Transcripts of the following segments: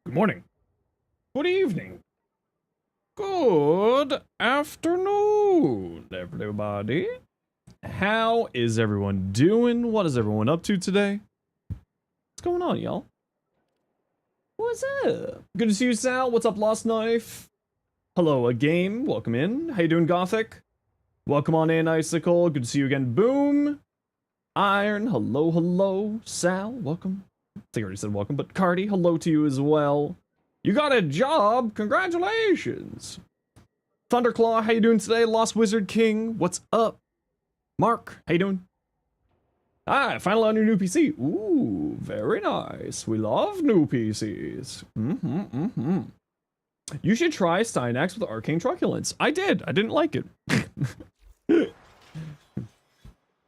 Good morning. Good evening. Good afternoon, everybody. How is everyone doing? What is everyone up to today? What's going on, y'all? What's up? Good to see you, Sal. What's up, Lost Knife? Hello again. Welcome in. How you doing, Gothic? Welcome on in, Icicle. Good to see you again. Boom. Iron. Hello, hello. Sal, welcome. I think I already said welcome, but Cardi, hello to you as well. You got a job! Congratulations! Thunderclaw, how you doing today? Lost Wizard King, what's up? Mark, how you doing? Ah, finally on your new PC. Ooh, very nice. We love new PCs. You should try Stynax with Arcane Truculence. I did. I didn't like it.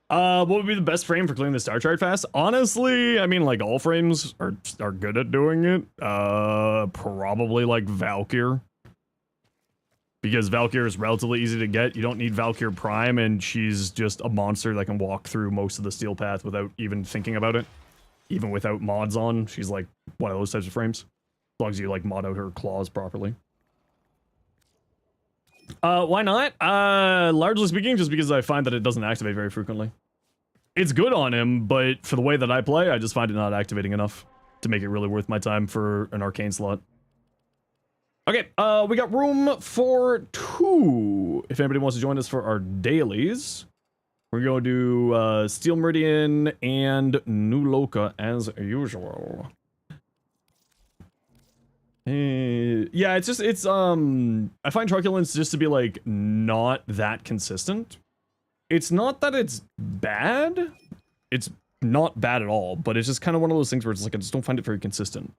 What would be the best frame for clearing the star chart fast? Honestly, I mean, like, all frames are good at doing it. Probably, like, Valkyr. Because Valkyr is relatively easy to get. You don't need Valkyr Prime, and she's just a monster that can walk through most of the steel path without even thinking about it. Even without mods on, she's, like, one of those types of frames. As long as you, like, mod out her claws properly. Why not? Largely speaking, just because I find that it doesn't activate very frequently. It's good on him, but for the way that I play, I just find it not activating enough to make it really worth my time for an arcane slot. Okay, we got room for 2. If anybody wants to join us for our dailies, we're going to do Steel Meridian and New Loka as usual. Yeah, it's I find Truculence just to be, like, not that consistent. It's not that it's bad. It's not bad at all, but it's just kind of one of those things where it's like, I just don't find it very consistent.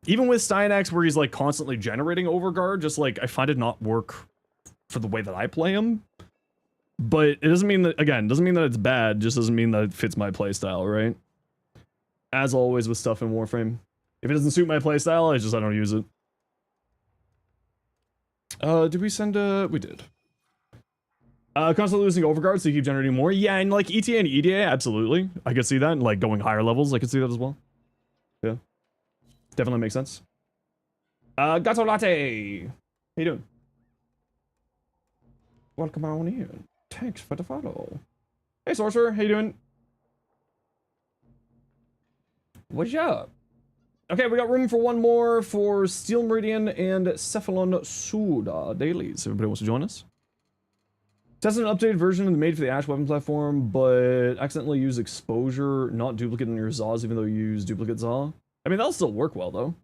Even with Stynax, where he's, like, constantly generating Overguard, just, like, I find it not work for the way that I play him. But it doesn't mean that, again, doesn't mean that it's bad, just doesn't mean that it fits my playstyle, right? As always with stuff in Warframe. If it doesn't suit my playstyle, I don't use it. Did we send we did. Constantly losing Overguard, so you keep generating more. Yeah, and like ETA and EDA, absolutely. I could see that, and like going higher levels, I could see that as well. Yeah. Definitely makes sense. Gato Latte! How you doing? Welcome on in. Thanks for the follow. Hey, Sorcerer, how you doing? What's up? Okay, we got room for one more for Steel Meridian and Cephalon Suda dailies. Everybody wants to join us? Tested an updated version of the made for the Ash weapon platform, but accidentally used exposure, not duplicate in your Zaws, even though you use duplicate Zaw. I mean, that'll still work well, though.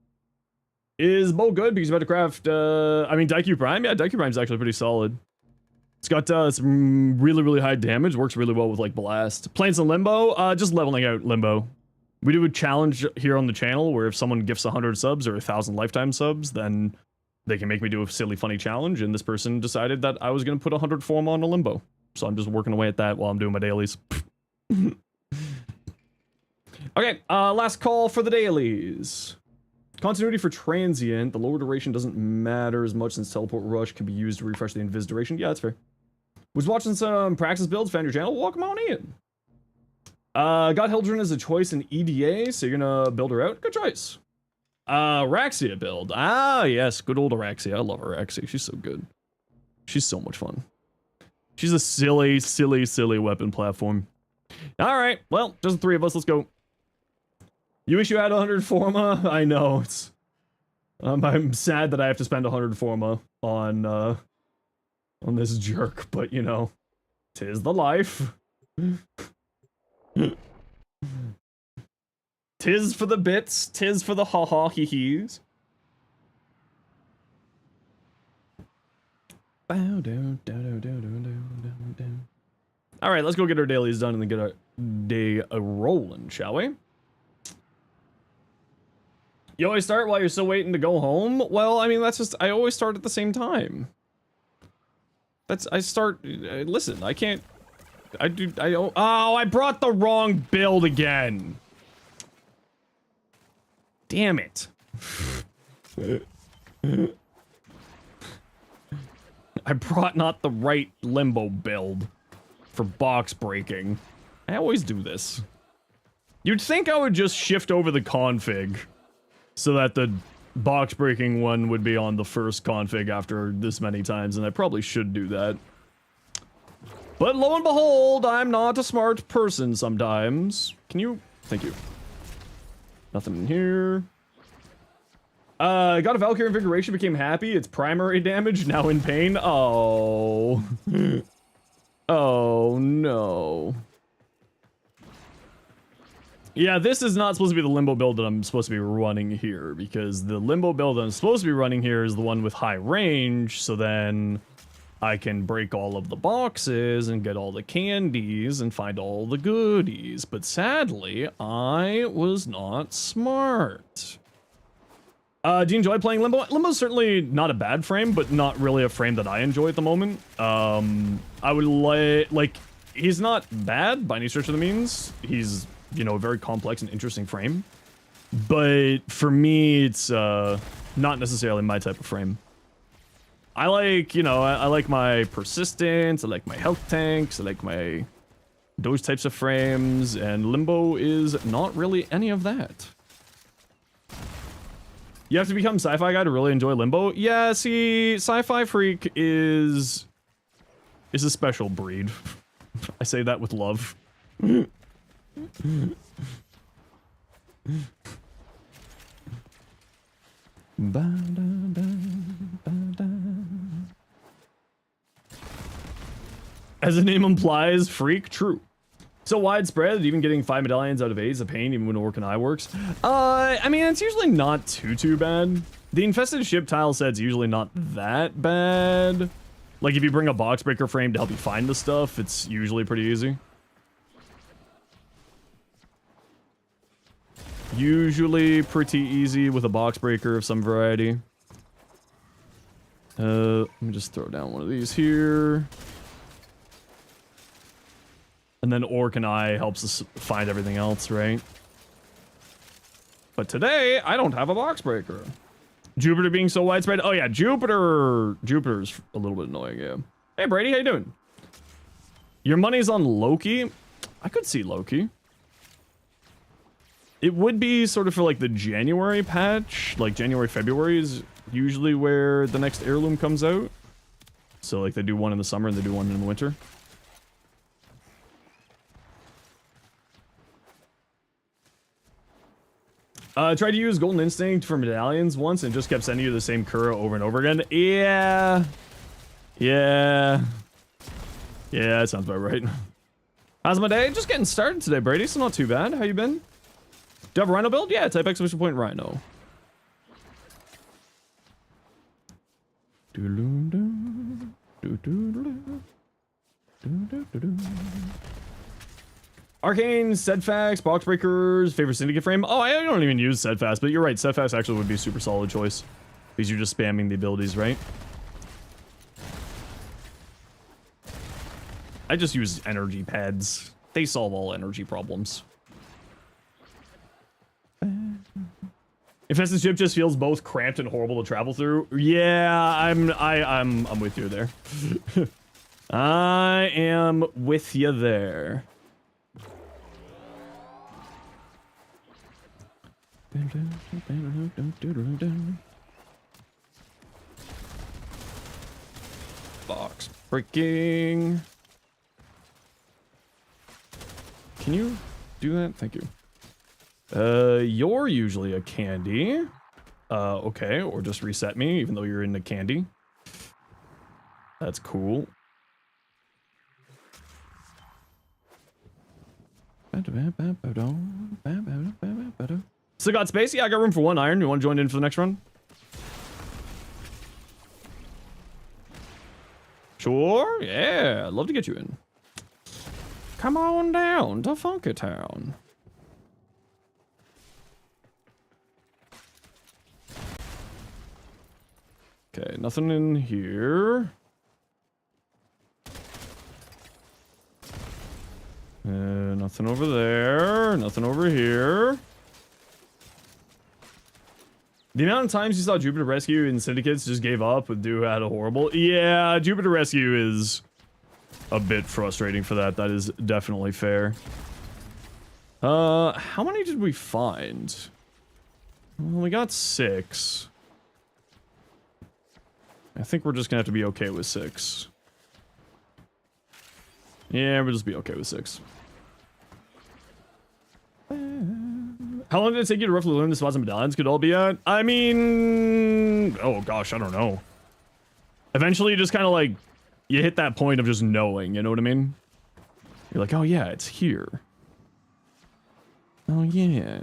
Is bow good? Because you're about to craft, I mean, Daikyu Prime? Yeah, Daikyu Prime's actually pretty solid. It's got some really, really high damage, works really well with, like, Blast. Playing some Limbo? Just leveling out Limbo. We do a challenge here on the channel where if someone gifts 100 subs or 1,000 lifetime subs, then they can make me do a silly, funny challenge, and this person decided that I was going to put 100 form on a Limbo. So I'm just working away at that while I'm doing my dailies. Okay, last call for the dailies. Continuity for transient. The lower duration doesn't matter as much since Teleport Rush can be used to refresh the invis duration. Yeah, that's fair. Was watching some practice builds, found your channel. Welcome on in. Got Hildren as a choice in EDA, so you're gonna build her out. Good choice. Araxia build. Ah, yes, good old Araxia. I love Araxia. She's so good. She's so much fun. She's a silly, silly, silly weapon platform. Alright, well, just the 3 of us. Let's go. You wish you had 100 Forma? I know, it's... I'm sad that I have to spend 100 Forma on this jerk, but, you know, 'tis the life. Tis for the bits, tis for the ha-ha hee-hees. Alright, let's go get our dailies done and then get our day a-rolling, shall we? You always start while you're still waiting to go home? Well, I mean, that's just, I always start at the same time. Listen, I can't, oh, I brought the wrong build again. Damn it. I brought not the right Limbo build for box breaking. I always do this. You'd think I would just shift over the config so that the box breaking one would be on the first config after this many times, and I probably should do that. But lo and behold, I'm not a smart person sometimes. Can you? Thank you. Nothing in here. Got a Valkyrie Invigoration, became happy. It's primary damage, now in pain. Oh. Oh, no. Yeah, this is not supposed to be the Limbo build that I'm supposed to be running here, because the Limbo build that I'm supposed to be running here is the one with high range, so then I can break all of the boxes and get all the candies and find all the goodies. But sadly, I was not smart. Do you enjoy playing Limbo? Limbo's certainly not a bad frame, but not really a frame that I enjoy at the moment. I would like, he's not bad by any stretch of the means. He's, you know, a very complex and interesting frame. But for me, it's not necessarily my type of frame. I like, you know, I like my persistence, I like my health tanks, I like my those types of frames, and Limbo is not really any of that. You have to become sci-fi guy to really enjoy Limbo? Yeah, see, sci-fi freak is a special breed. I say that with love. As the name implies, freak, true. So widespread, even getting 5 medallions out of 8 is a pain, even when Orc and I works. I mean, it's usually not too bad. The infested ship tile set's usually not that bad. Like, if you bring a box breaker frame to help you find the stuff, it's usually pretty easy. Usually pretty easy with a box breaker of some variety. Let me just throw down one of these here. And then Orc and I helps us find everything else, right? But today, I don't have a box breaker. Jupiter being so widespread. Oh yeah, Jupiter's a little bit annoying, yeah. Hey Brady, how you doing? Your money's on Loki? I could see Loki. It would be sort of for like the January patch. Like January, February is usually where the next heirloom comes out. So like they do one in the summer and they do one in the winter. Tried to use Golden Instinct for medallions once and just kept sending you the same Kura over and over again. Yeah. Yeah. Yeah, that sounds about right. How's my day? Just getting started today, Brady, so not too bad. How you been? Do you have a Rhino build? Yeah, type exclamation point Rhino. Arcane, Steadfast, Box Breakers, favorite Syndicate frame. Oh, I don't even use Steadfast, but you're right. Steadfast actually would be a super solid choice. Because you're just spamming the abilities, right? I just use energy pads. They solve all energy problems. Infested ship just feels both cramped and horrible to travel through. Yeah, I'm with you there. I am with you there. Box breaking. Can you do that? Thank you. You're usually a candy. Okay, or just reset me, even though you're in the candy. That's cool. Still got space? Yeah, I got room for 1 iron. You want to join in for the next run? Sure, yeah, I'd love to get you in. Come on down to Funky Town. Okay, nothing in here. Nothing over there. Nothing over here. The amount of times you saw Jupiter Rescue in Syndicates just gave up with Do had a horrible. Yeah, Jupiter Rescue is a bit frustrating for that. That is definitely fair. How many did we find? Well, we got 6. I think we're just gonna have to be okay with 6. Yeah, we'll just be okay with 6. How long did it take you to roughly learn the spots and medallions could all be at? I mean... Oh gosh, I don't know. Eventually you just kind of like... You hit that point of just knowing, you know what I mean? You're like, oh yeah, it's here. Oh yeah.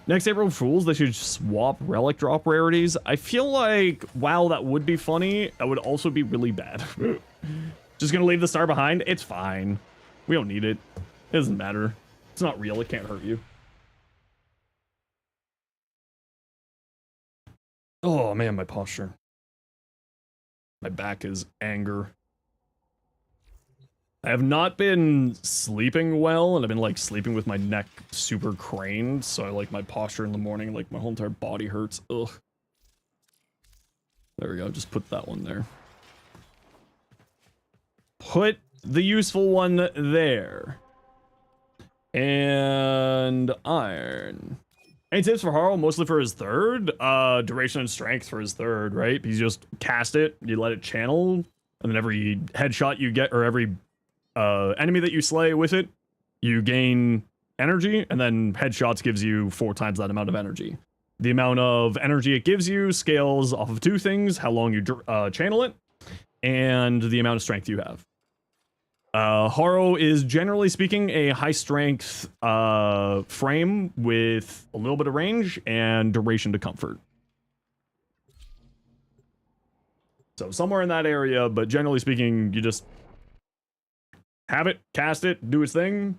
Next April Fools, they should swap relic drop rarities. I feel like, wow, that would be funny. That would also be really bad. Just gonna leave the star behind? It's fine. We don't need it. It doesn't matter. It's not real. It can't hurt you. Oh man, my posture. My back is anger. I have not been sleeping well, and I've been like sleeping with my neck super craned, so I like my posture in the morning, like my whole entire body hurts. Ugh. There we go, just put that one there. Put the useful one there. And iron. Any tips for Harl? Mostly for his third? Duration and strength for his third, right? You just cast it, you let it channel, and then every headshot you get, or every enemy that you slay with it, you gain energy, and then headshots gives you 4 times that amount of energy. The amount of energy it gives you scales off of 2 things: how long you channel it, and the amount of strength you have. Haro is generally speaking a high strength frame with a little bit of range and duration to comfort. So somewhere in that area, but generally speaking, you just have it, cast it, do its thing,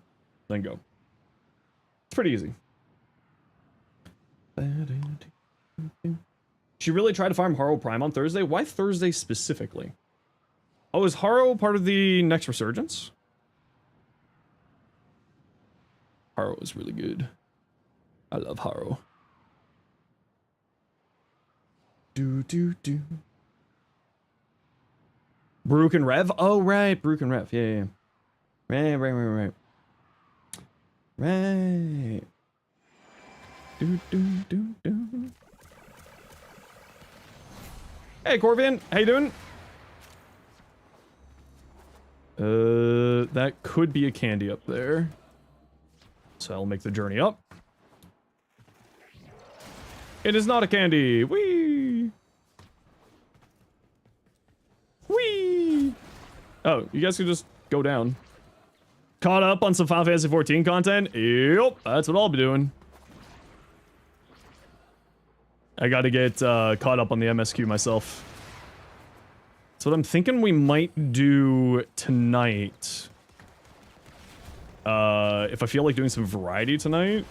then go. It's pretty easy. She really tried to farm Haro Prime on Thursday? Why Thursday specifically? Oh, is Haro part of the next resurgence? Haro is really good. I love Haro. Do. Brook and Rev? Oh, right. Brook and Rev. Yeah. Right. Right. Do. Hey, Corvin. How you doing? That could be a candy up there. So I'll make the journey up. It is not a candy. Whee! Whee! Oh, you guys can just go down. Caught up on some Final Fantasy 14 content? Yep, that's what I'll be doing. I gotta get caught up on the MSQ myself. So what I'm thinking we might do tonight, if I feel like doing some variety tonight,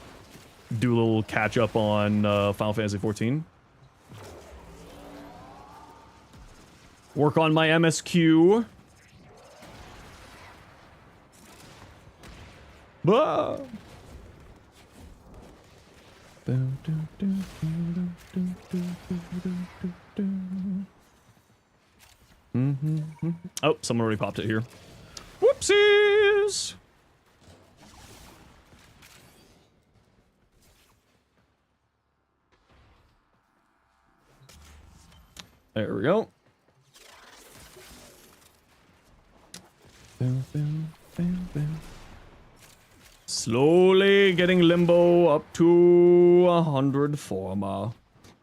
do a little catch up on Final Fantasy 14. Work on my MSQ. Bah! Oh, someone already popped it here. Whoopsies! There we go. Slowly getting Limbo up to 100 forma.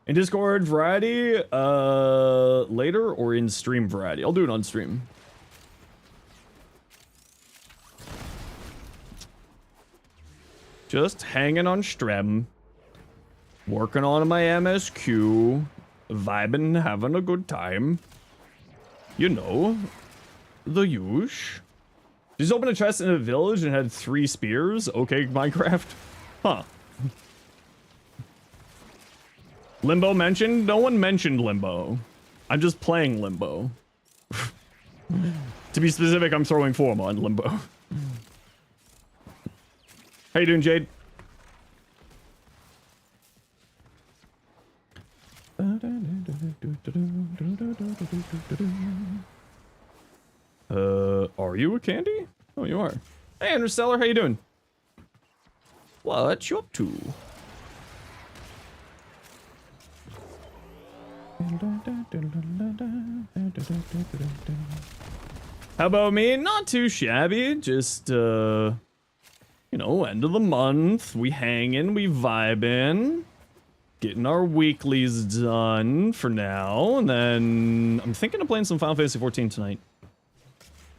In Discord variety, later, or in stream variety? I'll do it on stream. Just hanging on Strem. Working on my MSQ. Vibing, having a good time. You know, the usual. Just opened a chest in a village and had 3 spears. Okay, Minecraft. Huh. Limbo mentioned? No one mentioned Limbo. I'm just playing Limbo. To be specific, I'm throwing form on Limbo. How you doing, Jade? Are you a candy? Oh, you are. Hey, Interstellar, how you doing? What you up to? How about me? Not too shabby. Just, you know, end of the month. We hanging, we vibing. Getting our weeklies done for now. And then I'm thinking of playing some Final Fantasy 14 tonight.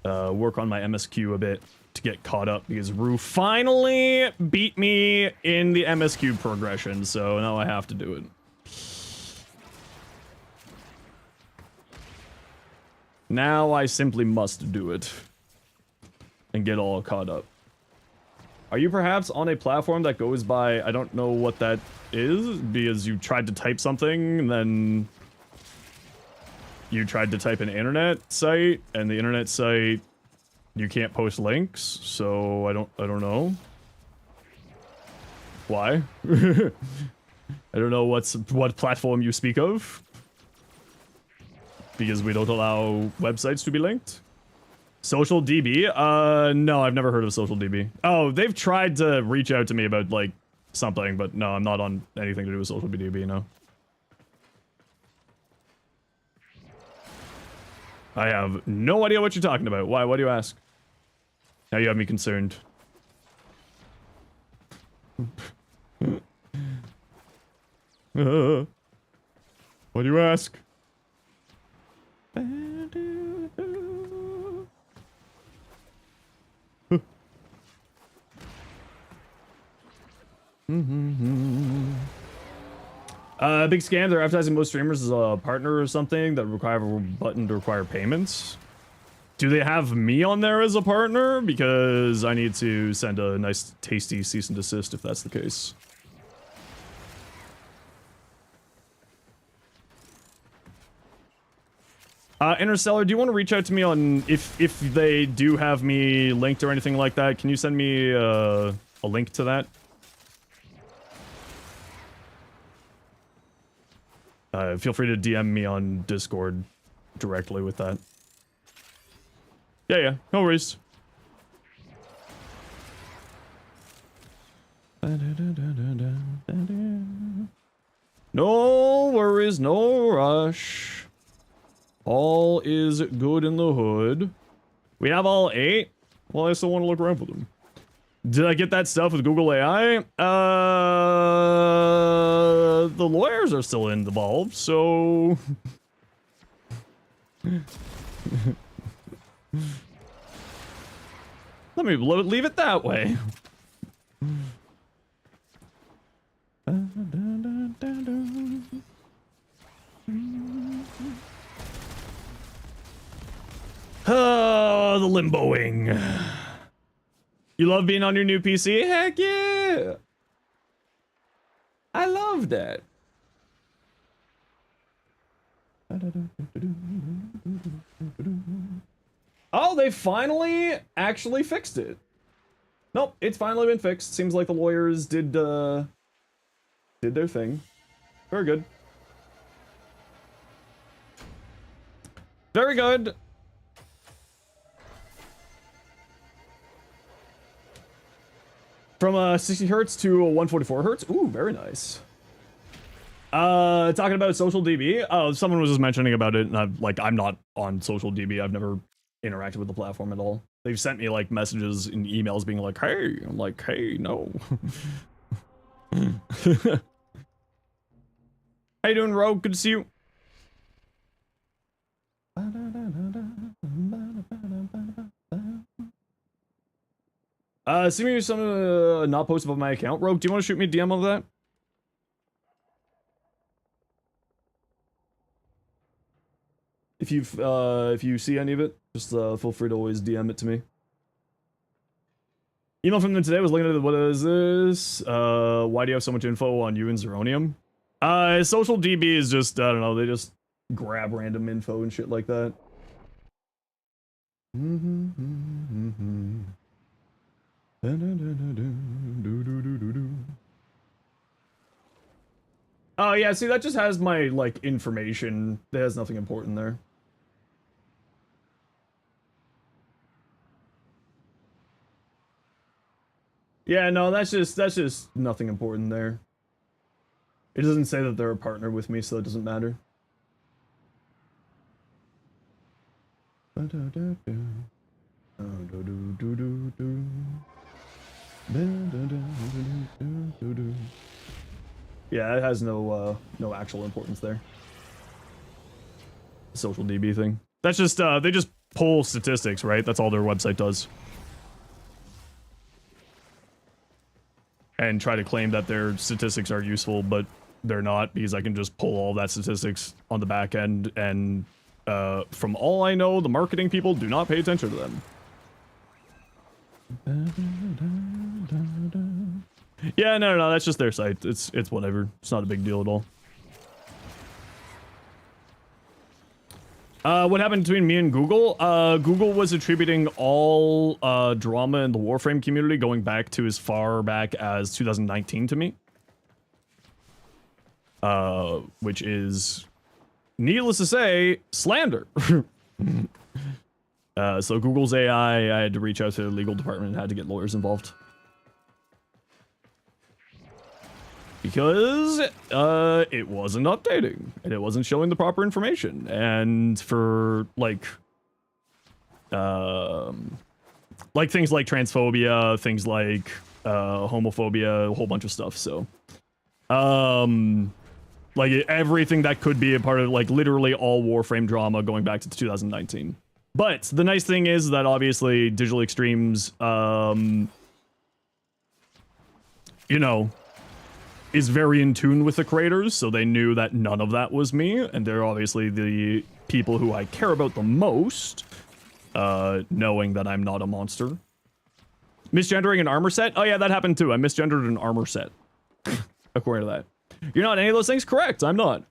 Work on my MSQ a bit to get caught up because Rue finally beat me in the MSQ progression. So now I have to do it. Now I simply must do it and get all caught up. Are you perhaps on a platform that goes by, I don't know what that is, because you tried to type something and then you tried to type an internet site and the internet site, you can't post links, so I don't know. Why? I don't know what platform you speak of. Because we don't allow websites to be linked. Social DB? No, I've never heard of Social DB. Oh, they've tried to reach out to me about, like, something, but no, I'm not on anything to do with Social DB, no. I have no idea what you're talking about. Why? Why do you ask? Now you have me concerned. Why do you ask? Big scam. They're advertising most streamers as a partner or something that require a button to require payments. Do they have me on there as a partner? Because I need to send a nice tasty cease and desist if that's the case. Interstellar, do you want to reach out to me on if they do have me linked or anything like that? Can you send me a link to that? Feel free to DM me on Discord directly with that. Yeah, no worries. No worries, no rush. All is good in the hood. We have all 8? Well, I still want to look around for them. Did I get that stuff with Google AI? The lawyers are still involved, so... Let me leave it that way. Oh, the limboing. You love being on your new PC? Heck yeah! I love that. Oh, they finally actually fixed it. Nope, it's finally been fixed. Seems like the lawyers did their thing. Very good. Very good. From 60 hertz to 144 hertz. Ooh, very nice. Talking about Social DB. Oh, someone was just mentioning about it, and I'm not on Social DB. I've never interacted with the platform at all. They've sent me like messages and emails being like, "Hey," I'm like, "Hey, no." How you doing, Rogue? Good to see you. See me some not posted about my account. Rogue, do you want to shoot me a DM on that? If you see any of it, just feel free to always DM it to me. Email from them today was looking at what is this? Why do you have so much info on you and Zeronium? Social DB is just, I don't know, they just grab random info and shit like that. Oh yeah, see that just has my like information. It has nothing important there. Yeah, no, that's just nothing important there. It doesn't say that they're a partner with me, so it doesn't matter. Yeah, it has no no actual importance there. Social DB thing. That's just they just pull statistics, right? That's all their website does. And try to claim that their statistics are useful, but they're not, because I can just pull all that statistics on the back end, and from all I know, the marketing people do not pay attention to them. Yeah, no, that's just their site. It's whatever. It's not a big deal at all. What happened between me and Google? Google was attributing all drama in the Warframe community going back to as far back as 2019 to me. Which is, needless to say, slander. So Google's AI, I had to reach out to the legal department and had to get lawyers involved. Because it wasn't updating, and it wasn't showing the proper information, and for like things like transphobia, things like homophobia, a whole bunch of stuff. So like everything that could be a part of like literally all Warframe drama going back to 2019. But the nice thing is that obviously Digital Extremes you know, is very in tune with the creators, so they knew that none of that was me, and they're obviously the people who I care about the most, knowing that I'm not a monster. Misgendering an armor set? Oh yeah, that happened too. I misgendered an armor set. According to that. You're not any of those things? Correct, I'm not.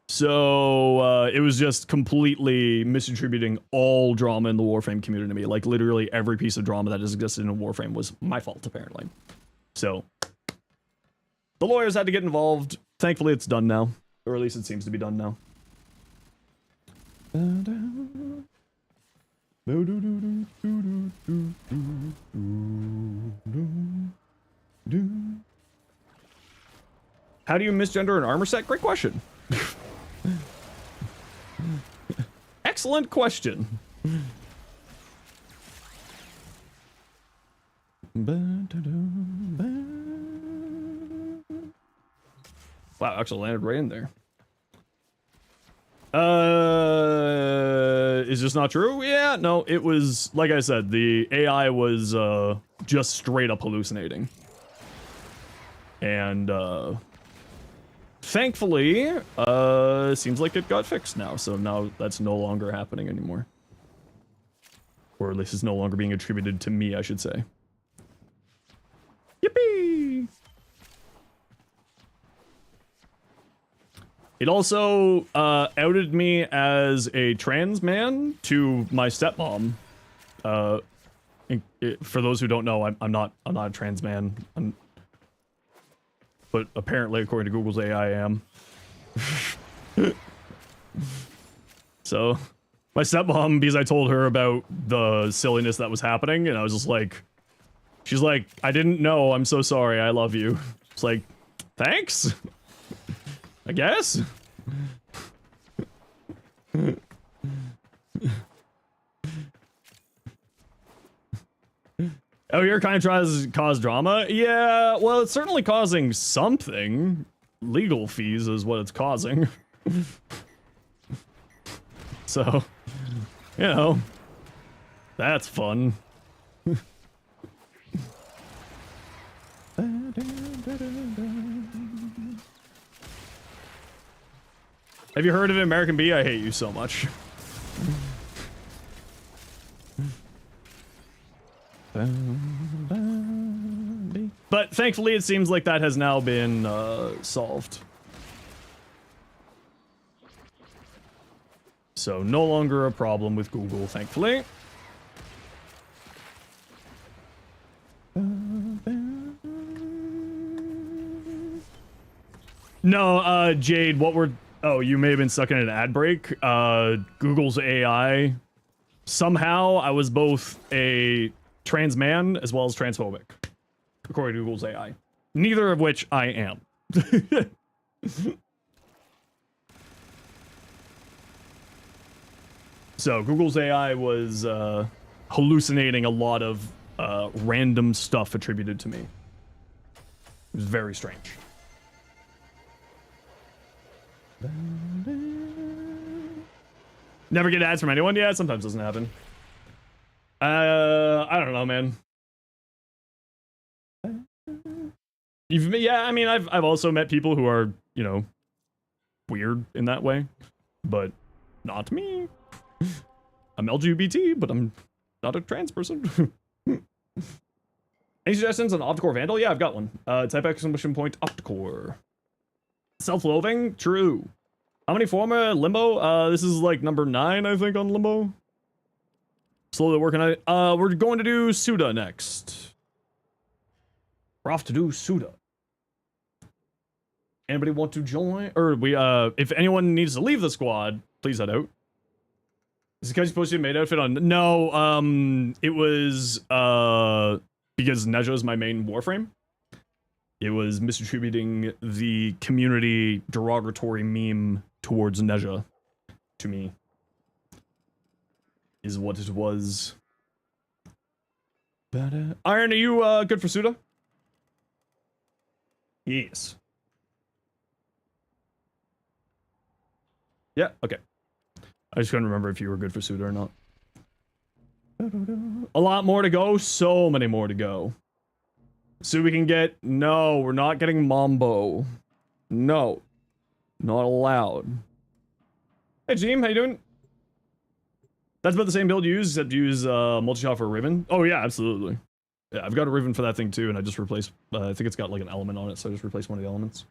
So, it was just completely misattributing all drama in the Warframe community to me. Like, literally every piece of drama that has existed in Warframe was my fault, apparently. So, the lawyers had to get involved. Thankfully, it's done now. Or at least it seems to be done now. How do you misgender an armor set? Great question. Excellent question. Wow, actually landed right in there. Is this not true? Yeah, no, it was, like I said, the AI was, just straight up hallucinating. And, thankfully, seems like it got fixed now, so now that's no longer happening anymore. Or at least it's no longer being attributed to me, I should say. Yippee! It also outed me as a trans man to my stepmom. For those who don't know, I'm not a trans man. But apparently, according to Google's AI, I am. So, my stepmom, because I told her about the silliness that was happening, and I was just like, she's like, I didn't know, I'm so sorry, I love you. It's like, thanks? I guess? Oh, you're kind of trying to cause drama? Yeah, well, it's certainly causing something. Legal fees is what it's causing. So, you know, that's fun. Have you heard of American Bee? I hate you so much. But thankfully, it seems like that has now been solved. So no longer a problem with Google, thankfully. No, Jade, what we're... Oh, you may have been stuck in an ad break. Google's AI. Somehow, I was both a trans man as well as transphobic, according to Google's AI. Neither of which I am. So, Google's AI was hallucinating a lot of random stuff attributed to me. It was very strange. Never get ads from anyone? Yeah, it sometimes doesn't happen. I don't know, man. Yeah, I mean, I've also met people who are, you know, weird in that way, but not me. I'm LGBT, but I'm not a trans person. Any suggestions on Opticore Vandal? Yeah, I've got one. Type exclamation point Opticore. Self-loathing? True. How many former Limbo? This is like number 9, I think, on Limbo. Slowly working on it. We're going to do Suda next. We're off to do Suda. Anybody want to join? Or if anyone needs to leave the squad, please head out. Is it because you're supposed to be maid outfit on? No, it was, because Neja is my main Warframe. It was misattributing the community derogatory meme towards Neja to me. Is what it was. Iron, are you good for Suda? Yes. Yeah, okay. I just couldn't remember if you were good for Suda or not. A lot more to go, so many more to go. So we can get... No, we're not getting Mambo. No. Not allowed. Hey, Jeem, how you doing? That's about the same build you use, except you use multi-shot for a Riven. Oh yeah, absolutely. Yeah, I've got a Riven for that thing too, and I just replaced... I think it's got like an element on it, so I just replaced one of the elements.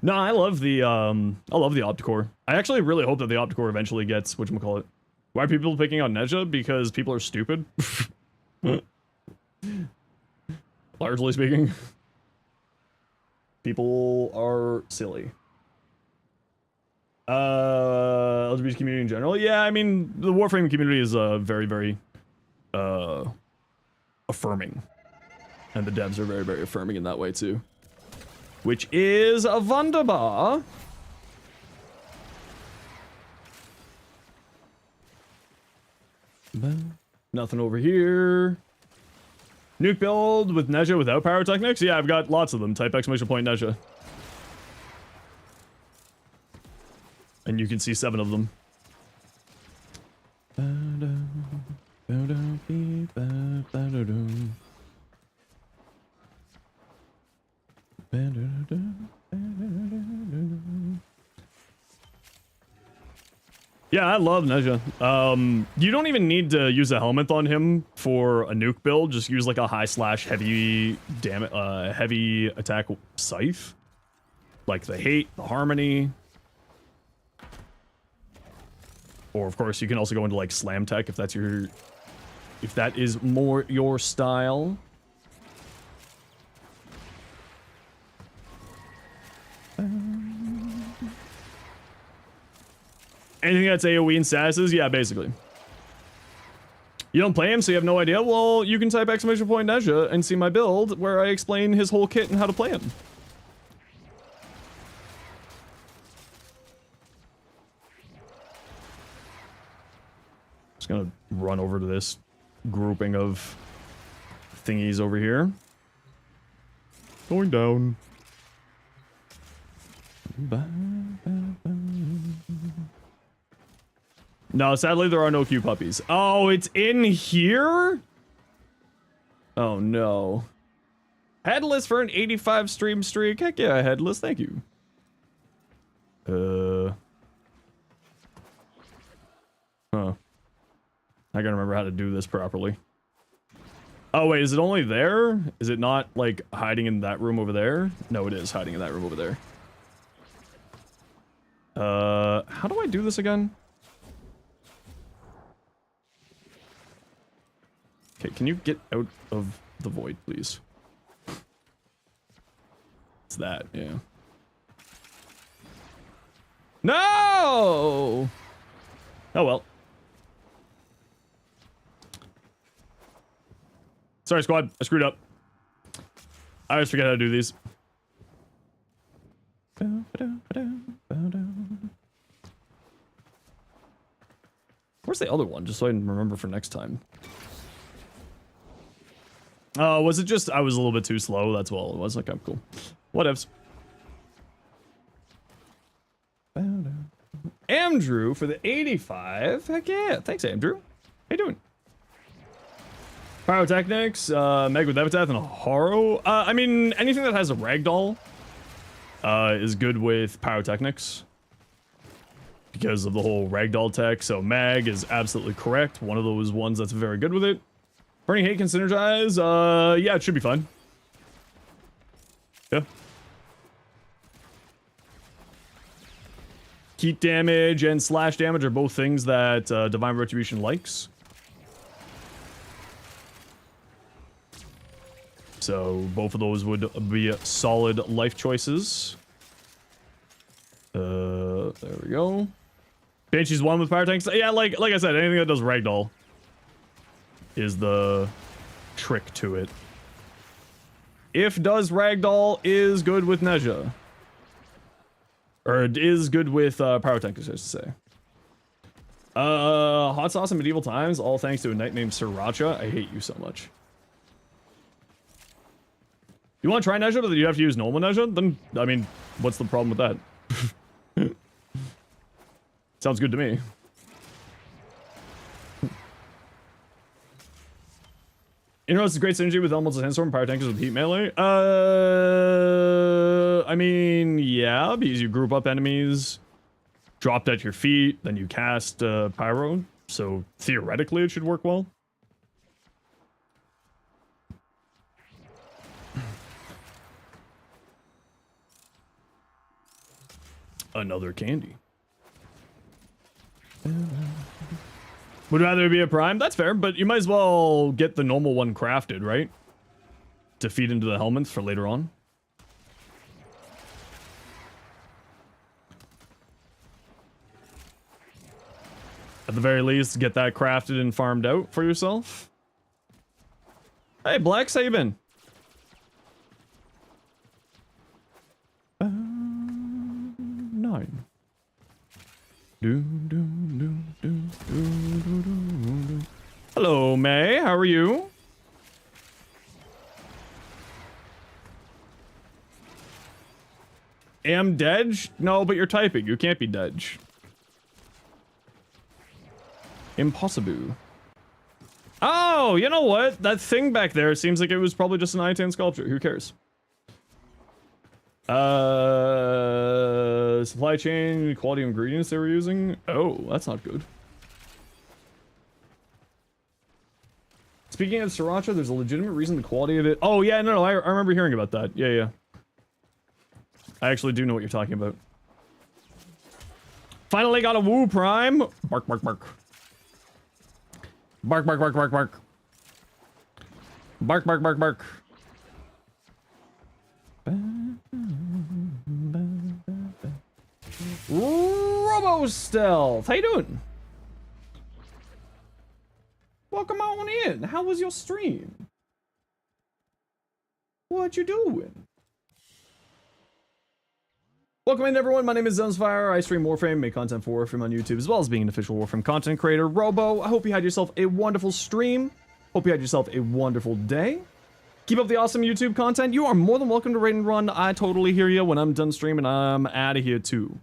No, I love the Opticore. I actually really hope that the Opticore eventually gets, whatchamacallit. Why are people picking on Neja? Because people are stupid. Largely speaking. People are silly. LGBT community in general? Yeah, I mean, the Warframe community is very, very affirming. And the devs are very, very affirming in that way too. Which is a wunderbar. Nothing over here. Nuke build with Neja without pyrotechnics? Yeah, I've got lots of them. Type exclamation point Neja. And you can see 7 of them. Yeah, I love Neja. You don't even need to use a helmet on him for a nuke build. Just use like a high slash heavy heavy attack scythe. Like the hate, the harmony. Or of course you can also go into like slam tech if that's your... If that is more your style. Anything that's AoE and statuses? Yeah, basically. You don't play him, so you have no idea? Well, you can type exclamation point Neja and see my build where I explain his whole kit and how to play him. Just gonna run over to this grouping of thingies over here. Going down. No, sadly there are no Q puppies. Oh, it's in here? Oh no. Headless for an 85 stream streak. Heck yeah, Headless, thank you. Huh. I gotta remember how to do this properly. Oh wait, is it only there? Is it not like hiding in that room over there? No, it is hiding in that room over there. How do I do this again? Okay, can you get out of the void, please? It's that, yeah. No! Oh well. Sorry, squad. I screwed up. I always forget how to do these. Where's the other one? Just so I can remember for next time. Was it just I was a little bit too slow? That's all it was. Okay, cool. Whatevs. Andrew for the 85. Heck yeah. Thanks, Andrew. How you doing? Pyrotechnics, Meg with Epitaph, and a Haro. I mean, anything that has a ragdoll is good with pyrotechnics because of the whole ragdoll tech. So Mag is absolutely correct. One of those ones that's very good with it. Burning Hate can synergize. Yeah, it should be fine. Yeah. Heat damage and slash damage are both things that Divine Retribution likes. So both of those would be solid life choices. There we go. Banshee's one with fire tanks. Yeah, like I said, anything that does ragdoll is the trick to it. If does ragdoll is good with Nezha. Or is good with pyrotechnics, I should say. Hot sauce in medieval times, all thanks to a knight named Sriracha. I hate you so much. You want to try Nezha, but you have to use normal Nezha? Then, I mean, what's the problem with that? Sounds good to me. Inroads is great synergy with Elemental Sandstorm, Pyrotankers with Heat Melee. I mean, yeah, because you group up enemies, dropped at your feet, then you cast Pyro, so theoretically it should work well. Another candy. Would rather be a prime? That's fair, but you might as well get the normal one crafted, right? To feed into the helmets for later on. At the very least, get that crafted and farmed out for yourself. Hey, Blacks, how you been? Nine. Hello, May. How are you? Am Dedge? No, but you're typing. You can't be Dedge. Impossible. Oh, you know what? That thing back there seems like it was probably just an I-10 sculpture. Who cares? Supply chain, quality of ingredients they were using. Oh, that's not good. Speaking of Sriracha, there's a legitimate reason the quality of it. Oh, yeah, no, I remember hearing about that. Yeah. I actually do know what you're talking about. Finally got a Woo Prime. Bark, bark, bark. Bark, bark, bark, bark, bark. Bark, bark, bark, bark. Robo Stealth, how you doing? Welcome on in. How was your stream? What you doing? Welcome in, everyone. My name is Zenosfire. I stream Warframe, make content for Warframe on YouTube, as well as being an official Warframe content creator. Robo, I hope you had yourself a wonderful stream. Hope you had yourself a wonderful day. Keep up the awesome YouTube content. You are more than welcome to raid and run. I totally hear you. When I'm done streaming, I'm out of here too.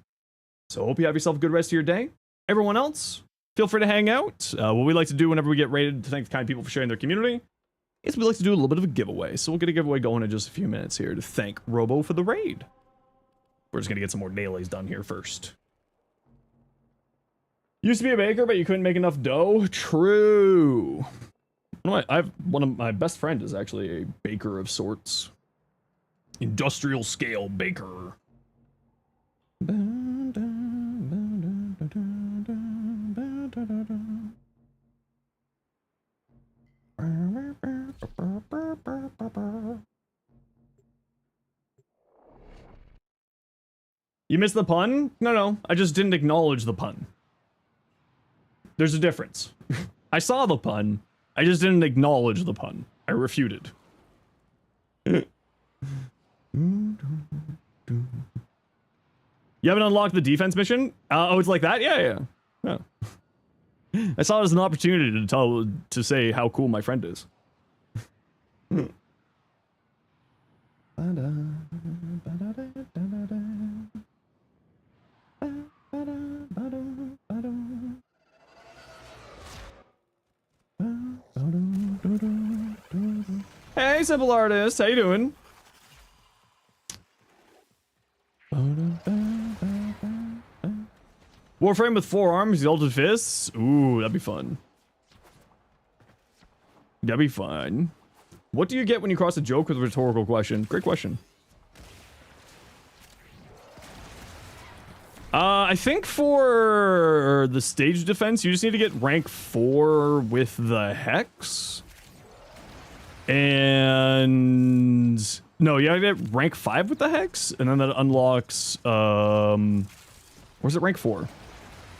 So hope you have yourself a good rest of your day. Everyone else, feel free to hang out. What we like to do whenever we get raided, to thank the kind people for sharing their community, is we like to do a little bit of a giveaway. So we'll get a giveaway going in just a few minutes here to thank Robo for the raid. We're just gonna get some more dailies done here first. Used to be a baker, but you couldn't make enough dough. True. One of my best friend is actually a baker of sorts. Industrial scale baker. You missed the pun? No, I just didn't acknowledge the pun. There's a difference. I saw the pun. I just didn't acknowledge the pun. I refuted. You haven't unlocked the defense mission? Oh, it's like that? Yeah. I saw it as an opportunity to say how cool my friend is. Hey, simple artist, how you doing? Warframe with 4 arms, the ultimate fists. Ooh, that'd be fun. That'd be fun. What do you get when you cross a joke with a rhetorical question? Great question. I think for the stage defense, you just need to get rank 4 with the Hex. And... no, you gotta get rank 5 with the Hex, and then that unlocks, where's it rank 4? I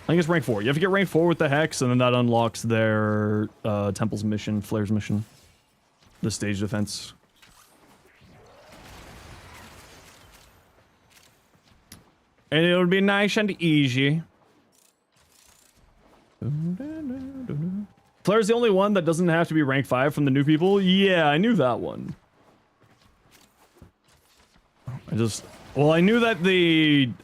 think it's rank 4. You have to get rank 4 with the Hex, and then that unlocks their, Temple's mission, Flair's mission. The stage defense. And it would be nice and easy. Flair's the only one that doesn't have to be rank 5 from the new people? Yeah, I knew that one. Well, I knew that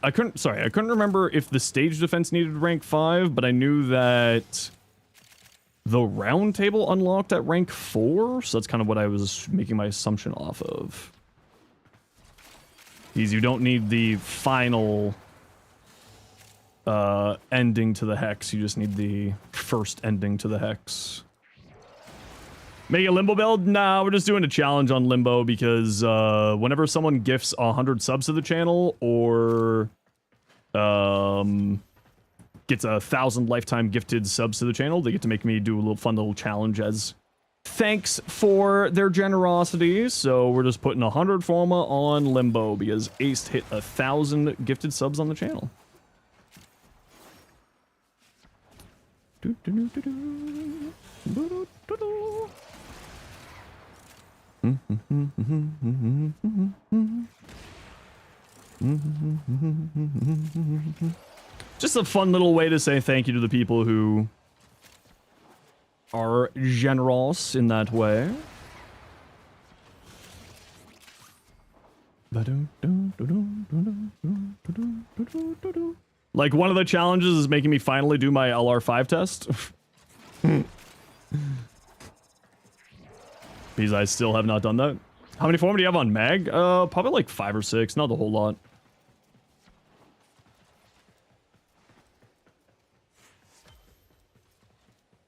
I couldn't remember if the stage defense needed rank 5, but I knew that the round table unlocked at rank 4, so that's kind of what I was making my assumption off of. Because you don't need the final ending to the Hex, you just need the first ending to the Hex. Make a Limbo build? Nah, we're just doing a challenge on Limbo because whenever someone gifts 100 subs to the channel or gets 1,000 lifetime gifted subs to the channel, they get to make me do a little fun little challenge as thanks for their generosity. So we're just putting 100 Forma on Limbo because Ace hit 1,000 gifted subs on the channel. Just a fun little way to say thank you to the people who are generous in that way. Like, one of the challenges is making me finally do my LR5 test. Because I still have not done that. How many form do you have on mag? Probably like 5 or 6, not a whole lot.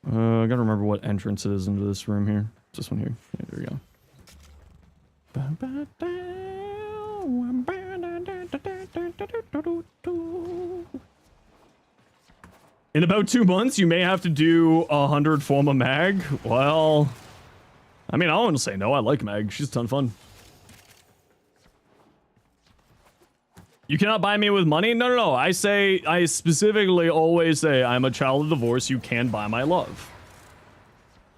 I gotta remember what entrance is into this room here. It's this one here. Yeah, there we go. In about 2 months, you may have to do 100 Forma mag. Well, I mean, I don't want to say no. I like Mag. She's a ton of fun. You cannot buy me with money? No. I specifically always say I'm a child of divorce. You can buy my love.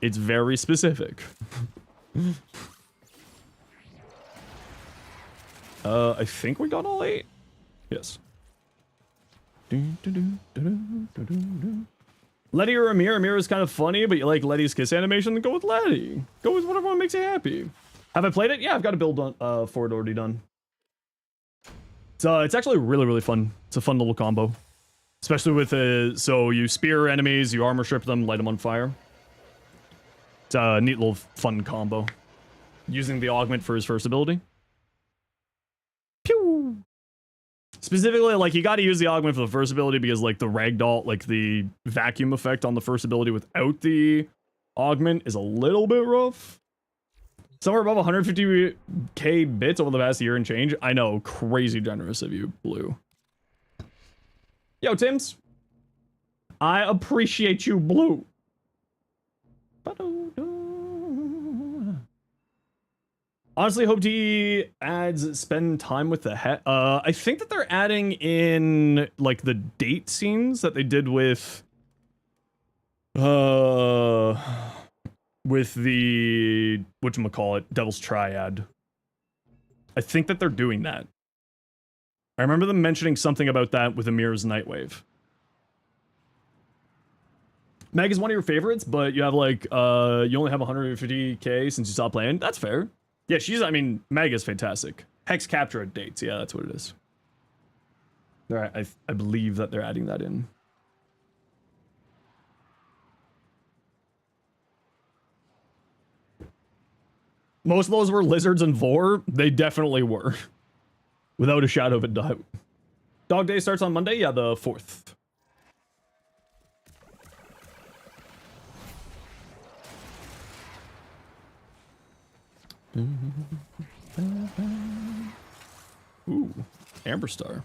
It's very specific. I think we got all 8. Yes. Letty or Amir? Amir is kind of funny, but you like Letty's kiss animation, then go with Letty. Go with whatever one makes you happy. Have I played it? Yeah, I've got a build for it already done. It's actually really, really fun. It's a fun little combo. Especially with, so you spear enemies, you armor strip them, light them on fire. It's a neat little fun combo. Using the augment for his first ability. Pew! Specifically, like, you gotta use the augment for the first ability because, like, the ragdoll, like, the vacuum effect on the first ability without the augment is a little bit rough. Somewhere above 150k bits over the past year and change. I know, crazy generous of you, Blue. Yo, Tims. I appreciate you, Blue. Honestly, hope DE adds spend time with the I think that they're adding in like the date scenes that they did with the whatchamacallit, Devil's Triad. I think that they're doing that. I remember them mentioning something about that with Amir's Nightwave. Meg is one of your favorites, but you have like, you only have 150k since you stopped playing. That's fair. Yeah, I mean, Meg is fantastic. Hex capture at dates. Yeah, that's what it is. Alright, I believe that they're adding that in. Most of those were lizards and vor. They definitely were. Without a shadow of a doubt. Dog Day starts on Monday? Yeah, the 4th. Ooh, Amber Star.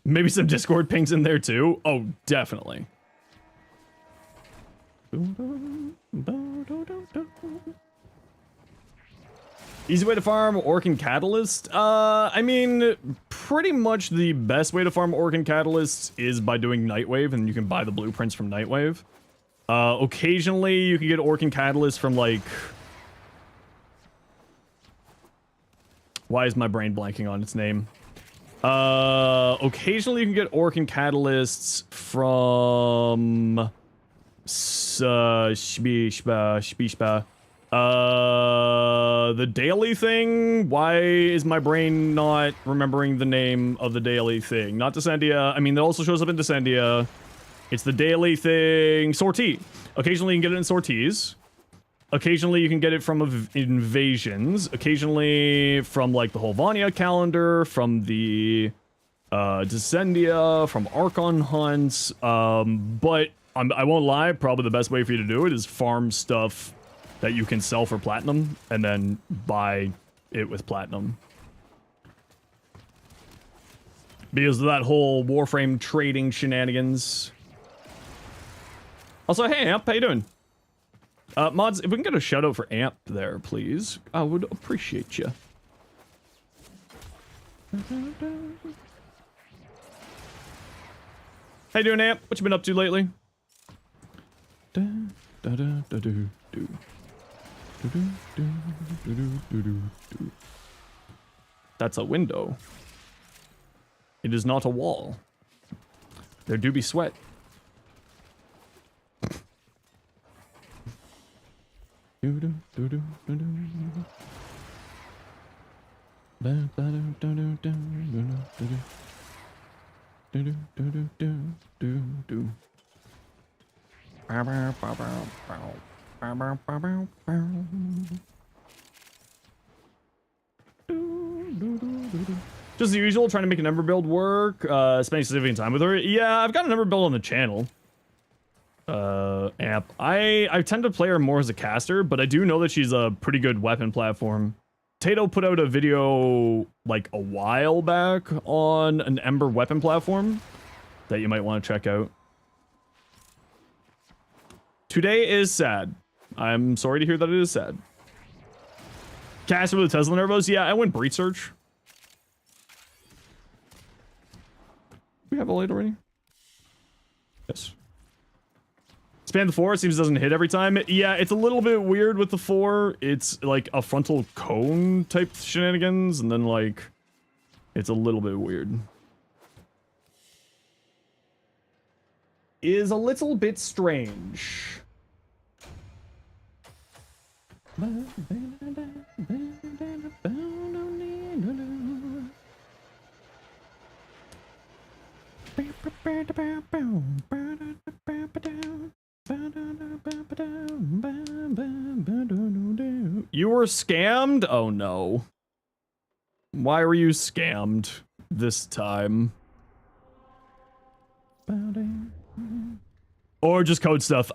Maybe some Discord pings in there too? Oh, definitely. Easy way to farm Orc and Catalyst? I mean, pretty much the best way to farm Orc and Catalyst is by doing Nightwave, and you can buy the blueprints from Nightwave. Occasionally you can get Orc and Catalyst from like... Why is my brain blanking on its name? Occasionally you can get Orc and Catalysts from... the daily thing? Why is my brain not remembering the name of the daily thing? Not Descendia. I mean, it also shows up in Descendia. It's the daily thing. Sortie. Occasionally you can get it in sorties. Occasionally you can get it from invasions. Occasionally from like the whole Vanya calendar, from the Descendia, from Archon hunts. But I won't lie, probably the best way for you to do it is farm stuff that you can sell for platinum and then buy it with platinum. Because of that whole Warframe trading shenanigans. Also, hey Amp, how you doing? Mods, if we can get a shout out for Amp there, please. I would appreciate you. How you doing, Amp? What you been up to lately? That's a window. It is not a wall. There do be sweat. Just the usual, trying to make an Ember build work, spending significant time with her. Yeah, I've got an Ember build on the channel. Amp. I tend to play her more as a caster, but I do know that she's a pretty good weapon platform. Tato put out a video like a while back on an Ember weapon platform that you might want to check out. Today is sad. I'm sorry to hear that it is sad. Caster with the Tesla Nervos? Yeah, I went Breed Search. We have a light already? Yes. Span the 4, it seems it doesn't hit every time. Yeah, it's a little bit weird with the 4. It's like a frontal cone type shenanigans, and then like, it's a little bit weird. Is a little bit strange. You were scammed? Oh no. Why were you scammed this time? Or just code stuff?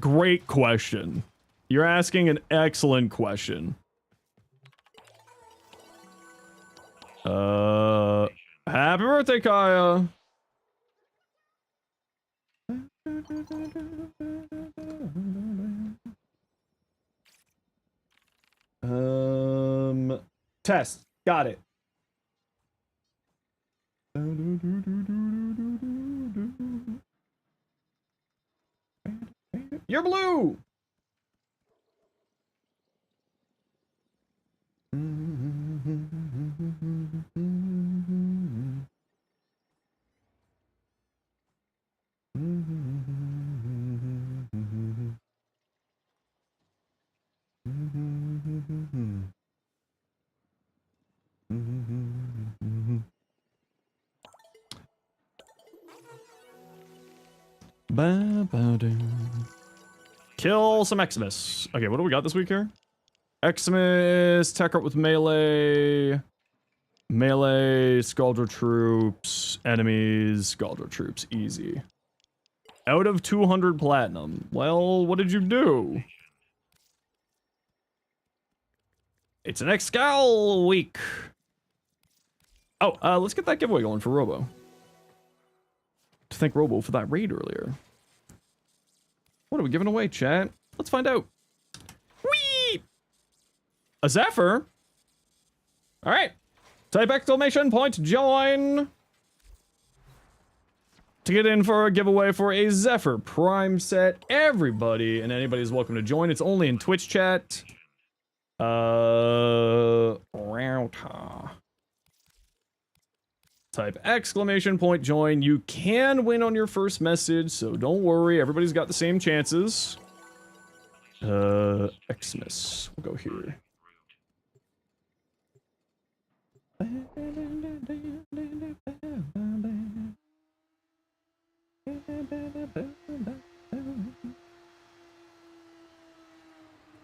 Great question. You're asking an excellent question. Happy birthday, Kaya. Test. Got it. You're blue. Kill some Xmas. Okay, what do we got this week here? Xmas, tech art with melee, Scaldra troops, enemies, Scaldra troops, easy. Out of 200 platinum. Well, what did you do? It's an Excal week. Oh, let's get that giveaway going for Robo. To thank Robo for that raid earlier. What are we giving away, chat? Let's find out. Whee! A Zephyr? Alright. Type exclamation point join to get in for a giveaway for a Zephyr Prime set. Everybody and anybody's welcome to join. It's only in Twitch chat. Type exclamation point join. You can win on your first message, so don't worry. Everybody's got the same chances. Xmas. We'll go here.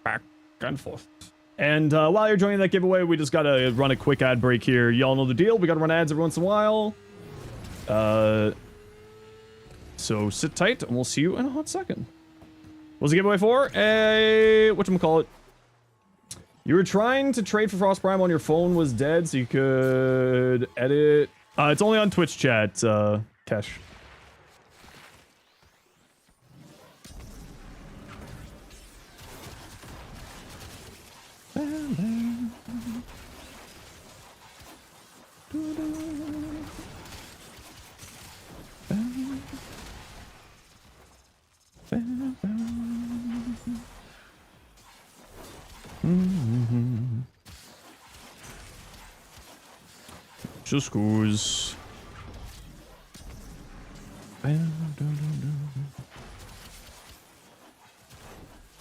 Back and forth. And while you're joining that giveaway, we just gotta run a quick ad break here. Y'all know the deal. We gotta run ads every once in a while. So sit tight, and we'll see you in a hot second. What's the giveaway for? Whatchamacallit? You were trying to trade for Frost Prime on your phone was dead, so you could edit. It's only on Twitch chat, Kesh. Just goes.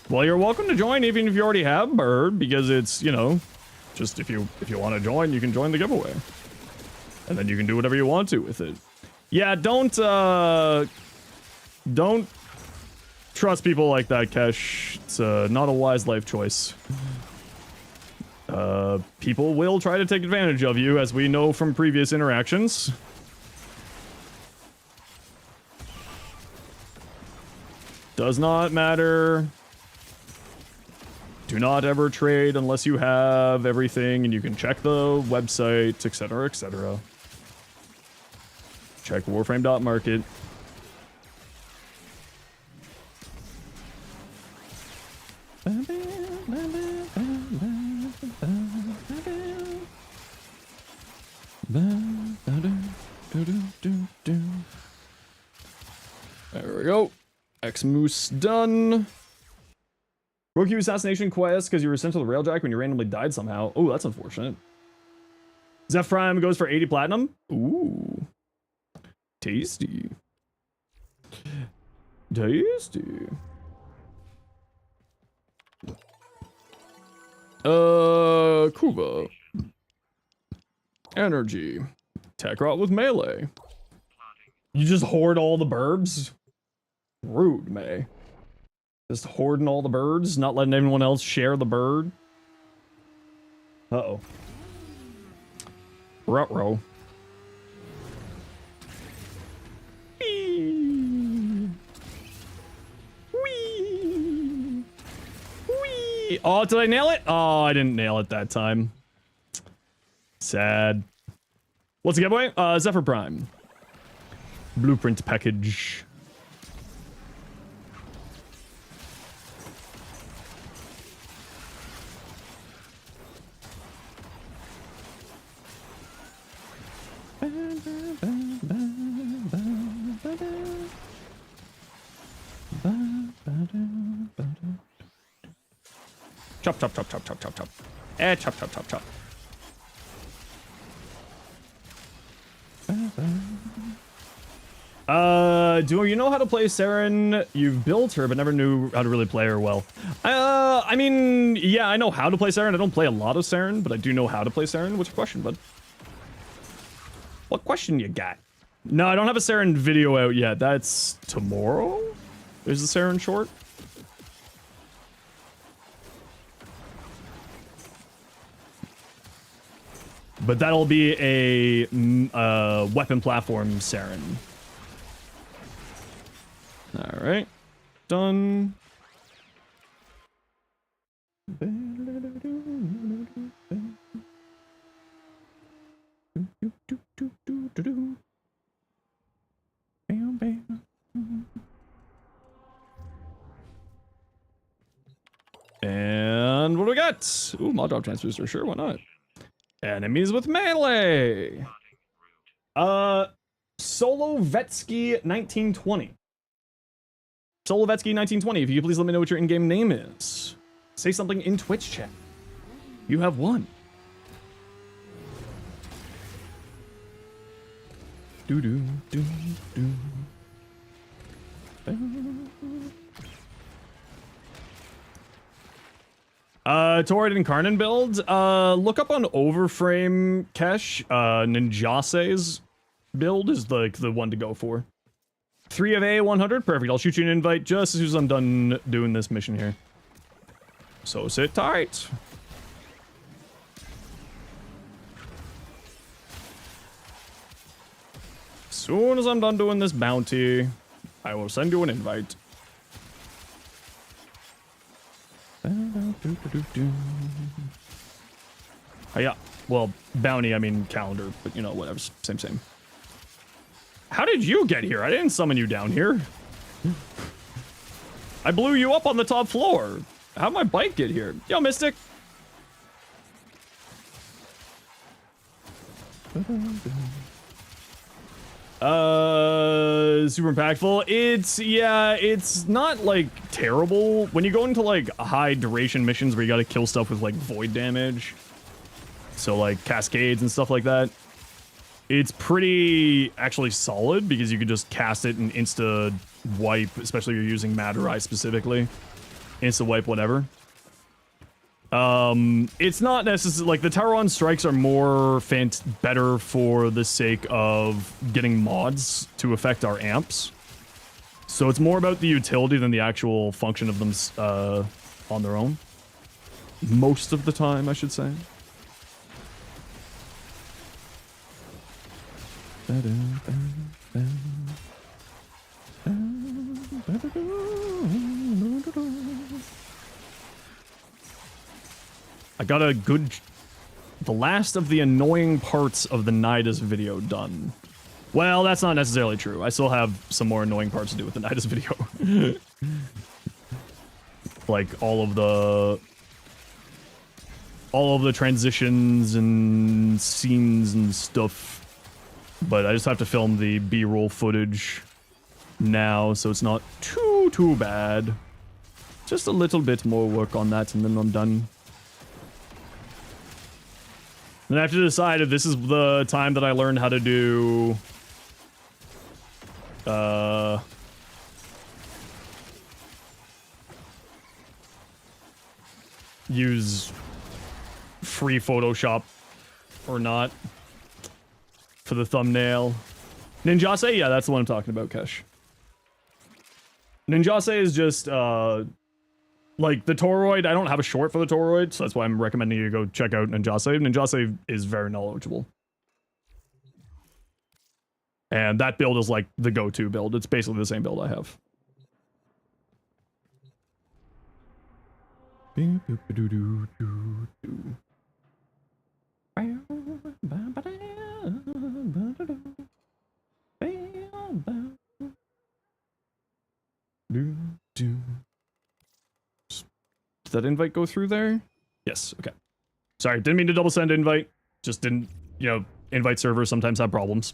Well, you're welcome to join even if you already have Bird, because it's, you know, just if you want to join, you can join the giveaway. And then you can do whatever you want to with it. Yeah, don't trust people like that, Kesh. It's not a wise life choice. People will try to take advantage of you, as we know from previous interactions. Does not matter. Do not ever trade unless you have everything, and you can check the website, etc., etc. Check warframe.market. There we go. X-Moose done. Broke you assassination quest because you were sent to the railjack when you randomly died somehow. Oh, that's unfortunate. Zeph Prime goes for 80 platinum. Ooh. Tasty. Tasty. Kuva. Energy. Tech rot with melee. You just hoard all the burbs? Rude, May. Just hoarding all the birds, not letting anyone else share the bird. Uh-oh. Ruh-roh. Whee! Whee! Whee! Oh, did I nail it? Oh, I didn't nail it that time. Sad. What's the giveaway? Zephyr Prime. Blueprint package. Chop, chop, chop, chop, chop, chop, chop. Chop, chop, chop, chop. Do you know how to play Saren? You've built her, but never knew how to really play her well. I mean, yeah, I know how to play Saren. I don't play a lot of Saren, but I do know how to play Saren. What's your question, bud? What question you got? No, I don't have a Saren video out yet. That's tomorrow? There's the Saren short? But that'll be a weapon platform Saren. Alright. Done. And what do we got? Ooh, mod drop transfer, sure, why not? Enemies with melee. Solovetsky 1920. Solovetsky 1920. If you could please let me know what your in-game name is. Say something in Twitch chat. You have won. Do do do do. Taurid and Karnan build. Look up on Overframe Cache. Ninjase's build is like the one to go for. 3 of A, 100. Perfect. I'll shoot you an invite just as soon as I'm done doing this mission here. So sit tight. As soon as I'm done doing this bounty, I will send you an invite. Oh, yeah. Well, bounty, I mean calendar, but you know, whatever. Same. How did you get here? I didn't summon you down here. I blew you up on the top floor. How'd my bike get here? Yo, Mystic. Super impactful. It's not like terrible. When you go into like high duration missions where you gotta kill stuff with like void damage, so like cascades and stuff like that, it's pretty actually solid because you can just cast it and insta wipe, especially if you're using Matter Eye specifically. Insta wipe whatever. It's not necessarily like the Tauron strikes are more better for the sake of getting mods to affect our amps. So it's more about the utility than the actual function of them on their own. Most of the time, I should say. I got the last of the annoying parts of the Nidus video done. Well, that's not necessarily true. I still have some more annoying parts to do with the Nidus video. Like all of the transitions and scenes and stuff. But I just have to film the B-roll footage now, so it's not too bad. Just a little bit more work on that and then I'm done. And I have to decide if this is the time that I learned how to do use free Photoshop or not for the thumbnail. Ninjase? Yeah, that's the one I'm talking about, Kesh. Ninjase is just like the Toroid. I don't have a short for the Toroid, so that's why I'm recommending you go check out Ninjase. Ninjase is very knowledgeable. And that build is like the go-to build. It's basically the same build I have. Did that invite go through there? Yes, okay. Sorry, didn't mean to double send invite. Just didn't, you know, invite servers sometimes have problems.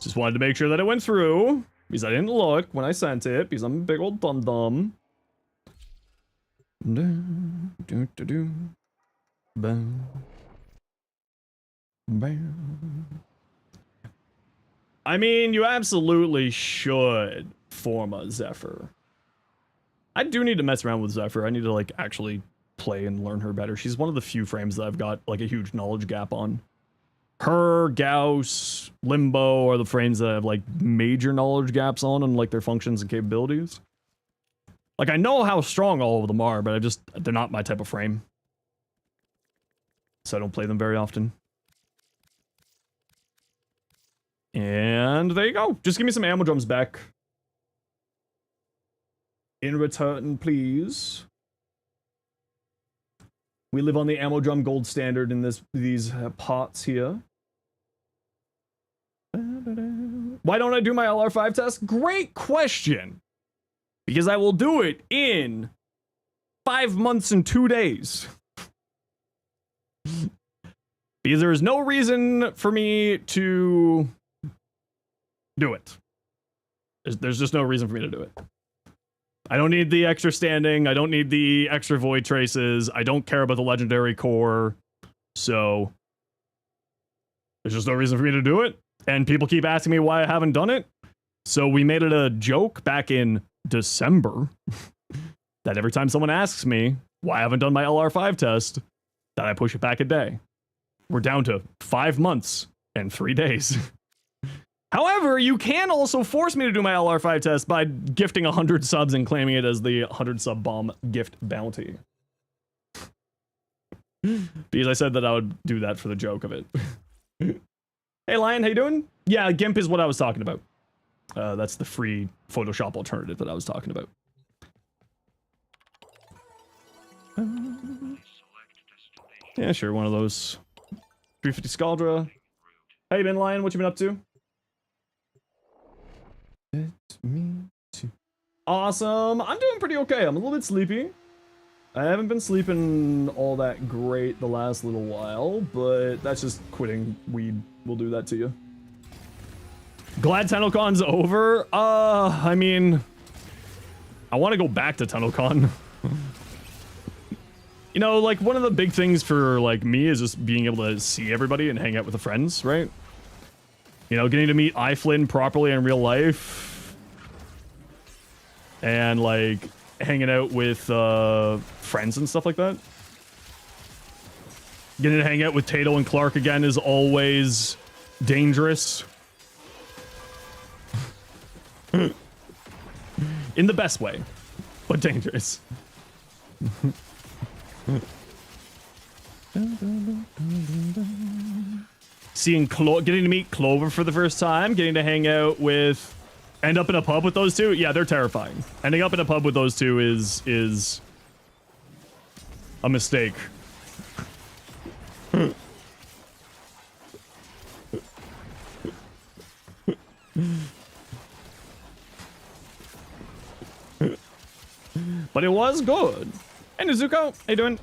Just wanted to make sure that it went through, because I didn't look when I sent it, because I'm a big old dum-dum. Bam. Bam. I mean, you absolutely should form a Zephyr. I do need to mess around with Zephyr. I need to, like, actually play and learn her better. She's one of the few frames that I've got, like, a huge knowledge gap on. Her, Gauss, Limbo are the frames that I have, like, major knowledge gaps on, like, their functions and capabilities. Like, I know how strong all of them are, but they're not my type of frame. So I don't play them very often. And there you go. Just give me some ammo drums back. In return, please. We live on the ammo drum gold standard in these pots here. Why don't I do my LR5 test? Great question. Because I will do it in 5 months and 2 days. Because there is no reason for me to do it. There's just no reason for me to do it. I don't need the extra standing. I don't need the extra void traces. I don't care about the legendary core. So there's just no reason for me to do it. And people keep asking me why I haven't done it. So we made it a joke back in December that every time someone asks me why I haven't done my LR5 test, that I push it back a day. We're down to 5 months and 3 days. However, you can also force me to do my LR5 test by gifting 100 subs and claiming it as the 100 sub bomb gift bounty. Because I said that I would do that for the joke of it. Hey Lion, how you doing? Yeah, GIMP is what I was talking about. That's the free Photoshop alternative that I was talking about. Yeah, sure, one of those. 350 Scaldra. How you been, Lion? What you been up to? It's me too. Awesome. I'm doing pretty okay. I'm a little bit sleepy. I haven't been sleeping all that great the last little while, but that's just quitting weed will do that to you. Glad TunnelCon's over. I mean, I want to go back to TunnelCon. You know, like, one of the big things for, like, me is just being able to see everybody and hang out with the friends, right? You know, getting to meet iFlynn properly in real life. And, like, hanging out with, friends and stuff like that. Getting to hang out with Tato and Clark again is always dangerous. In the best way, but dangerous. Getting to meet Clover for the first time, getting to hang out with, end up in a pub with those two. Yeah, they're terrifying. Ending up in a pub with those two is a mistake. But it was good. Hey Nezuko, how you doing?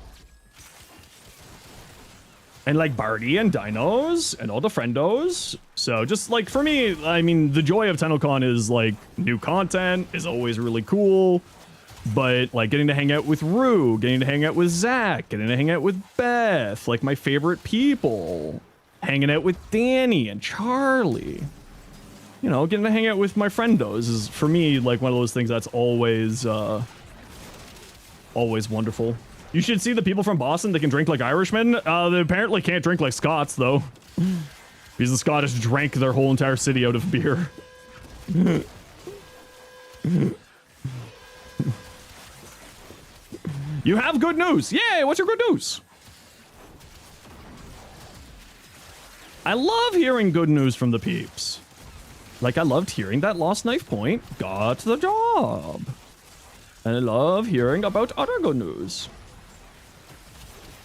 And like Barty and Dinos and all the friendos. So just like for me, I mean, the joy of TunnelCon is like new content is always really cool. But like getting to hang out with Rue, getting to hang out with Zach, getting to hang out with Beth, like my favorite people. Hanging out with Danny and Charlie. You know, getting to hang out with my friendos is for me like one of those things that's always always wonderful. You should see the people from Boston that can drink like Irishmen. They apparently can't drink like Scots, though. Because the Scottish drank their whole entire city out of beer. You have good news. Yay, what's your good news? I love hearing good news from the peeps. Like I loved hearing that Lost Knife Point got the job. And I love hearing about other good news.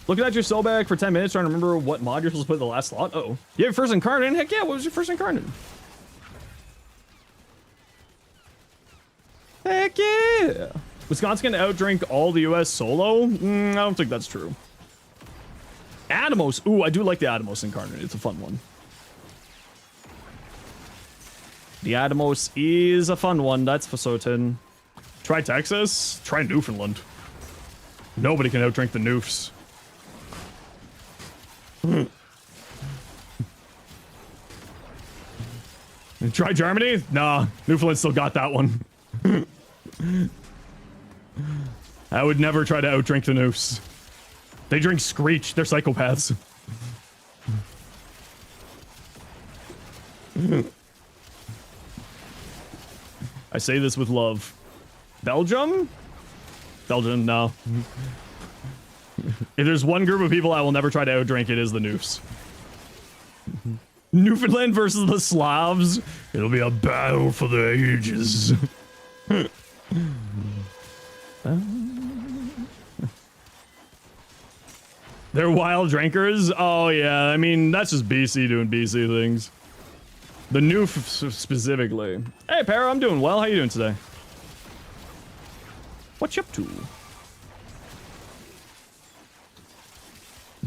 Looking at your Sobek for 10 minutes trying to remember what mod you're supposed to put in the last slot. Uh-oh. You have first incarnate? Heck yeah, what was your first incarnate? Heck yeah! Wisconsin can outdrink all the US solo? I don't think that's true. Atomos. Ooh, I do like the Atomos incarnate. It's a fun one. The Atomos is a fun one, that's for certain. Try Texas. Try Newfoundland. Nobody can outdrink the Noofs. Try Germany? Nah, Newfoundland still got that one. I would never try to outdrink the Noofs. They drink Screech. They're psychopaths. I say this with love. Belgium? Belgium, no. If there's one group of people I will never try to outdrink, it is the Noofs. Newfoundland versus the Slavs. It'll be a battle for the ages. They're wild drinkers? Oh yeah, I mean, that's just BC doing BC things. The Noof specifically. Hey, Para, I'm doing well. How you doing today? What you up to?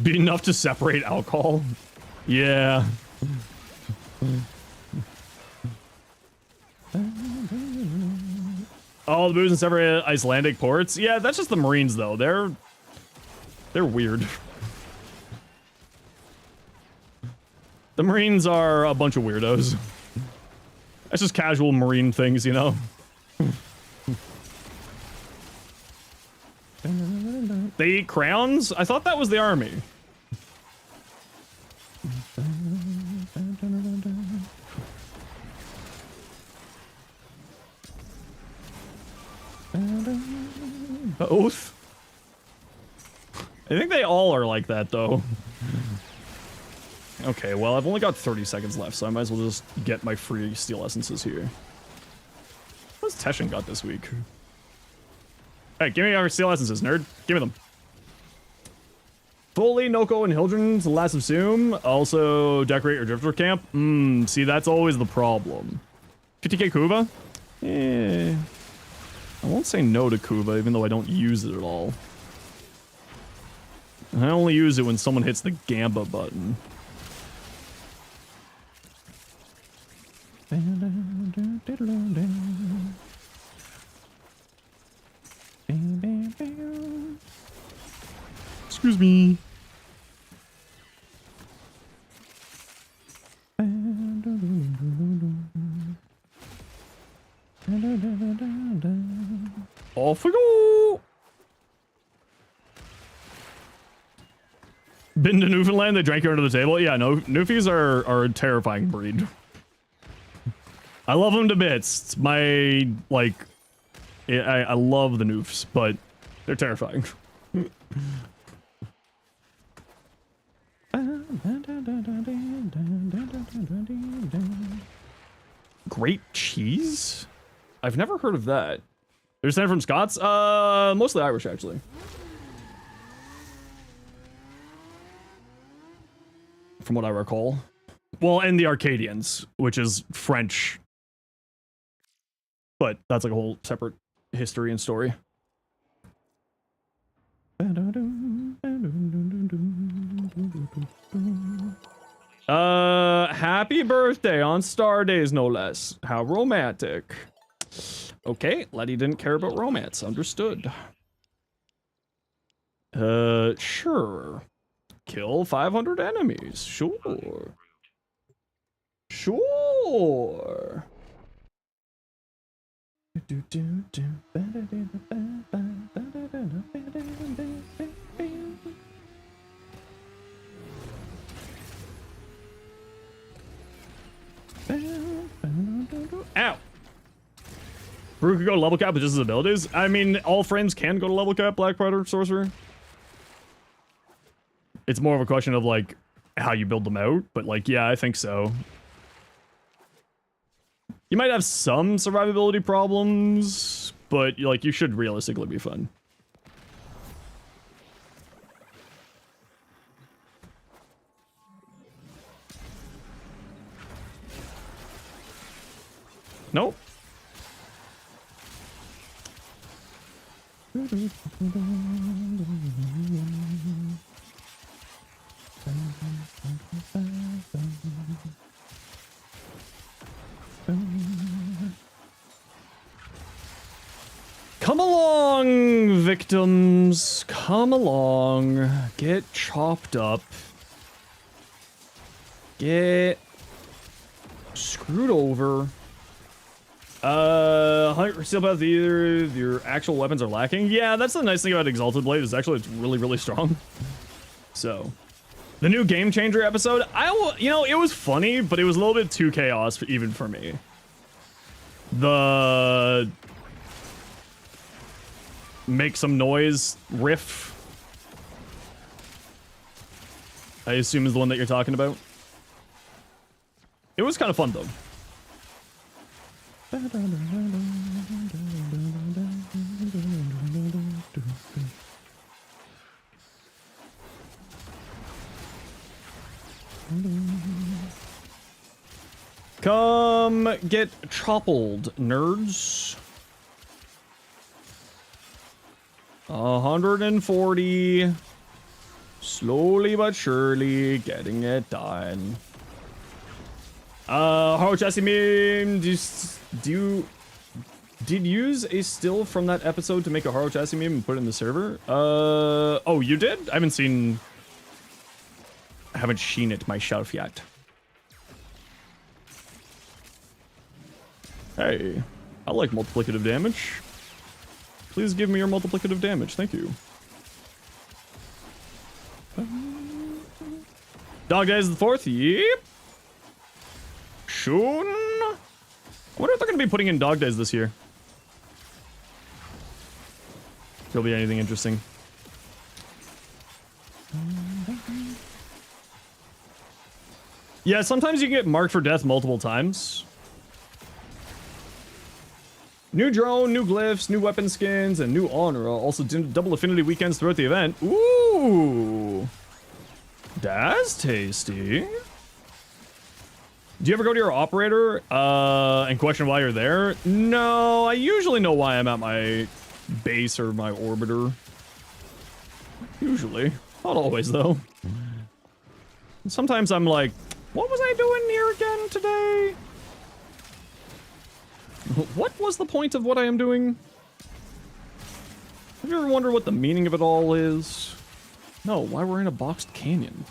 Be enough to separate alcohol? Yeah. Oh, the booze in separate Icelandic ports? Yeah, that's just the Marines, though. They're weird. The Marines are a bunch of weirdos. That's just casual Marine things, you know? They eat crowns? I thought that was the army. Oath? I think they all are like that, though. Okay, well, I've only got 30 seconds left, so I might as well just get my free steel essences here. What's Teshin got this week? Hey, give me our steel essences, nerd. Give me them. Foley, Noko, and Hildren to last assume. Also, decorate your drifter camp. See, that's always the problem. 50k Kuva? Yeah. I won't say no to Kuva, even though I don't use it at all. I only use it when someone hits the Gamba button. Excuse me. Off we go. Been to Newfoundland? They drank you under the table? Yeah, no, Newfies are a terrifying breed. I love them to bits. It's my, like, I love the Noofs, but they're terrifying. Great cheese? I've never heard of that. They're sent from Scots? Mostly Irish, actually. From what I recall. Well, and the Arcadians, which is French. But that's like a whole separate history and story. Happy birthday on Star Days, no less. How romantic. Okay, Letty didn't care about romance. Understood. Sure. Kill 500 enemies. Sure. Sure. Ow. Brew could go to level cap with just his abilities? I mean, all friends can go to level cap, Black Predator, Sorcerer. It's more of a question of, like, how you build them out, but, like, yeah, I think so. You might have some survivability problems, but, like, you should realistically be fun. Nope. Come along, victims. Come along. Get chopped up. Get screwed over. 100 steel path, either your actual weapons are lacking. Yeah, that's the nice thing about Exalted Blade is actually it's really, really strong. So, the new Game Changer episode, you know, it was funny, but it was a little bit too chaos even for me. The make some noise riff, I assume is the one that you're talking about. It was kind of fun though. Come get choppled, nerds. 140. Slowly but surely getting it done. Haro Chassis meme, did you use a still from that episode to make a Haro Chassis meme and put it in the server? Oh, you did? I haven't seen it myself yet. Hey, I like multiplicative damage. Please give me your multiplicative damage, thank you. Dog Days the 4th, yep. Soon. I wonder if they're going to be putting in Dog Days this year. If there'll be anything interesting. Yeah, sometimes you get marked for death multiple times. New drone, new glyphs, new weapon skins, and new honor. Also double affinity weekends throughout the event. Ooh. That's tasty. Do you ever go to your operator and question why you're there? No, I usually know why I'm at my base or my orbiter. Usually. Not always, though. Sometimes I'm like, what was I doing here again today? What was the point of what I am doing? Have you ever wondered what the meaning of it all is? No, why we're in a boxed canyon.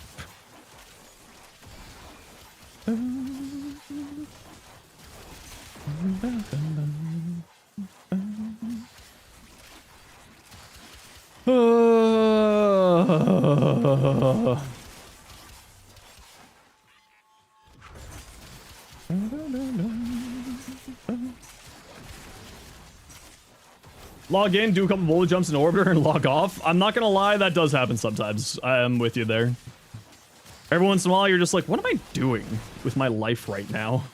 Log in, do a couple bullet jumps in orbiter, and log off. I'm not gonna lie, that does happen sometimes. I am with you there. Every once in a while, you're just like, what am I doing with my life right now?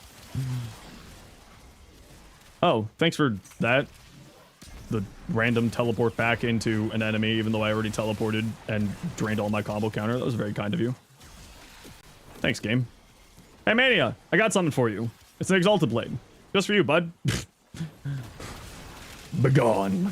Oh, thanks for that. The random teleport back into an enemy, even though I already teleported and drained all my combo counter. That was very kind of you. Thanks, game. Hey, Mania, I got something for you. It's an Exalted Blade. Just for you, bud. Begone.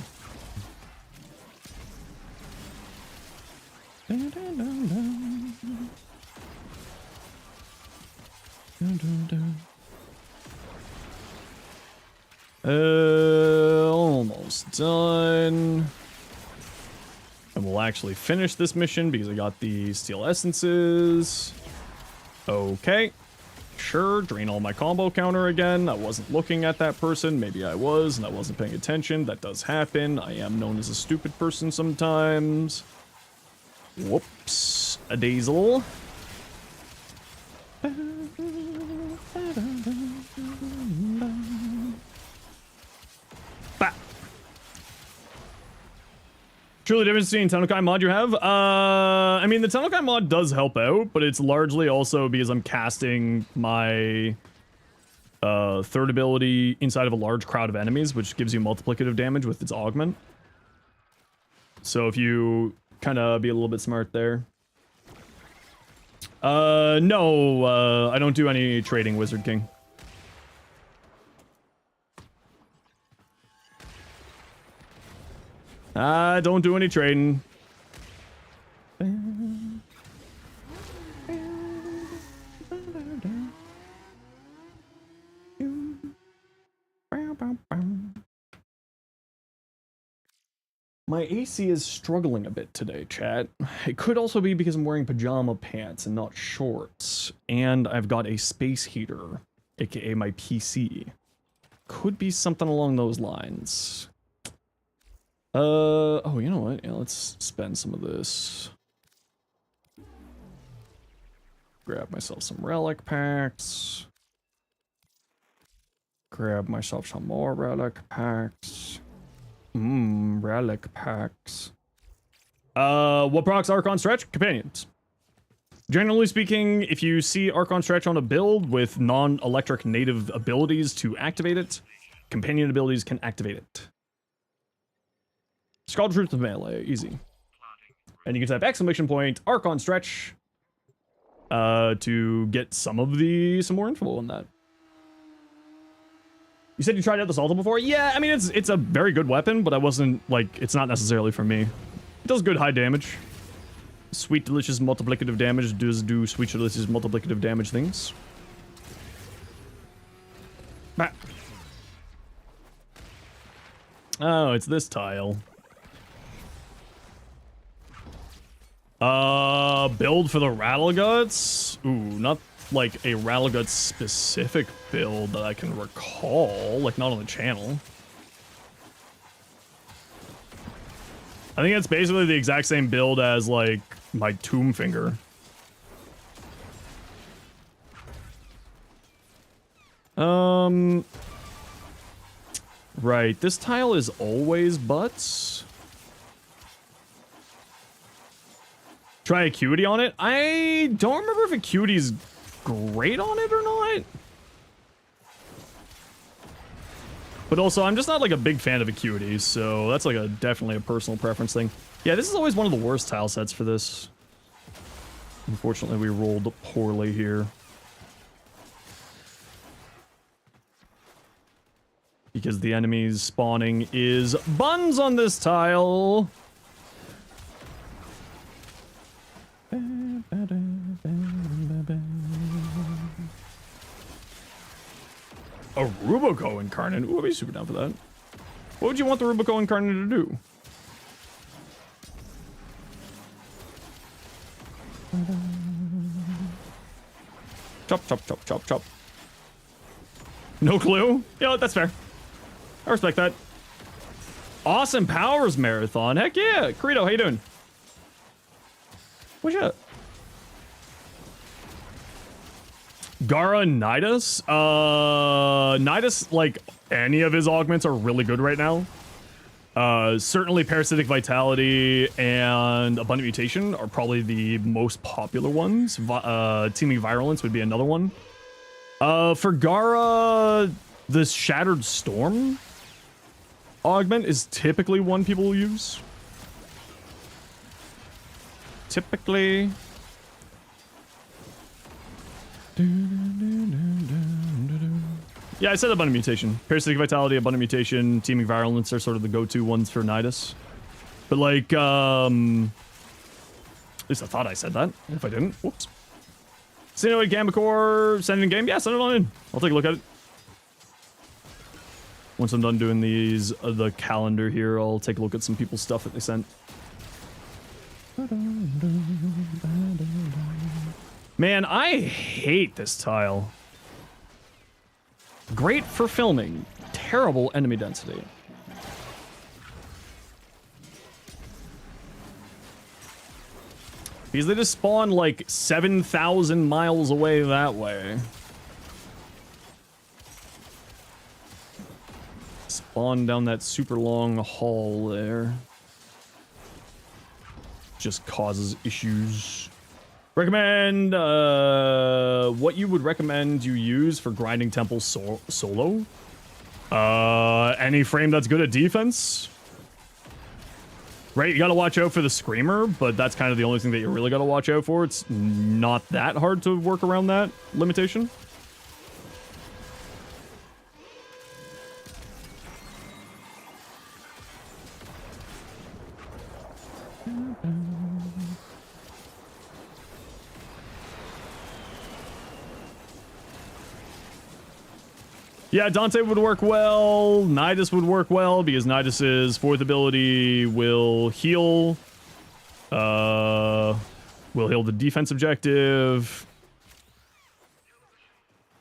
Almost done. And we'll actually finish this mission because I got the steel essences. Okay. Sure, drain all my combo counter again. I wasn't looking at that person. Maybe I was, and I wasn't paying attention. That does happen. I am known as a stupid person sometimes. Whoops. A dazzle. Bah. Truly difference between Tennokai mod you have? I mean, the Tennokai mod does help out, but it's largely also because I'm casting my third ability inside of a large crowd of enemies, which gives you multiplicative damage with its augment. So if you kind of be a little bit smart there. No, I don't do any trading, Wizard King. I don't do any trading. My AC is struggling a bit today, chat. It could also be because I'm wearing pajama pants and not shorts. And I've got a space heater, aka my PC. Could be something along those lines. Oh, you know what? Yeah, let's spend some of this. Grab myself some relic packs. Grab myself some more relic packs. Relic packs. What procs Archon Stretch? Companions. Generally speaking, if you see Archon Stretch on a build with non-electric native abilities to activate it, companion abilities can activate it. Scald Truth of Melee, easy. And you can type exclamation point Archon Stretch to get some more info on that. You said you tried out the Salto before? Yeah, I mean, it's a very good weapon, but I wasn't, like, it's not necessarily for me. It does good high damage. Sweet delicious multiplicative damage does do sweet delicious multiplicative damage things. Bah. Oh, it's this tile. Build for the Rattleguts? Ooh, not like a Rattleguts specific build that I can recall, like not on the channel. I think it's basically the exact same build as like my Tomb Finger. Right, this tile is always butts. Try Acuity on it? I don't remember if Acuity's great on it or not. But also, I'm just not like a big fan of Acuity, so that's like definitely a personal preference thing. Yeah, this is always one of the worst tile sets for this. Unfortunately, we rolled poorly here. Because the enemy's spawning is buns on this tile. A Rubico Incarnate? Ooh, I'd be super down for that. What would you want the Rubico Incarnate to do? Chop, chop, chop, chop, chop. No clue? Yeah, that's fair. I respect that. Awesome Powers Marathon. Heck yeah. Credo, how you doing? What's up? Gara Nidus? Nidus, like, any of his augments are really good right now. Certainly Parasitic Vitality and Abundant Mutation are probably the most popular ones. Teeming Virulence would be another one. For Gara, the Shattered Storm augment is typically one people will use. Typically. Yeah, I said Abundant Mutation. Parasitic Vitality, Abundant Mutation, Teeming Virulence are sort of the go-to ones for Nidus. But like, at least I thought I said that. If I didn't, whoops. Xenoid Gammacore, send it in game? Yeah, send it on in. I'll take a look at it. Once I'm done doing these, the calendar here, I'll take a look at some people's stuff that they sent. Man, I hate this tile. Great for filming. Terrible enemy density. Because they just spawn like 7,000 miles away that way. Spawn down that super long hall there. Just causes issues. Recommend, what you would recommend you use for grinding temple solo? Any frame that's good at defense. Right, you gotta watch out for the Screamer, but that's kind of the only thing that you really gotta watch out for. It's not that hard to work around that limitation. Yeah, Dante would work well. Nidus would work well because Nidus's fourth ability will heal. Will heal the defense objective.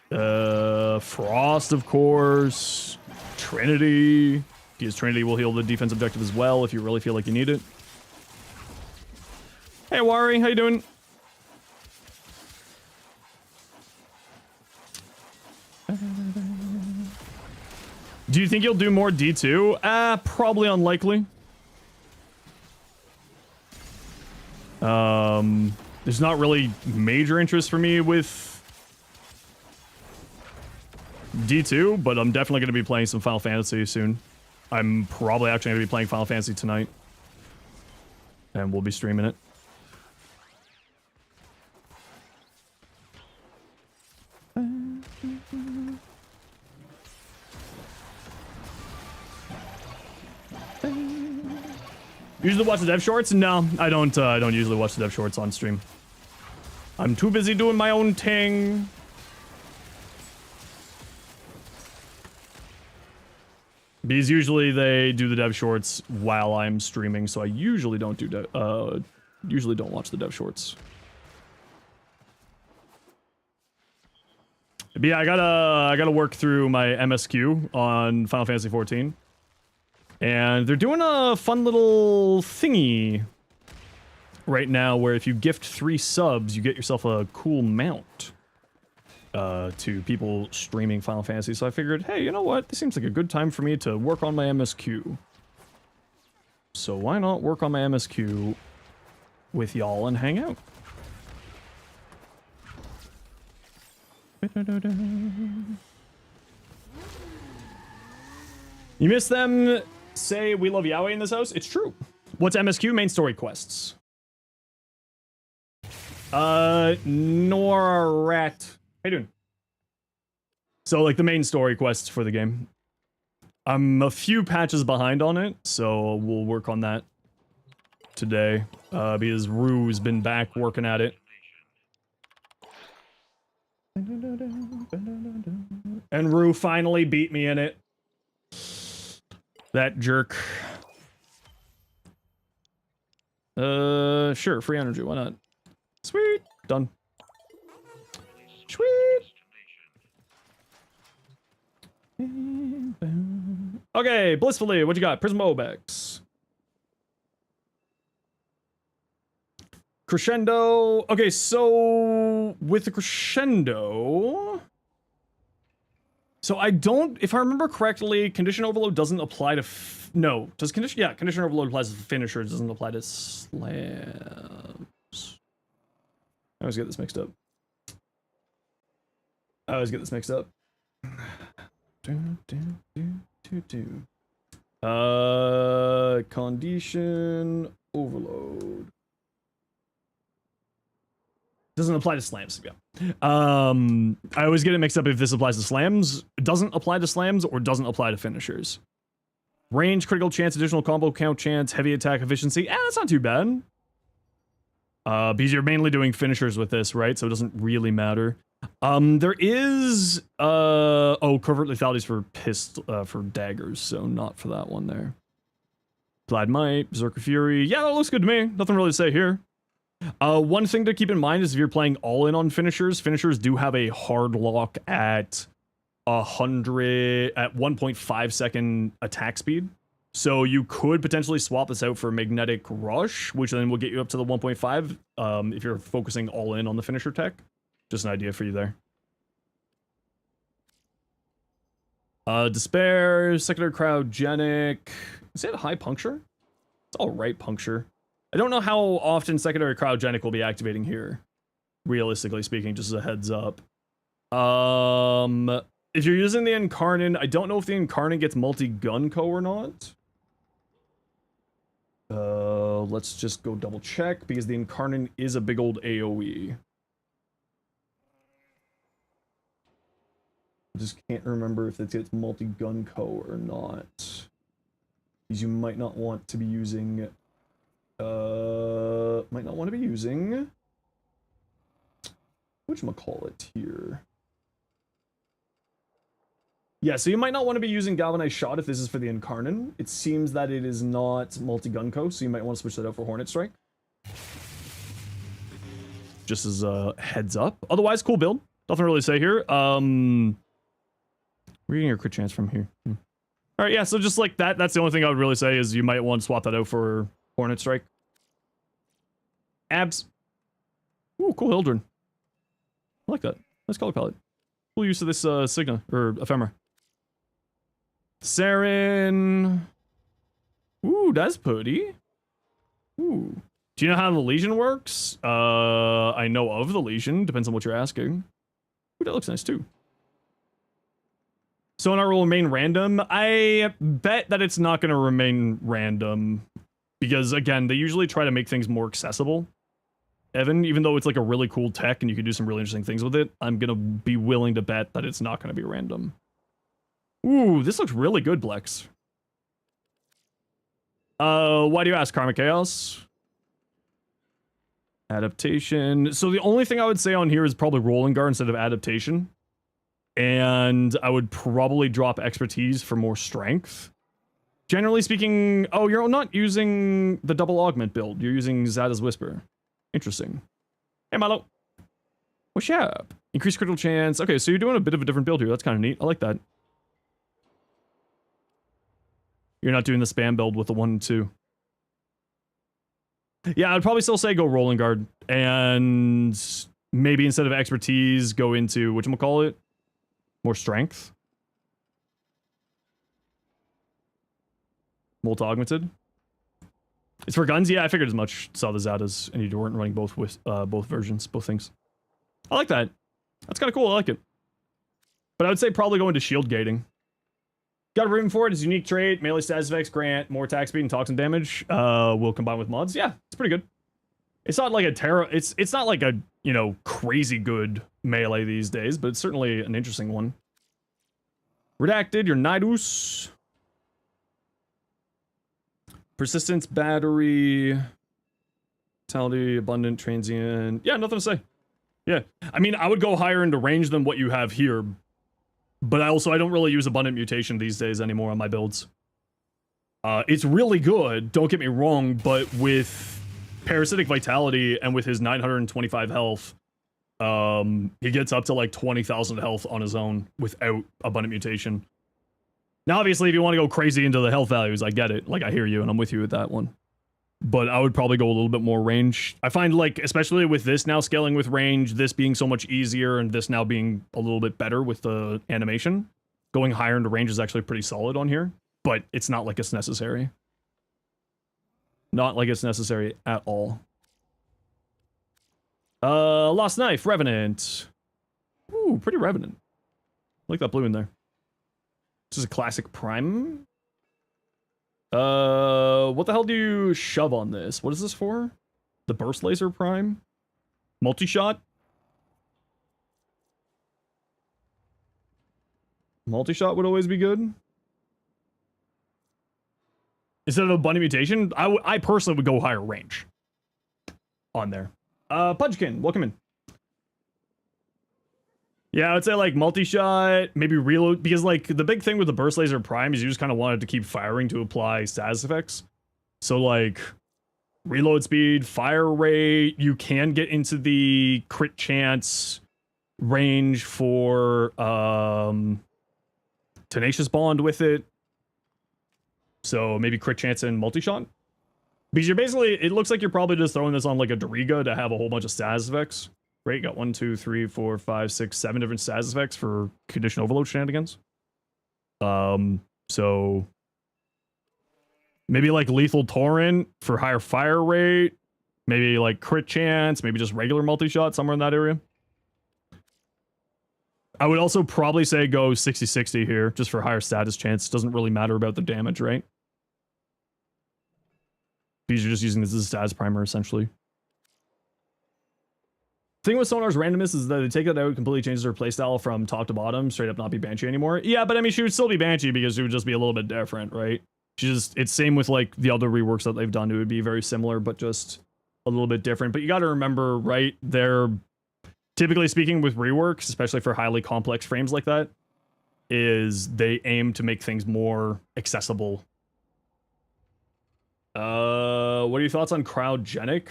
Frost, of course. Trinity. Because Trinity will heal the defense objective as well if you really feel like you need it. Hey, Wari, how you doing? Do you think you'll do more D2? Probably unlikely. There's not really major interest for me with D2, but I'm definitely going to be playing some Final Fantasy soon. I'm probably actually going to be playing Final Fantasy tonight. And we'll be streaming it. Usually watch the dev shorts? No, I don't usually watch the dev shorts on stream. I'm too busy doing my own thing. Because usually they do the dev shorts while I'm streaming, so I usually don't do usually don't watch the dev shorts. But yeah, I gotta work through my MSQ on Final Fantasy 14. And they're doing a fun little thingy right now where if you gift 3 subs, you get yourself a cool mount to people streaming Final Fantasy. So I figured, hey, you know what? This seems like a good time for me to work on my MSQ. So why not work on my MSQ with y'all and hang out? You miss them? Say we love Yahweh in this house? It's true. What's MSQ? Main story quests. Norat. How you doing? So, like, the main story quests for the game. I'm a few patches behind on it, so we'll work on that today. Because Rue's been back working at it. And Rue finally beat me in it. That jerk. Sure, free energy, why not? Sweet, done. Sweet. Okay, blissfully, what you got? Prism Obex. Crescendo. Okay, so with the crescendo. So I don't, if I remember correctly, condition overload doesn't apply to, no, does condition, yeah, condition overload applies to finishers, doesn't apply to slams. I always get this mixed up. Condition overload. Doesn't apply to slams, yeah. I always get it mixed up if this applies to slams, doesn't apply to slams, or doesn't apply to finishers. Range, critical chance, additional combo count chance, heavy attack efficiency. That's not too bad. Because you're mainly doing finishers with this, right? So it doesn't really matter. There is covert lethalities for daggers, so not for that one there. Applied Might, Berserker Fury. Yeah, that looks good to me. Nothing really to say here. One thing to keep in mind is if you're playing all in on finishers, finishers do have a hard lock at 1.5 second attack speed. So you could potentially swap this out for Magnetic Rush, which then will get you up to the 1.5 if you're focusing all in on the finisher tech. Just an idea for you there. Despair, Secondary Cryogenic. Is it high puncture? It's alright puncture. I don't know how often Secondary Cryogenic will be activating here. Realistically speaking, just as a heads up. If you're using the Incarnate, I don't know if the Incarnate gets multi-gun co or not. Let's just go double check, because the Incarnate is a big old AoE. I just can't remember if it gets multi-gun co or not. Because you might not want to be using... whatchamacallit here? Yeah, so you might not want to be using Galvanized Shot if this is for the Incarnon. It seems that it is not multi-gun co, so you might want to switch that out for Hornet Strike. Just as a heads up. Otherwise, cool build. Nothing to really say here. Where are you getting your crit chance from here? Alright, yeah, so just like that, that's the only thing I would really say is you might want to swap that out for Hornet Strike. Abs. Ooh, cool Hildren. I like that. Nice color palette. Cool use of this Signa, or Ephemera. Saren. Ooh, that's pretty. Ooh. Do you know how the Legion works? I know of the Legion. Depends on what you're asking. Ooh, that looks nice too. Sonar will remain random. I bet that it's not going to remain random. Because, again, they usually try to make things more accessible. Evan, even though it's like a really cool tech and you can do some really interesting things with it, I'm going to be willing to bet that it's not going to be random. Ooh, this looks really good, Blex. Why do you ask, Karmic Chaos? Adaptation. So the only thing I would say on here is probably Rolling Guard instead of Adaptation. And I would probably drop Expertise for more strength. Generally speaking... Oh, you're not using the double augment build. You're using Zada's Whisper. Interesting. Hey, Milo. What's up? Increased critical chance. Okay, so you're doing a bit of a different build here. That's kind of neat. I like that. You're not doing the spam build with the 1 and 2. Yeah, I'd probably still say go Rolling Guard. And maybe instead of Expertise, go into, whatchamacallit? More strength. Multi-augmented. It's for guns? Yeah, I figured as much. Saw the Zadas, and you weren't running both with both versions, both things. I like that. That's kind of cool. I like it. But I would say probably go into shield gating. Got room for it. It's a unique trait. Melee status effects grant more attack speed and toxin damage. Will combine with mods. Yeah, it's pretty good. It's not like a it's not like a, you know, crazy good melee these days, but it's certainly an interesting one. Redacted, your Nidus. Persistence, battery, vitality, abundant, transient. Yeah, nothing to say. Yeah, I mean, I would go higher into range than what you have here, but I don't really use abundant mutation these days anymore on my builds. It's really good, don't get me wrong, but with parasitic vitality and with his 925 health, he gets up to like 20,000 health on his own without abundant mutation. Now, obviously, if you want to go crazy into the health values, I get it. Like, I hear you, and I'm with you with that one. But I would probably go a little bit more range. I find, like, especially with this now scaling with range, this being so much easier, and this now being a little bit better with the animation, going higher into range is actually pretty solid on here. But it's not like it's necessary. Not like it's necessary at all. Lost Knife, Revenant. Ooh, pretty Revenant. I like that blue in there. This is a classic prime. What the hell do you shove on this? What is this for? The burst laser prime? Multi-shot? Multi-shot would always be good. Instead of a bunny mutation, I personally would go higher range on there. Pudgekin, welcome in. Yeah, I would say like multi-shot, maybe reload, because like the big thing with the burst laser prime is you just kind of wanted to keep firing to apply status effects. So like reload speed, fire rate, you can get into the crit chance range for Tenacious Bond with it. So maybe crit chance and multi-shot. Because you're basically, it looks like you're probably just throwing this on like a Doriga to have a whole bunch of status effects. Right, got 1, 2, 3, 4, 5, 6, 7 different status effects for condition overload shenanigans. So maybe like lethal torrent for higher fire rate, maybe like crit chance, maybe just regular multi-shot somewhere in that area. I would also probably say go 60-60 here, just for higher status chance. Doesn't really matter about the damage, right? Because you're just using this as a status primer, essentially. Thing with Sonar's randomness is that they take it out, completely changes her playstyle from top to bottom, straight up not be Banshee anymore. Yeah, but I mean, she would still be Banshee because she would just be a little bit different, right? It's same with like the other reworks that they've done. It would be very similar, but just a little bit different. But you got to remember, right? They're typically speaking with reworks, especially for highly complex frames like that. is they aim to make things more accessible. What are your thoughts on cryogenic?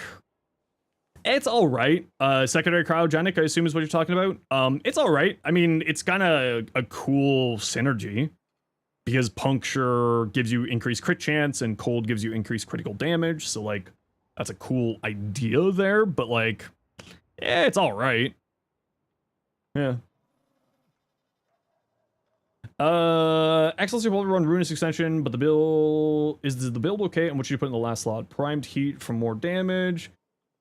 It's all right. Secondary cryogenic, I assume, is what you're talking about. It's all right. I mean, it's kind of a cool synergy because puncture gives you increased crit chance and cold gives you increased critical damage. So like, that's a cool idea there. But like, it's all right. Yeah. Excelsior will run Ruinous Extension, but the build is the build okay? And what should you put in the last slot? Primed Heat for more damage.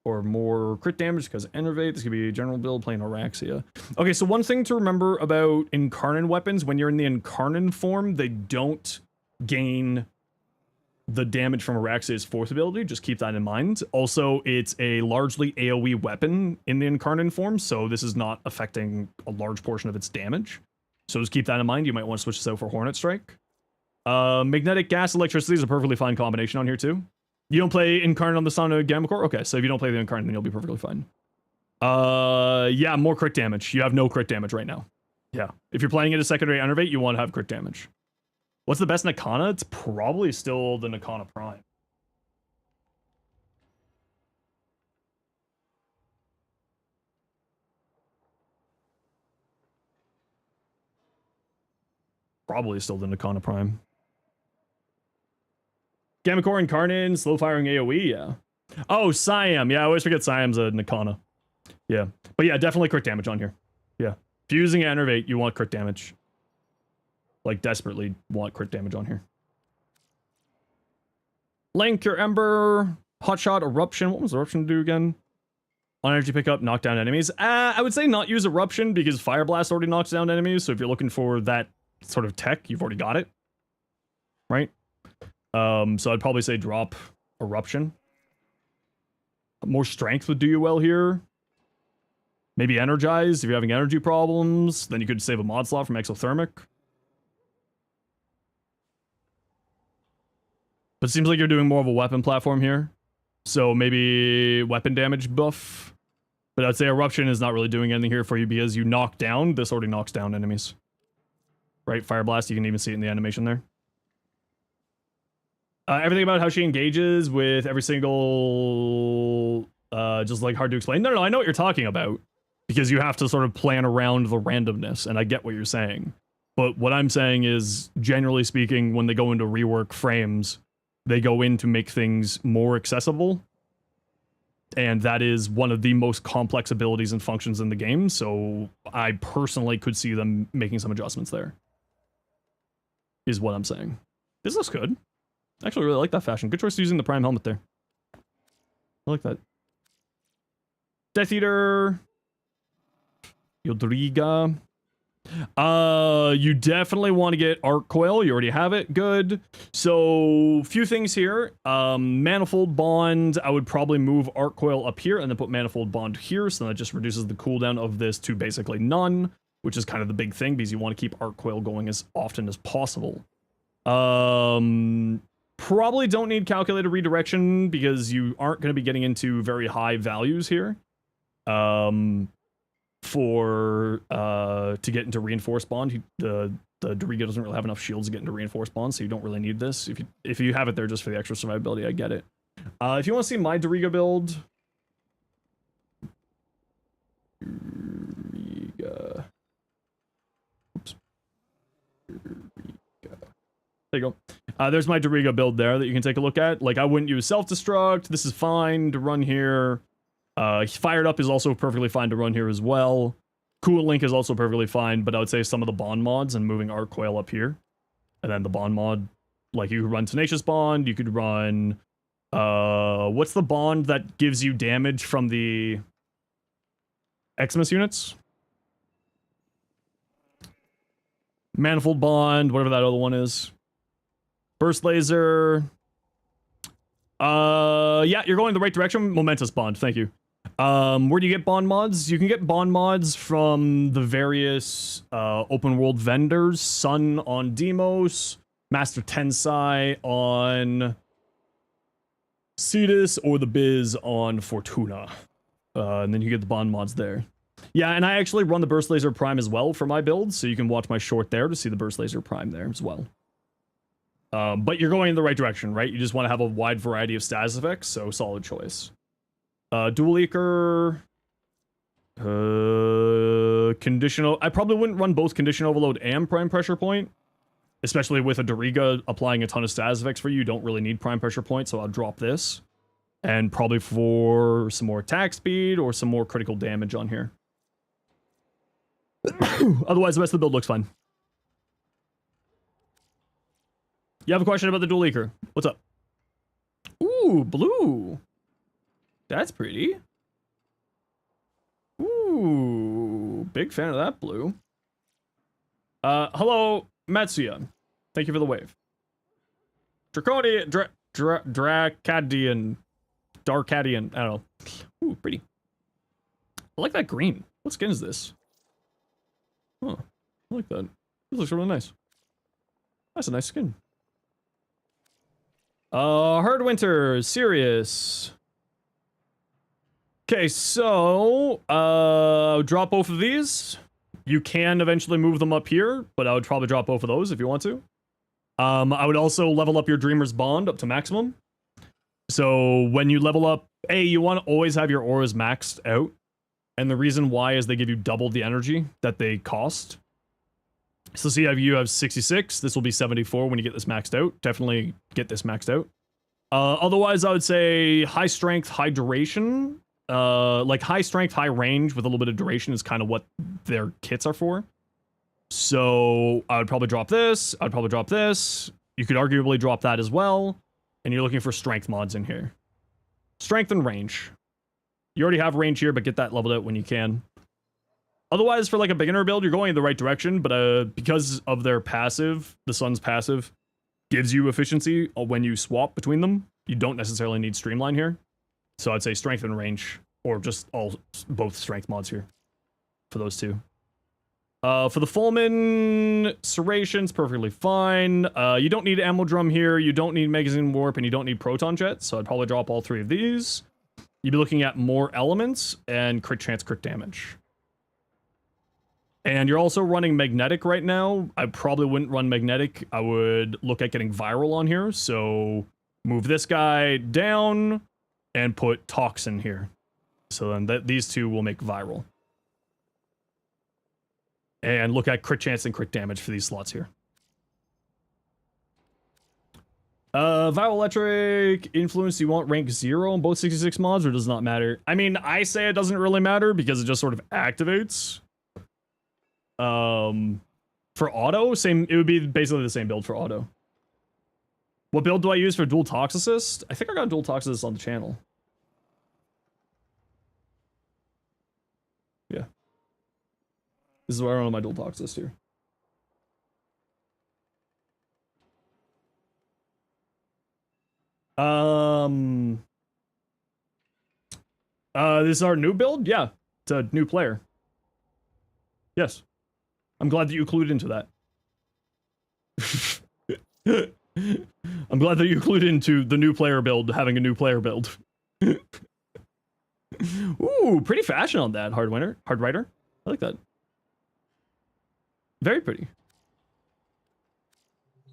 Or more crit damage because Enervate. This could be a general build playing Araxia. Okay, so one thing to remember about Incarnate weapons, when you're in the Incarnate form, they don't gain the damage from Araxia's fourth ability. Just keep that in mind. Also, it's a largely AoE weapon in the Incarnate form, so this is not affecting a large portion of its damage. So just keep that in mind. You might want to switch this out for Hornet Strike. Magnetic Gas Electricity is a perfectly fine combination on here too. You don't play Incarnate on the Sound of Gamma Core? Okay, so if you don't play the Incarnate, then you'll be perfectly fine. Yeah, more crit damage. You have no crit damage right now. Yeah. If you're playing it as secondary Enervate, you want to have crit damage. What's the best Nakana? It's probably still the Nakana Prime. Probably still the Nakana Prime. Gamma Core Incarnate, slow firing AoE, yeah. Oh, Siam. Yeah, I always forget Siam's a Nakana. Yeah. But yeah, definitely crit damage on here. Yeah. If you're using Enervate, you want crit damage. Like, desperately want crit damage on here. Link, your Ember, Hotshot, Eruption. What was Eruption do again? On energy pickup, knock down enemies. I would say not use Eruption because Fire Blast already knocks down enemies. So if you're looking for that sort of tech, you've already got it. Right? So I'd probably say drop Eruption. More strength would do you well here. Maybe Energize if you're having energy problems. Then you could save a mod slot from Exothermic. But it seems like you're doing more of a weapon platform here. So maybe weapon damage buff. But I'd say Eruption is not really doing anything here for you because you knock down. This already knocks down enemies. Right? Fire Blast, you can even see it in the animation there. Everything about how she engages with every single, just like hard to explain. No, I know what you're talking about because you have to sort of plan around the randomness, and I get what you're saying. But what I'm saying is, generally speaking, when they go into rework frames, they go in to make things more accessible, and that is one of the most complex abilities and functions in the game. So I personally could see them making some adjustments there. Is what I'm saying. This looks good. I actually really like that fashion. Good choice using the Prime helmet there. I like that. Death Eater. Yodriga. You definitely want to get Arc Coil. You already have it. Good. So, few things here. Manifold Bond. I would probably move Arc Coil up here and then put Manifold Bond here. So that just reduces the cooldown of this to basically none, which is kind of the big thing because you want to keep Arc Coil going as often as possible. Probably don't need calculated redirection because you aren't going to be getting into very high values here. To get into reinforced bond, the Doriga doesn't really have enough shields to get into reinforced bond, so you don't really need this. If you have it there just for the extra survivability, I get it. If you want to see my Doriga build, Doriga. Oops. Doriga. There you go. There's my Doriga build there that you can take a look at. Like, I wouldn't use self-destruct. This is fine to run here. Fired Up is also perfectly fine to run here as well. Cool Link is also perfectly fine, but I would say some of the bond mods and moving Arc Coil up here. And then the bond mod, like you could run Tenacious Bond, you could run... what's the bond that gives you damage from the Xmas units? Manifold Bond, whatever that other one is. Burst Laser. Yeah, you're going the right direction. Momentous Bond, thank you. Where do you get bond mods? You can get bond mods from the various open world vendors. Sun on Demos, Master Tensai on Cetus, or the Biz on Fortuna. And then you get the bond mods there. Yeah, and I actually run the Burst Laser Prime as well for my build, so you can watch my short there to see the Burst Laser Prime there as well. But you're going in the right direction, right? You just want to have a wide variety of status effects, so solid choice. Dual Leaker... conditional... I probably wouldn't run both Condition Overload and Prime Pressure Point. Especially with a Doriga applying a ton of status effects for you, you don't really need Prime Pressure Point, so I'll drop this. And probably for some more attack speed or some more critical damage on here. Otherwise, the rest of the build looks fine. You have a question about the Dual Leaker. What's up? Ooh, blue. That's pretty. Ooh, big fan of that blue. Hello, Matsuya. Thank you for the wave. Draconian, Dracadian, Darkadian, I don't know. Ooh, pretty. I like that green. What skin is this? Huh, I like that. This looks really nice. That's a nice skin. Hardwinter, Sirius. Okay, so, drop both of these. You can eventually move them up here, but I would probably drop both of those if you want to. I would also level up your Dreamer's Bond up to maximum. So when you level up, you want to always have your auras maxed out. And the reason why is they give you double the energy that they cost. So see, you have 66. This will be 74 when you get this maxed out. Definitely get this maxed out. Otherwise, I would say high strength, high duration. Like high strength, high range with a little bit of duration is kind of what their kits are for. So I would probably drop this. I'd probably drop this. You could arguably drop that as well. And you're looking for strength mods in here. Strength and range. You already have range here, but get that leveled out when you can. Otherwise, for like a beginner build, you're going in the right direction, but because of their passive, the Sun's passive gives you efficiency when you swap between them. You don't necessarily need Streamline here. So I'd say strength and range, or just both strength mods here for those two. For the Fulmin, Serration's perfectly fine. You don't need Ammo Drum here, you don't need Magazine Warp, and you don't need Proton Jet, so I'd probably drop all three of these. You'd be looking at more elements and crit chance, crit damage. And you're also running Magnetic right now. I probably wouldn't run Magnetic. I would look at getting Viral on here, so move this guy down and put Toxin here. So then these two will make Viral. And look at crit chance and crit damage for these slots here. Viral Electric, Influence, do you want rank 0 on both 66 mods, or does it not matter? I mean, I say it doesn't really matter because it just sort of activates. For auto, it would be basically the same build for auto. What build do I use for dual Toxicist? I think I got dual Toxicist on the channel. Yeah. This is where I run my dual Toxicist here. This is our new build? Yeah, it's a new player. Yes. I'm glad that you included into that. I'm glad that you included into the new player build, having a new player build. Ooh, pretty fashion on that, Hard Rider. I like that. Very pretty.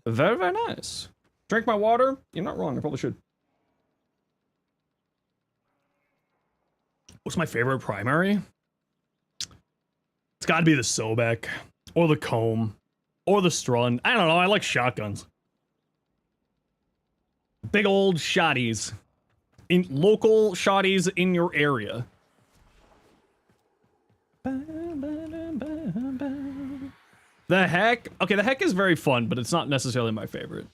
Very, very nice. Drink my water? You're not wrong, I probably should. What's my favorite primary? It's gotta be the Sobek, or the Comb, or the Strun. I don't know, I like shotguns. Big old shotties. In local shotties in your area. The heck? Okay, the heck is very fun, but it's not necessarily my favorite.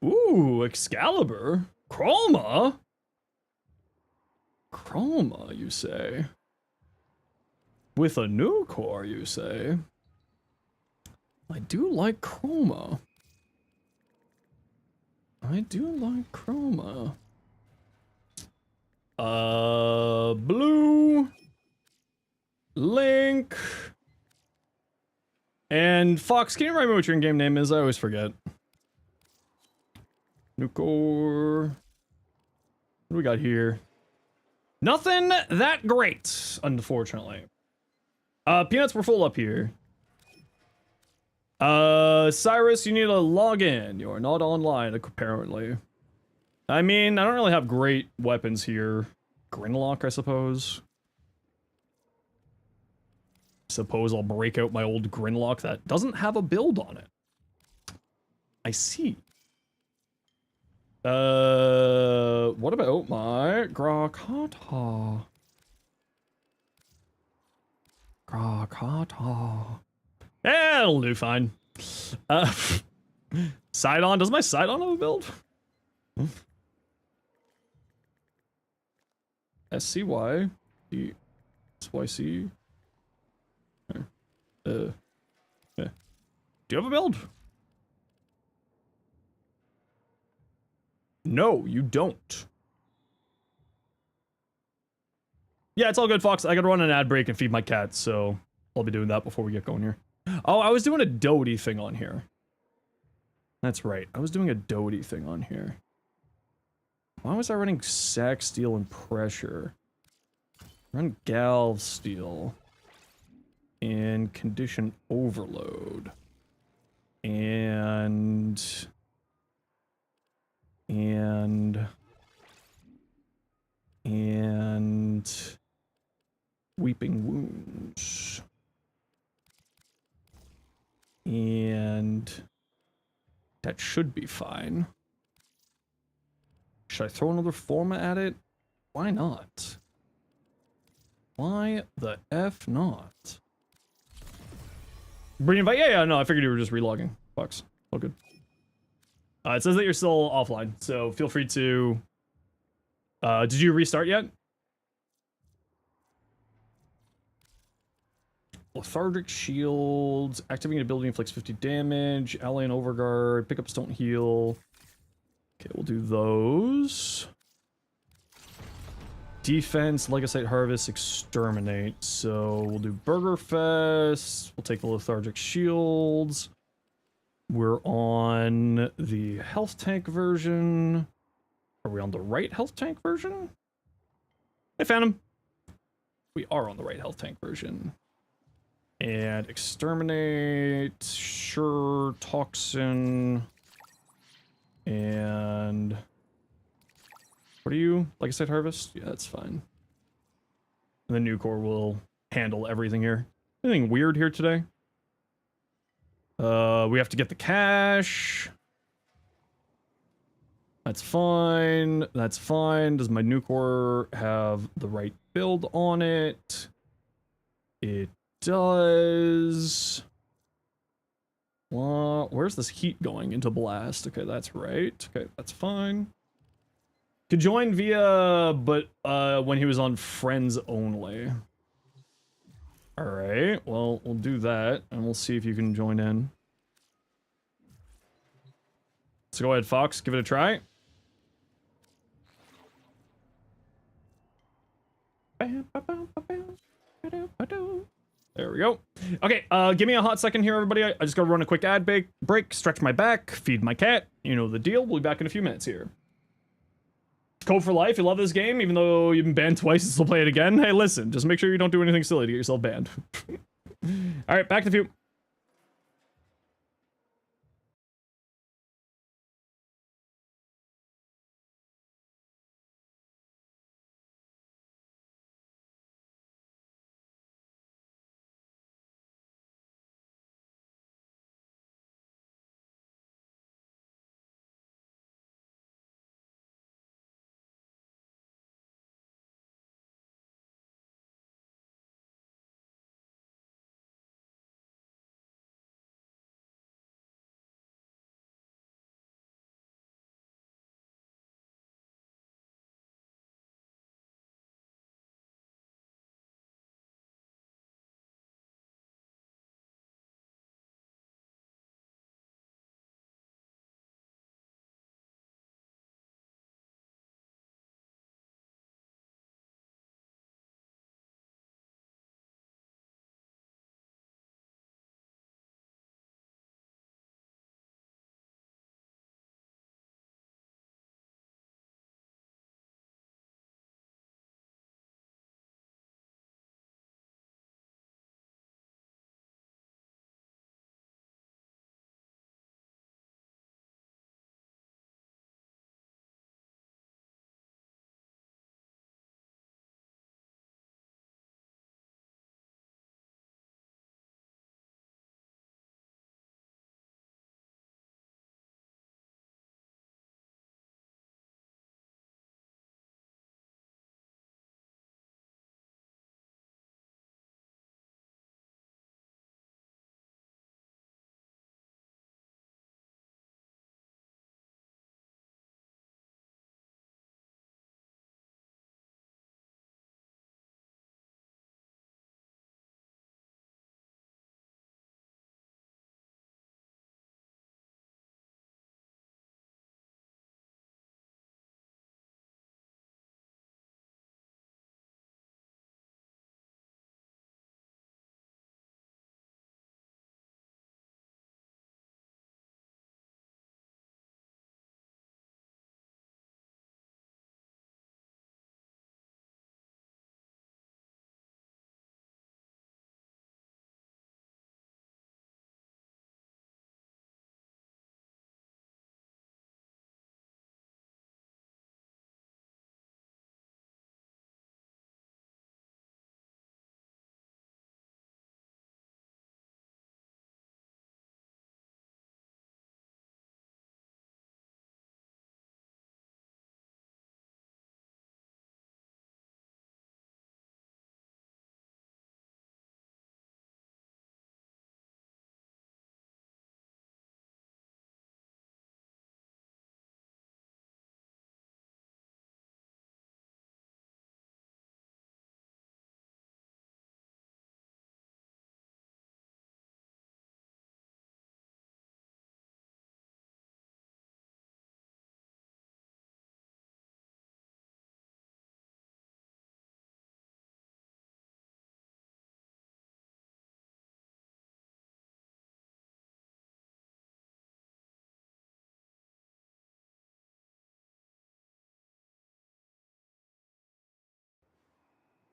Ooh, Excalibur? Chroma? Chroma, you say? With a new core, you say? I do like Chroma. I do like Chroma. Blue. Link. And Fox, can you remind me what your in-game name is? I always forget. Nucor. What do we got here? Nothing that great, unfortunately. Peanuts, we're full up here. Cyrus, you need to log in. You are not online, apparently. I mean, I don't really have great weapons here. Grinlock, I suppose. Suppose I'll break out my old Grinlock that doesn't have a build on it. I see. What about my Grakata? Grakata. Yeah, it'll do fine. Sidon, does my Sidon have a build? SCY? SYC? Yeah. Do you have a build? No, you don't. Yeah, it's all good, Fox. I gotta run an ad break and feed my cat, so I'll be doing that before we get going here. Oh, I was doing a Doty thing on here. That's right. I was doing a Doty thing on here. Why was I running sack steel and pressure? Run galv steel. And condition overload. And weeping wounds. And that should be fine. Should I throw another forma at it? Why not? Why the F not? Bring invite? Yeah, no, I figured you were just relogging. Fucks. All good. It says that you're still offline, so feel free to... did you restart yet? Lethargic shields. Activating ability inflicts 50 damage. Ally and overguard. Pickups don't heal. Okay, we'll do those. Defense, Legosite Harvest, Exterminate. So we'll do Burger Fest. We'll take the Lethargic Shields. We're on the Health Tank version. Are we on the right Health Tank version? I found him. We are on the right Health Tank version. And Exterminate, sure, Toxin, and... What are you? Legosite Harvest? Yeah, that's fine. And the new core will handle everything here. Anything weird here today? We have to get the cash. That's fine. That's fine. Does my new core have the right build on it? It does. Well, where's this heat going into blast? Okay, that's right. Okay, that's fine. Could join via, but when he was on friends only. Alright, well, we'll do that, and we'll see if you can join in. So go ahead, Fox, give it a try. There we go. Okay, give me a hot second here, everybody. I just gotta run a quick ad break, stretch my back, feed my cat. You know the deal. We'll be back in a few minutes here. Code for life. You love this game, even though you've been banned twice and still play it again. Hey, listen, just make sure you don't do anything silly to get yourself banned. All right, back to the few.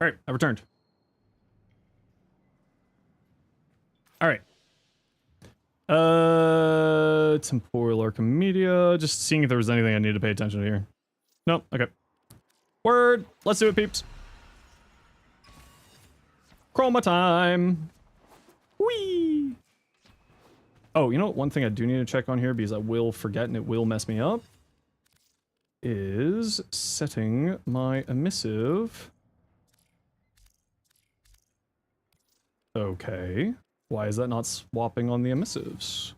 Alright, I returned. Alright. Temporal Archimedia. Just seeing if there was anything I need to pay attention to here. Nope, okay. Word! Let's do it, peeps. Chroma time! Whee! Oh, you know what? One thing I do need to check on here, because I will forget and it will mess me up, is setting my emissive. Okay. Why is that not swapping on the emissives?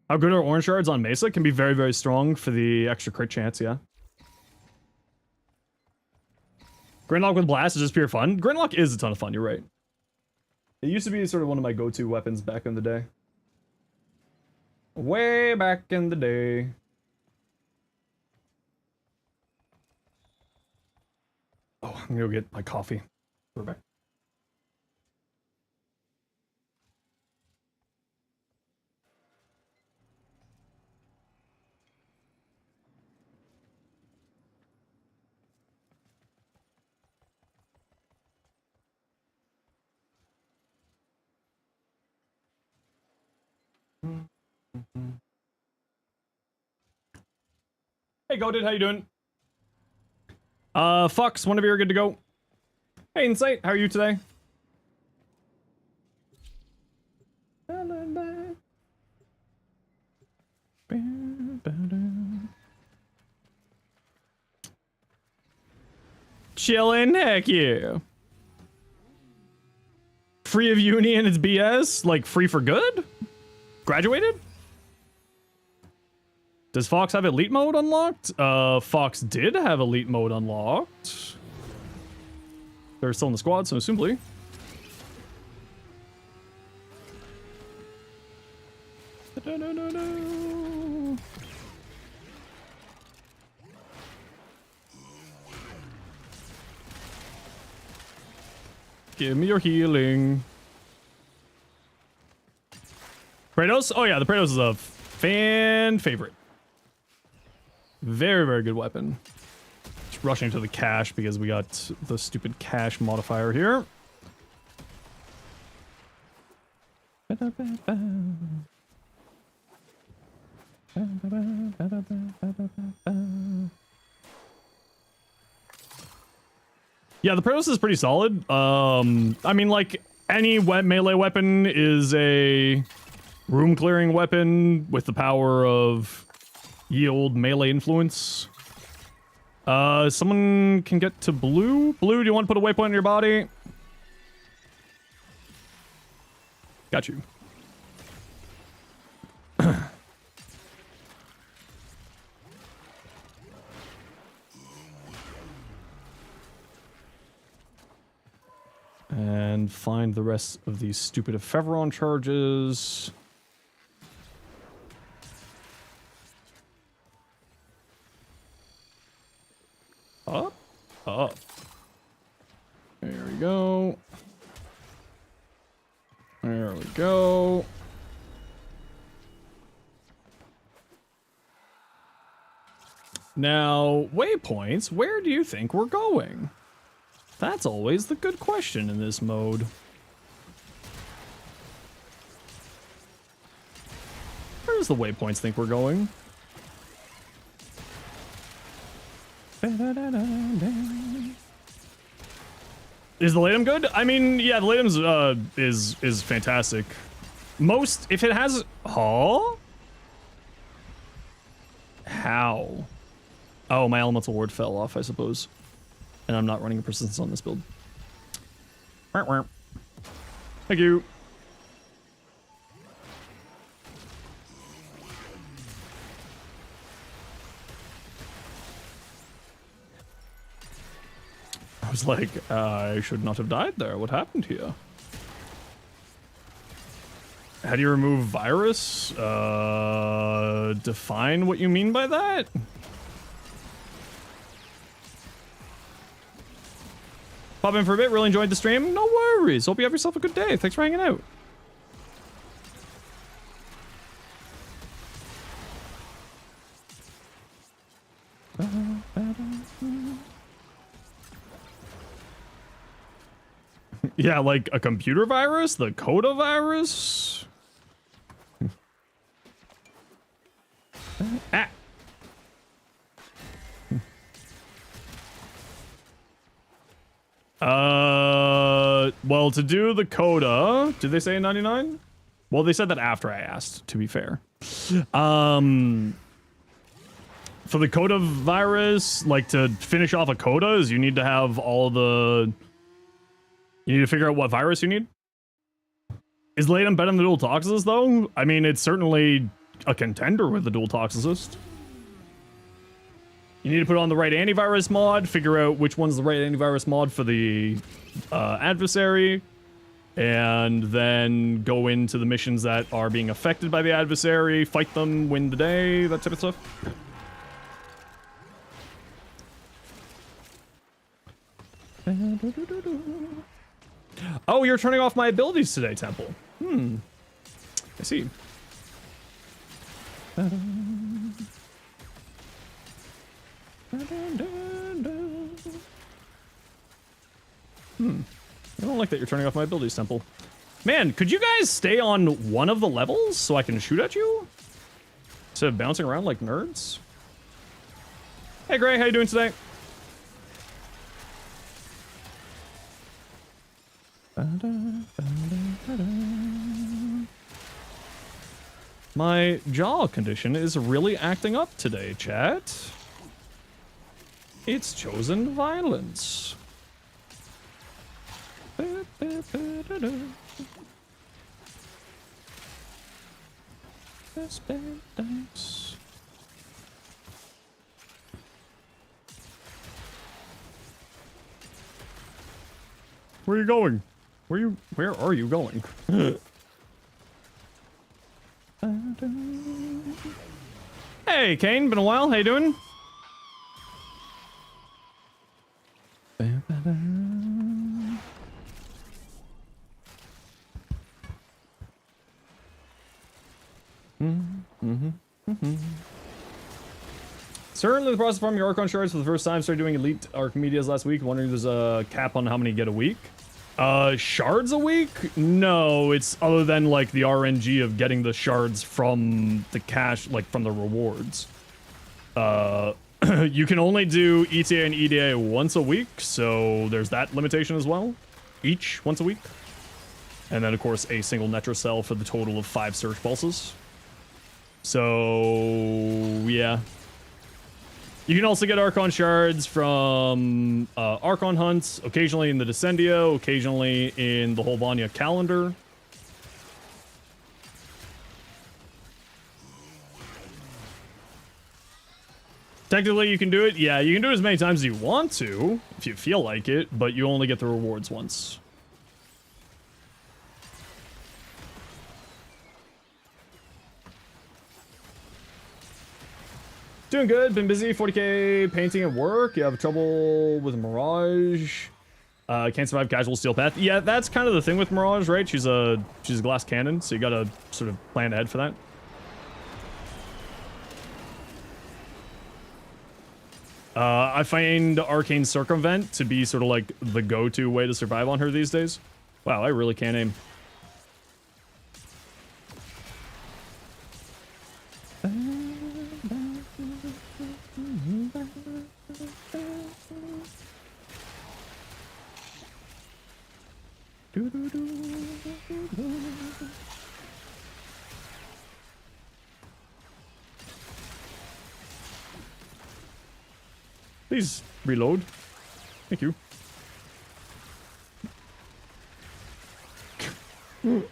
How good are orange shards on Mesa? Can be very, very strong for the extra crit chance, yeah. Gridlock with Blast is just pure fun. Gridlock is a ton of fun, you're right. It used to be sort of one of my go-to weapons back in the day. Way back in the day. Oh, I'm gonna go get my coffee. We're back. Hey, Goated, how you doing? Fox, whenever you're good to go. Hey, Insight, how are you today? Chillin', heck yeah. Free of uni and it's BS? Like, free for good? Graduated? Does Fox have elite mode unlocked? Fox did have elite mode unlocked. They're still in the squad, so assumably. Give me your healing. Kratos? Oh yeah, the Kratos is a fan favorite. Very, very good weapon. Just rushing to the cache because we got the stupid cache modifier here. Yeah, the Kratos is pretty solid. I mean, like, any melee weapon is a room clearing weapon with the power of yield melee influence. Someone can get to blue. Blue, do you want to put a waypoint in your body? Got you. And find the rest of these stupid Ephemeron charges. Up, up. There we go. There we go. Now, waypoints, where do you think we're going? That's always the good question in this mode. Where does the waypoints think we're going? Is the Latum good? I mean, yeah, the Latum's is fantastic. Most, if it has, huh? How? Oh, my elemental ward fell off, I suppose. And I'm not running a persistence on this build. Thank you. I was like, I should not have died there. What happened here? How do you remove virus? Define what you mean by that? Pop in for a bit, really enjoyed the stream. No worries. Hope you have yourself a good day. Thanks for hanging out. Yeah, like a computer virus? The Coda virus? Ah. Well, to do the Coda, did they say 99? Well, they said that after I asked, to be fair. For the Coda virus, like to finish off a Coda is you need to have all the... You need to figure out what virus you need. Is Latum better than the dual toxicist, though? I mean, it's certainly a contender with the dual toxicist. You need to put on the right antivirus mod, figure out which one's the right antivirus mod for the adversary, and then go into the missions that are being affected by the adversary, fight them, win the day, that type of stuff. Oh, you're turning off my abilities today, Temple. I see. I don't like that you're turning off my abilities, Temple. Man, could you guys stay on one of the levels so I can shoot at you? Instead of bouncing around like nerds? Hey, Gray, how you doing today? My jaw condition is really acting up today, chat. It's chosen violence. Thanks. Where are you going? Where are you going? Hey, Kane, been a while. How you doing? Certainly the process of farming Archon shards for the first time. Started doing elite Archimedes last week. Wondering if there's a cap on how many you get a week. Shards a week? No, it's other than like the RNG of getting the shards from the cash, like from the rewards. You can only do ETA and EDA once a week, so there's that limitation as well. Each once a week. And then of course a single Netro cell for the total of 5 search pulses. So yeah. You can also get Archon shards from Archon hunts, occasionally in the Descendio, occasionally in the whole Vanya calendar. Technically, you can do it. Yeah, you can do it as many times as you want to, if you feel like it, but you only get the rewards once. Doing good, been busy, 40k painting at work. You have trouble with Mirage. Can't survive casual steel path. Yeah, that's kind of the thing with Mirage, right? She's a glass cannon, so you gotta sort of plan ahead for that. I find Arcane Circumvent to be sort of like the go-to way to survive on her these days. Wow, I really can't aim. Please reload. Thank you. Do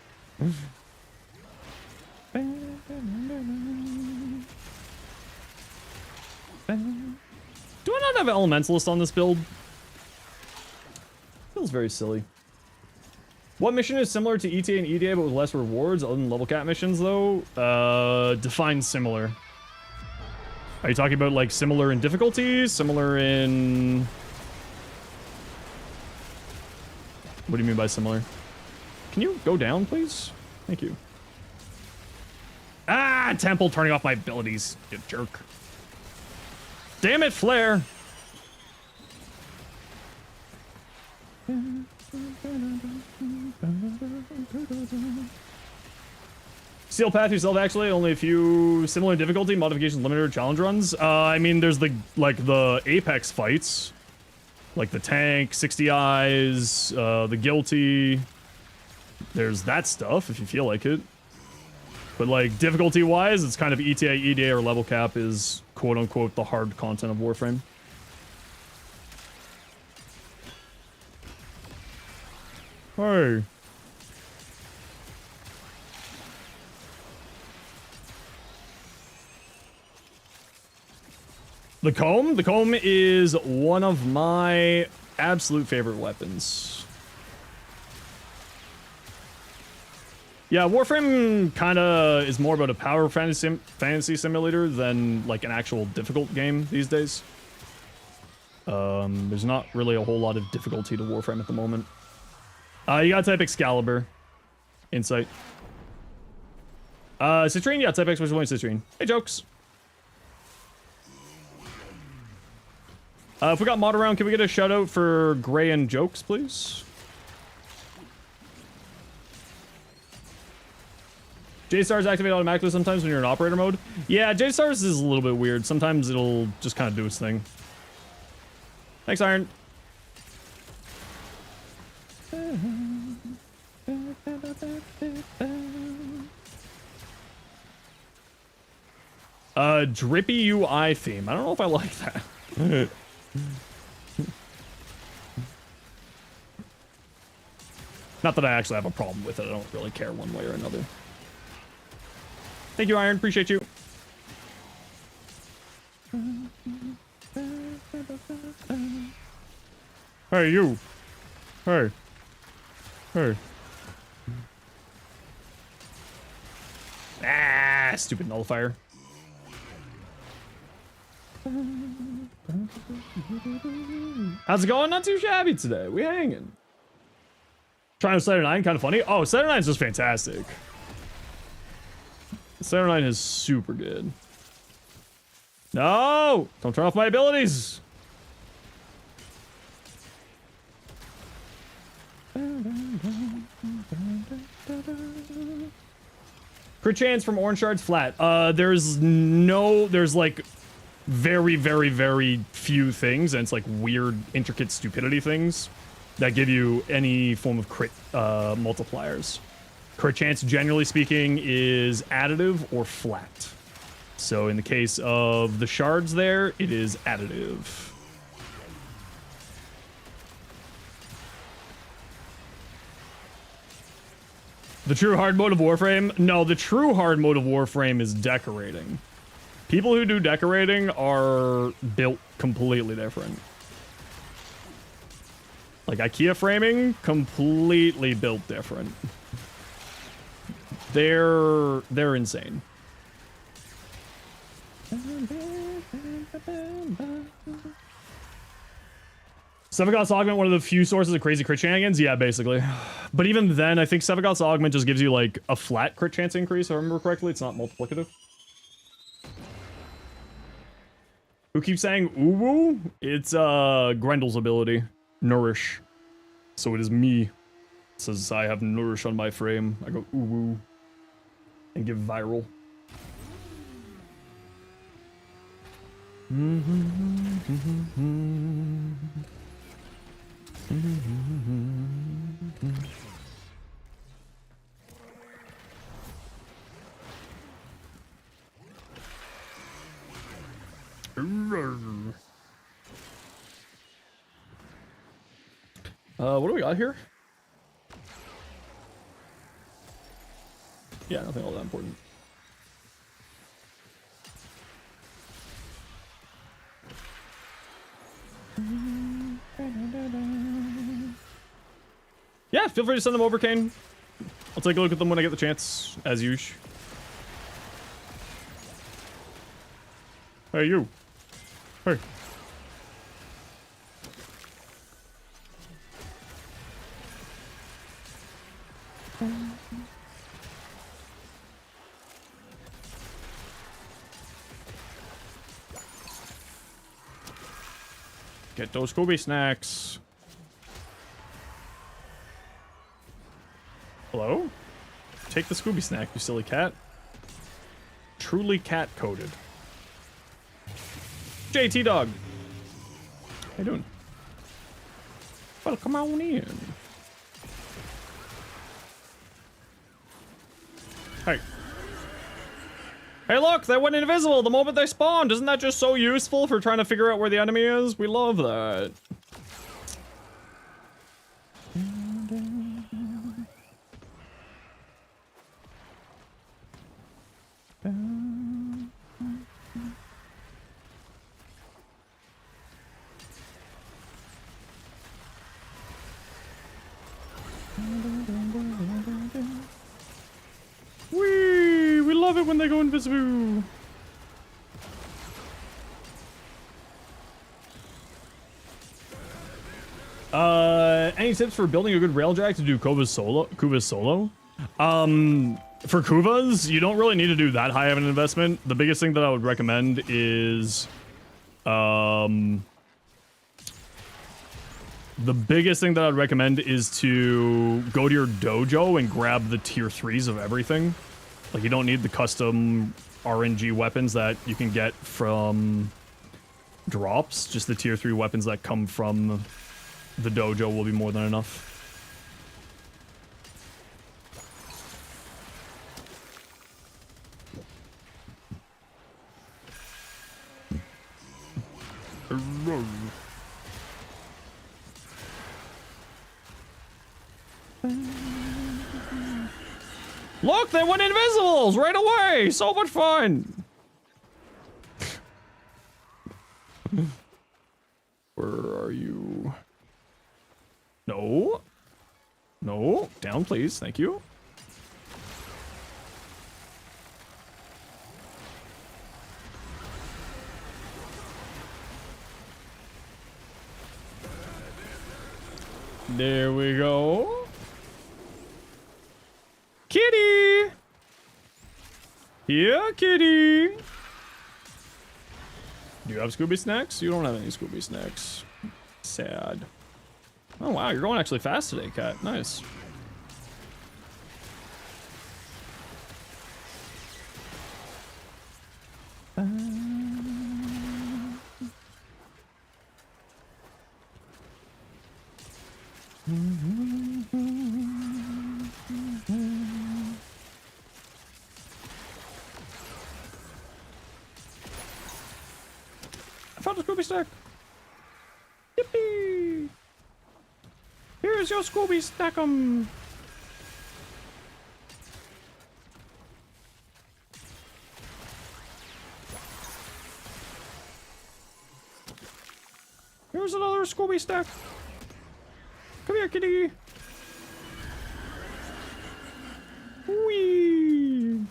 I not have Elementalist on this build? Feels very silly. What mission is similar to ETA and EDA but with less rewards other than level cap missions though? Define similar. Are you talking about like similar in difficulty? Similar in... What do you mean by similar? Can you go down, please? Thank you. Ah, Temple turning off my abilities, you jerk. Damn it, Flare! Steel Path yourself, actually, only a few similar difficulty modifications, limiter, challenge runs. I mean, there's the Apex fights, like the tank, 60 eyes, the guilty. There's that stuff if you feel like it. But like difficulty-wise, it's kind of ETA, EDA, or level cap is quote-unquote the hard content of Warframe. Hey. The comb? The comb is one of my absolute favorite weapons. Yeah, Warframe kind of is more about a power fantasy simulator than like an actual difficult game these days. There's not really a whole lot of difficulty to Warframe at the moment. You gotta type Excalibur. Insight. Citrine? Yeah, type X, which one is Citrine? Hey, jokes. If we got mod around, can we get a shout out for Gray and Jokes, please? J-Stars activate automatically sometimes when you're in operator mode. Yeah, J-Stars is a little bit weird. Sometimes it'll just kind of do its thing. Thanks, Iron. Drippy UI theme. I don't know if I like that. Not that I actually have a problem with it. I don't really care one way or another. Thank you, Iron. Appreciate you. Hey, you. Hey. Hey. Ah, stupid nullifier. How's it going? Not too shabby today. We hanging. Trying to Saturday 9, kind of funny. Oh, Saturday 9 is just fantastic. Saturday 9 is super good. No! Don't turn off my abilities! Crit chance from orange shards flat. There's like very, very, very few things, and it's like weird, intricate stupidity things that give you any form of crit multipliers. Crit chance, generally speaking, is additive or flat. So in the case of the shards there, it is additive. The true hard mode of Warframe? No, the true hard mode of Warframe is decorating. People who do decorating are built completely different. Like IKEA framing, completely built different. They're insane. Sevagoth's Augment, one of the few sources of crazy crit shenanigans? Yeah, basically. But even then, I think Sevagoth's Augment just gives you, like, a flat crit chance increase, if I remember correctly. It's not multiplicative. Who keeps saying uwu? It's, Grendel's ability. Nourish. So it is me. It says I have nourish on my frame. I go uwu. And give viral. What do we got here? Yeah, nothing all that important. Yeah, feel free to send them over, Kane. I'll take a look at them when I get the chance, as usual. Hey, you. Hey. Get those Scooby snacks. Hello? Take the Scooby snack, you silly cat. Truly cat-coded. JT Dog. How you doing? Well, come on in. Hey. Hey, look, they went invisible the moment they spawned. Isn't that just so useful for trying to figure out where the enemy is? We love that. We love it when they go invisible. Any tips for building a good railjack to do Kuva's solo? For Kuvas, you don't really need to do that high of an investment. The biggest thing that I would recommend is, to go to your dojo and grab the tier 3s of everything. Like, you don't need the custom RNG weapons that you can get from drops. Just the tier 3 weapons that come from the dojo will be more than enough. Look, they went invisibles right away! So much fun! Where are you? No. No. Down, please. Thank you. There we go. Kitty! Yeah, kitty! Do you have Scooby snacks? You don't have any Scooby snacks. Sad. Oh wow, you're going actually fast today, cat. Nice. I found a Scooby snack. Yippee! Here's your Scooby snack'em. Here's another Scooby snack. Come here, kitty. Whee!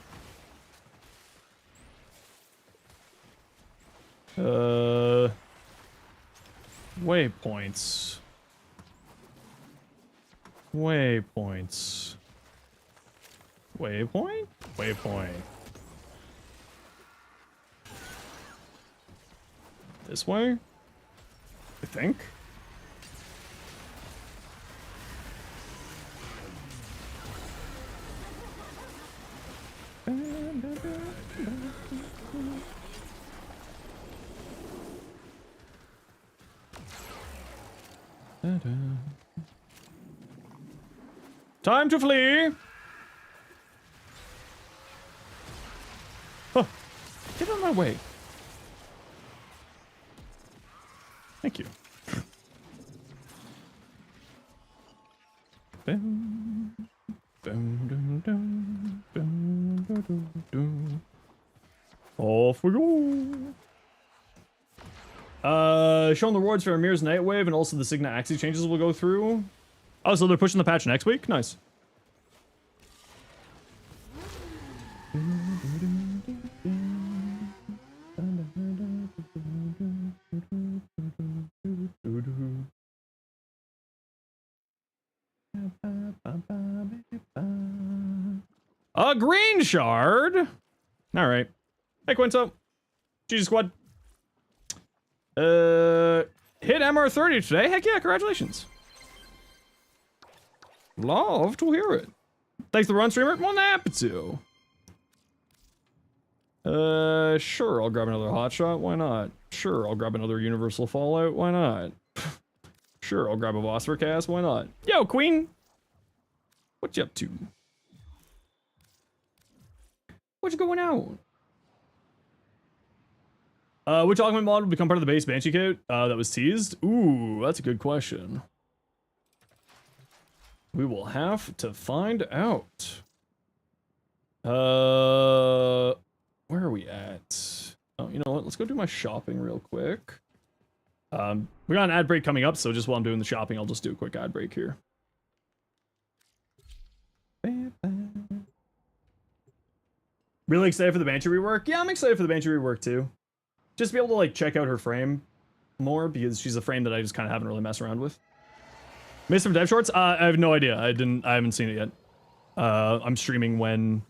Waypoints. Waypoints. Waypoint? Waypoint. This way? I think. Time to flee! Huh. Get out of my way. Thank you. Off we go. Showing the rewards for Amir's Nightwave and also the Signa Axie changes will go through. Oh, so they're pushing the patch next week? Nice. A green shard. All right. Hey, Quinto. GG squad. Hit MR30 today. Heck yeah, congratulations. Love to hear it. Thanks to the run streamer. More than happy to. Sure, I'll grab another hotshot. Why not? Sure, I'll grab another Universal Fallout. Why not? Sure, I'll grab a Warframe cast. Why not? Yo, Queen! What you up to? What you going out? Which augment mod will become part of the base Banshee kit that was teased? Ooh, that's a good question. We will have to find out. Where are we at? Oh, you know what? Let's go do my shopping real quick. We got an ad break coming up, so just while I'm doing the shopping, I'll just do a quick ad break here. Really excited for the Banshee rework? Yeah, I'm excited for the Banshee rework too. Just to be able to like check out her frame more, because she's a frame that I just kind of haven't really messed around with. Missed from dev shorts? I have no idea. I haven't seen it yet. I'm streaming when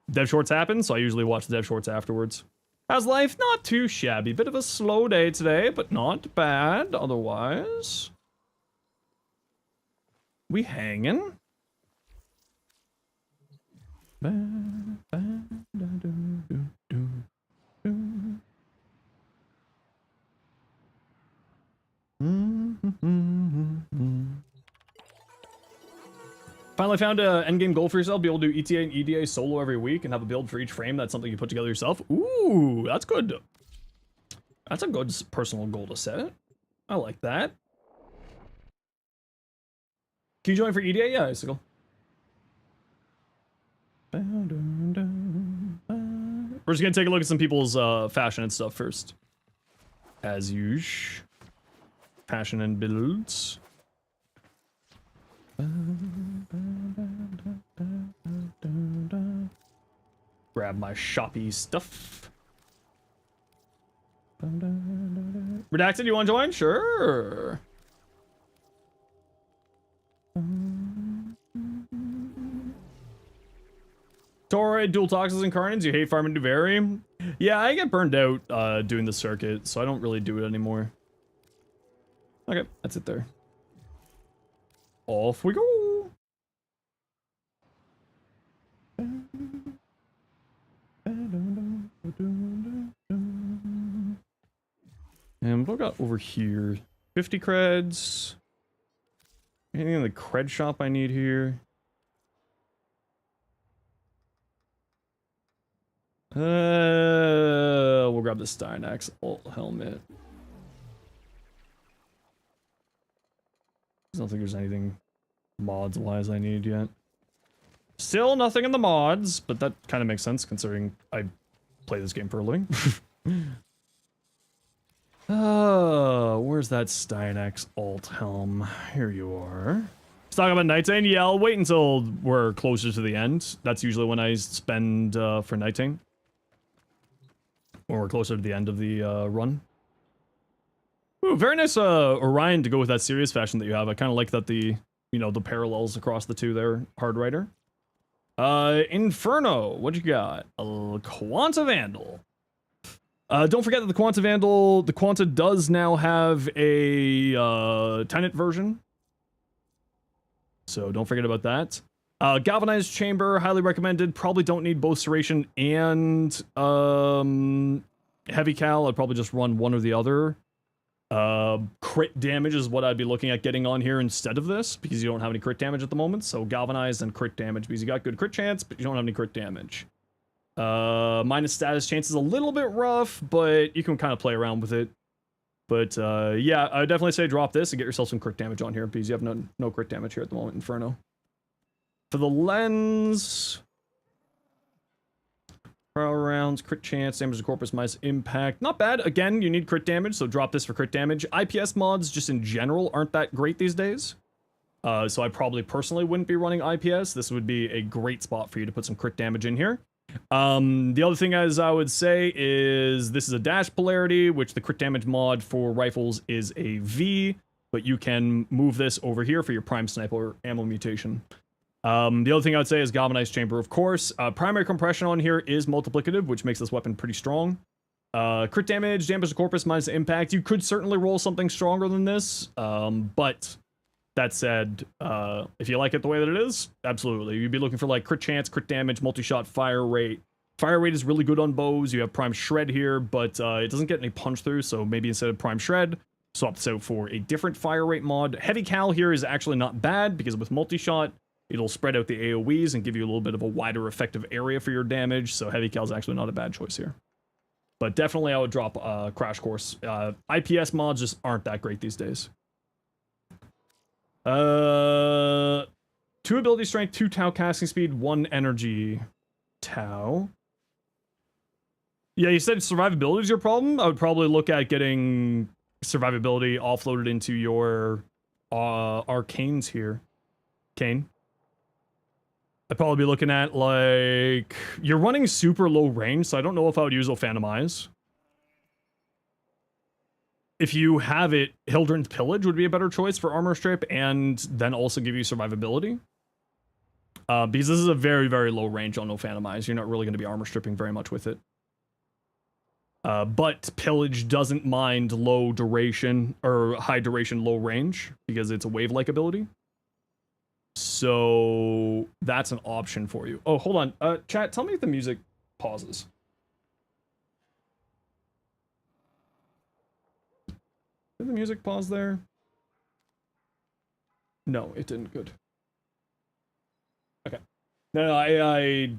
dev shorts happen, so I usually watch the dev shorts afterwards. How's life? Not too shabby. Bit of a slow day today, but not bad otherwise. We hanging. Finally found an endgame goal for yourself. Be able to do ETA and EDA solo every week and have a build for each frame. That's something you put together yourself. Ooh, that's good. That's a good personal goal to set. I like that. Can you join for EDA? Yeah, Icicle. We're just gonna take a look at some people's fashion and stuff first. As usual. Fashion and builds. Grab my shoppy stuff. Redacted, you want to join? Sure. Toroid, dual toxins and carnage. You hate farming Duvary? Yeah, I get burned out doing the circuit, so I don't really do it anymore. Okay, that's it there. Off we go. And what do I got over here? 50 creds. Anything in the cred shop I need here? We'll grab the Stynax alt helmet. I don't think there's anything mods-wise I need yet. Still nothing in the mods, but that kind of makes sense considering I play this game for a living. Where's that Stynax alt helm? Here you are. Let's talk about Nightane. Yeah, I'll wait until we're closer to the end. That's usually when I spend for Nightane. When we're closer to the end of the run. Ooh, very nice Orion to go with that serious fashion that you have. I kind of like that the parallels across the two there. Hard Rider. Inferno, what you got? Quanta Vandal. Don't forget that the Quanta Vandal, the Quanta does now have a Tenant version. So don't forget about that. Galvanized Chamber, highly recommended. Probably don't need both Serration and Heavy Cal. I'd probably just run one or the other. Crit damage is what I'd be looking at getting on here instead of this, because you don't have any crit damage at the moment. So Galvanized and crit damage, because you got good crit chance, but you don't have any crit damage. Minus status chance is a little bit rough, but you can kind of play around with it. But yeah, I would definitely say drop this and get yourself some crit damage on here, because you have no crit damage here at the moment, Inferno. For the lens, power rounds, crit chance, damage to corpus minus impact. Not bad. Again, you need crit damage, so drop this for crit damage. IPS mods, just in general, aren't that great these days. So I probably personally wouldn't be running IPS. This would be a great spot for you to put some crit damage in here. The other thing as I would say is this is a dash polarity, which the crit damage mod for rifles is a V, but you can move this over here for your prime sniper ammo mutation. The other thing I would say is Galvanized Chamber, of course. Primary compression on here is multiplicative, which makes this weapon pretty strong. Crit damage, damage to corpus minus impact. You could certainly roll something stronger than this, but That said, if you like it the way that it is, absolutely. You'd be looking for like crit chance, crit damage, multi-shot, fire rate. Fire rate is really good on bows. You have Prime Shred here, but it doesn't get any punch through, so maybe instead of Prime Shred, swap this out for a different fire rate mod. Heavy Cal here is actually not bad, because with multi-shot, it'll spread out the AoEs and give you a little bit of a wider effective area for your damage, so Heavy Cal is actually not a bad choice here. But definitely I would drop Crash Course. IPS mods just aren't that great these days. 2 ability strength, 2 Tau casting speed, 1 energy Tau. Yeah, you said survivability is your problem? I would probably look at getting survivability offloaded into your arcanes here. Kane. I'd probably be looking at, like... You're running super low range, so I don't know if I would use a Phantom Eyes. If you have it, Hildren's Pillage would be a better choice for armor strip, and then also give you survivability. Because this is a very, very low range on no Phantom Eyes. You're not really going to be armor stripping very much with it. But Pillage doesn't mind low duration, or high duration, low range, because it's a wave-like ability. So that's an option for you. Oh, hold on. Chat, tell me if the music pauses. Did the music pause there? No, it didn't. Good. Okay. No, I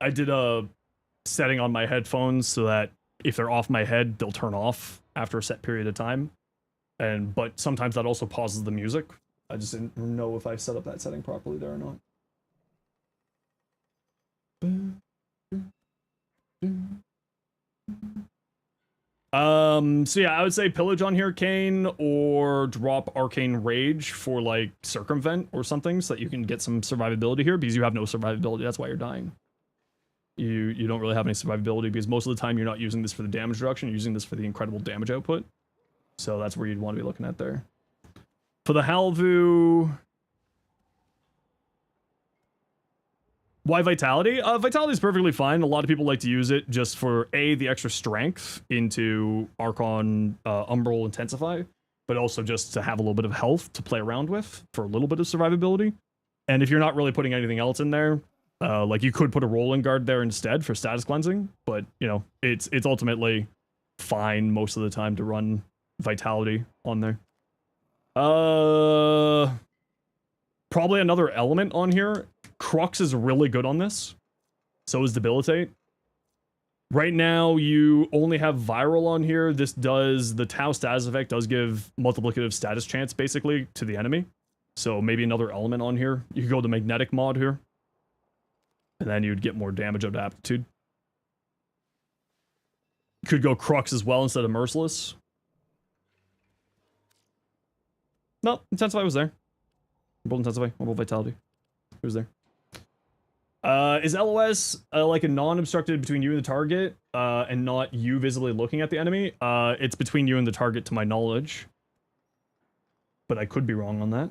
did a setting on my headphones so that if they're off my head, they'll turn off after a set period of time. But sometimes that also pauses the music. I just didn't know if I set up that setting properly there or not. So yeah, I would say Pillage on here, Kane, or drop Arcane Rage for like Circumvent or something so that you can get some survivability here, because you have no survivability. That's why you're dying. You don't really have any survivability because most of the time you're not using this for the damage reduction, you're using this for the incredible damage output. So that's where you'd want to be looking at there. For the Halvu... Why Vitality? Vitality is perfectly fine. A lot of people like to use it just for, A, the extra strength into Archon Umbral Intensify, but also just to have a little bit of health to play around with for a little bit of survivability. And if you're not really putting anything else in there, like you could put a Rolling Guard there instead for status cleansing, but, you know, it's ultimately fine most of the time to run Vitality on there. Probably another element on here. Crux is really good on this. So is Debilitate. Right now, you only have Viral on here. This does, the Tau status effect does give multiplicative status chance, basically, to the enemy. So maybe another element on here. You could go the Magnetic mod here. And then you'd get more damage out of Aptitude. Could go Crux as well instead of Merciless. No, Intensify was there. Bold Intensify, Bold Vitality. It was there. Is LOS like a non-obstructed between you and the target, and not you visibly looking at the enemy? It's between you and the target to my knowledge. But I could be wrong on that.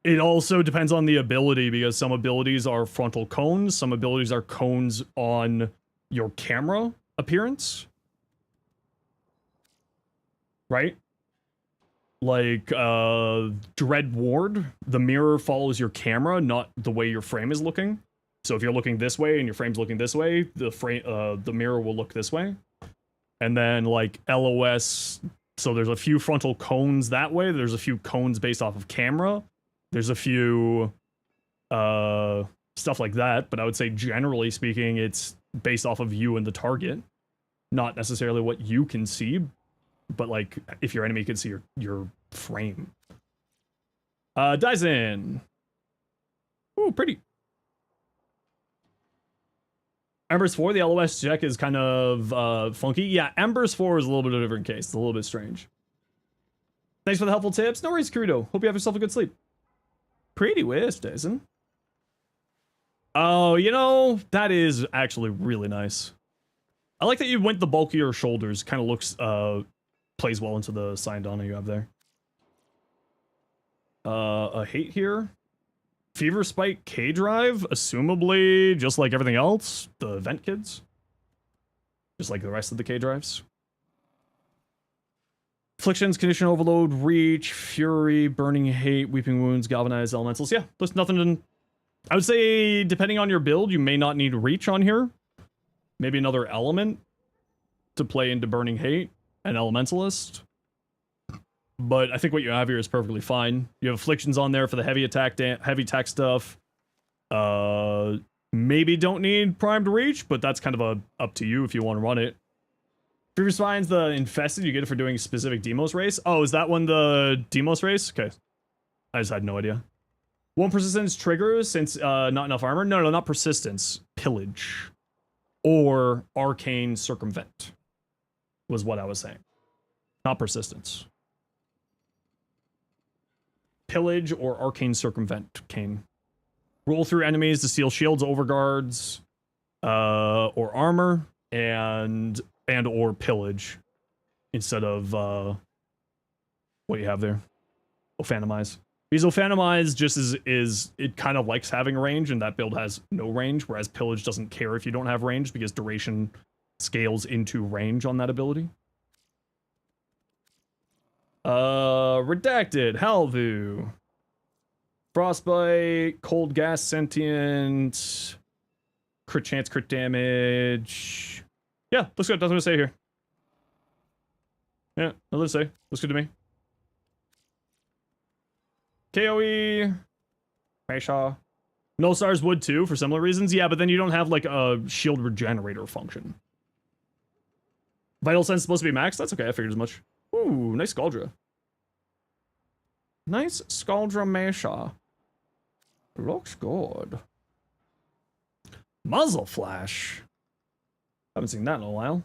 It also depends on the ability, because some abilities are frontal cones, some abilities are cones on your camera appearance. Right? Like, Dread Ward, the mirror follows your camera, not the way your frame is looking. So if you're looking this way and your frame's looking this way, the mirror will look this way. And then, like, LOS, so there's a few frontal cones that way, there's a few cones based off of camera, there's a few, stuff like that, but I would say, generally speaking, it's based off of you and the target, not necessarily what you can see, but, like, if your enemy can see your frame. Dyson. Ooh, pretty. Embers 4, the LOS check is kind of funky. Yeah, Embers 4 is a little bit of a different case. It's a little bit strange. Thanks for the helpful tips. No worries, Kurudo. Hope you have yourself a good sleep. Pretty whiz, Dyson. Oh, you know, that is actually really nice. I like that you went the bulkier shoulders. Kind of looks, plays well into the Syndana you have there. A hate here. Fever Spike K-Drive, assumably, just like everything else, the Vent Kids. Just like the rest of the K-Drives. Afflictions, Condition Overload, Reach, Fury, Burning Hate, Weeping Wounds, Galvanized Elementals. Yeah, there's nothing in... I would say, depending on your build, you may not need Reach on here. Maybe another element to play into Burning Hate, an Elementalist. But I think what you have here is perfectly fine. You have Afflictions on there for the heavy attack stuff. Maybe don't need Primed Reach, but that's kind of up to you if you want to run it. Previous finds the Infested, you get it for doing specific Demos race. Oh, is that one the Demos race? Okay. I just had no idea. 1 Persistence triggers since not enough armor. No, not Persistence. Pillage. Or Arcane Circumvent. Was what I was saying. Not Persistence. Pillage or Arcane Circumvent came. Roll through enemies to steal shields, overguards, or armor, and or pillage instead of what you have there. Ophantomize. Because Ophantomize just is it kind of likes having range, and that build has no range, whereas pillage doesn't care if you don't have range because duration scales into range on that ability. Redacted, Halvu. Frostbite, Cold Gas, Sentient, Crit Chance, Crit Damage. Yeah, looks good. That's what I say here. Yeah, let's say. Looks good to me. KOE. Maisha. Null Stars would too, for similar reasons. Yeah, but then you don't have like a shield regenerator function. Vital Sense is supposed to be maxed? That's okay, I figured as much. Ooh, nice Scaldra. Nice Scaldra Maisha. Looks good. Muzzle Flash. Haven't seen that in a while.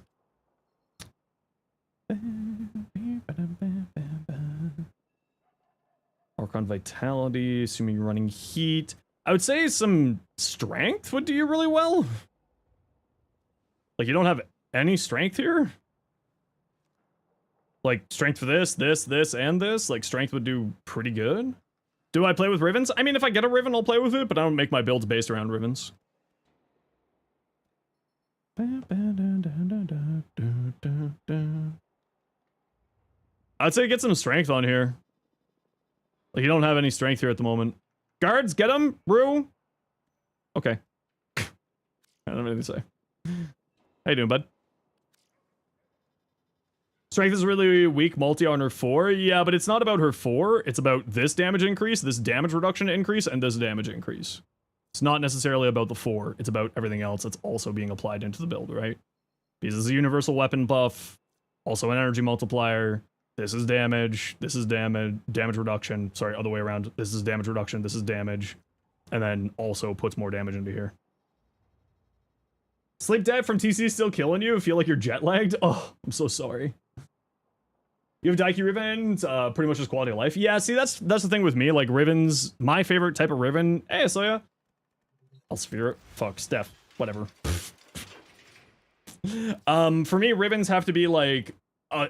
Archon Vitality, assuming you're running heat. I would say some strength would do you really well. Like, you don't have any strength here? Like, strength for this, and this? Like, strength would do pretty good. Do I play with Rivens? I mean, if I get a Riven, I'll play with it, but I don't make my builds based around Rivens. I'd say get some strength on here. Like, you don't have any strength here at the moment. Guards, get them, Rue. Okay. I don't have anything to say. How you doing, bud? Strength is really weak multi on her 4. Yeah, but it's not about her 4. It's about this damage increase, this damage reduction increase, and this damage increase. It's not necessarily about the 4. It's about everything else that's also being applied into the build, right? Because this is a universal weapon buff, also an energy multiplier. This is damage reduction. Sorry, other way around. This is damage reduction, this is damage. And then also puts more damage into here. Sleep debt from TC still killing you? Feel like you're jet lagged? Oh, I'm so sorry. You have Daiki Rivens, pretty much just quality of life. Yeah, see, that's the thing with me. Like, Rivens, my favorite type of Riven. Hey, Soya. I'll sphere it. Fuck, Steph. Whatever. For me, Rivens have to be, like,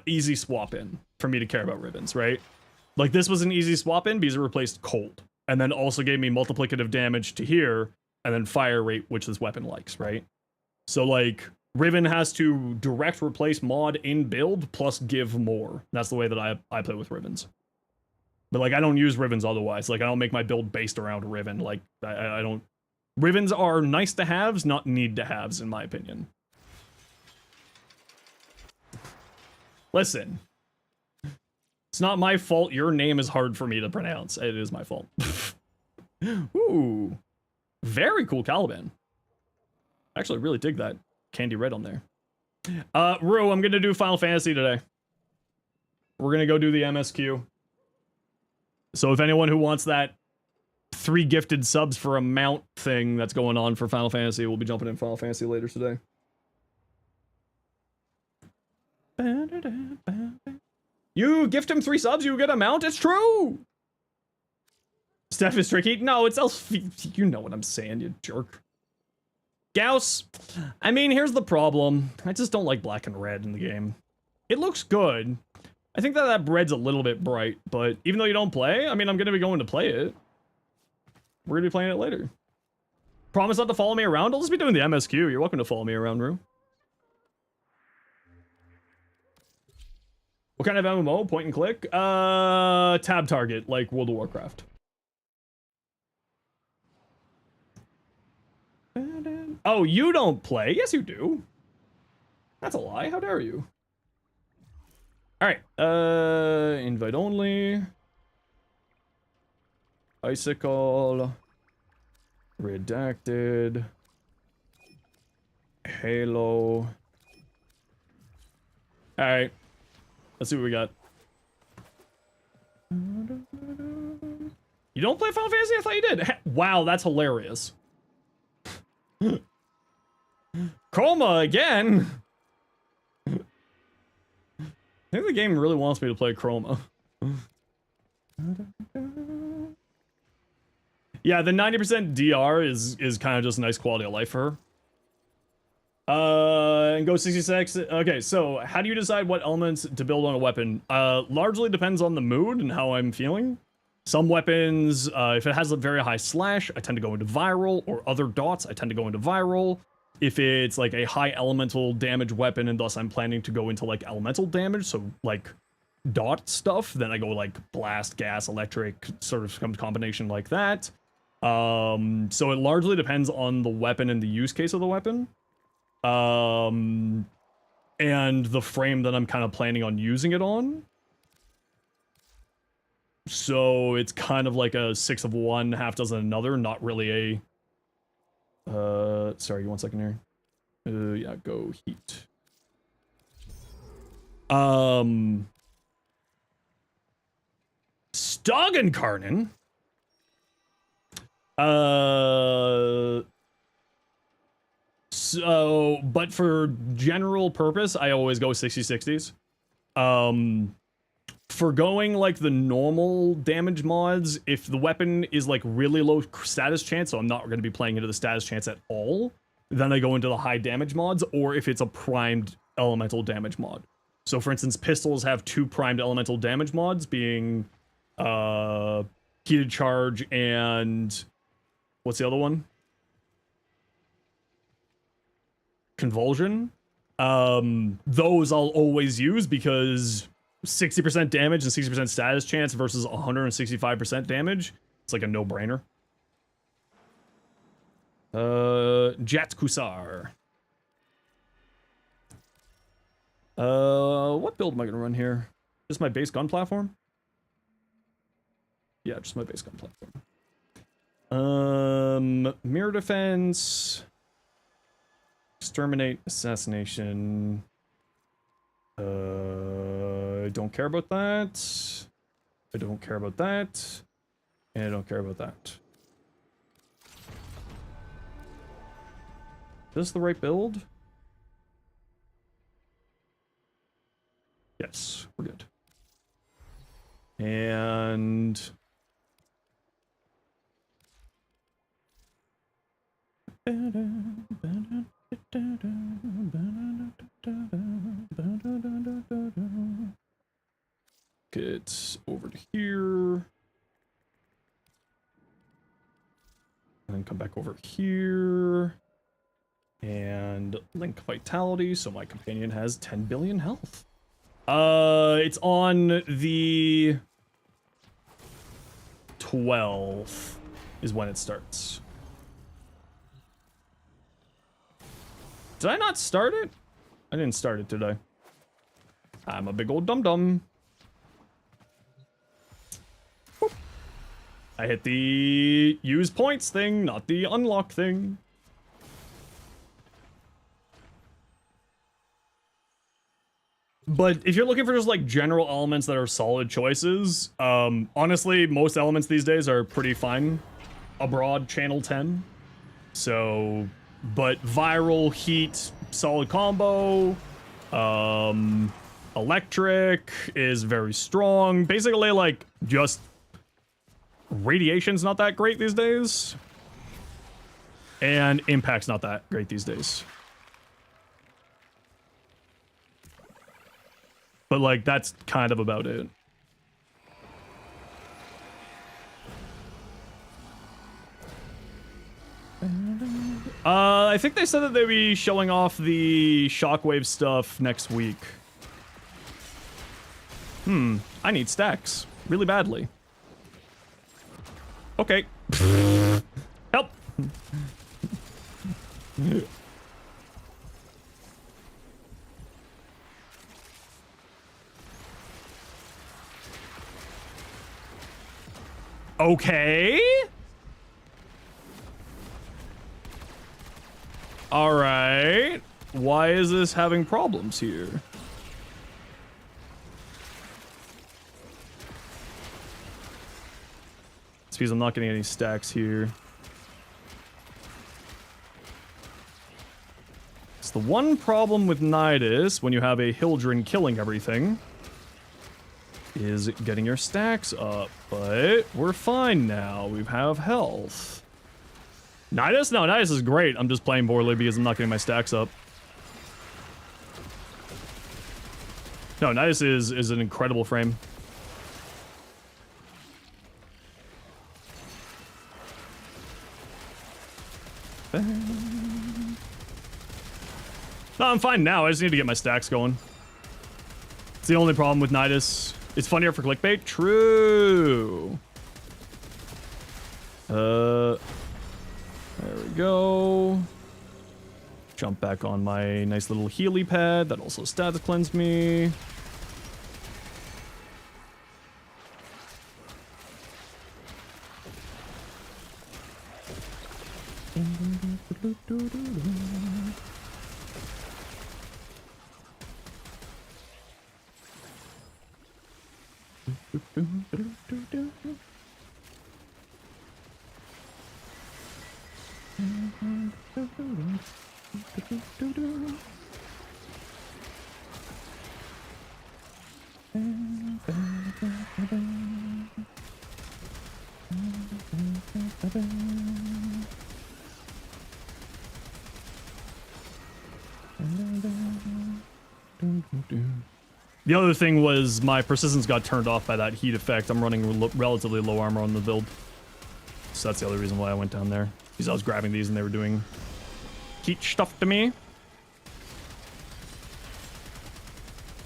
easy swap in for me to care about Rivens, right? Like, this was an easy swap in because it replaced Cold. And then also gave me multiplicative damage to here, and then fire rate, which this weapon likes, right? So, like, Riven has to direct replace mod in build plus give more. That's the way that I play with Rivens. But, like, I don't use Rivens otherwise. Like, I don't make my build based around Riven. Like, I don't... Rivens are nice to haves, not need to haves, in my opinion. Listen. It's not my fault your name is hard for me to pronounce. It is my fault. Ooh. Very cool Caliban. Actually, I really dig that candy red on there. Rue, I'm gonna do Final Fantasy today. We're gonna go do the MSQ. So if anyone who wants that 3 gifted subs for a mount thing that's going on for Final Fantasy, we'll be jumping in Final Fantasy later today. You gift him 3 subs, you get a mount? It's true! Steph is tricky. No, it's else. You know what I'm saying, you jerk. Gauss. I mean, here's the problem. I just don't like black and red in the game. It looks good. I think that red's a little bit bright, but even though you don't play, I mean, I'm going to be going to play it. We're going to be playing it later. Promise not to follow me around? I'll just be doing the MSQ. You're welcome to follow me around, Rue. What kind of MMO? Point and click? Tab target, like World of Warcraft. Oh, you don't play? Yes, you do. That's a lie. How dare you? All right. Invite only. Icicle. Redacted. Halo. All right. Let's see what we got. You don't play Final Fantasy? I thought you did. Wow, that's hilarious. Chroma again. I think the game really wants me to play Chroma. Yeah, the 90% DR is kind of just a nice quality of life for her. And go 66. Okay, so how do you decide what elements to build on a weapon? Largely depends on the mood and how I'm feeling. Some weapons, if it has a very high slash, I tend to go into viral, or other dots, I tend to go into viral. If it's like a high elemental damage weapon and thus I'm planning to go into like elemental damage, so like dot stuff, then I go like blast, gas, electric, sort of some combination like that. So it largely depends on the weapon and the use case of the weapon. And the frame that I'm kind of planning on using it on. So it's kind of like a 6 of one, half dozen another, not really a... sorry, 1 second here. Yeah, go heat. Stoggenkarnen? So, but for general purpose, I always go 60-60s. For going like the normal damage mods, if the weapon is like really low status chance, so I'm not going to be playing into the status chance at all, then I go into the high damage mods, or if it's a primed elemental damage mod. So for instance, pistols have 2 primed elemental damage mods, being heated charge and what's the other one? Convulsion. Those I'll always use because 60% damage and 60% status chance versus 165% damage. It's like a no-brainer. Jet Kusar. What build am I gonna run here? Just my base gun platform? Yeah, just my base gun platform. Mirror defense. Exterminate, assassination. I don't care about that. I don't care about that. And I don't care about that. Is this the right build? Yes, we're good. And... get over to here. And then come back over here. And link vitality, so my companion has 10 billion health. It's on the 12th is when it starts. Did I not start it? I didn't start it, did I? I'm a big old dum-dum. I hit the use points thing, not the unlock thing. But if you're looking for just like general elements that are solid choices, honestly, most elements these days are pretty fine. Abroad, channel 10. So, but viral, heat, solid combo. Electric is very strong. Basically, like, just radiation's not that great these days. And impact's not that great these days. But, like, that's kind of about it. I think they said that they'd be showing off the Shockwave stuff next week. I need stacks. Really badly. Okay. Help! Okay. All right. Why is this having problems here? It's because I'm not getting any stacks here. It's the one problem with Nidus when you have a Hildren killing everything is getting your stacks up, but we're fine now. We have health. Nidus? No, Nidus is great. I'm just playing poorly because I'm not getting my stacks up. No, Nidus is an incredible frame. No, I'm fine now. I just need to get my stacks going. It's the only problem with Nidus. It's funnier for clickbait. True. There we go. Jump back on my nice little Healy pad. That also stats cleanse me. The other thing was my persistence got turned off by that heat effect. I'm running relatively low armor on the build. So that's the other reason why I went down there. Because I was grabbing these and they were doing heat stuff to me.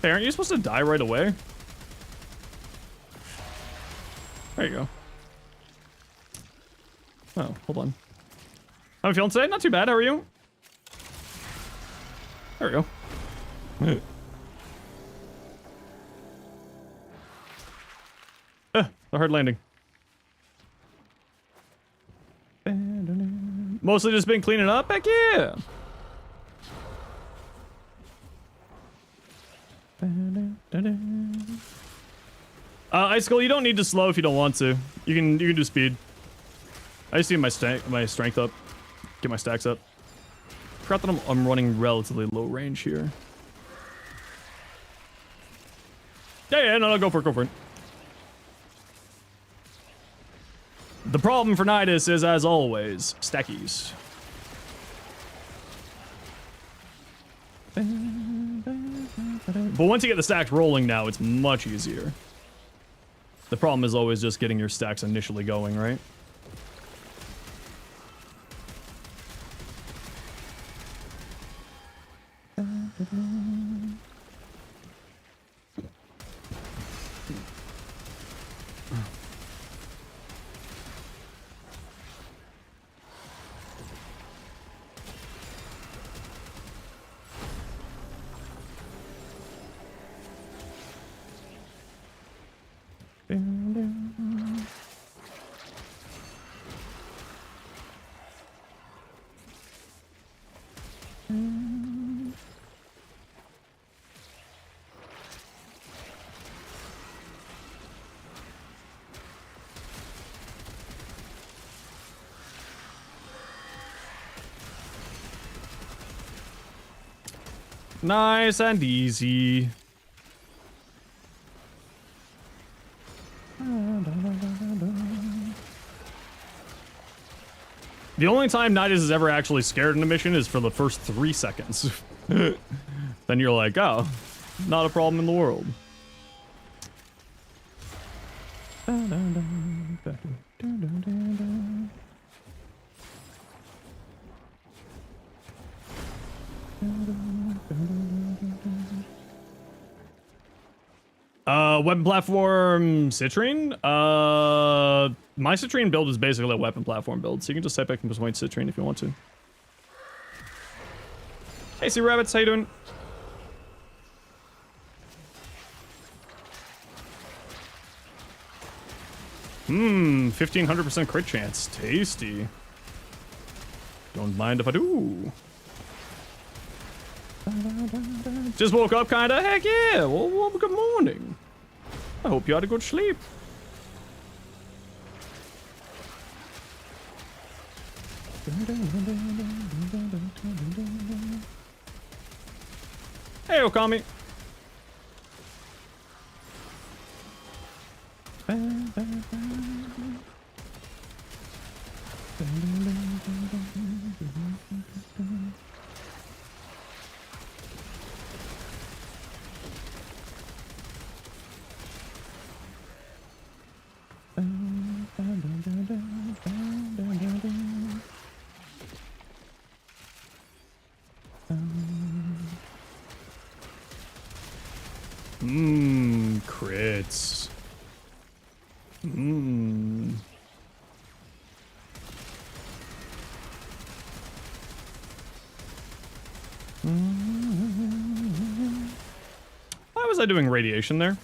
Hey, aren't you supposed to die right away? There you go. Oh, hold on. How am I feeling today? Not too bad. How are you? There we go. A hard landing. Mostly just been cleaning up? Heck yeah! Icicle, you don't need to slow if you don't want to. You can do speed. I just need my strength up. Get my stacks up. Forgot that I'm running relatively low range here. Yeah, no, go for it. The problem for Nidus is, as always, stackies. But once you get the stacks rolling now, it's much easier. The problem is always just getting your stacks initially going, right? Nice and easy. The only time Nidus is ever actually scared in a mission is for the first 3 seconds. Then you're like, oh, not a problem in the world. Weapon platform Citrine. My Citrine build is basically a weapon platform build, so you can just type back and point Citrine if you want to. Hey, Sea Rabbits, how you doing? 1500% crit chance. Tasty. Don't mind if I do. Just woke up, kinda. Heck yeah. Well, good morning. I hope you had a good sleep. Hey, Okami. Crits. Why was I doing radiation there?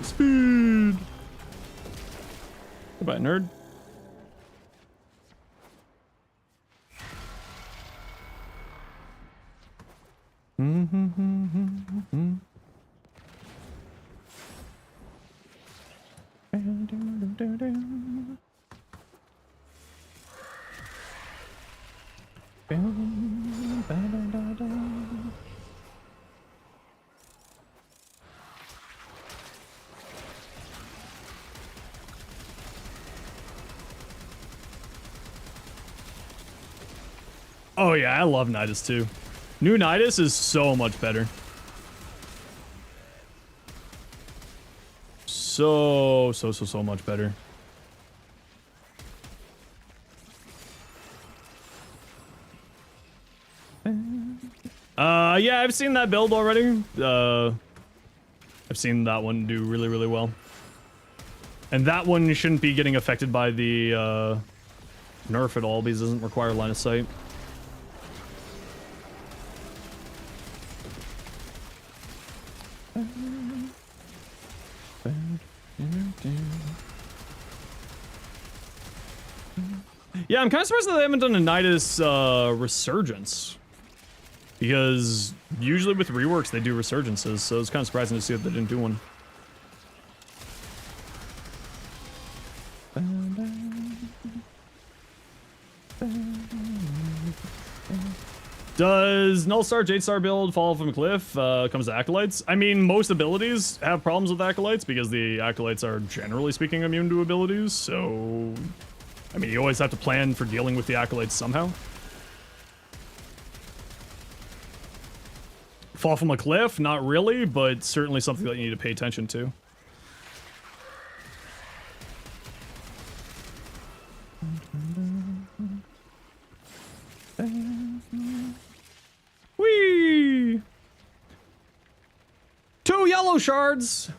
Speed. Goodbye, nerd. Oh yeah, I love Nidus too. New Nidus is so much better. So much better. Yeah, I've seen that build already. I've seen that one do really well. And that one shouldn't be getting affected by the nerf at all because it doesn't require line of sight. Yeah, I'm kind of surprised that they haven't done a Nidus resurgence. Because usually with reworks they do resurgences, so it's kind of surprising to see that they didn't do one. Does Nullstar Jadestar build fall from a cliff comes to Acolytes? I mean, most abilities have problems with Acolytes because the Acolytes are generally speaking immune to abilities, so... I mean, you always have to plan for dealing with the Acolytes somehow. Fall from a cliff? Not really, but certainly something that you need to pay attention to. Whee! 2 yellow shards!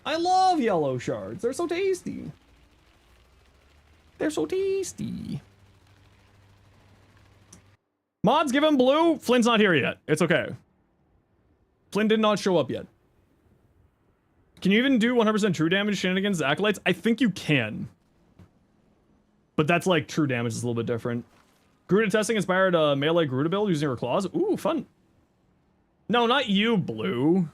I love yellow shards. They're so tasty. They're so tasty. Mods, give him blue. Flynn's not here yet. It's okay. Flynn did not show up yet. Can you even do 100% true damage shenanigans to Acolytes? I think you can. But that's like true damage is a little bit different. Gruta testing inspired a melee Gruta build using her claws. Ooh, fun. No, not you, blue.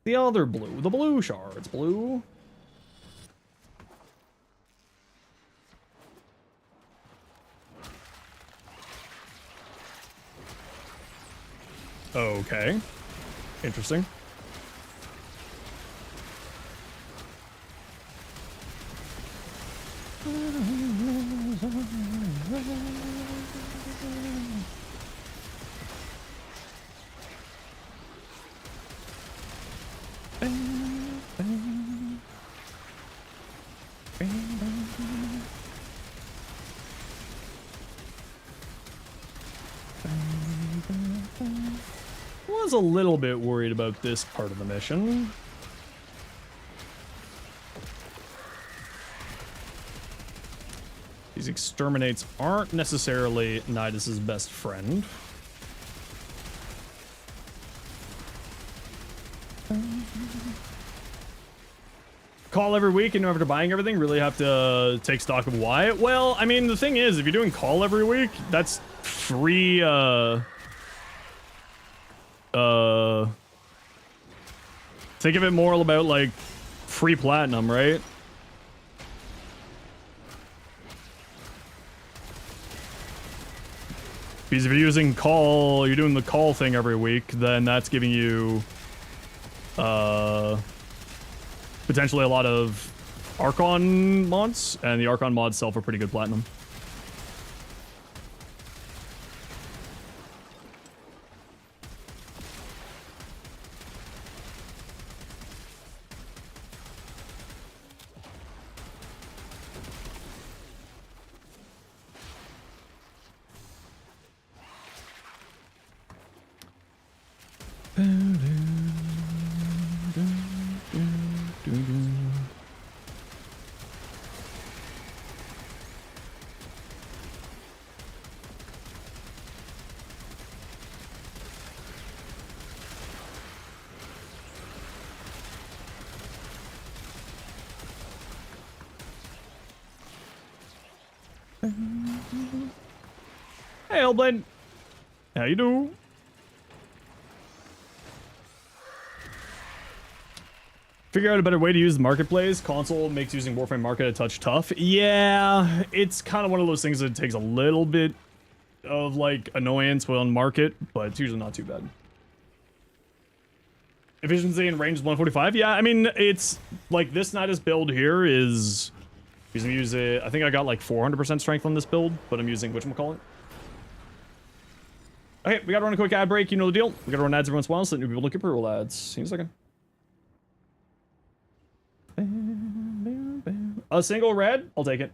The other blue. The blue shards, blue. Okay. Interesting. Was a little bit worried about this part of the mission. These exterminates aren't necessarily Nidus's best friend. Call every week and after buying everything, really have to take stock of why? Well, I mean, the thing is, if you're doing call every week, that's free, think of it more about, like, free platinum, right? Because if you're using call, you're doing the call thing every week, then that's giving you, potentially a lot of Archon mods, and the Archon mods sell for pretty good platinum. Hey, Hellblade. How you do? Figure out a better way to use the marketplace. Console makes using Warframe Market a touch tough. Yeah, it's kind of one of those things that takes a little bit of, like, annoyance on Market, but it's usually not too bad. Efficiency and range is 145. Yeah, I mean, it's like this Nidus build here is... I'm using, I think I got like 400% strength on this build, but I'm using whatchamacallit. Okay, we gotta run a quick ad break. You know the deal. We gotta run ads every once in a while so that new people look at pre-roll ads. See you in a second. A single red? I'll take it.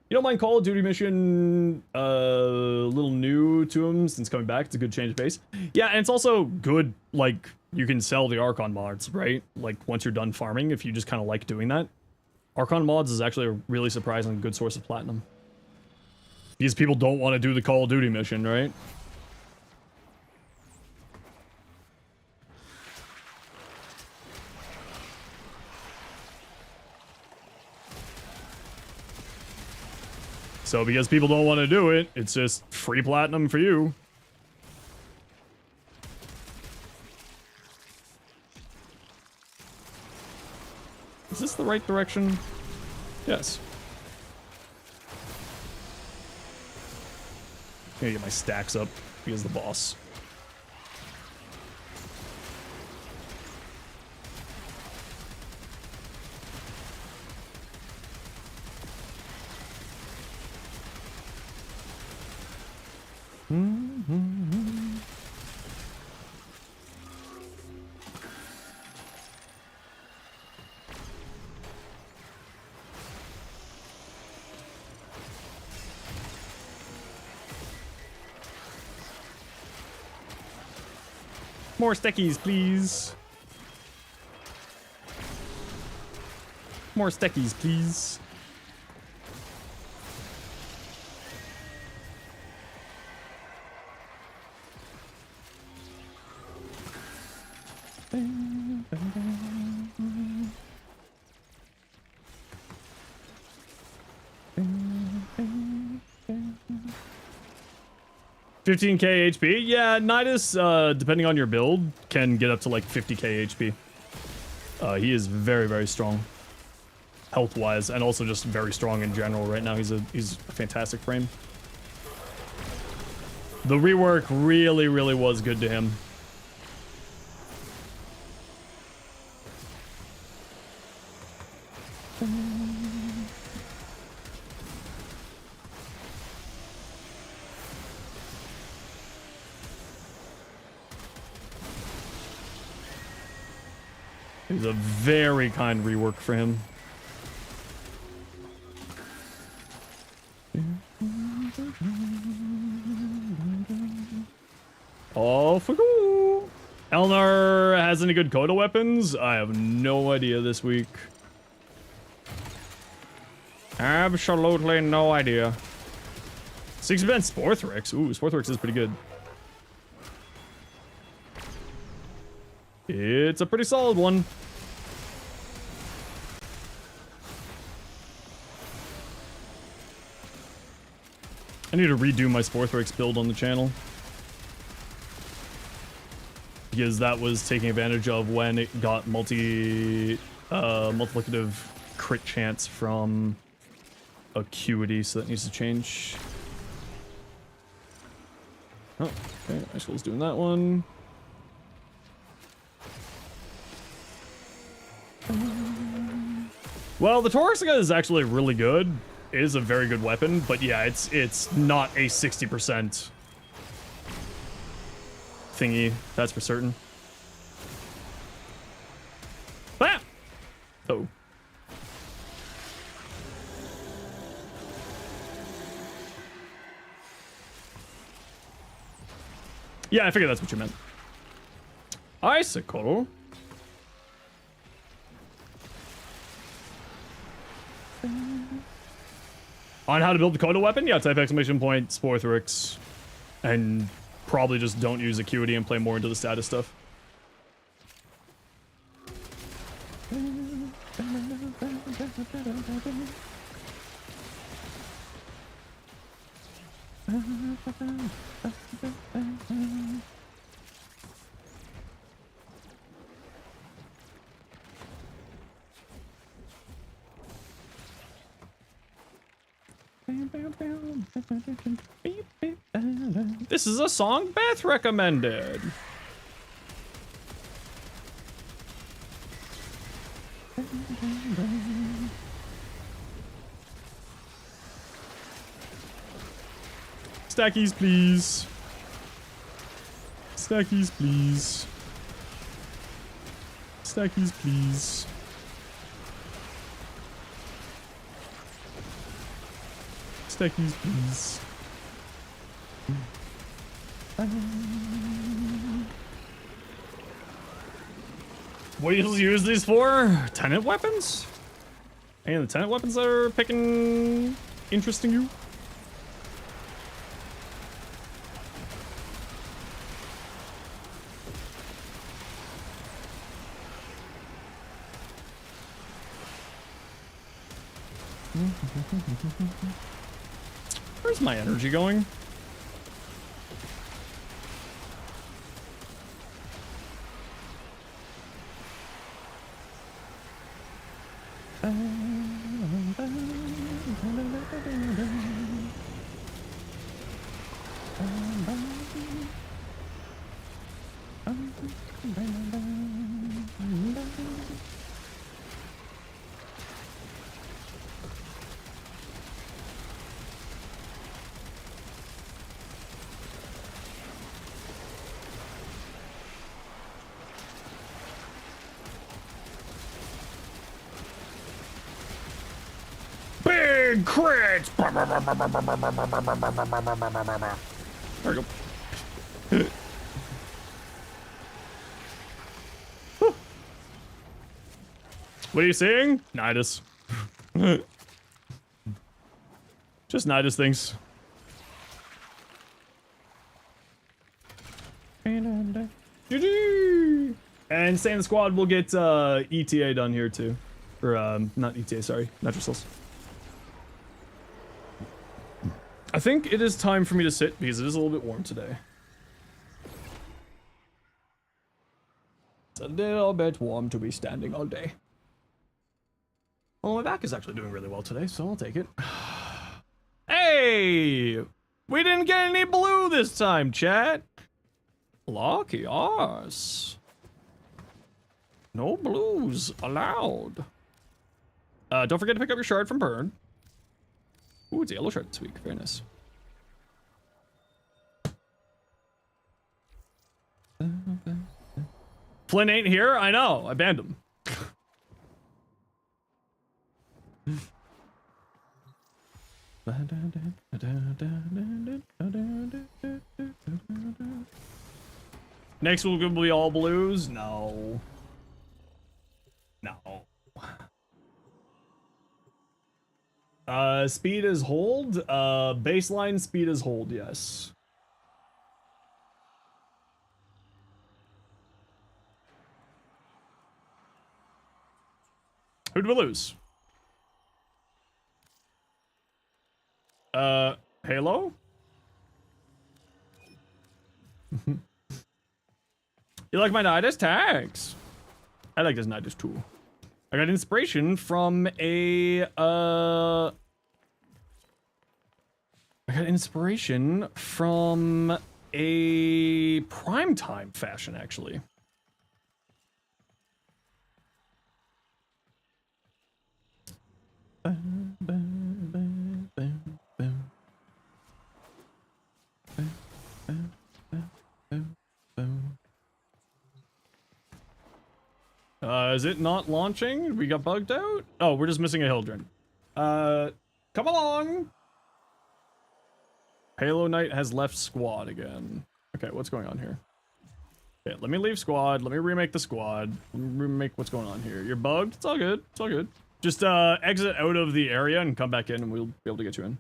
You don't mind Call of Duty mission, a little new to him since coming back. It's a good change of pace. Yeah, and it's also good, like, you can sell the Archon mods, right? Like, once you're done farming, if you just kind of like doing that. Archon mods is actually a really surprisingly good source of platinum. These people don't want to do the Call of Duty mission, right? So because people don't want to do it, it's just free platinum for you. Is this the right direction? Yes. I'm gonna get my stacks up because the boss. More steckies, please. More steckies, please. $15k HP? Yeah, Nidus, depending on your build, can get up to like 50k HP. He is very, very strong. Health-wise, and also just very strong in general right now. He's a fantastic frame. The rework really, really was good to him. It was a very kind rework for him. Off we go! Elnar has any good Coda weapons? I have no idea this week. Absolutely no idea. 6-event Sporthrix. Ooh, Sporthrix is pretty good. It's a pretty solid one. I need to redo my Sporthrix build on the channel. Because that was taking advantage of when it got multiplicative crit chance from Acuity, so that needs to change. Oh, okay, Icicle's doing that one. Well, the Toraxica is actually really good. It is a very good weapon, but yeah, it's not a 60% thingy, that's for certain. Ah! Oh. Yeah, I figured that's what you meant. Icicle. On how to build the Coda weapon? Yeah, type exclamation point, Sporthrix, and probably just don't use Acuity and play more into the status stuff. This is a song Beth recommended. Stackies, please. Stackies, please. Stackies, please. Stackies, please. What do you use these for? Tenant weapons? Any of the tenant weapons that are picking interesting you? Where's my energy going? Big crits! There we go. What are you saying? Nidus. Just Nidus things. GG! And stay in the squad, we'll get ETA done here too. Or, not ETA, sorry. Nitrocells. I think it is time for me to sit because it is a little bit warm today. It's a little bit warm to be standing all day. Well, my back is actually doing really well today, so I'll take it. Hey! We didn't get any blue this time, chat. Lucky us. No blues allowed. Don't forget to pick up your shard from Burn. Ooh, it's a yellow shard this week. Very nice. Flynn ain't here? I know. I banned him. Next will be all blues? No. No. Speed is hold. Baseline speed is hold, yes. Who did we lose? Halo? You like my Nidus? Tags. I like this Nidus too. I got inspiration from a, I got inspiration from a primetime fashion, actually. Is it not launching? We got bugged out? Oh, we're just missing a Hildren. Come along! Halo Knight has left squad again. Okay, what's going on here? Okay, let me leave squad. Let me remake the squad. Let me remake what's going on here. You're bugged? It's all good. It's all good. Just exit out of the area and come back in and we'll be able to get you in.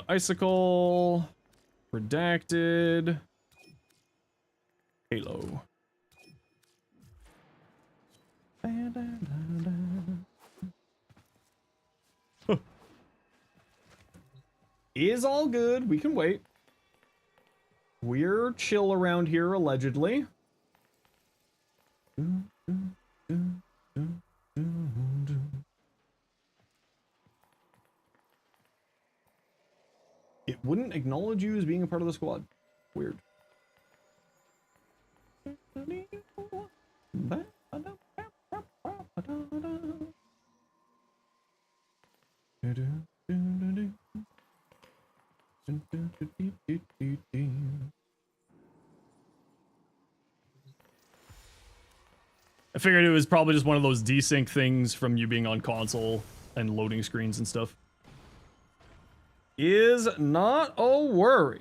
Icicle. Redacted. Halo. Huh. Is all good. We can wait. We're chill around here, allegedly. It wouldn't acknowledge you as being a part of the squad. Weird. I figured it was probably just one of those desync things from you being on console and loading screens and stuff. Is not a worry.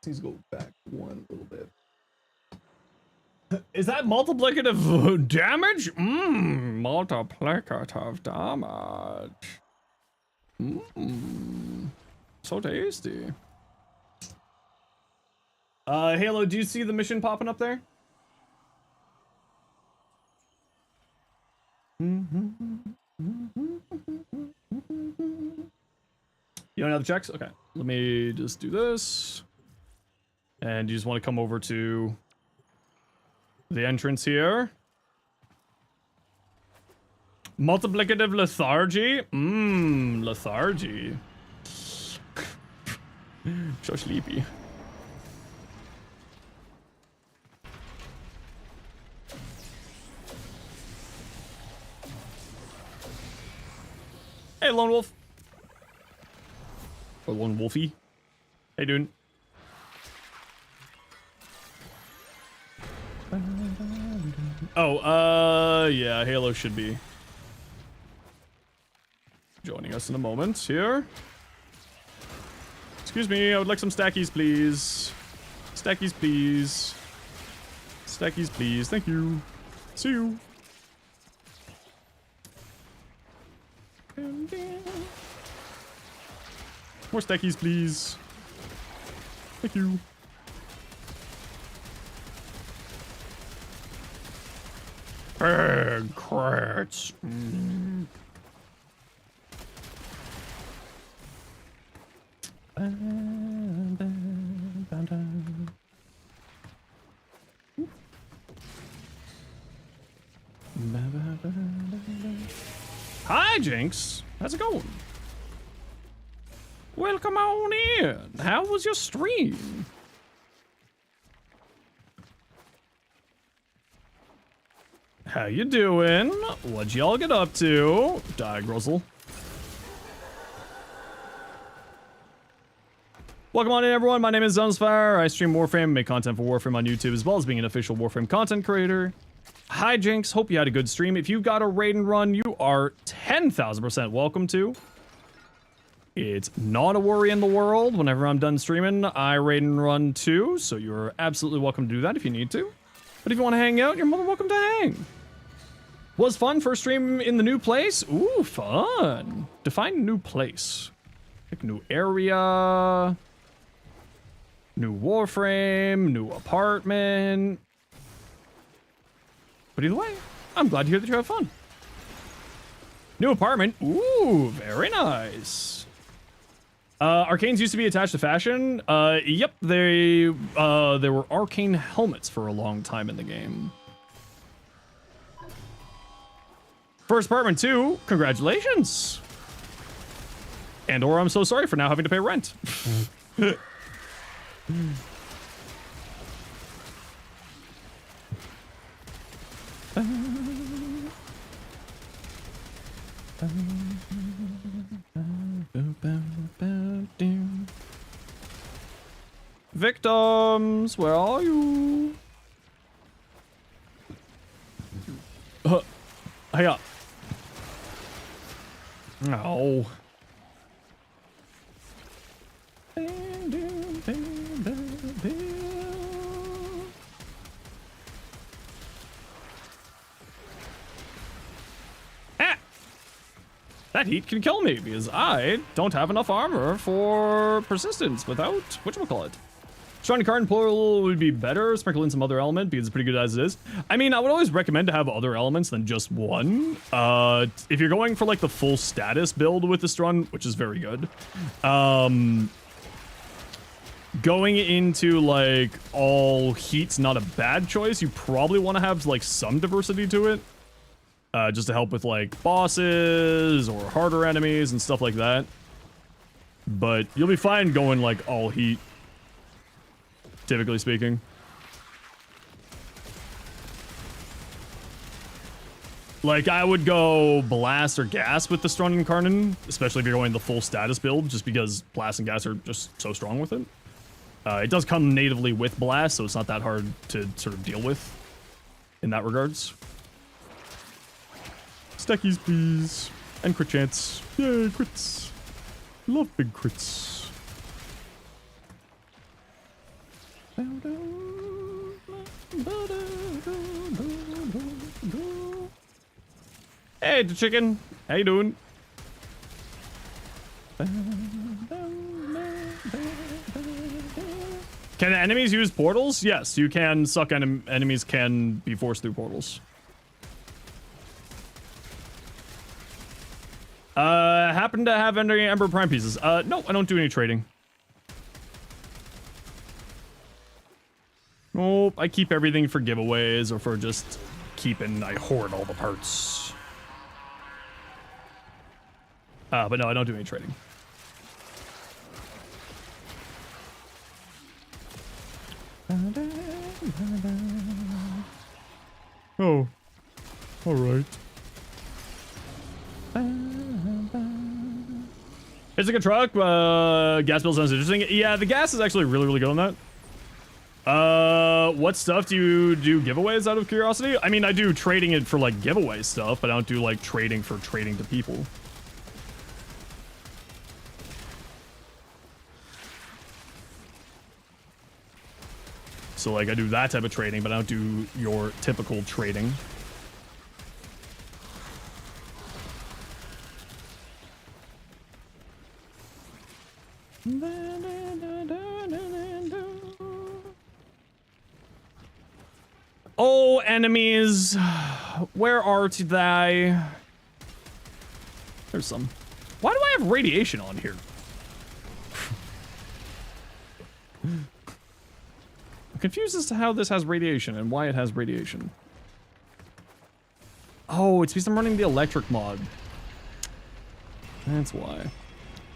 Let's go back one little bit. Is that multiplicative damage? Multiplicative damage. So tasty. Halo, do you see the mission popping up there? You don't have the checks? Okay, let me just do this. And you just want to come over to the entrance here. Multiplicative lethargy? Lethargy. So sleepy. Hey, Lone Wolf. Or Lone Wolfie. Hey, dude. Oh, yeah, Halo should be joining us in a moment here. Excuse me, I would like some stackies, please. Stackies, please. Stackies, please. Thank you. See you. More stackies, please. Thank you. Big crits. Hi, Jinx. How's it going? Welcome on in. How was your stream? How you doing? What'd y'all get up to? Die, Gruzzle. Welcome on in, everyone. My name is Zenosfire. I stream Warframe and make content for Warframe on YouTube, as well as being an official Warframe content creator. Hi, Jinx. Hope you had a good stream. If you've got a raid and run, you are 10,000% welcome to. It's not a worry in the world. Whenever I'm done streaming, I raid and run too, so you're absolutely welcome to do that if you need to. But if you want to hang out, you're more than welcome to hang. Was fun first stream in the new place? Ooh, fun. Define new place. Like new area, new Warframe, new apartment. But either way, I'm glad to hear that you have fun. New apartment. Ooh, very nice. Arcanes used to be attached to fashion. Yep, there were arcane helmets for a long time in the game. First apartment too. Congratulations. And or I'm so sorry for now having to pay rent. Victims, where are you? Hiya. No. Ah! That heat can kill me because I don't have enough armor for persistence without whatchamacallit. Strong card and plural would be better. Sprinkle in some other element because it's pretty good as it is. I mean, I would always recommend to have other elements than just one. If you're going for like the full status build with the Strun, which is very good. Going into like all heat's not a bad choice. You probably want to have like some diversity to it. Just to help with like bosses or harder enemies and stuff like that. But you'll be fine going like all heat. Typically speaking. Like, I would go Blast or Gas with the Strong Incarnate, especially if you're going the full status build, just because Blast and Gas are just so strong with it. It does come natively with Blast, so it's not that hard to sort of deal with in that regards. Stackies, please. And crit chance. Yay, crits. Love big crits. Hey, the chicken. How you doing? Can enemies use portals? Yes, you can suck enemies can be forced through portals. Happen to have any Ember Prime pieces? No, I don't do any trading. Nope, I keep everything for giveaways or for just keeping. I hoard all the parts. But no, I don't do any trading. Oh, all right. It's a good truck. Gas bill sounds interesting. Yeah, the gas is actually really, really good on that. What stuff do you do giveaways out of curiosity? I mean, I do trading it for like giveaway stuff, but I don't do like trading for trading to people. So like I do that type of trading, but I don't do your typical trading. Oh, enemies, where art thou? There's some. Why do I have radiation on here? I'm confused as to how this has radiation and why it has radiation. Oh, it's because I'm running the electric mod. That's why.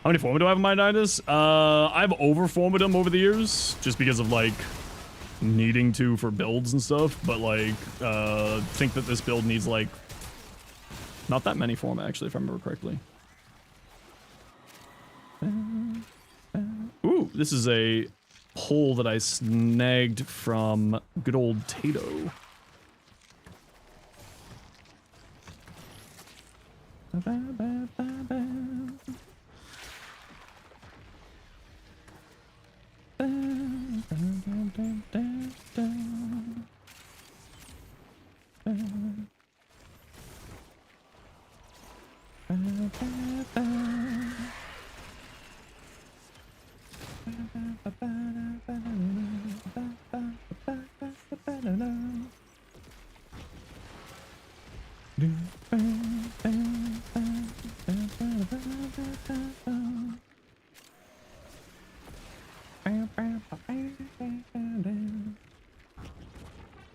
How many forma do I have in my Nidus? I've overformed them over the years, just because of, like, needing to for builds and stuff, but, like, think that this build needs, like, not that many forma, actually, if I remember correctly. Ooh, this is a pole that I snagged from good old Tato.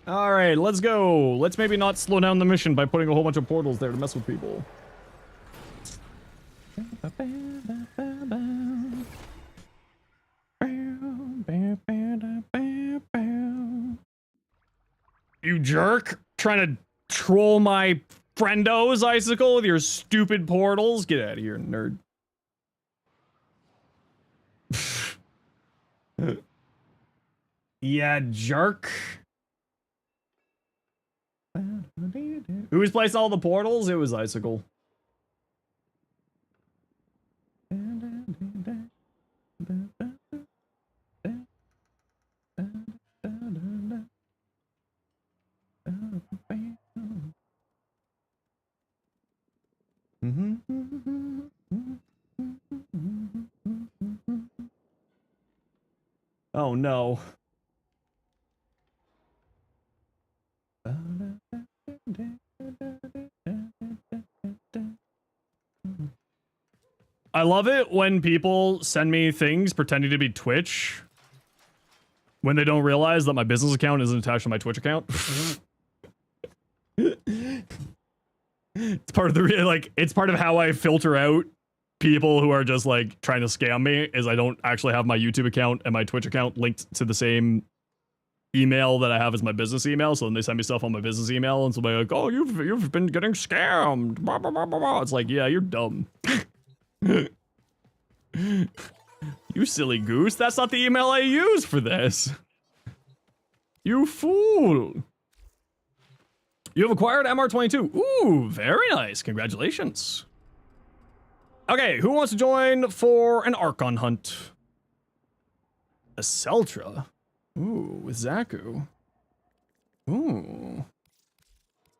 Alright, let's go. Let's maybe not slow down the mission by putting a whole bunch of portals there to mess with people. You jerk! Trying to troll my friendos, Icicle, with your stupid portals? Get out of here, nerd. Yeah, jerk. Who was placing all the portals? It was Icicle. Oh no. I love it when people send me things pretending to be Twitch when they don't realize that my business account isn't attached to my Twitch account. It's part of the it's part of how I filter out people who are just like trying to scam me, is I don't actually have my YouTube account and my Twitch account linked to the same email that I have as my business email. So then they send me stuff on my business email and so they're like, oh, you've been getting scammed. Blah, blah, blah, blah, blah. It's like, yeah, you're dumb. You silly goose. That's not the email I use for this. You fool. You have acquired MR22. Ooh, very nice. Congratulations. Okay, who wants to join for an Archon hunt? A Seltra. Ooh, with Zaku. Ooh.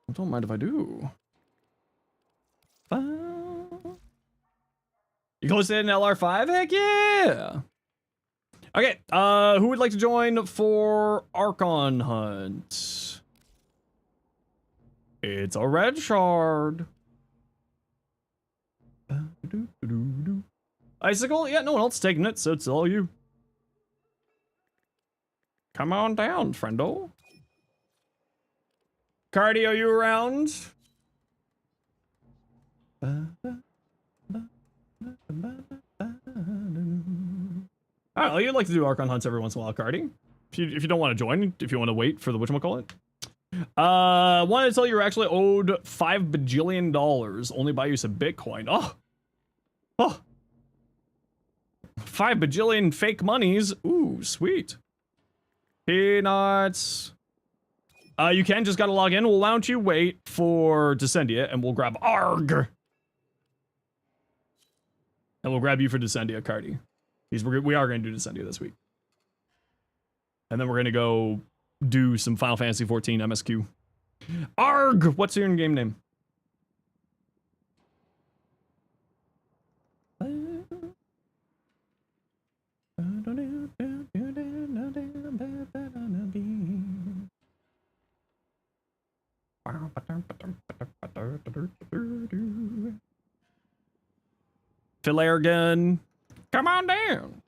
I don't mind if I do. You close to an LR5? Heck yeah! Okay, who would like to join for Archon hunt? It's a red shard. Icicle? Yeah, no one else is taking it, so it's all you. Come on down, friendo. Cardi, are you around? Alright, you'd like to do Archon hunts every once in a while, Cardi. If you don't want to join, if you want to wait for the whatchamacallit. Wanted to tell you you're actually owed $5 bajillion only by use of Bitcoin. Oh. 5 bajillion fake monies. Ooh, sweet. Peanuts. You just gotta log in. Why don't you wait for Descendia and we'll grab ARG. And we'll grab you for Descendia, Cardi. We are going to do Descendia this week. And then we're going to go do some Final Fantasy 14 MSQ. ARG! What's your in-game name? Filargun. Come on down.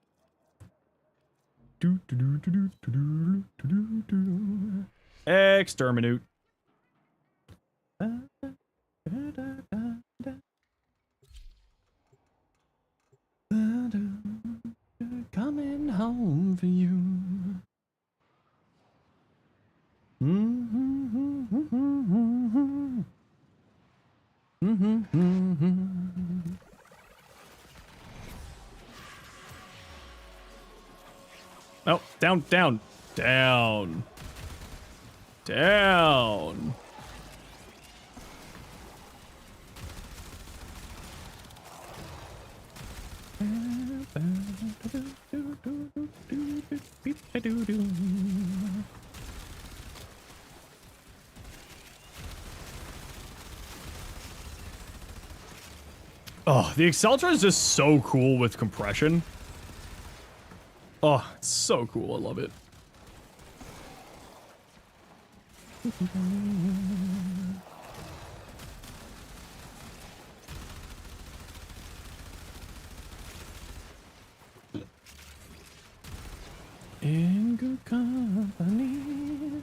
Exterminate. home for you. Oh, down, down, down, down. Oh, the Exceltra is just so cool with compression. Oh, it's so cool. I love it. In good company.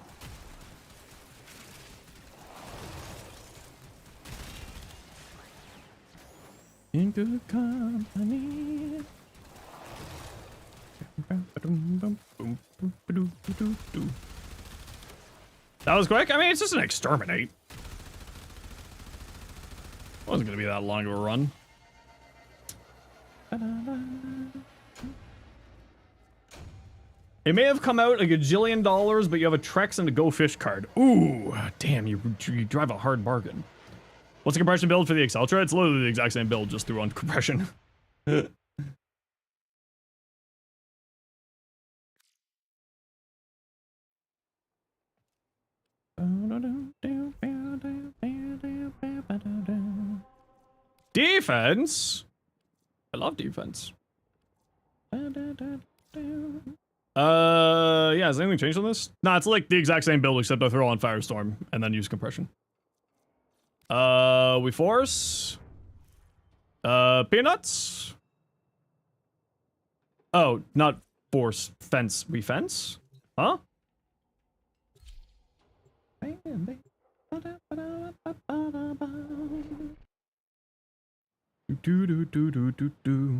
In good company. That was quick. I mean, it's just an exterminate. Wasn't gonna be that long of a run. It may have come out like $1 but you have a Trex and a Go Fish card. Ooh, damn, you drive a hard bargain. What's the compression build for the Exceltra? It's literally the exact same build, just through on compression. Defense? I love defense. Yeah, has anything changed on this? Nah, it's like the exact same build except I throw on Firestorm and then use compression. We force. Peanuts? Oh, not force, fence. We fence? Huh? Do do do do do do.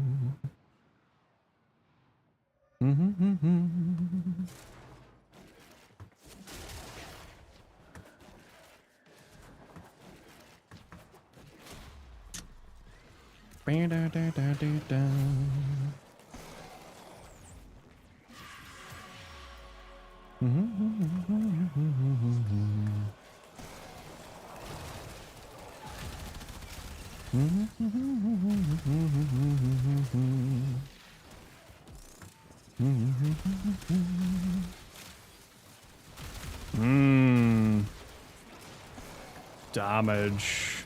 Damage.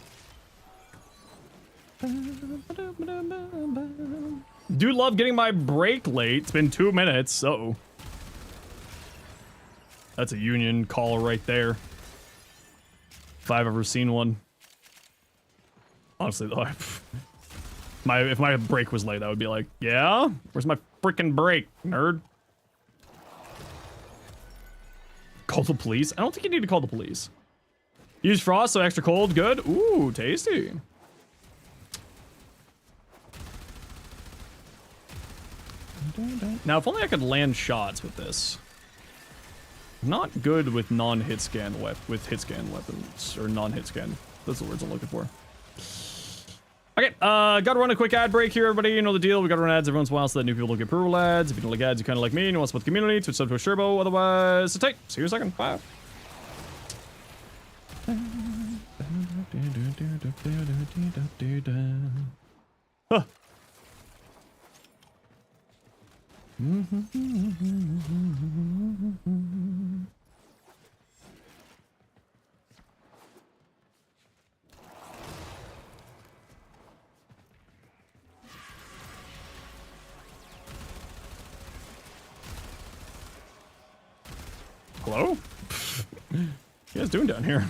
Do love getting my break late. It's been 2 minutes, so. That's a union call right there. If I've ever seen one. Honestly, though, if my break was late, I would be like, yeah? Where's my freaking break, nerd? Call the police? I don't think you need to call the police. Use frost, so extra cold, good. Ooh, tasty. Now, if only I could land shots with this. Not good with non-hit scan hit scan weapons, or non-hit scan. That's the words I'm looking for. Okay, gotta run a quick ad break here, everybody. You know the deal. We gotta run ads every once in a while so that new people don't get approval ads. If you don't like ads, you kind of like me and you want to support the community, switch up to a Sherbo. Otherwise, sit tight. See you in a second. Bye. Huh. Hello? What you guys doing down here?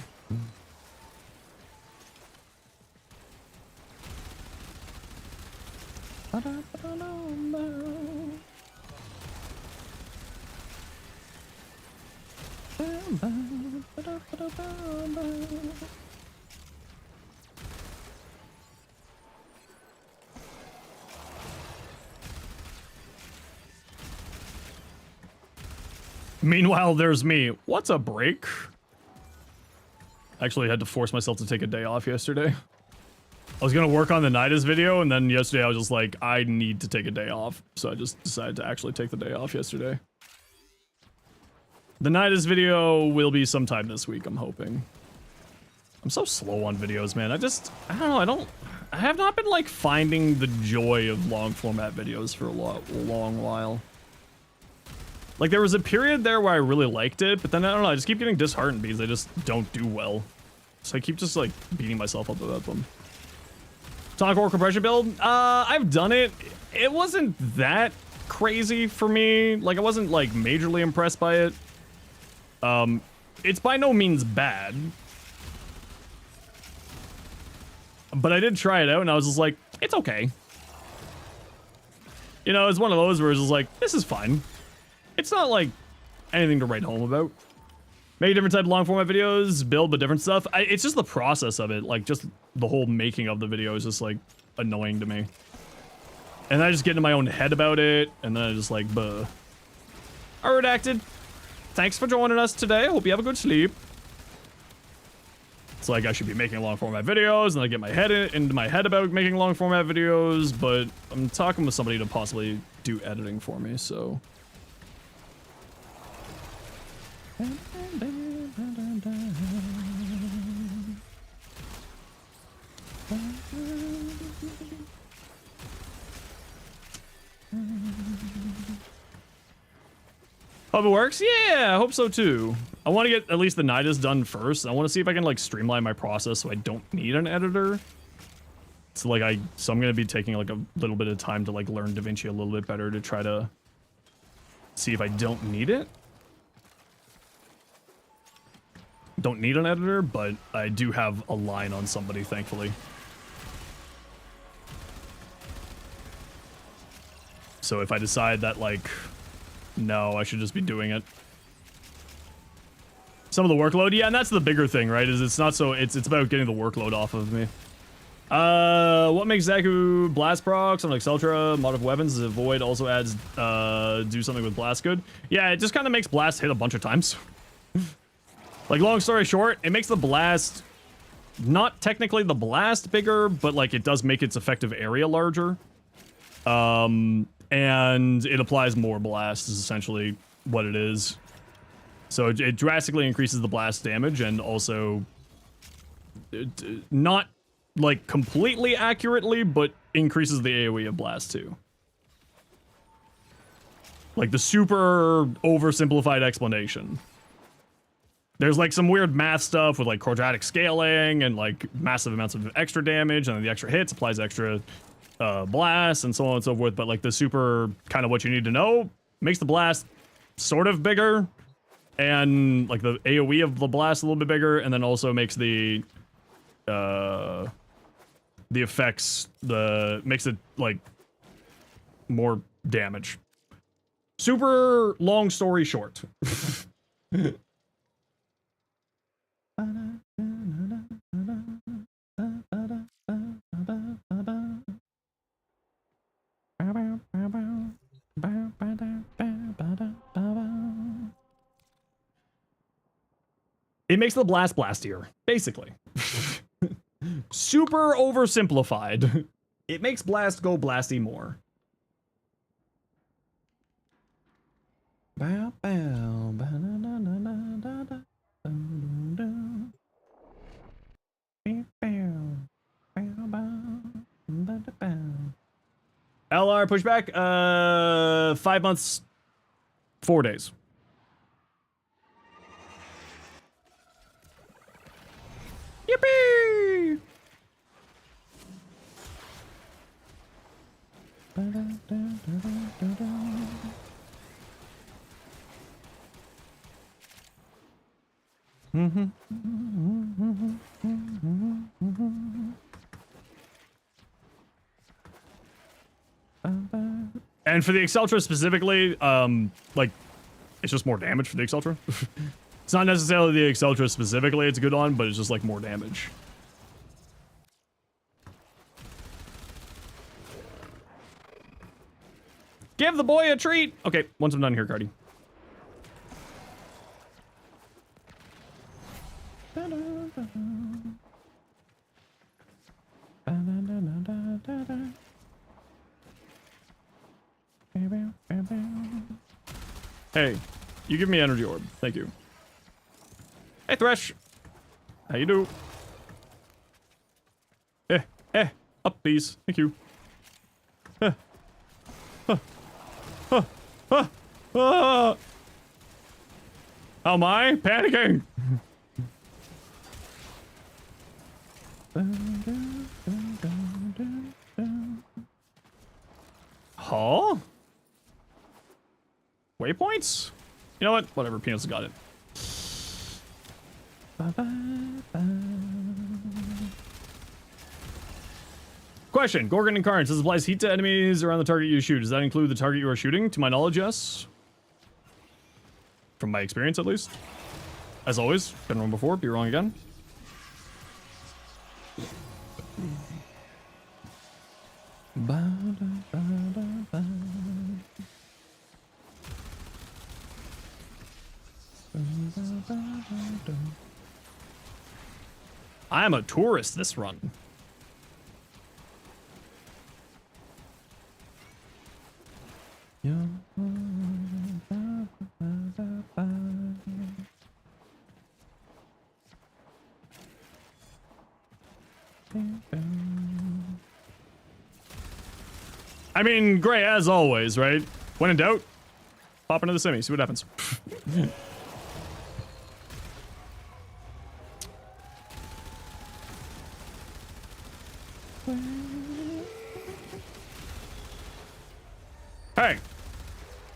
Meanwhile, there's me. What's a break? Actually, I had to force myself to take a day off yesterday. I was gonna work on the Nidus video, and then yesterday I was just like, I need to take a day off. So I just decided to actually take the day off yesterday. The Nidus video will be sometime this week, I'm hoping. I'm so slow on videos, man. I don't know, I have not been, like, finding the joy of long format videos for a long while. Like, there was a period there where I really liked it, but then, I don't know, I just keep getting disheartened because I just don't do well. So I keep just, like, beating myself up about them. Sonic Core compression build? I've done it. It wasn't that crazy for me. Like, I wasn't, like, majorly impressed by it. It's by no means bad. But I did try it out, and I was just like, it's okay. You know, it's one of those where it's just like, this is fine. It's not, like, anything to write home about. Make a different type of long format videos, build but different stuff. It's just the process of it, like, just the whole making of the video is just, like, annoying to me. And I just get in my own head about it, and then I just, like, buh. Redacted. Thanks for joining us today. I hope you have a good sleep. It's like I should be making long format videos, and I get my head into my head about making long format videos, but I'm talking with somebody to possibly do editing for me, so... Hope it works? Yeah, I hope so too. I want to get at least the Nidus done first. I want to see if I can like streamline my process so I don't need an editor. So like so I'm gonna be taking like a little bit of time to like learn DaVinci a little bit better to try to see if I don't need it. Don't need an editor, but I do have a line on somebody, thankfully. So if I decide that like, no, I should just be doing it. Some of the workload, yeah, and that's the bigger thing, right? Is it's not so it's about getting the workload off of me. What makes Zaku blast procs on Exceltra? Mod of weapons is Void also adds do something with blast good. Yeah, it just kind of makes blast hit a bunch of times. Like, long story short, it makes the blast not technically the blast bigger, but like it does make its effective area larger. And it applies more blast is essentially what it is. So it drastically increases the blast damage and also not like completely accurately, but increases the AoE of blast too. Like the super oversimplified explanation. There's like some weird math stuff with like quadratic scaling and like massive amounts of extra damage, and then the extra hits applies extra blast and so on and so forth. But like the super kind of what you need to know makes the blast sort of bigger, and like the AoE of the blast a little bit bigger, and then also makes the effects makes it like more damage. Super long story short. It makes the blast blastier, basically. Super oversimplified. It makes blast go blasty more. LR pushback, 5 months, 4 days. Yippee! And for the Exceltra specifically, like, it's just more damage for the Exceltra. It's not necessarily the Exceltra specifically it's good on, but it's just like more damage. Give the boy a treat! Okay, once I'm done here, Cardi. Hey, you give me energy orb. Thank you. Hey, Thresh. How you do? Up, please. Thank you. How am I panicking? Huh? Waypoints? You know what? Whatever, Peanuts got it. Question. Gorgon Incarnate says applies heat to enemies around the target you shoot. Does that include the target you are shooting? To my knowledge, yes. From my experience, at least. As always, been wrong before, be wrong again. I'm a tourist this run. I mean, Gray, as always, right? When in doubt, pop into the semi, see what happens. Hey!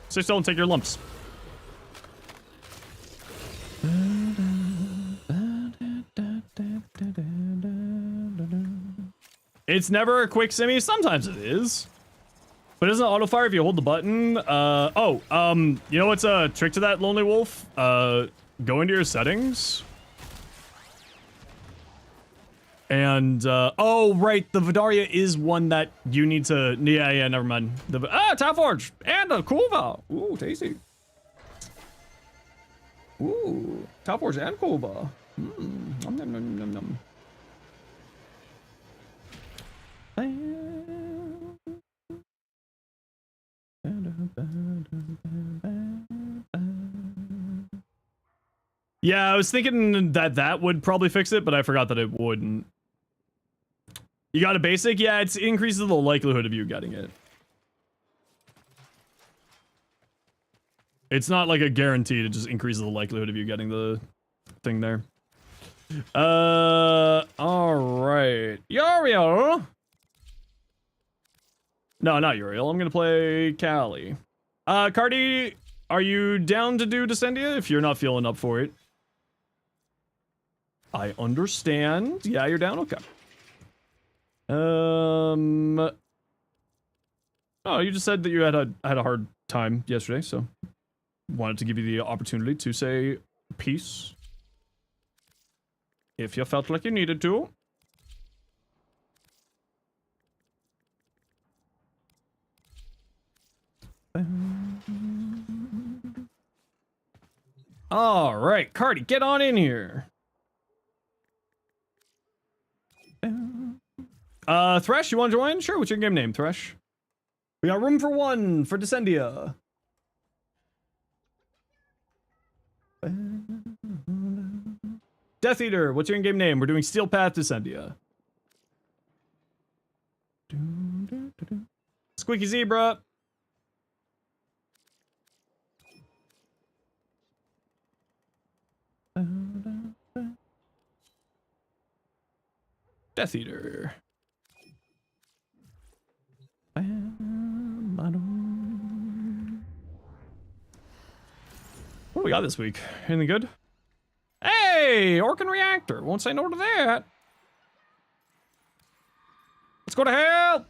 Stay still and take your lumps. It's never a quick semi, sometimes it is. But it doesn't auto fire if you hold the button. You know what's a trick to that, Lonely Wolf? Go into your settings. And, oh, right, the Vidaria is one that you need to, yeah, never mind. Towforge, and a Kuva. Ooh, tasty. Ooh, Towforge and Kuva. Nom, nom, nom, nom, nom. Yeah, I was thinking that that would probably fix it, but I forgot that it wouldn't. You got a basic? Yeah, it increases the likelihood of you getting it. It's not like a guarantee, it just increases the likelihood of you getting the thing there. Alright. Uriel! No, not Uriel. I'm gonna play Callie. Cardi, are you down to do Descendia if you're not feeling up for it? I understand. Yeah, you're down? Okay. Oh, you just said that you had a hard time yesterday, so wanted to give you the opportunity to say peace if you felt like you needed to. All right, Cardi, get on in here. Thresh, you want to join? Sure, what's your game name, Thresh? We got room for one for Descendia. Death Eater, what's your in-game name? We're doing Steel Path Descendia. Squeaky Zebra. Death Eater. What do we got this week? Anything good? Hey, Orc and Reactor. Won't say no to that. Let's go to hell.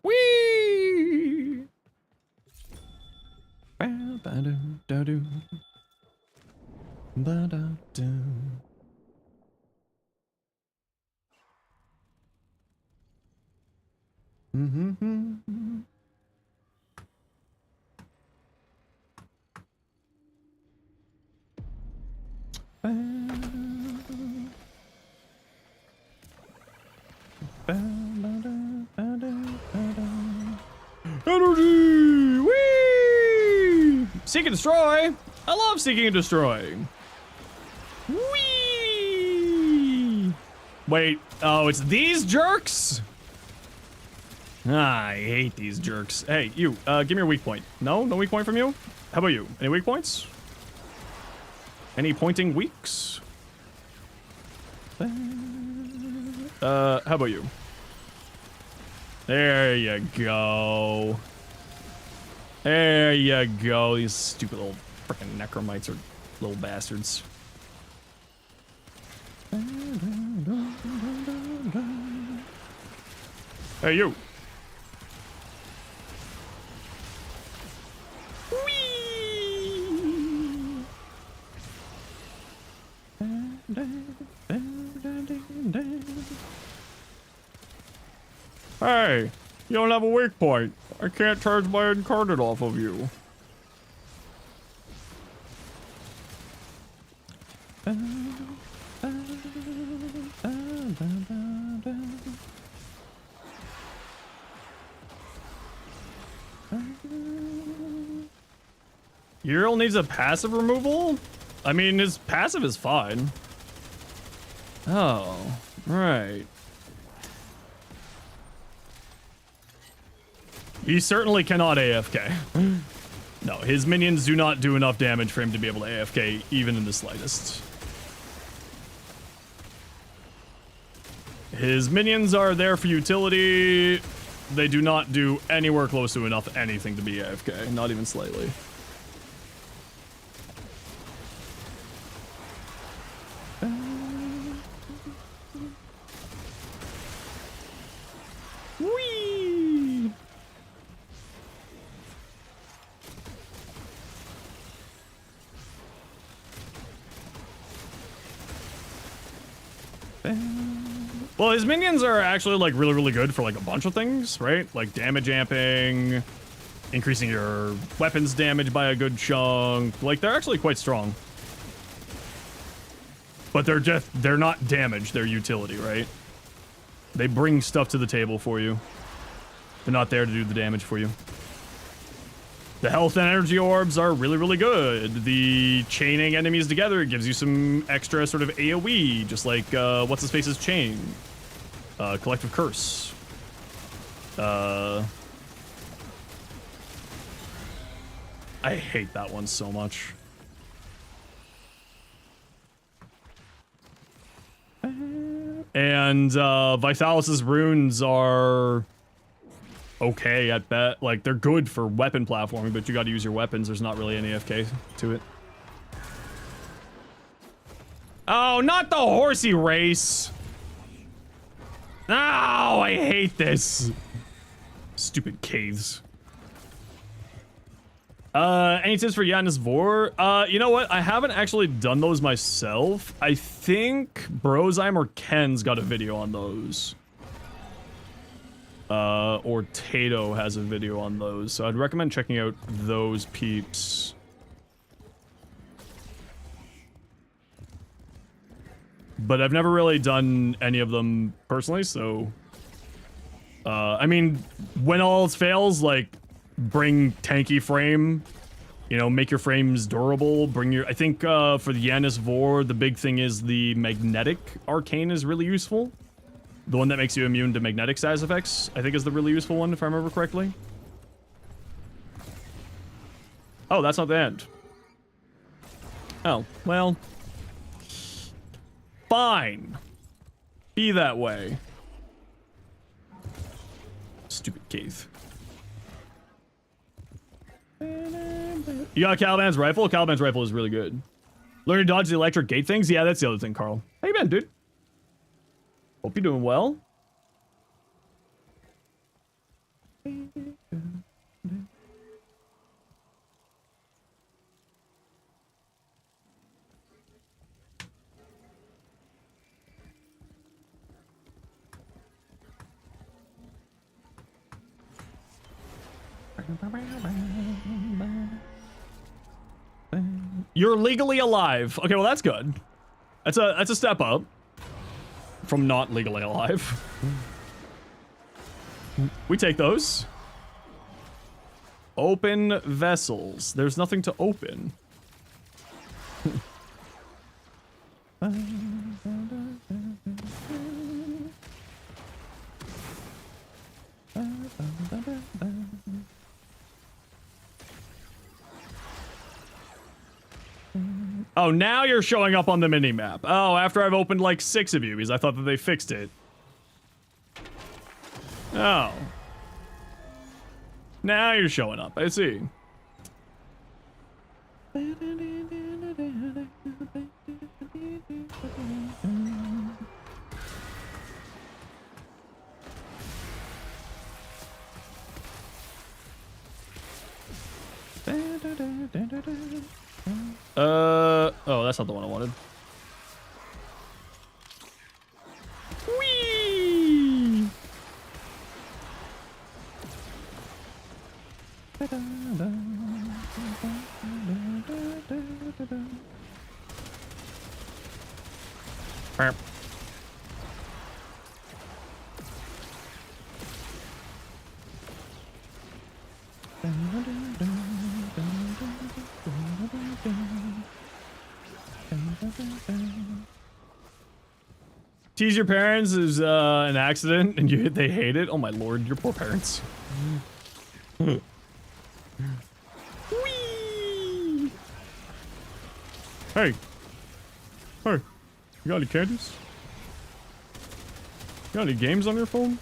Whee! Ba-da-da-do. Ba-da-do. Mm-hmm. Seek and destroy. I love seeking and destroying. Whee! Wait. Oh, it's these jerks? Ah, I hate these jerks. Hey, you. Give me your weak point. No? No weak point from you? How about you? Any weak points? Any pointing weaks? How about you? There you go. There you go. These stupid little frickin' necromites are little bastards. Hey, you. Hey, you don't have a weak point. I can't charge my incarnate off of you. Uriel needs a passive removal? I mean, his passive is fine. Oh, right. He certainly cannot AFK. No, his minions do not do enough damage for him to be able to AFK even in the slightest. His minions are there for utility. They do not do anywhere close to enough anything to be AFK, not even slightly. Whee! Well, his minions are actually like really good for like a bunch of things, right? Like damage amping, increasing your weapons damage by a good chunk. Like they're actually quite strong. But they're not damage, they're utility, right? They bring stuff to the table for you. They're not there to do the damage for you. The health and energy orbs are really good. The chaining enemies together gives you some extra sort of AoE, just like what's-his-face's chain. Collective Curse. I hate that one so much. And Vitalis's runes are okay at best. Like, they're good for weapon platforming, but you gotta use your weapons. There's not really any AFK to it. Oh, not the horsey race! No, I hate this. Stupid caves. Any tips for Yanis Vor? You know what? I haven't actually done those myself. I think Brozime or Ken's got a video on those. Or Tato has a video on those. So I'd recommend checking out those peeps. But I've never really done any of them personally, so... I mean, when all else fails, like, bring tanky frame, you know, make your frames durable, bring your... I think, for the Yanis Vor, the big thing is the magnetic arcane is really useful. The one that makes you immune to magnetic status effects, I think is the really useful one, if I remember correctly. Oh, that's not the end. Oh, well... Fine. Be that way. Stupid cave. You got Caliban's rifle? Caliban's rifle is really good. Learn to dodge the electric gate things? Yeah, that's the other thing, Carl. How you been, dude? Hope you're doing well. You're legally alive. Okay, well that's good. That's a step up from not legally alive. We take those. Open vessels. There's nothing to open. Oh, now you're showing up on the minimap. Oh, after I've opened like 6 of you, because I thought that they fixed it. Oh. Now you're showing up, I see. Oh, that's not the one I wanted. Whee! Burp. Tease your parents is an accident and they hate it. Oh my lord, your poor parents. Whee! Hey. Hey. You got any candies? You got any games on your phone?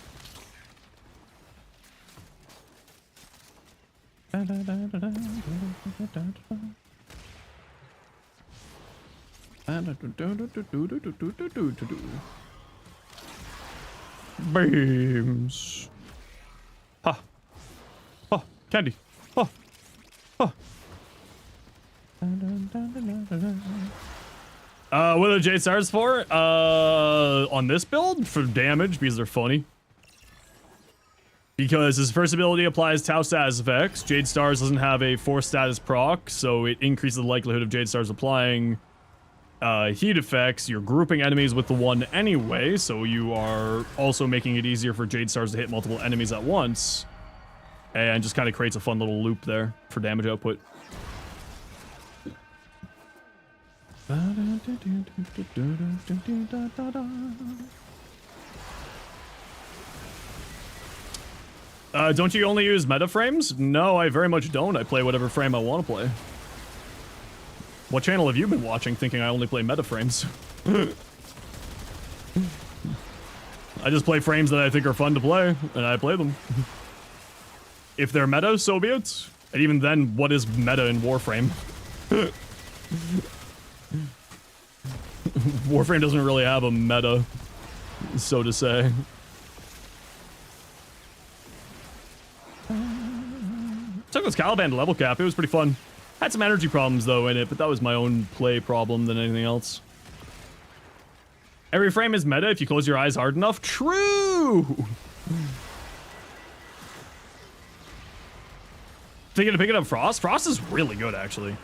Beams. Ha. Ha. Candy. Ha. Ha. What are the Jade Stars for? On this build? For damage, because they're funny. Because his first ability applies Tau status effects. Jade Stars doesn't have a force status proc, so it increases the likelihood of Jade Stars applying heat effects. You're grouping enemies with the one anyway, so you are also making it easier for Jade Stars to hit multiple enemies at once. And just kind of creates a fun little loop there for damage output. Don't you only use meta frames? No, I very much don't. I play whatever frame I want to play. What channel have you been watching thinking I only play meta frames? I just play frames that I think are fun to play, and I play them. If they're meta, so be it. And even then, what is meta in Warframe? Warframe doesn't really have a meta, so to say. Took this Caliban to level cap. It was pretty fun. Had some energy problems though in it, but that was my own play problem than anything else. Every frame is meta if you close your eyes hard enough. True! Thinking of picking up Frost? Frost is really good, actually.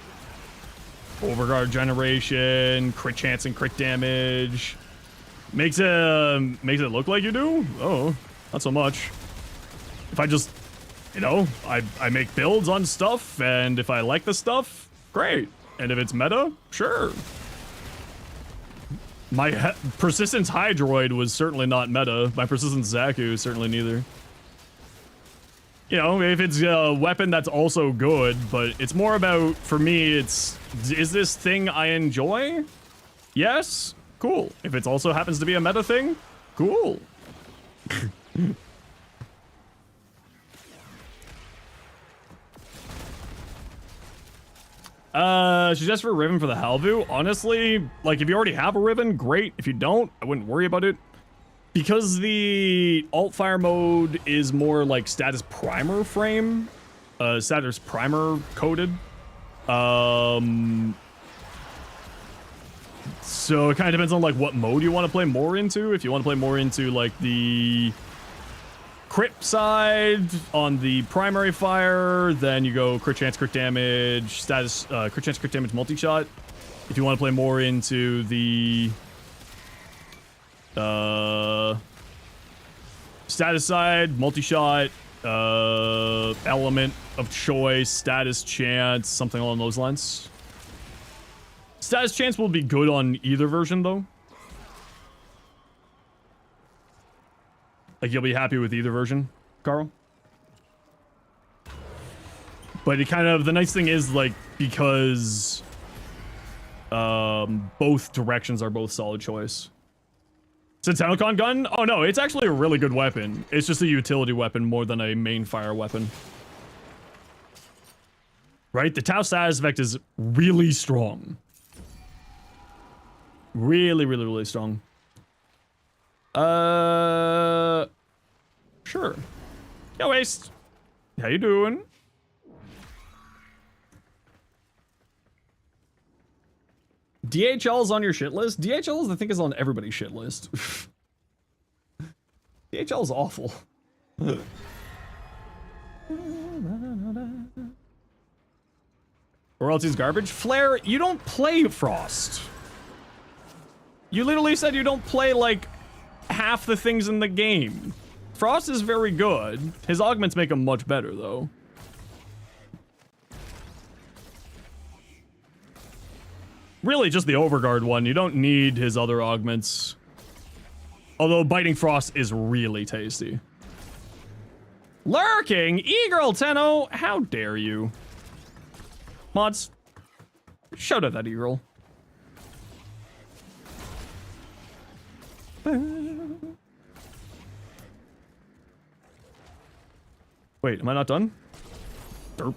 Overguard generation, crit chance and crit damage. Makes it look like you do? Oh, not so much. If I just, you know, I make builds on stuff, and if I like the stuff, great. And if it's meta, sure. My Persistence Hydroid was certainly not meta. My Persistence Zaku certainly neither. You know, if it's a weapon that's also good, but it's more about, for me, it's, is this thing I enjoy? Yes? Cool. If it also happens to be a meta thing? Cool. Suggest for a Riven for the Halvu. Honestly, like, if you already have a Riven, great. If you don't, I wouldn't worry about it. Because the alt-fire mode is more like status primer frame, status primer coded. So it kind of depends on like what mode you want to play more into. If you want to play more into like the crit side on the primary fire, then you go crit chance, crit damage, status, crit chance, crit damage, multi-shot. If you want to play more into the status side, multi-shot, element of choice, status chance, something along those lines. Status chance will be good on either version, though. Like, you'll be happy with either version, Carl. But it kind of, the nice thing is, like, because both directions are both solid choice. It's a Telecon gun? Oh no, it's actually a really good weapon. It's just a utility weapon more than a main fire weapon. Right? The Tau status effect is really strong. Really, really, really strong. Sure. Yo, Waste. How you doing? DHL's on your shit list? DHL's, I think, is on everybody's shit list. DHL is awful. Royalty's garbage? Flare, you don't play Frost. You literally said you don't play, like, half the things in the game. Frost is very good. His augments make him much better, though. Really, just the Overguard one. You don't need his other augments. Although Biting Frost is really tasty. Lurking! E-Girl Tenno! How dare you? Mods, shout out that E-Girl. Wait, am I not done? Derp.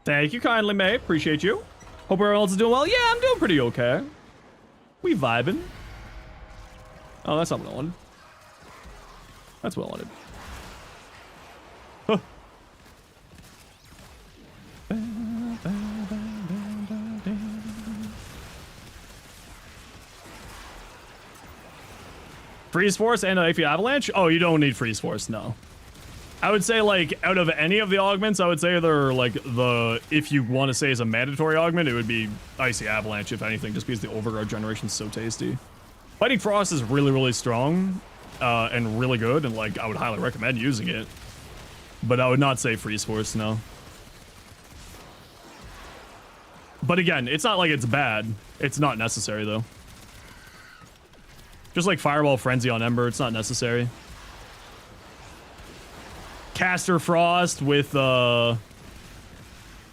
Thank you kindly, May. Appreciate you. Hope everyone else is doing well. Yeah, I'm doing pretty okay. We vibing. Oh, that's not what I wanted. That's what I wanted. Huh. Freeze Force and if you Avalanche? Oh, you don't need Freeze Force, no. I would say, like, out of any of the augments, I would say they're, like, the... If you want to say is a mandatory augment, it would be Icy Avalanche, if anything, just because the Overguard generation is so tasty. Fighting Frost is really, really strong, and really good, and, like, I would highly recommend using it. But I would not say Freeze Force, no. But again, it's not like it's bad. It's not necessary, though. Just like Fireball Frenzy on Ember, it's not necessary. Caster Frost with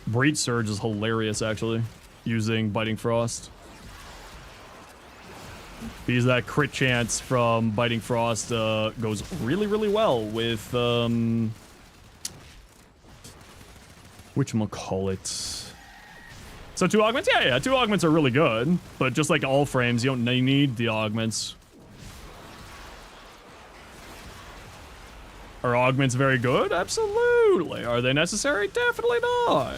Breach Surge is hilarious, actually, using Biting Frost. Because that crit chance from Biting Frost goes really, really well with whatchamacallit. So 2 augments? Yeah, 2 augments are really good, but just like all frames, you don't need the augments. Are augments very good? Absolutely. Are they necessary? Definitely not.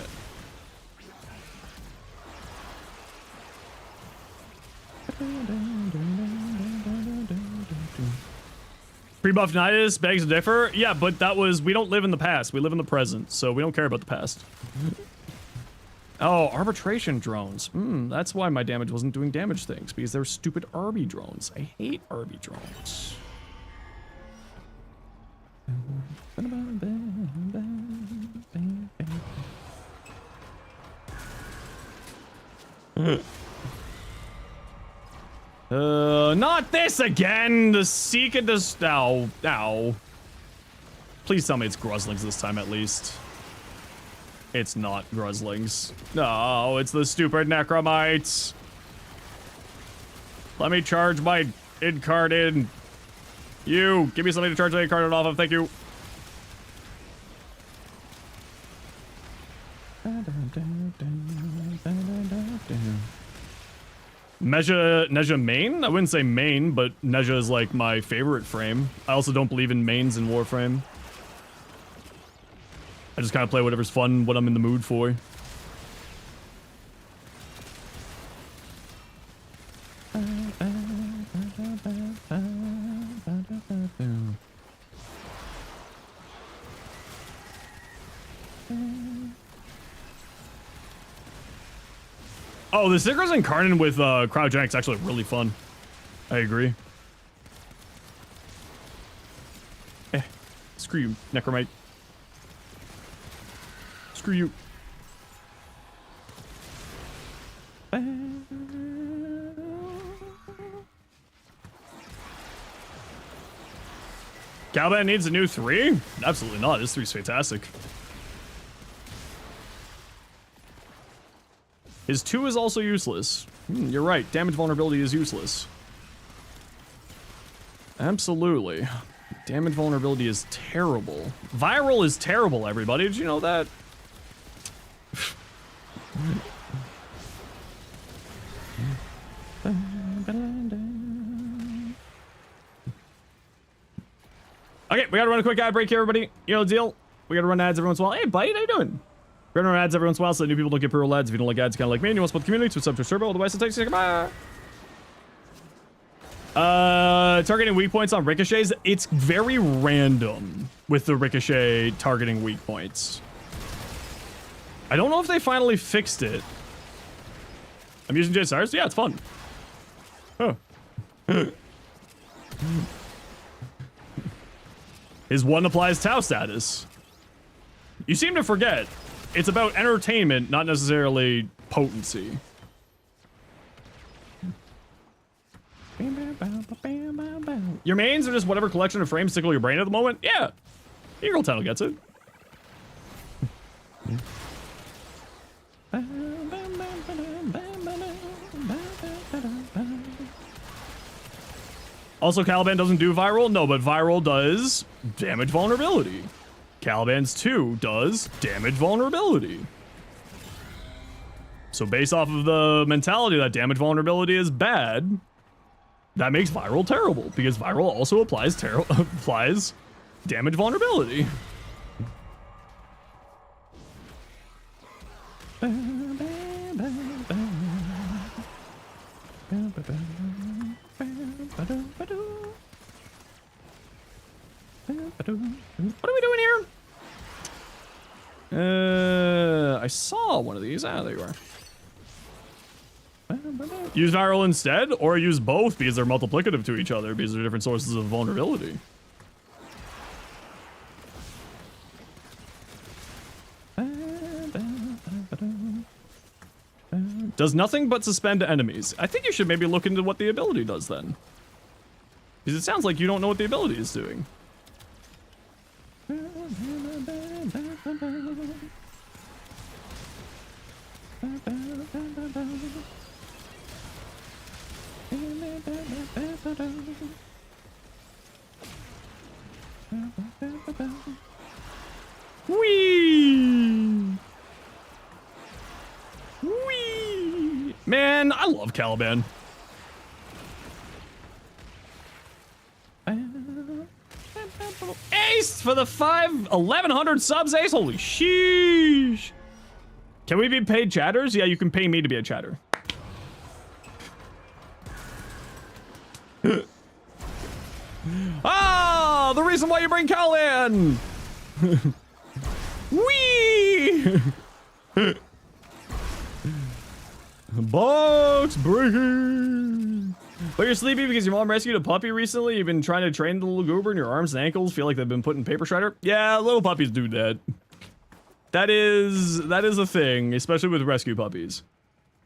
Pre-buff Nidus begs to differ. Yeah, but that was... We don't live in the past. We live in the present, so we don't care about the past. Oh, arbitration drones. That's why my damage wasn't doing damage things, because they're stupid Arby drones. I hate Arby drones. Not this again! The Seek and the... Ow. Ow. Please tell me it's Gruslings this time, at least. It's not Gruslings. No, it's the stupid Necromites. Let me charge my id card in. You, give me something to charge my id card off of, thank you. Neja main? I wouldn't say main, but Neja is like my favorite frame. I also don't believe in mains in Warframe. I just kind of play whatever's fun, what I'm in the mood for. Oh, the Synchros Incarnate with Cryogenic's actually really fun. I agree. Screw you, Necromite. Screw you. Caliban needs a new 3? Absolutely not. This 3's fantastic. His 2 is also useless. You're right. Damage vulnerability is useless. Absolutely. Damage vulnerability is terrible. Viral is terrible, everybody. Did you know that? Okay, we gotta run a quick ad break here, everybody. You know the deal. We gotta run ads every once in a while. Hey, buddy, how you doing? We're gonna run ads every once in a while so that new people don't get pre-roll ads. If you don't like ads, kind of like me, and you want to support the community, to sub to Turbo, otherwise it takes you. Goodbye. Targeting weak points on ricochets. It's very random with the ricochet targeting weak points. I don't know if they finally fixed it. I'm using JSRs. Yeah, it's fun. Oh. His 1 applies Tau status. You seem to forget. It's about entertainment, not necessarily potency. Your mains are just whatever collection of frames tickle your brain at the moment? Yeah. Eagle Tunnel gets it. Also, Caliban doesn't do viral? No, but viral does damage vulnerability. Caliban's 2 does damage vulnerability. So based off of the mentality that damage vulnerability is bad, that makes viral terrible, because viral also applies damage vulnerability. What are we doing here? I saw one of these. Ah, there you are. Use viral instead, or use both because they're multiplicative to each other, because they're different sources of vulnerability. Does nothing but suspend enemies. I think you should maybe look into what the ability does then. Because it sounds like you don't know what the ability is doing. Whee! Whee! Man, I love Caliban. Ace for the 1,100 subs, Ace. Holy sheesh. Can we be paid chatters? Yeah, you can pay me to be a chatter. Ah, the reason why you bring Cal in. Whee! Box breaking. But you're sleepy because your mom rescued a puppy recently. You've been trying to train the little goober, and your arms and ankles feel like they've been put in paper shredder. Yeah, little puppies do that. That is a thing, especially with rescue puppies.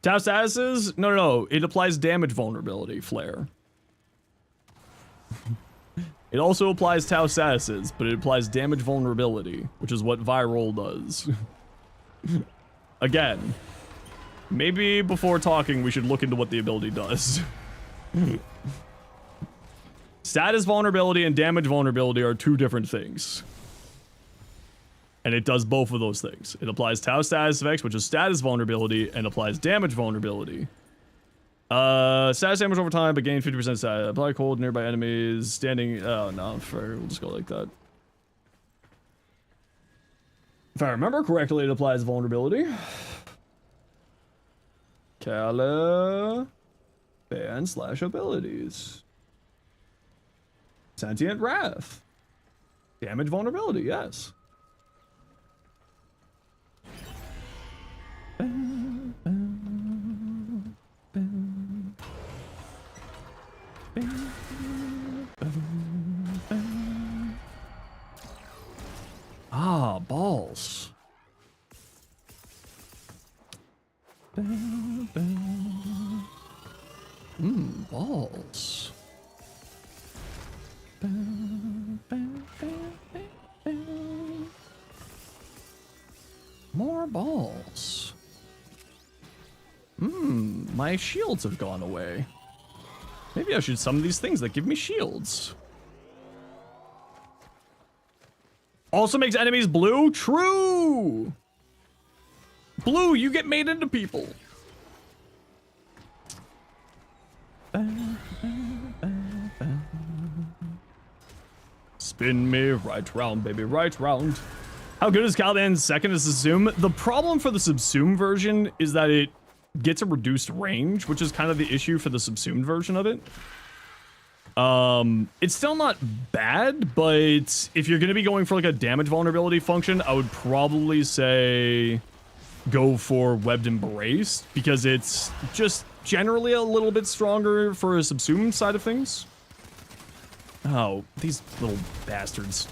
Tau statuses? No. It applies damage vulnerability, Flare. It also applies Tau statuses, but it applies damage vulnerability, which is what viral does. Again, maybe before talking, we should look into what the ability does. Status vulnerability and damage vulnerability are two different things. And it does both of those things. It applies Tau status effects, which is status vulnerability, and applies damage vulnerability. Status damage over time, but gain 50% status. Apply cold nearby enemies. Standing. Oh, no. Fair. We'll just go like that. If I remember correctly, it applies vulnerability. Caliban / abilities. Sentient Wrath. Damage vulnerability, yes. Ah, balls. Balls. More balls. My shields have gone away. Maybe I should summon these things that give me shields. Also makes enemies blue? True! Blue, you get made into people. Spin me right round, baby, right round. How good is Caliban's second to Subsume? The problem for the Subsume version is that it gets a reduced range, which is kind of the issue for the Subsumed version of it. It's still not bad, but if you're going to be going for like a damage vulnerability function, I would probably say go for Webbed Embrace, because it's just generally a little bit stronger for a Subsumed side of things. Oh, these little bastards.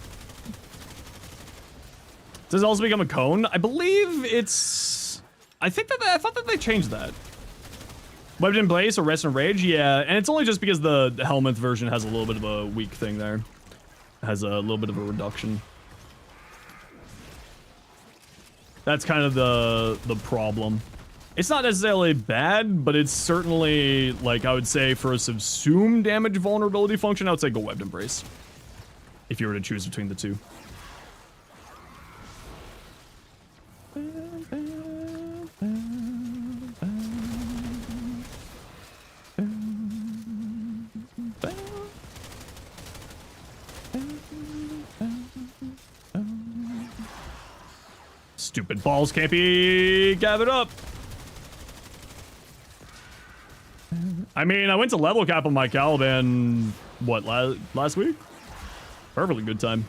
Does it also become a cone? I believe it's... I thought that they changed that. Webbed in Blaze or Rest and Rage? Yeah, and it's only just because the Helminth version has a little bit of a weak thing there. It has a little bit of a reduction. That's kind of the problem. It's not necessarily bad, but it's certainly, like, I would say for a Subsume damage vulnerability function, I would say go Webbed Embrace. If you were to choose between the two. Stupid balls can't be gathered up. I mean, I went to level cap on my Caliban, what, last week? Perfectly good time.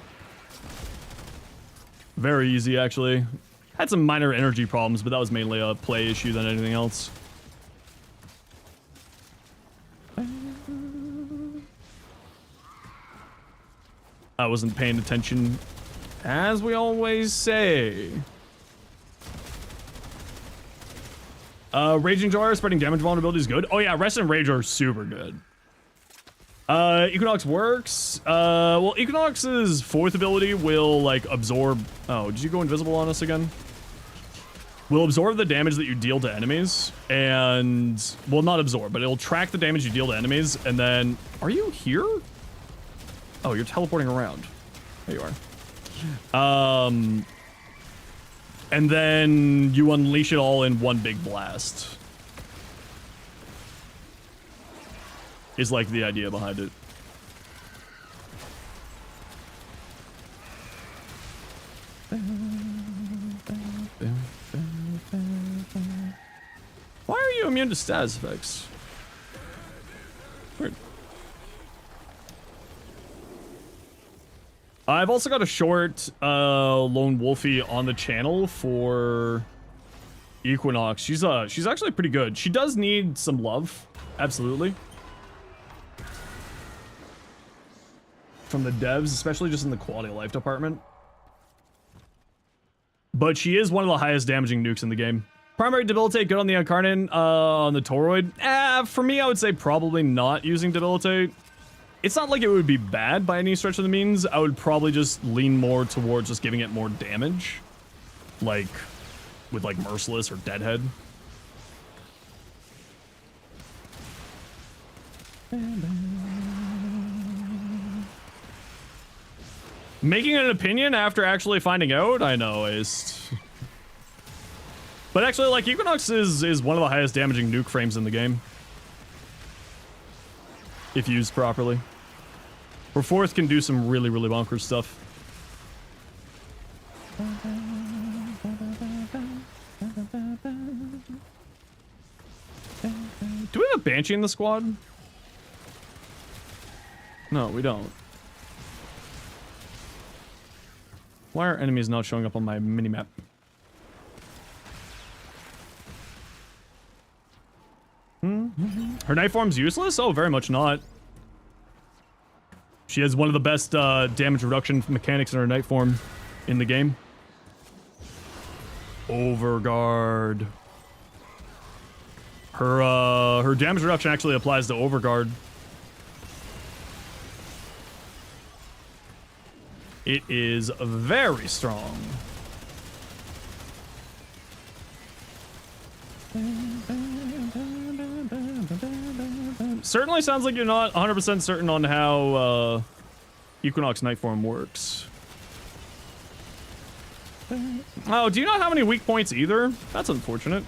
Very easy, actually. Had some minor energy problems, but that was mainly a play issue than anything else. I wasn't paying attention, as we always say. Raging Jar, spreading damage vulnerability is good. Oh yeah, Rest and Rage are super good. Equinox works. Well, Equinox's fourth ability will, like, absorb... Oh, did you go invisible on us again? Will absorb the damage that you deal to enemies, and... Well, not absorb, but it'll track the damage you deal to enemies, and then... Are you here? Oh, you're teleporting around. There you are. And then you unleash it all in one big blast. Is like the idea behind it. Why are you immune to status effects? Weird. I've also got a short Lone Wolfie on the channel for Equinox. She's actually pretty good. She does need some love, absolutely. From the devs, especially just in the quality of life department. But she is one of the highest damaging nukes in the game. Primary Debilitate, good on the Incarnate, on the Toroid. For me, I would say probably not using Debilitate. It's not like it would be bad by any stretch of the means. I would probably just lean more towards just giving it more damage. Like, with like Merciless or Deadhead. Making an opinion after actually finding out? I know, But actually, like, Equinox is one of the highest damaging nuke frames in the game. If used properly. Her fourth can do some really, really bonkers stuff. Do we have a Banshee in the squad? No, we don't. Why are enemies not showing up on my minimap? Her knife form's useless? Oh, very much not. She has one of the best damage reduction mechanics in her night form in the game. Overguard. Her damage reduction actually applies to Overguard. It is very strong. Certainly sounds like you're not 100% certain on how Equinox Nightform works. Oh, do you not have any weak points either? That's unfortunate.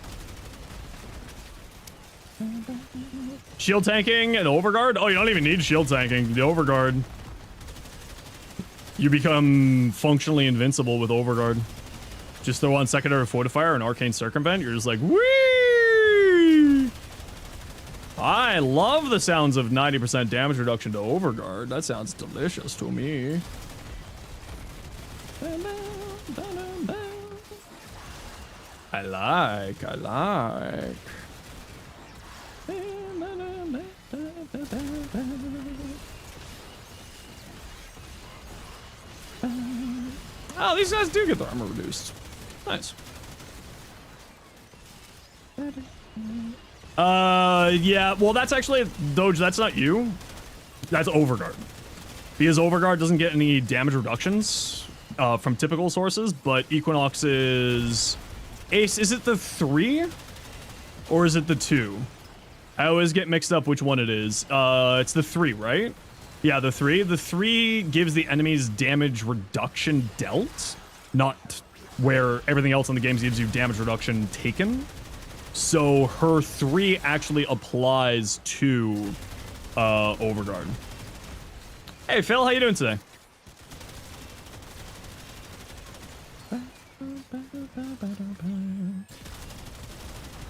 Shield tanking and Overguard? Oh, you don't even need shield tanking. The Overguard. You become functionally invincible with Overguard. Just throw on Secondary Fortifier and Arcane Circumvent. You're just like, whee! I love the sounds of 90% damage reduction to Overguard. That sounds delicious to me. I like. Oh, these guys do get their armor reduced. Nice. Yeah, well, that's actually, Doge, that's not you. That's Overguard. Because Overguard doesn't get any damage reductions from typical sources, but Equinox's Ace, is it the 3? Or is it the 2? I always get mixed up which one it is. It's the 3, right? Yeah, the 3. The 3 gives the enemy's damage reduction dealt, not where everything else in the game gives you damage reduction taken. So her 3 actually applies to Overguard. Hey, Phil, how you doing today?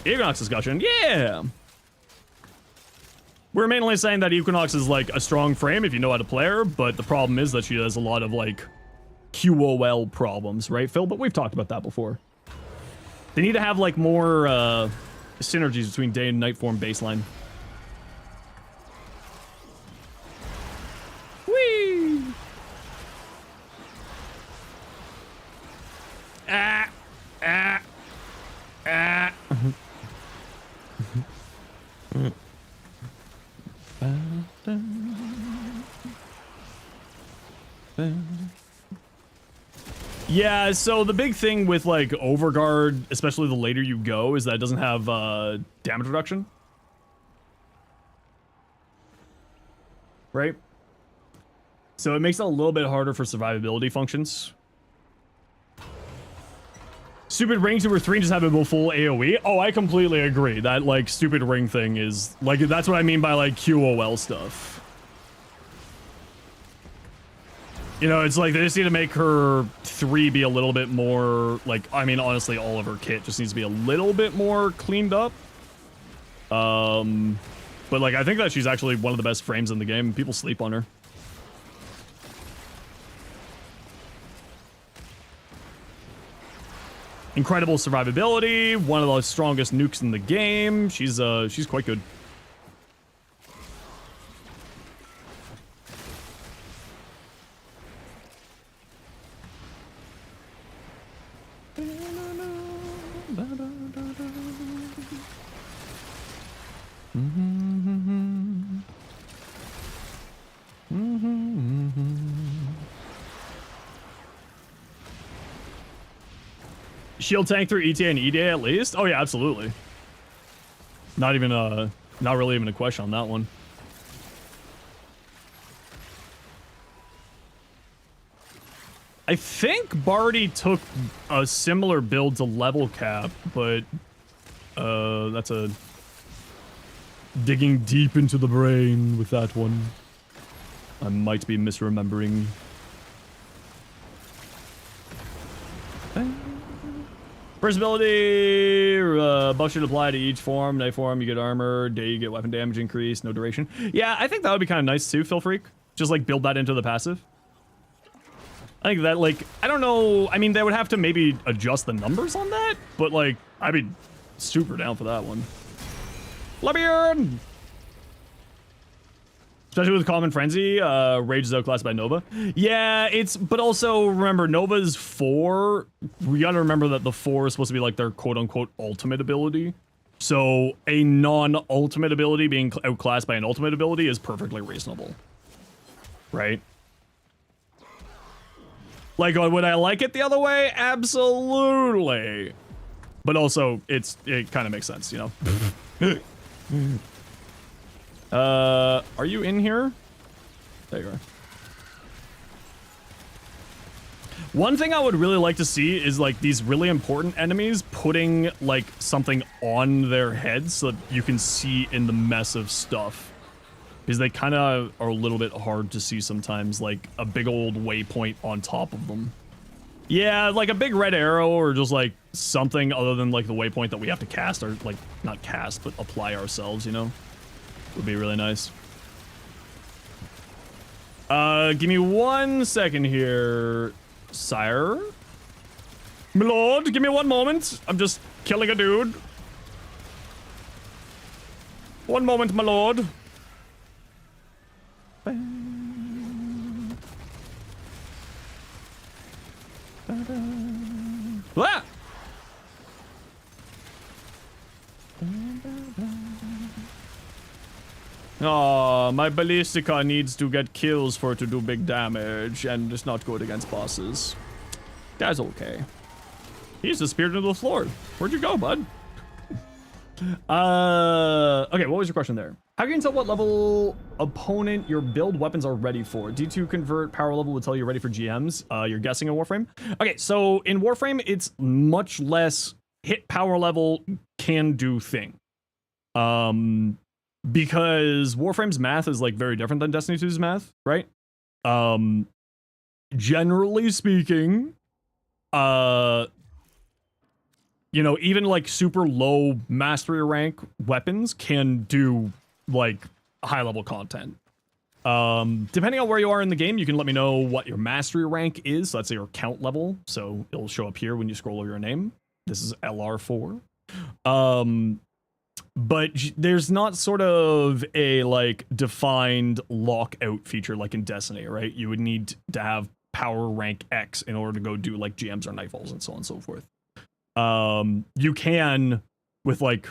Equinox discussion, yeah! We're mainly saying that Equinox is like a strong frame if you know how to play her, but the problem is that she has a lot of like QOL problems, right, Phil? But we've talked about that before. They need to have like more synergies between day and night form baseline. Whee! Yeah, so the big thing with like Overguard, especially the later you go, is that it doesn't have damage reduction. Right? So it makes it a little bit harder for survivability functions. Stupid ring 2 or 3 just have a full AoE. Oh, I completely agree. That like stupid ring thing is like, that's what I mean by like QOL stuff. You know, it's like they just need to make her 3 be a little bit more like, I mean, honestly, all of her kit just needs to be a little bit more cleaned up. But like, I think that she's actually one of the best frames in the game. People sleep on her. Incredible survivability, one of the strongest nukes in the game. She's quite good. Shield tank through ETA and EDA at least? Oh yeah, absolutely. Not really even a question on that one. I think Barty took a similar build to level cap, but that's a digging deep into the brain with that one. I might be misremembering. First ability, buff should apply to each form. Night form, you get armor. Day, you get weapon damage increase. No duration. Yeah, I think that would be kind of nice too, Phil Freak. Just like build that into the passive. I think that, like, I don't know. I mean, they would have to maybe adjust the numbers on that, but like, I'd be super down for that one. Labian! Especially with Common Frenzy, Rage is outclassed by Nova. Yeah, but also remember, Nova's 4, we gotta remember that the 4 is supposed to be like their quote-unquote ultimate ability. So a non-ultimate ability being outclassed by an ultimate ability is perfectly reasonable. Right? Like, would I like it the other way? Absolutely. But also, it kind of makes sense, you know? Are you in here? There you are. One thing I would really like to see is like these really important enemies putting like something on their heads so that you can see in the mess of stuff. Because they kind of are a little bit hard to see sometimes, like a big old waypoint on top of them. Yeah, like a big red arrow or just like something other than like the waypoint that we have to cast, or like not cast, but apply ourselves, you know? Would be really nice. Give me 1 second here, sire. My lord, give me 1 moment. I'm just killing a dude. 1 moment, my lord. Ah! Oh, my Ballistica needs to get kills for it to do big damage, and it's not good against bosses. That's okay. He's disappeared into the floor. Where'd you go, bud? Okay, what was your question there? How can you tell what level opponent your build weapons are ready for? D2 convert power level will tell you you're ready for GMs. You're guessing in Warframe? Okay, so in Warframe, it's much less hit power level can do thing. Because Warframe's math is like very different than Destiny 2's math, right? Generally speaking, you know, even like super low mastery rank weapons can do like high level content. Depending on where you are in the game, you can let me know what your mastery rank is. So that's your count level. So it'll show up here when you scroll over your name. This is LR4. But there's not sort of a like defined lockout feature like in Destiny, right? You would need to have power rank X in order to go do like GMs or nightfalls and so on and so forth. You can, with like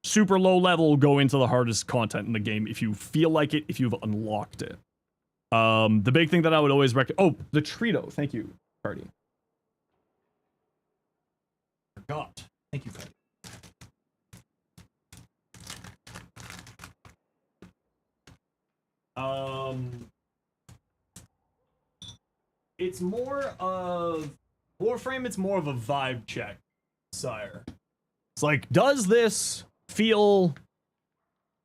super low level, go into the hardest content in the game if you feel like it, if you've unlocked it. The big thing that I would always recommend, oh, the Trito, thank you, Cardi. Forgot. Thank you, Cardi. It's more of Warframe, it's more of a vibe check, sire. It's like, does this feel...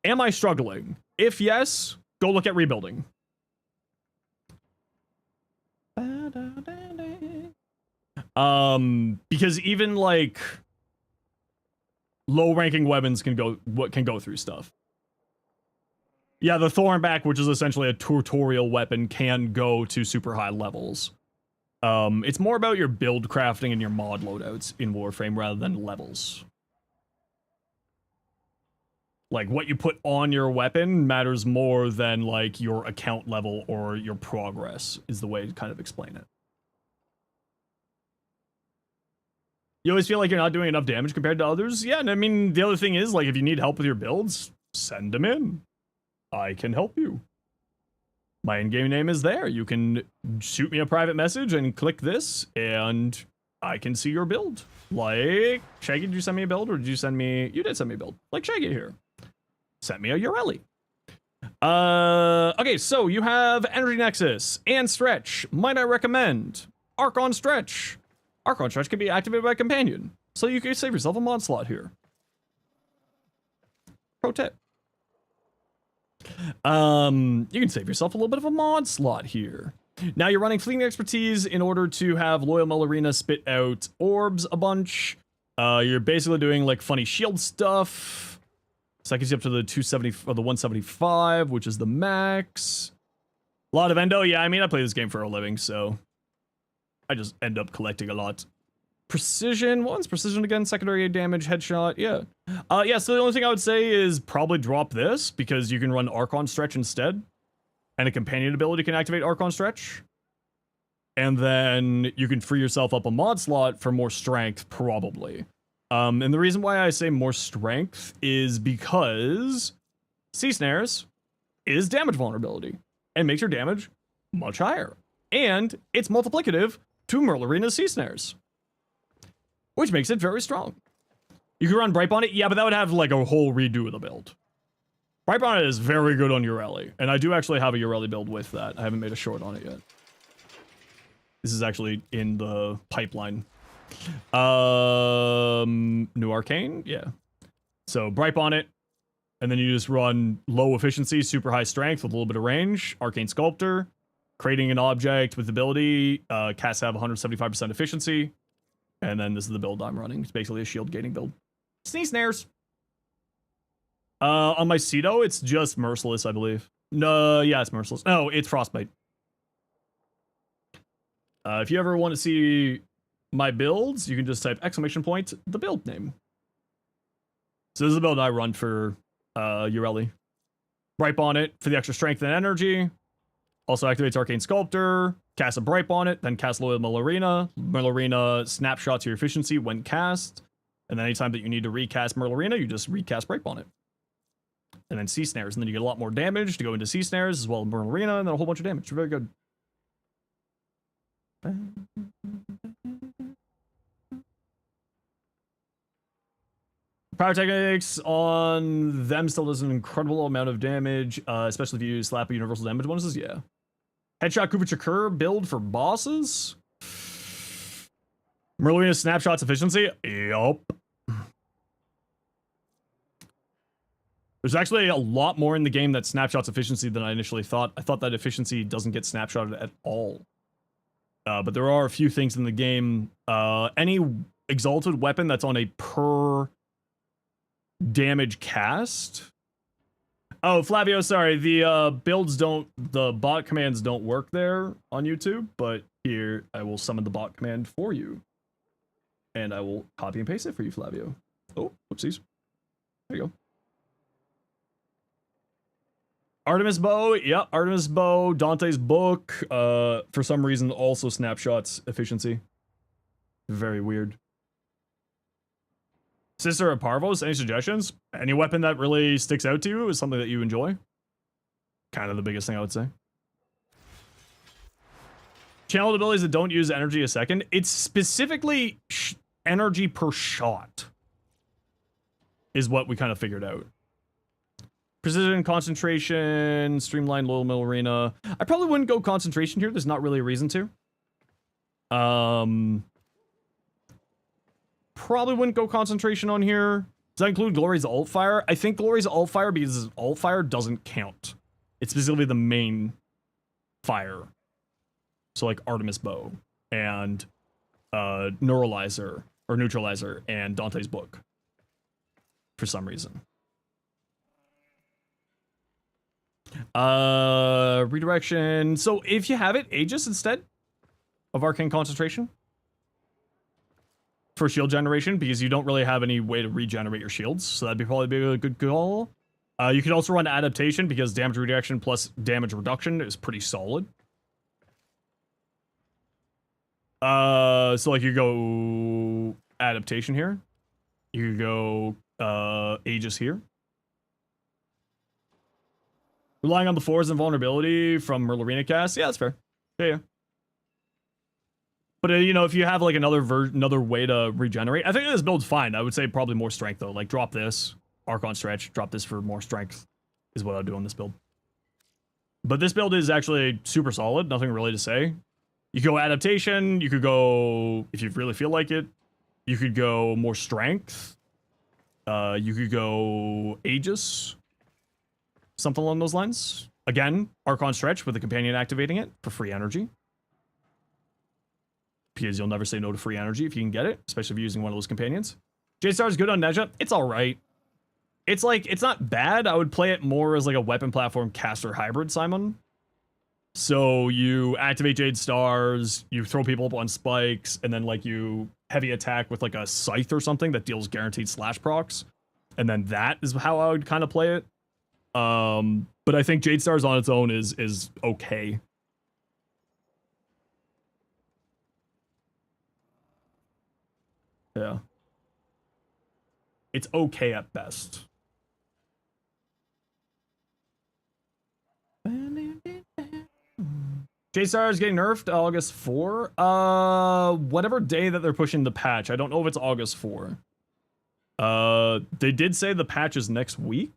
Am I struggling? If yes, go look at rebuilding. Because even like low-ranking weapons can go through stuff. Yeah, the Thornback, which is essentially a tutorial weapon, can go to super high levels. It's more about your build crafting and your mod loadouts in Warframe rather than levels. Like, what you put on your weapon matters more than, like, your account level or your progress, is the way to kind of explain it. You always feel like you're not doing enough damage compared to others? Yeah, and I mean, the other thing is, like, if you need help with your builds, send them in. I can help you. My in-game name is there. You can shoot me a private message and click this, and I can see your build. Like, Shaggy, did you send me a build, or did you send me... You did send me a build. Like Shaggy here. Sent me a Ureli. Okay, so you have Energy Nexus and Stretch. Might I recommend Archon Stretch? Archon Stretch can be activated by a companion, so you can save yourself a mod slot here. Pro tip. You can save yourself a little bit of a mod slot here. Now you're running Fleeting Expertise in order to have Loyal Mullerina spit out orbs a bunch. You're basically doing like funny shield stuff. So that gets you up to the 270 or the 175, which is the max. A lot of endo. Yeah, I mean, I play this game for a living, so I just end up collecting a lot. Precision, one's precision again, secondary damage, headshot, yeah. Yeah, so the only thing I would say is probably drop this, because you can run Archon Stretch instead. And a companion ability can activate Archon Stretch. And then you can free yourself up a mod slot for more strength, probably. And the reason why I say more strength is because Sea Snares is damage vulnerability and makes your damage much higher. And it's multiplicative to Merlarina's Sea Snares, which makes it very strong. You can run Bright on it, yeah, but that would have like a whole redo of the build. Bright on it is very good on Ureli, and I do actually have a Ureli build with that. I haven't made a short on it yet. This is actually in the pipeline. New Arcane, yeah. So Bright on it, and then you just run low efficiency, super high strength with a little bit of range. Arcane Sculptor, creating an object with ability. Casts have 175% efficiency. And then this is the build I'm running. It's basically a shield gating build. Sea Snares. On my Cedo, it's just Merciless, I believe. No, yeah, it's Merciless. No, it's Frostbite. If you ever want to see my builds, you can just type ! the build name. So this is the build I run for Ureli. Bright on it for the extra strength and energy. Also activates Arcane Sculptor. Cast a Bright on it, then cast Loyal Merlarina. Merlarina snapshots your efficiency when cast. And then anytime that you need to recast Merlarina, you just recast Bright on it. And then Sea Snares, and then you get a lot more damage to go into Sea Snares, as well as Merlarina, and then a whole bunch of damage. Very good. Pyrotechnics on them still does an incredible amount of damage, especially if you use slap universal damage bonuses, yeah. Headshot Kuvachakur build for bosses. Merlina snapshots efficiency. Yup. There's actually a lot more in the game that snapshots efficiency than I initially thought. I thought that efficiency doesn't get snapshotted at all. But there are a few things in the game. Any exalted weapon that's on a per damage cast. Oh, Flavio, sorry. The builds don't, the bot commands don't work there on YouTube, but here I will summon the bot command for you. And I will copy and paste it for you, Flavio. Oh, whoopsies. There you go. Artemis Bow, yeah, Artemis Bow, Dante's Book, for some reason also snapshots efficiency. Very weird. Sister of Parvos, any suggestions? Any weapon that really sticks out to you is something that you enjoy? Kind of the biggest thing I would say. Channeled abilities that don't use energy a second. It's specifically energy per shot is what we kind of figured out. Precision, concentration, streamlined loyal mill arena. I probably wouldn't go concentration here. There's not really a reason to. Probably wouldn't go concentration on here. Does that include Glory's alt fire? I think Glory's alt fire, because alt fire doesn't count. It's specifically the main fire. So like Artemis Bow and Neuralizer or Neutralizer and Dante's Book for some reason. Redirection. So if you have it, Aegis instead of Arcane Concentration for shield generation, because you don't really have any way to regenerate your shields, so that'd probably be a good call. You could also run Adaptation, because damage redirection plus damage reduction is pretty solid. So like you go Adaptation here, you could go Aegis here. Relying on the fours and vulnerability from Merlarina cast, yeah, that's fair. Yeah. But you know, if you have like another way to regenerate, I think this build's fine. I would say probably more strength though. Like drop this, Archon Stretch, drop this for more strength is what I'll do on this build. But this build is actually super solid. Nothing really to say. You could go Adaptation. You could go, if you really feel like it, you could go more strength. You could go Aegis. Something along those lines. Again, Archon Stretch with a companion activating it for free energy. Because you'll never say no to free energy if you can get it, especially if you're using one of those companions. J-Star is good on Neja. It's alright. It's like, it's not bad. I would play it more as like a weapon platform caster hybrid, Simon. So you activate Jade Stars, you throw people up on spikes, and then like you heavy attack with like a scythe or something that deals guaranteed slash procs. And then that is how I would kind of play it. But I think Jade Stars on its own is okay. Yeah. It's okay at best. J-Star is getting nerfed August 4. Whatever day that they're pushing the patch. I don't know if it's August 4. They did say the patch is next week.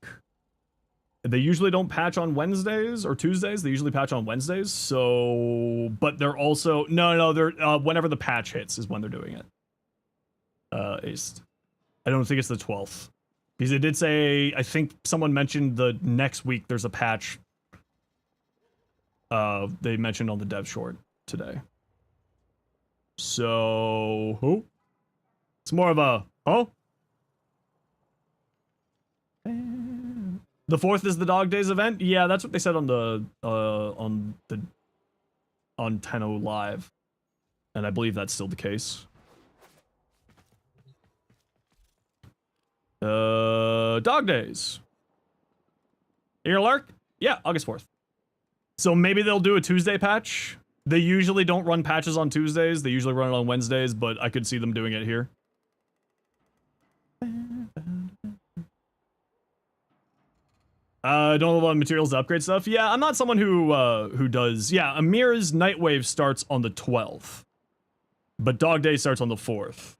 They usually don't patch on Wednesdays or Tuesdays. They usually patch on Wednesdays. So, but they're also no, they're whenever the patch hits is when they're doing it. I don't think it's the 12th. Because it did say, I think someone mentioned the next week there's a patch. They mentioned on the dev short today. So, who? It's more of a, oh? The 4th is the Dog Days event? Yeah, that's what they said on the, on 10.0 Live. And I believe that's still the case. Dog Days. You gonna lurk? Yeah, August 4th. So maybe they'll do a Tuesday patch. They usually don't run patches on Tuesdays. They usually run it on Wednesdays, but I could see them doing it here. Don't know about materials to upgrade stuff. Yeah, I'm not someone who does. Yeah, Amir's Nightwave starts on the 12th, but Dog Day starts on the 4th.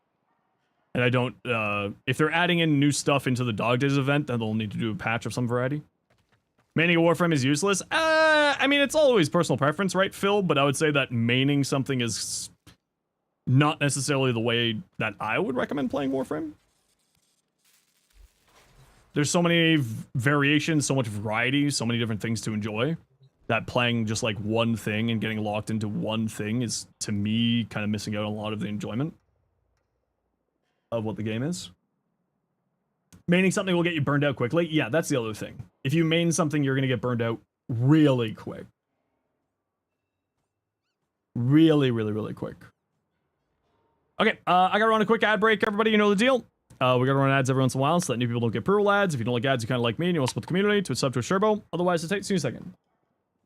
And I don't. If they're adding in new stuff into the Dog Days event, then they'll need to do a patch of some variety. Maining a Warframe is useless. I mean, it's always personal preference, right, Phil? But I would say that maining something is not necessarily the way that I would recommend playing Warframe. There's so many variations, so much variety, so many different things to enjoy, that playing just like one thing and getting locked into one thing is, to me, kind of missing out on a lot of the enjoyment of what the game is. Maining something will get you burned out quickly. Yeah, that's the other thing. If you main something, you're going to get burned out really quick. Really, really, really quick. Okay, I gotta run a quick ad break, everybody. You know the deal. We gotta run ads every once in a while so that new people don't get pre-roll ads. If you don't like ads, you kind of like me and you want to split the community to a sub to a turbo. Otherwise, it takes you a second.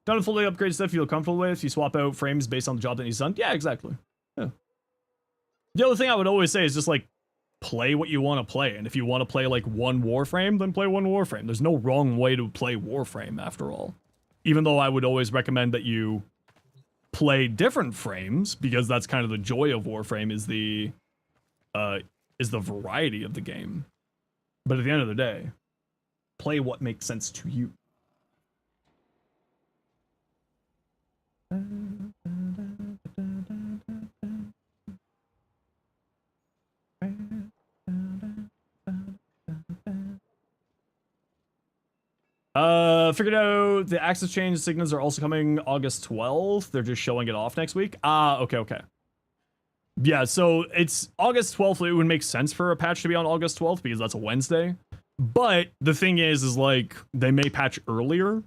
Done with fully upgraded stuff you feel comfortable with. You swap out frames based on the job that needs done. Yeah, exactly. Yeah. The other thing I would always say is just like, play what you want to play. And if you want to play like one Warframe, then play one Warframe. There's no wrong way to play Warframe after all. Even though I would always recommend that you play different frames, because that's kind of the joy of Warframe, is the variety of the game. But at the end of the day, play what makes sense to you. Figured out the access change signals are also coming August 12th. They're just showing it off next week. Okay. Yeah, so it's August 12th. It would make sense for a patch to be on August 12th because that's a Wednesday. But the thing is like, they may patch earlier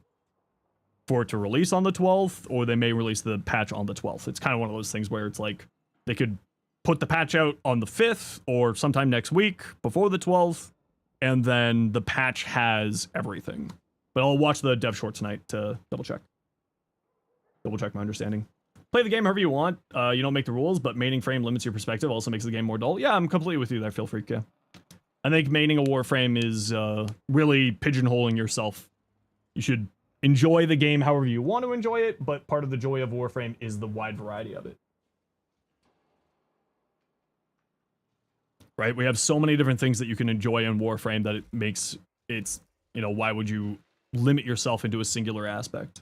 for it to release on the 12th, or they may release the patch on the 12th. It's kind of one of those things where it's like, they could put the patch out on the 5th or sometime next week before the 12th, and then the patch has everything. But I'll watch the dev short tonight to double check my understanding. Play the game however you want. You don't make the rules, but maining frame limits your perspective, also makes the game more dull. Yeah, I'm completely with you there, Phil Freak. Yeah. I think maining a Warframe is really pigeonholing yourself. You should enjoy the game however you want to enjoy it, but part of the joy of Warframe is the wide variety of it. Right? We have so many different things that you can enjoy in Warframe that it makes it's, you know, why would you limit yourself into a singular aspect?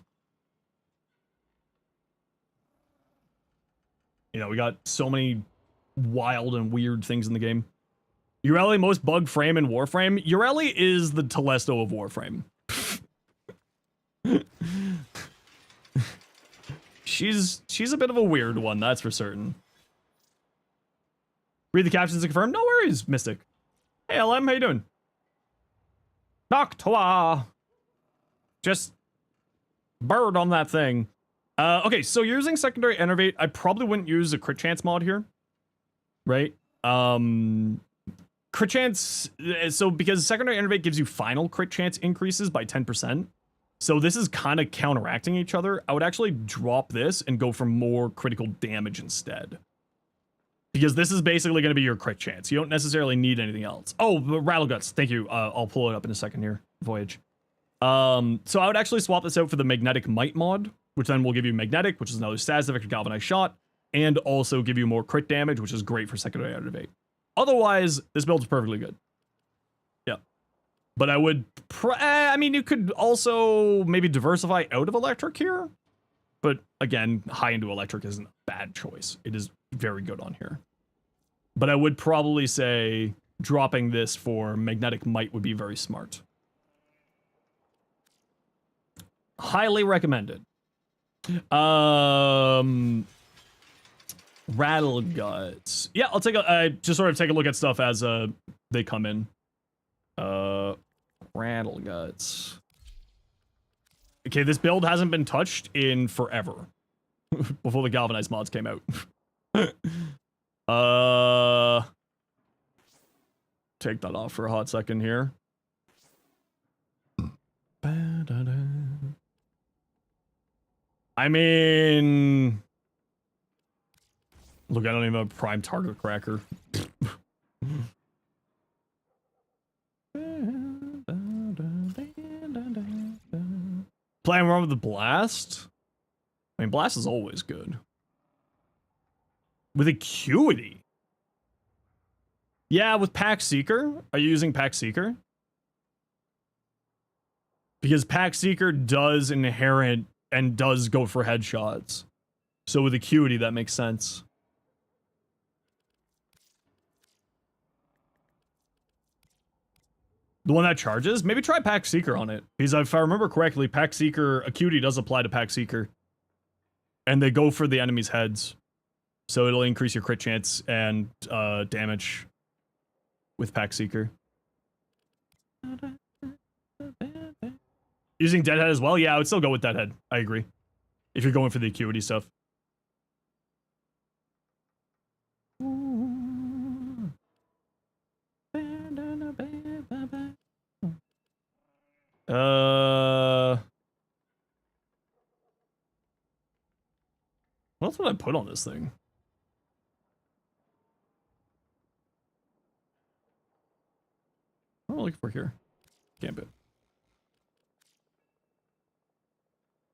You know, we got so many wild and weird things in the game. Ureli, most bugged frame in Warframe. Ureli is the Telesto of Warframe. She's a bit of a weird one, that's for certain. Read the captions to confirm. No worries, Mystic. Hey, LM, how you doing? Noctua. Just bird on that thing. Okay, so you're using secondary enervate. I probably wouldn't use a crit chance mod here, right? Crit chance, so because secondary enervate gives you final crit chance increases by 10%. So this is kind of counteracting each other. I would actually drop this and go for more critical damage instead. Because this is basically going to be your crit chance. You don't necessarily need anything else. Oh, Rattle Guts. Thank you. I'll pull it up in a second here. Voyage. So I would actually swap this out for the Magnetic Might mod, which then will give you Magnetic, which is another status effect, Galvanized Shot, and also give you more crit damage, which is great for secondary enervate. Otherwise, this build's perfectly good. Yeah. But I would... I mean, you could also maybe diversify out of electric here. But again, high into electric isn't a bad choice. It is very good on here. But I would probably say dropping this for Magnetic Might would be very smart. Highly recommended. Rattle Guts. Yeah, I'll take a just sort of take a look at stuff as they come in. Rattle Guts. Okay, this build hasn't been touched in forever. Before the galvanized mods came out. Take that off for a hot second here. I mean, look, I don't even have a prime target cracker. Playing around with the blast? I mean, blast is always good. With acuity? Yeah, with Pack Seeker. Are you using Pack Seeker? Because Pack Seeker does inherit and does go for headshots. So with acuity, that makes sense. The one that charges? Maybe try Pack Seeker on it. Because if I remember correctly, Pack Seeker, acuity does apply to Pack Seeker. And they go for the enemy's heads. So it'll increase your crit chance and damage with Pack Seeker. Using Deadhead as well? Yeah, I would still go with Deadhead. I agree. If you're going for the acuity stuff. What else would I put on this thing? What am I looking for here? Gambit.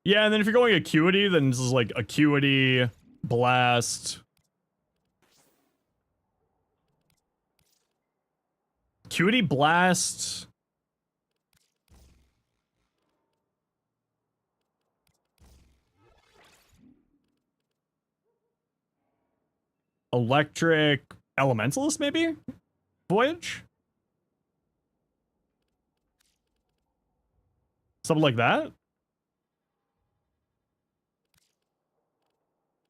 Yeah, and then if you're going acuity, then this is like acuity, blast. Acuity, blast. Electric Elementalist, maybe? Voyage? Something like that?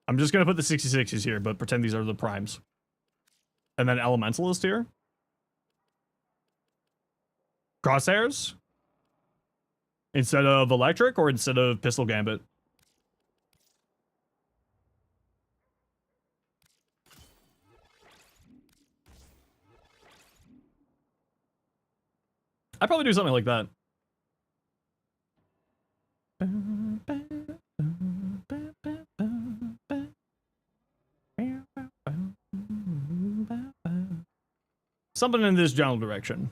I'm just gonna put the 66s here, but pretend these are the primes. And then Elementalist here. Crosshairs? Instead of electric or instead of pistol gambit? I'd probably do something like that. Something in this general direction.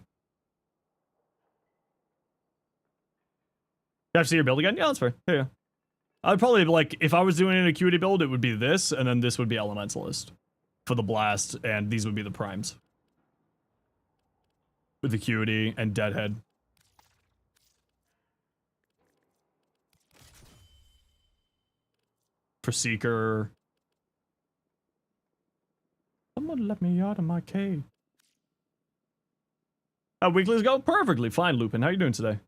You have to see your build again? Yeah, that's fair. Yeah. I'd probably, like, if I was doing an acuity build, it would be this, and then this would be Elementalist for the blast, and these would be the primes. With acuity and Deadhead. For Seeker. Someone let me out of my cave. How weeklies go? Perfectly fine, Lupin. How you doing today?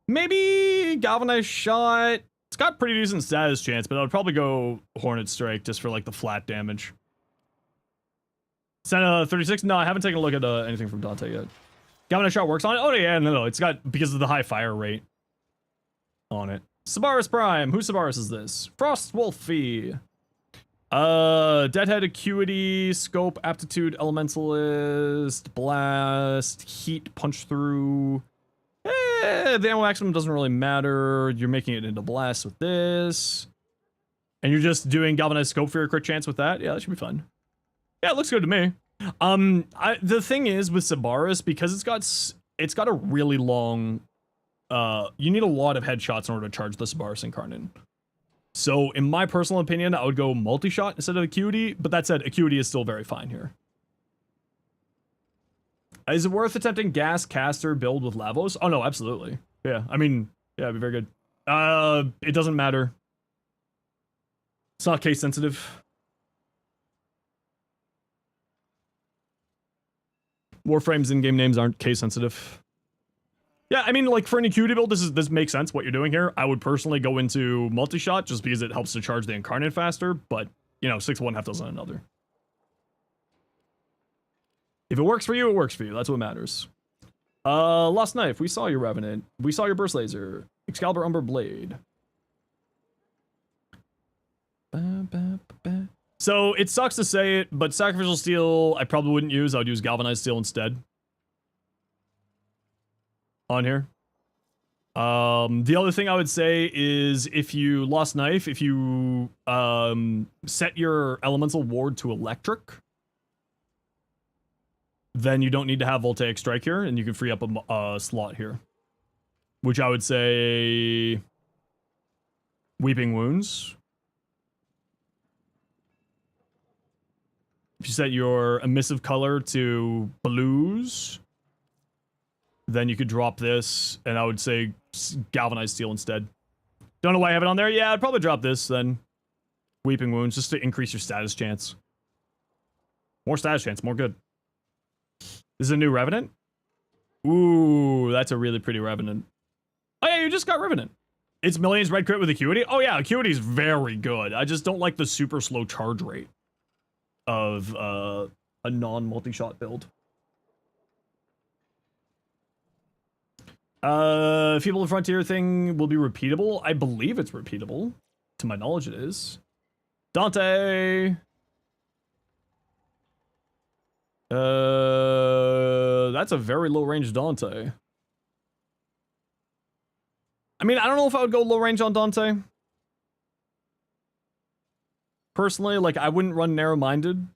Maybe Galvanized Shot. It's got pretty decent status chance, but I would probably go Hornet Strike just for like the flat damage. Send 36? No, I haven't taken a look at anything from Dante yet. Galvanized Shot works on it? Oh yeah, no, it's got, because of the high fire rate on it. Sabaris Prime. Who Sabaris is this? Frost Wolfie. Deadhead, Acuity, Scope, Aptitude, Elementalist, Blast, Heat, Punch Through. The ammo maximum doesn't really matter. You're making it into Blast with this. And you're just doing Galvanized Scope for your crit chance with that? Yeah, that should be fun. Yeah, it looks good to me. The thing is with Sabaris, because it's got a really long, you need a lot of headshots in order to charge the Sabaris Incarnate. So, in my personal opinion, I would go multi-shot instead of Acuity, but that said, Acuity is still very fine here. Is it worth attempting Gas Caster build with Lavos? Oh no, absolutely. Yeah, I mean, yeah, it'd be very good. It doesn't matter. It's not case sensitive. Warframe's in-game names aren't case sensitive. Yeah, I mean, like, for an Acuity build, this makes sense, what you're doing here. I would personally go into multi-shot, just because it helps to charge the Incarnate faster, but, you know, 6 one, half dozen another. If it works for you, it works for you. That's what matters. Lost Knife, we saw your Revenant. We saw your Burst Laser. Excalibur Umber Blade. So, it sucks to say it, but Sacrificial Steel, I probably wouldn't use. I would use Galvanized Steel instead. On here. The other thing I would say is if you Lost Knife, if you set your Elemental Ward to Electric, then you don't need to have Voltaic Strike here, and you can free up a slot here. Which I would say... Weeping Wounds. If you set your Emissive Color to Blues, then you could drop this, and I would say Galvanized Steel instead. Don't know why I have it on there. Yeah, I'd probably drop this then. Weeping Wounds, just to increase your status chance. More status chance, more good. This is a new Revenant? Ooh, that's a really pretty Revenant. Oh yeah, you just got Revenant. It's Millions Red Crit with Acuity? Oh yeah, Acuity's very good. I just don't like the super slow charge rate of a non-multi-shot build. Feeble Frontier thing will be repeatable. I believe it's repeatable. To my knowledge, it is. Dante! That's a very low-range Dante. I mean, I don't know if I would go low-range on Dante. Personally, like, I wouldn't run Narrow-Minded.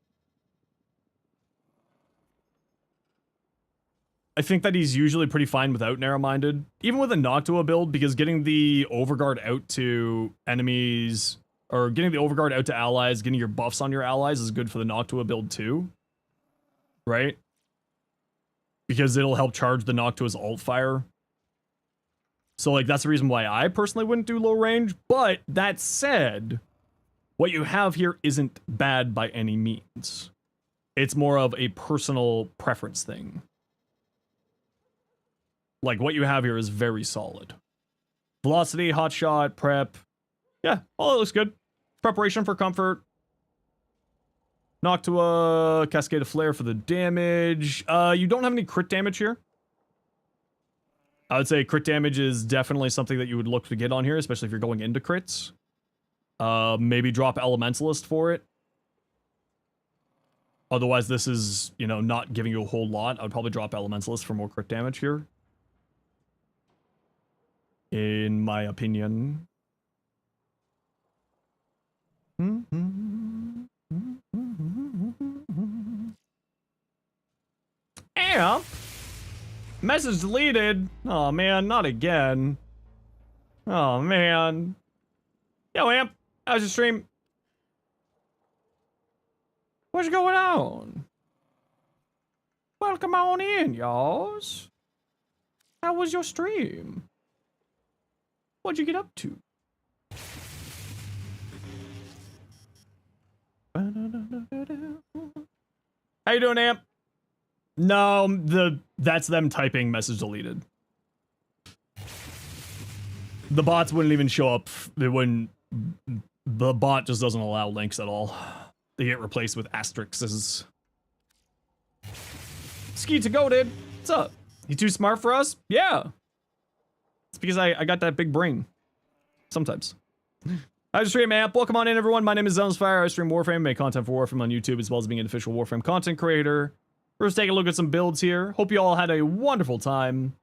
I think that he's usually pretty fine without Narrow-Minded. Even with a Noctua build, because getting the Overguard out to enemies, or getting the Overguard out to allies, getting your buffs on your allies is good for the Noctua build too. Right? Because it'll help charge the Noctua's alt fire. So, like, that's the reason why I personally wouldn't do low range. But, that said, what you have here isn't bad by any means. It's more of a personal preference thing. Like, what you have here is very solid. Velocity, hot shot, prep. Yeah, all it looks good. Preparation for comfort. Noctua, Cascade of Flare for the damage. You don't have any crit damage here. I would say crit damage is definitely something that you would look to get on here, especially if you're going into crits. Maybe drop Elementalist for it. Otherwise, this is, you know, not giving you a whole lot. I would probably drop Elementalist for more crit damage here. In my opinion. Amp? Message deleted. Oh man, not again. Oh man. Yo, Amp, how's your stream? What's going on? Welcome on in, y'alls. How was your stream? What'd you get up to? How you doing, Amp? No, that's them typing message deleted. The bots wouldn't even show up. They wouldn't. The bot just doesn't allow links at all. They get replaced with asterisks. Ski to go, dude. What's up? You too smart for us? Yeah. It's because I got that big brain. sometimes. I stream Amp. Welcome on in, everyone. My name is Zenosfire. I stream Warframe, make content for Warframe on YouTube, as well as being an official Warframe content creator. First, take a look at some builds here. Hope you all had a wonderful time.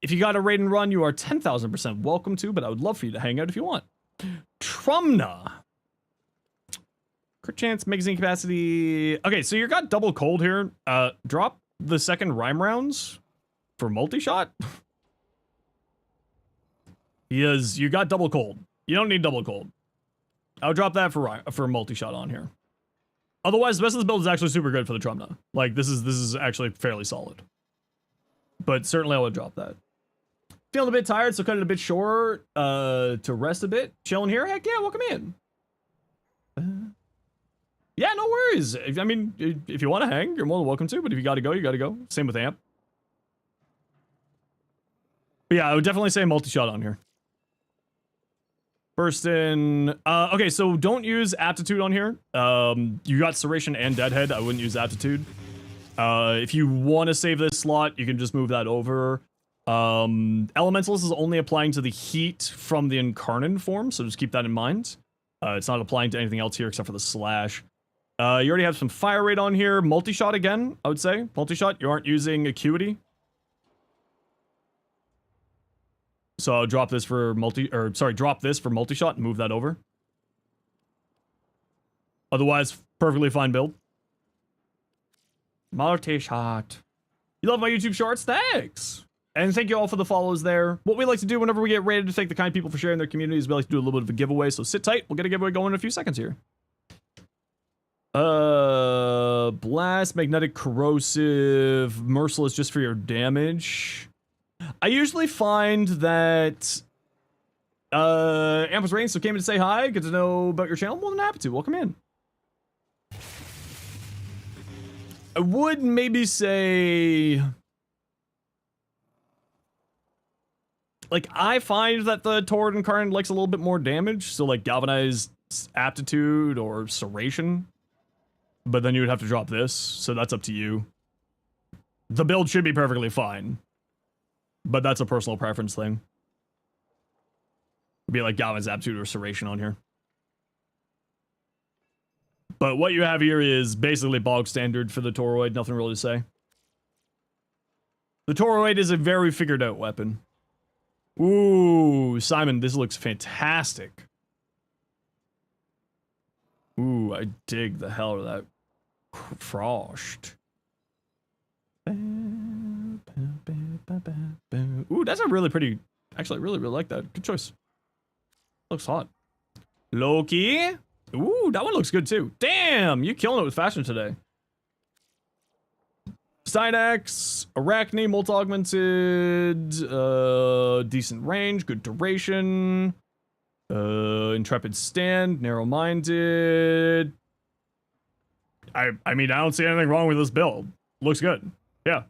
If you got a raid and run, you are 10,000% welcome to, but I would love for you to hang out if you want. Trumna. Crit chance, magazine capacity. Okay, so you got double cold here. Drop the second rhyme rounds for multi-shot. Because you got double cold. You don't need double cold. I'll drop that for multi-shot on here. Otherwise, the rest of this build is actually super good for the Trumna. Like, this is actually fairly solid. But certainly I would drop that. Feeling a bit tired, so cut it a bit short to rest a bit. Chilling here? Heck yeah, welcome in. Yeah, no worries. I mean, if you want to hang, you're more than welcome to, but if you gotta go, you gotta go. Same with Amp. But yeah, I would definitely say multi-shot on here. First in... okay, so don't use Aptitude on here. You got Serration and Deadhead. I wouldn't use Aptitude. If you want to save this slot, you can just move that over. Elementalist is only applying to the heat from the Incarnate form, so just keep that in mind. It's not applying to anything else here except for the slash. You already have some fire rate on here. Multi-shot again, I would say. Multi-shot, you aren't using Acuity. So I'll drop this for drop this for multi-shot and move that over. Otherwise, perfectly fine build. Multi-shot. You love my YouTube shorts? Thanks! And thank you all for the follows there. What we like to do whenever we get rated to thank the kind people for sharing their communities, we like to do a little bit of a giveaway, so sit tight. We'll get a giveaway going in a few seconds here. Blast, magnetic, corrosive, merciless just for your damage. I usually find that Amp was rating, so came in to say hi, get to know about your channel. More than happy to. Welcome in. I would maybe say... Like, I find that the Torrid Incarnate likes a little bit more damage, so like Galvanized Aptitude or Serration. But then you would have to drop this, so that's up to you. The build should be perfectly fine. But that's a personal preference thing. It'd be like Galvanized Aptitude or Serration on here. But what you have here is basically bog standard for the Toroid, nothing really to say. The Toroid is a very figured out weapon. Ooh, Simon, this looks fantastic. Ooh, I dig the hell out of that. Frost. Ooh, that's a really pretty... Actually, I really like that. Good choice. Looks hot. Loki. Ooh, that one looks good too. Damn, you killing it with fashion today. Stynax, Arachne, multi-augmented, decent range, good duration, intrepid stand, narrow-minded. I mean, I don't see anything wrong with this build. Looks good. Yeah.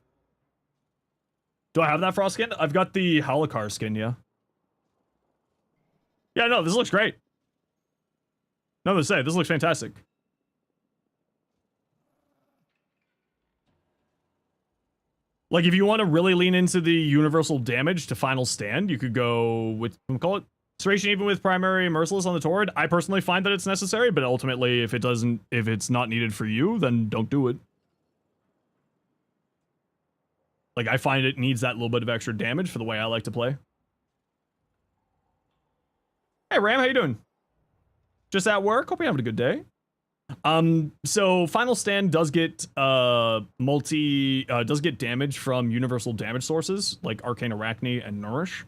Do I have that frost skin? I've got the Halakar skin, yeah. Yeah, no, this looks great. Nothing to say, this looks fantastic. Like, if you want to really lean into the universal damage to final stand, you could go with, call it, Serration even with primary Merciless on the Torrid. I personally find that it's necessary, but ultimately, if it's not needed for you, then don't do it. Like, I find it needs that little bit of extra damage for the way I like to play. Hey, Ram, how you doing? Just at work? Hope you're having a good day. So Final Stand does get does get damage from universal damage sources like Arcane Arachne and Nourish.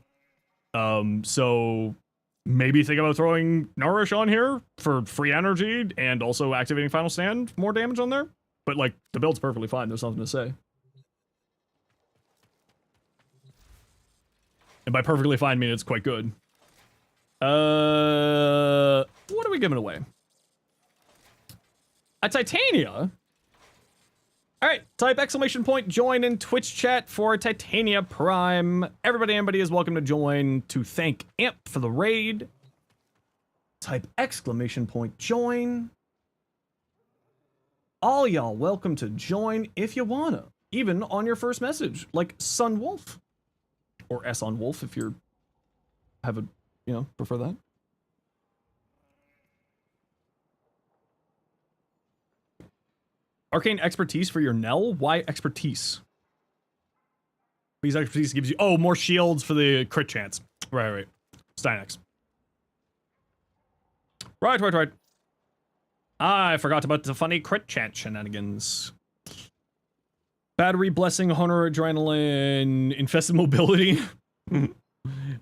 So maybe think about throwing Nourish on here for free energy and also activating Final Stand, more damage on there. But like the build's perfectly fine, there's nothing to say. And by perfectly fine, I mean it's quite good. What are we giving away? A Titania? Alright, type exclamation point join in Twitch chat for Titania Prime. Everybody is welcome to join to thank Amp for the raid. Type exclamation point join. All y'all welcome to join if you wanna, even on your first message, like Sun Wolf or S on Wolf if you're have a, you know, prefer that. Arcane expertise for your Nell? Why expertise? Because expertise gives you, oh, more shields for the crit chance. Right. Stynex. Right. I forgot about the funny crit chance shenanigans. Battery, blessing, hunter, adrenaline, infested mobility,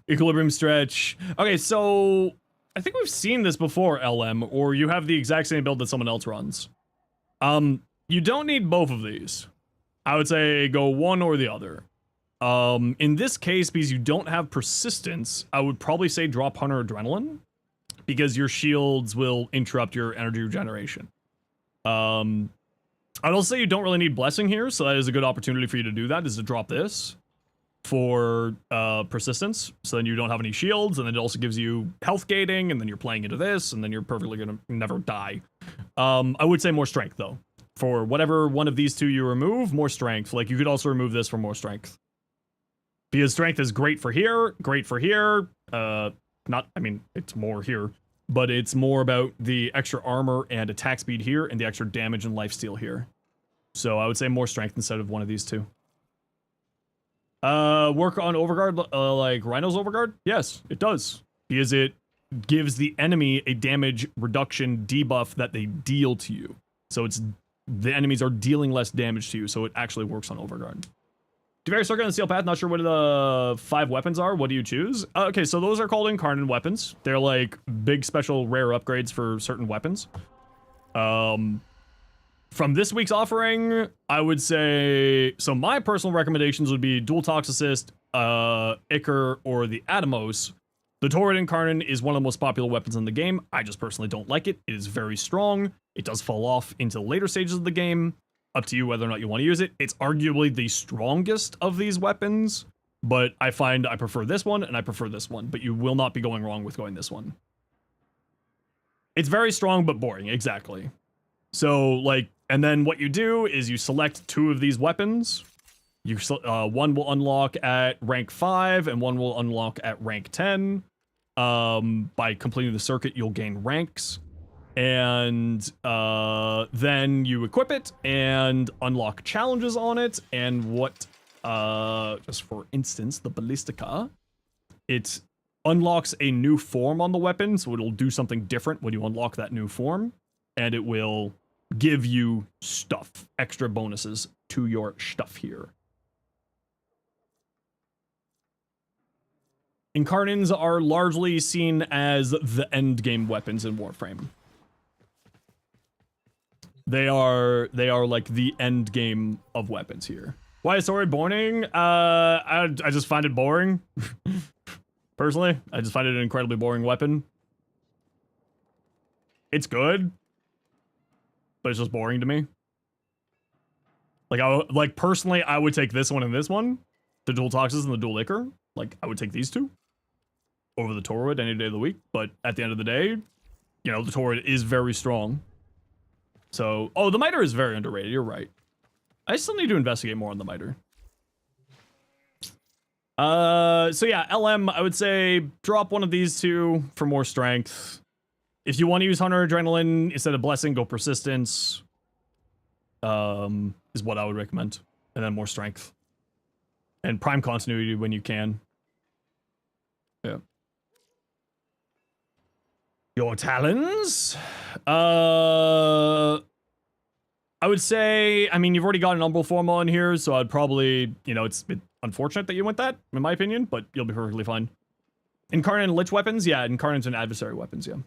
equilibrium stretch. Okay, so I think we've seen this before, LM, or you have the exact same build that someone else runs. You don't need both of these. I would say go one or the other. In this case, because you don't have persistence, I would probably say drop hunter adrenaline, because your shields will interrupt your energy regeneration. I'd also say you don't really need blessing here, so that is a good opportunity for you to do that, is to drop this for persistence, so then you don't have any shields, and then it also gives you health gating, and then you're playing into this, and then you're perfectly gonna never die. I would say more strength, though. For whatever one of these two you remove, more strength. Like, you could also remove this for more strength. Because strength is great for here, not, I mean, it's more here, but it's more about the extra armor and attack speed here, and the extra damage and lifesteal here. So I would say more strength instead of one of these two. Work on Overguard, like Rhino's Overguard? Yes, it does. Because it gives the enemy a damage reduction debuff that they deal to you. So it's, the enemies are dealing less damage to you, so it actually works on Overguard. Devary Circuit and Steel Path, not sure what the 5 weapons are. What do you choose? Okay, so those are called Incarnate weapons. They're like big special rare upgrades for certain weapons. From this week's offering, I would say, so my personal recommendations would be Dual Toxicist, Ichor, or the Atomos. The Torrid Incarnate is one of the most popular weapons in the game. I just personally don't like it. It is very strong. It does fall off into the later stages of the game. Up to you whether or not you want to use it. It's arguably the strongest of these weapons, but I find I prefer this one and I prefer this one, but you will not be going wrong with going this one. It's very strong but boring, exactly. So, like, and then what you do is you select 2 of these weapons. You one will unlock at rank 5 and one will unlock at rank 10. By completing the circuit, you'll gain ranks. And then you equip it and unlock challenges on it. And what, just for instance, the Ballistica, it unlocks a new form on the weapon, so it'll do something different when you unlock that new form, and it will give you stuff, extra bonuses to your stuff here. Incarnins are largely seen as the endgame weapons in Warframe. They are like the end game of weapons here. Why is Sword boring? I just find it boring. Personally, I just find it an incredibly boring weapon. It's good, but it's just boring to me. Like, personally, I would take this one and this one, the Dual Toxins and the Dual Ichor. Like, I would take these two over the Torrid any day of the week. But at the end of the day, you know, the Torrid is very strong. So, oh, the Miter is very underrated. You're right. I still need to investigate more on the Miter. So yeah, LM, I would say drop one of these two for more strength. If you want to use Hunter Adrenaline instead of Blessing, go Persistence. Is what I would recommend. And then more strength. And Prime Continuity when you can. Yeah. Your talons? I would say, I mean, you've already got an Umbral form on here, so I'd probably, you know, it's unfortunate that you went that, in my opinion, but you'll be perfectly fine. Incarnate and Lich weapons? Yeah, Incarnates and Adversary weapons, yeah.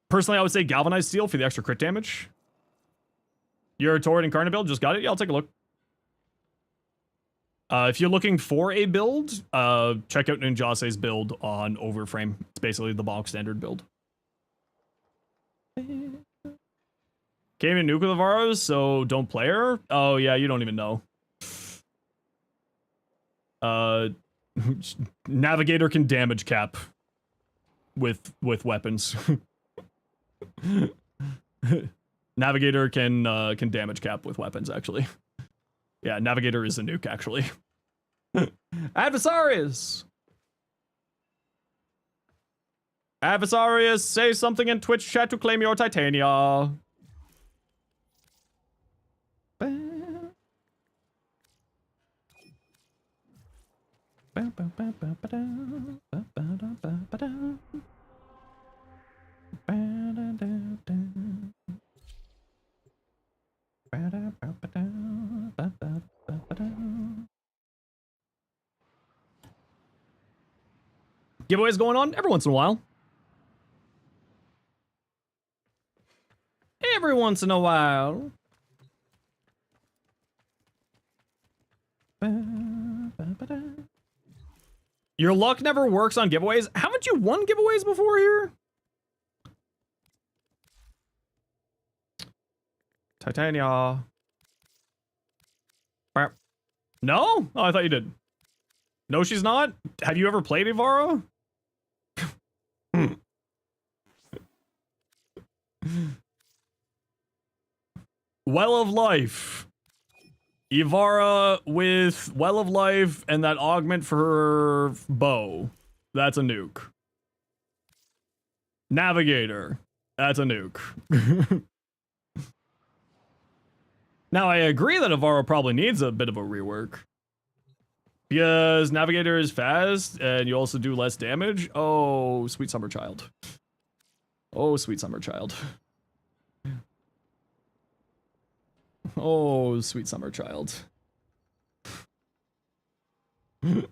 Personally, I would say Galvanized Steel for the extra crit damage. Your Torrid Incarnate build, just got it? Yeah, I'll take a look. If you're looking for a build, check out Ninjase's build on Overframe. It's basically the bog standard build. Came in Nuke with Avaros, so don't play her? Oh yeah, you don't even know. Navigator can damage cap with weapons. Navigator can damage cap with weapons, actually. Yeah, Navigator is a nuke, actually. Adversarius! Adversarius, say something in Twitch chat to claim your Titania. Giveaways going on every once in a while. Every once in a while. Your luck never works on giveaways. Haven't you won giveaways before here? Titania. No? Oh, I thought you did. No, she's not? Have you ever played Ivara? Well of Life. Ivara with Well of Life and that augment for her bow. That's a nuke. Navigator. That's a nuke. Now, I agree that Ivara probably needs a bit of a rework. Because Navigator is fast, and you also do less damage. Oh, sweet summer child. Oh, sweet summer child. Oh, sweet summer child. LM,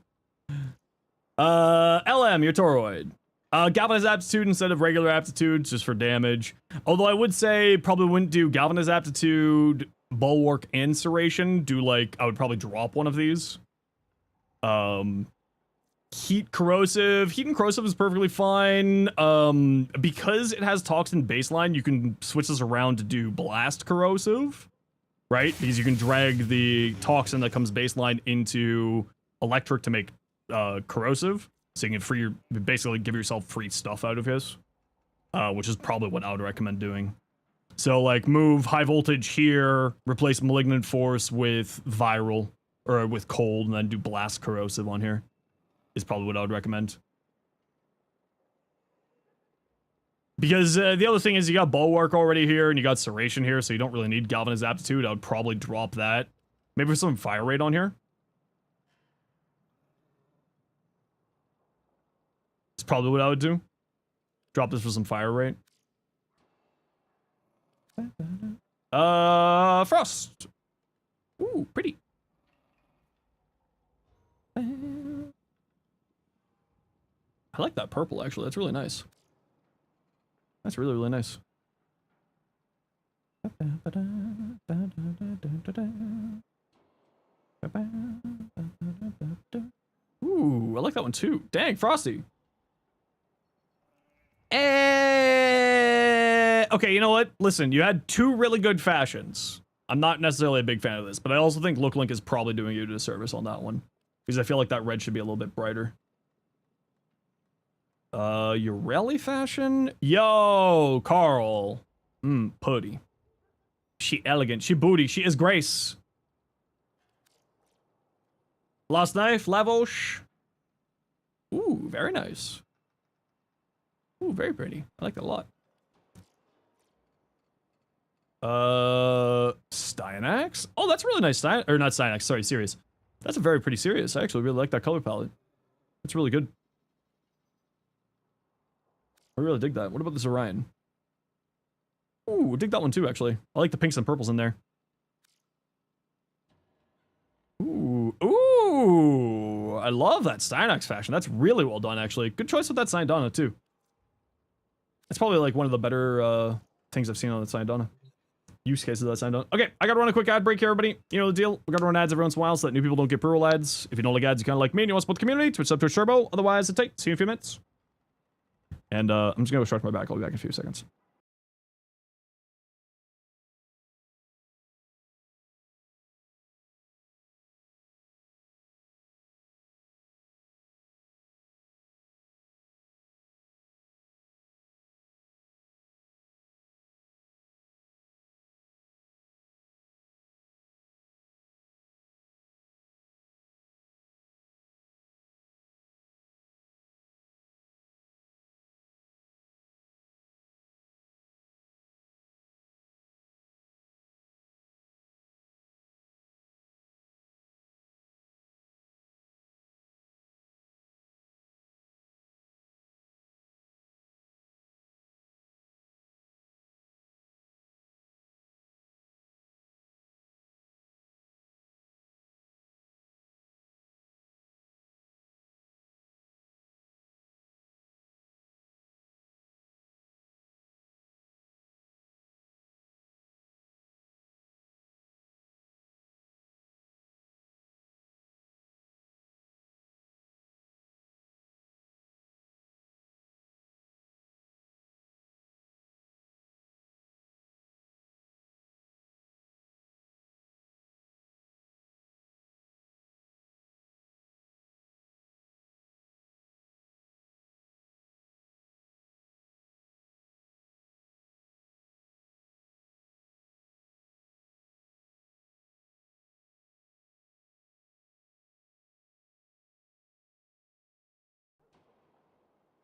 your Toroid. Galvanize Aptitude instead of regular Aptitude, just for damage. Although I would say probably wouldn't do Galvanize Aptitude, Bulwark, and Serration. Do like, I would probably drop one of these. Heat Corrosive. Heat and Corrosive is perfectly fine. Because it has Toxin baseline, you can switch this around to do Blast Corrosive. Right? Because you can drag the Toxin that comes baseline into Electric to make Corrosive. So you can basically give yourself free stuff out of his. Which is probably what I would recommend doing. So like move High Voltage here, replace Malignant Force with Viral, or with Cold, and then do Blast Corrosive on here. Is probably what I would recommend. Because the other thing is you got Bulwark already here, and you got Serration here, so you don't really need Galvanize Aptitude. I would probably drop that. Maybe some Fire Rate on here. It's probably what I would do. Drop this for some Fire Rate. Frost. Ooh, pretty. I like that purple, actually. That's really nice. That's really, really nice. Ooh, I like that one too. Dang, Frosty. Okay, you know what? Listen, you had two really good fashions. I'm not necessarily a big fan of this, but I also think Look Link is probably doing you a disservice on that one. Because I feel like that red should be a little bit brighter. Your rally fashion? Yo, Carl. Putty. She elegant. She booty. She is grace. Lost Knife, Lavosh. Ooh, very nice. Ooh, very pretty. I like that a lot. Styanax? Oh, that's a really nice or not Styanax, sorry, Sirius. That's a very pretty Sirius. I actually really like that color palette. That's really good. I really dig that. What about this Orion? Ooh, dig that one too, actually. I like the pinks and purples in there. Ooh, ooh! I love that Styanax fashion. That's really well done, actually. Good choice with that Syndana, too. That's probably like one of the better things I've seen on the Syndana. Use cases of that Syndana. Okay, I gotta run a quick ad break here, everybody. You know the deal. We gotta run ads every once in a while so that new people don't get pre-roll ads. If you don't like ads, you kind of like me and you want to support the community, Twitch sub, Twitch Turbo. Otherwise, it's tight. See you in a few minutes. And I'm just gonna go stretch my back. I'll be back in a few seconds.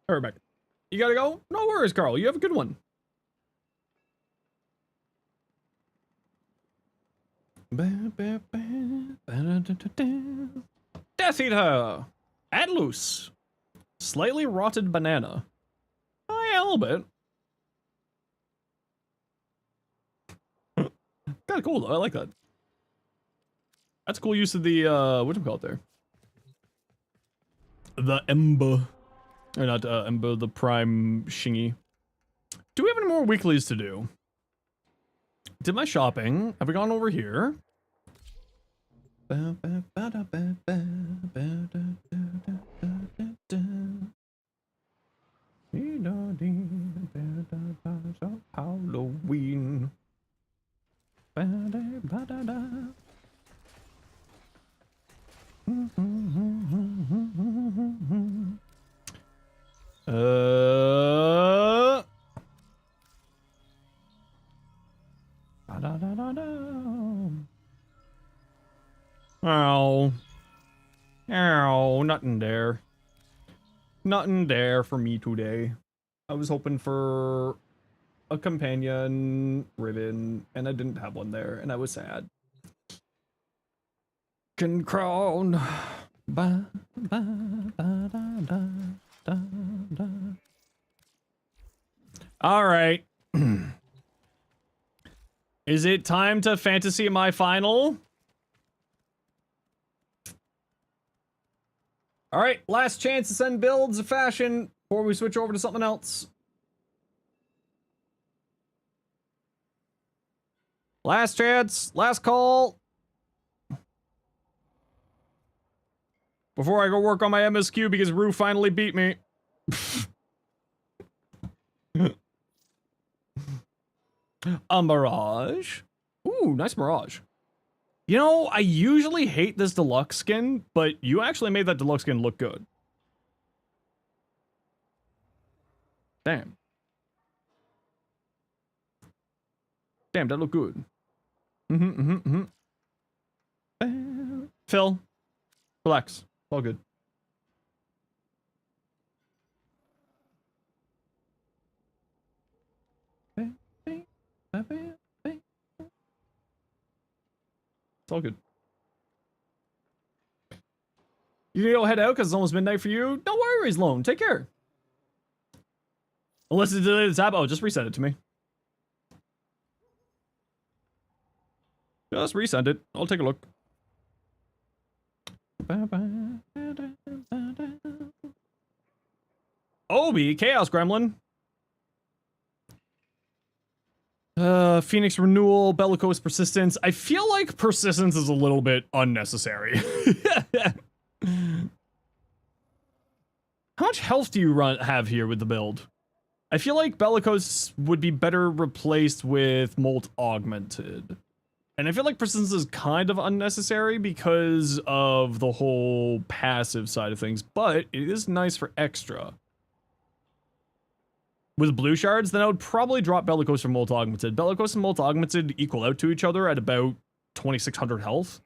Alright, back. You gotta go? No worries, Carl. You have a good one. Death Eater! Adloose! Slightly rotted banana. Oh yeah, a little bit. Kinda cool though, I like that. That's a cool use of the, whatchamacallit there? The Ember. Or not, Ember, the Prime Shingy. Do we have any more weeklies to do? Did my shopping. Have we gone over here? Halloween. Oh. Oh, nothing there. Nothing there for me today. I was hoping for a companion ribbon, and I didn't have one there, and I was sad. Can crown. Ba, ba, ba, da, da, da, da. All right. Is it time to fantasy my final? All right, last chance to send builds of fashion before we switch over to something else. Last chance, last call. Before I go work on my MSQ because Rue finally beat me. A Mirage. Ooh, nice Mirage. You know, I usually hate this deluxe skin, but you actually made that deluxe skin look good. Damn. Damn, that looked good. Phil, relax. All good. It's all good. You need to go head out because it's almost midnight for you? No worries, Lone. Take care. Unless it's deleted the tab. Oh, just resend it to me. Just resend it. I'll take a look. Obi, Chaos Gremlin. Phoenix Renewal, Bellicose Persistence. I feel like Persistence is a little bit unnecessary. How much health do you have here with the build? I feel like Bellicose would be better replaced with Molt Augmented. And I feel like Persistence is kind of unnecessary because of the whole passive side of things, but it is nice for extra. With blue shards, then I would probably drop Bellicose from Molt Augmented. Bellicose and Molt Augmented equal out to each other at about 2600 health.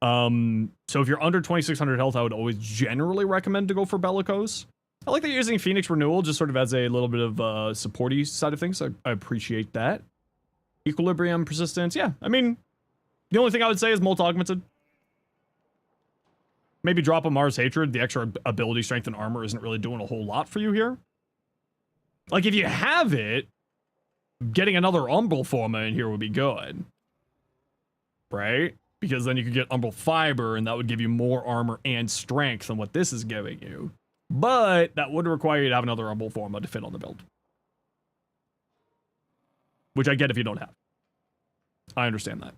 So if you're under 2600 health, I would always generally recommend to go for Bellicose. I like that you're using Phoenix Renewal just sort of as a little bit of supporty side of things. So I appreciate that. Equilibrium, Persistence, yeah. I mean, the only thing I would say is Molt Augmented. Maybe drop a Mars Hatred. The extra ability, strength, and armor isn't really doing a whole lot for you here. Like, if you have it, getting another Umbral Forma in here would be good. Right? Because then you could get Umbral Fiber, and that would give you more armor and strength than what this is giving you. But that would require you to have another Umbral Forma to fit on the build. Which I get if you don't have. I understand that.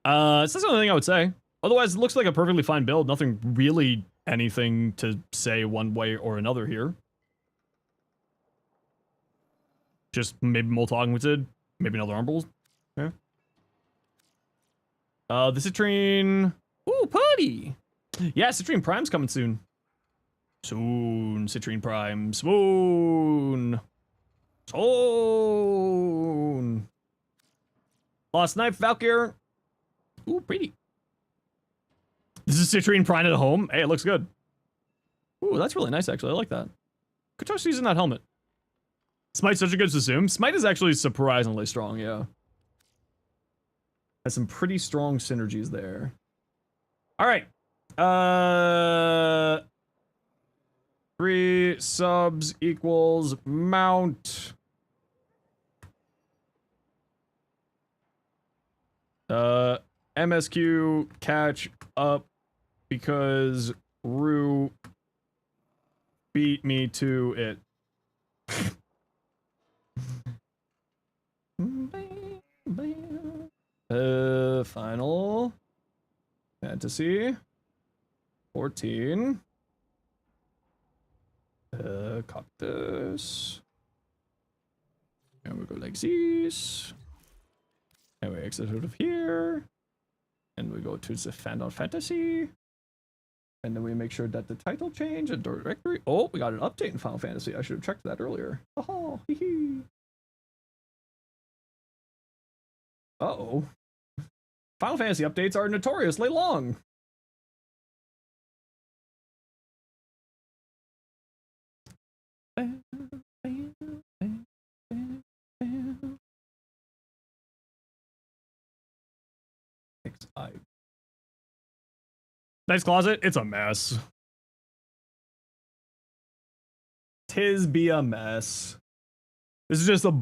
So that's the only thing I would say. Otherwise, it looks like a perfectly fine build. Nothing really anything to say one way or another here. Just maybe Molt Augmented, maybe another Umbral. Yeah. The Citrine. Ooh, Putty! Yeah, Citrine Prime's coming soon. Soon, Citrine Prime. Swoon! Soon! Lost Knife, Valkyr. Ooh, pretty. This is citrine prime at home. Hey, it looks good. Ooh, that's really nice, actually. I like that. Good choice using that helmet. Smite's such a good Suzume. Smite is actually surprisingly strong, yeah. Has some pretty strong synergies there. Alright. 3 subs equals mount. MSQ catch up because Rue beat me to it. Final Fantasy 14. Cactus. And we go like this. And we exit out of here. And we go to the Final Fantasy. And then we make sure that the title change and directory. Oh, we got an update in Final Fantasy. I should have checked that earlier. Oh, hee hee. Uh-oh. Final Fantasy updates are notoriously long. Nice closet. It's a mess. Tis be a mess. This is just the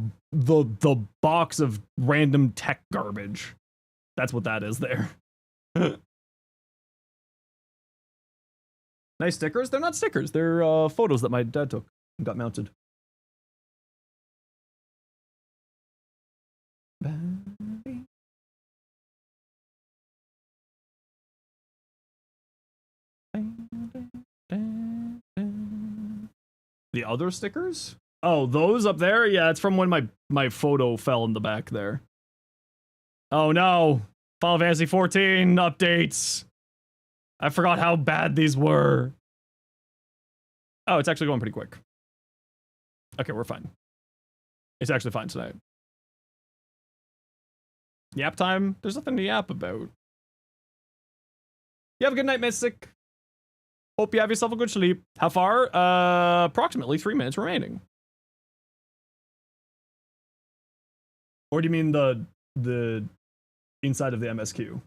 box of random tech garbage. That's what that is there. Nice stickers. They're not stickers. They're photos that my dad took and got mounted. The other stickers? Oh, those up there? Yeah, it's from when my photo fell in the back there. Oh no. Final Fantasy 14 updates. I forgot how bad these were. Oh, it's actually going pretty quick. Okay, we're fine. It's actually fine tonight. Yap time? There's nothing to yap about. You have a good night, Mystic. Hope you have yourself a good sleep. How far? Approximately 3 minutes remaining. Or do you mean the inside of the MSQ?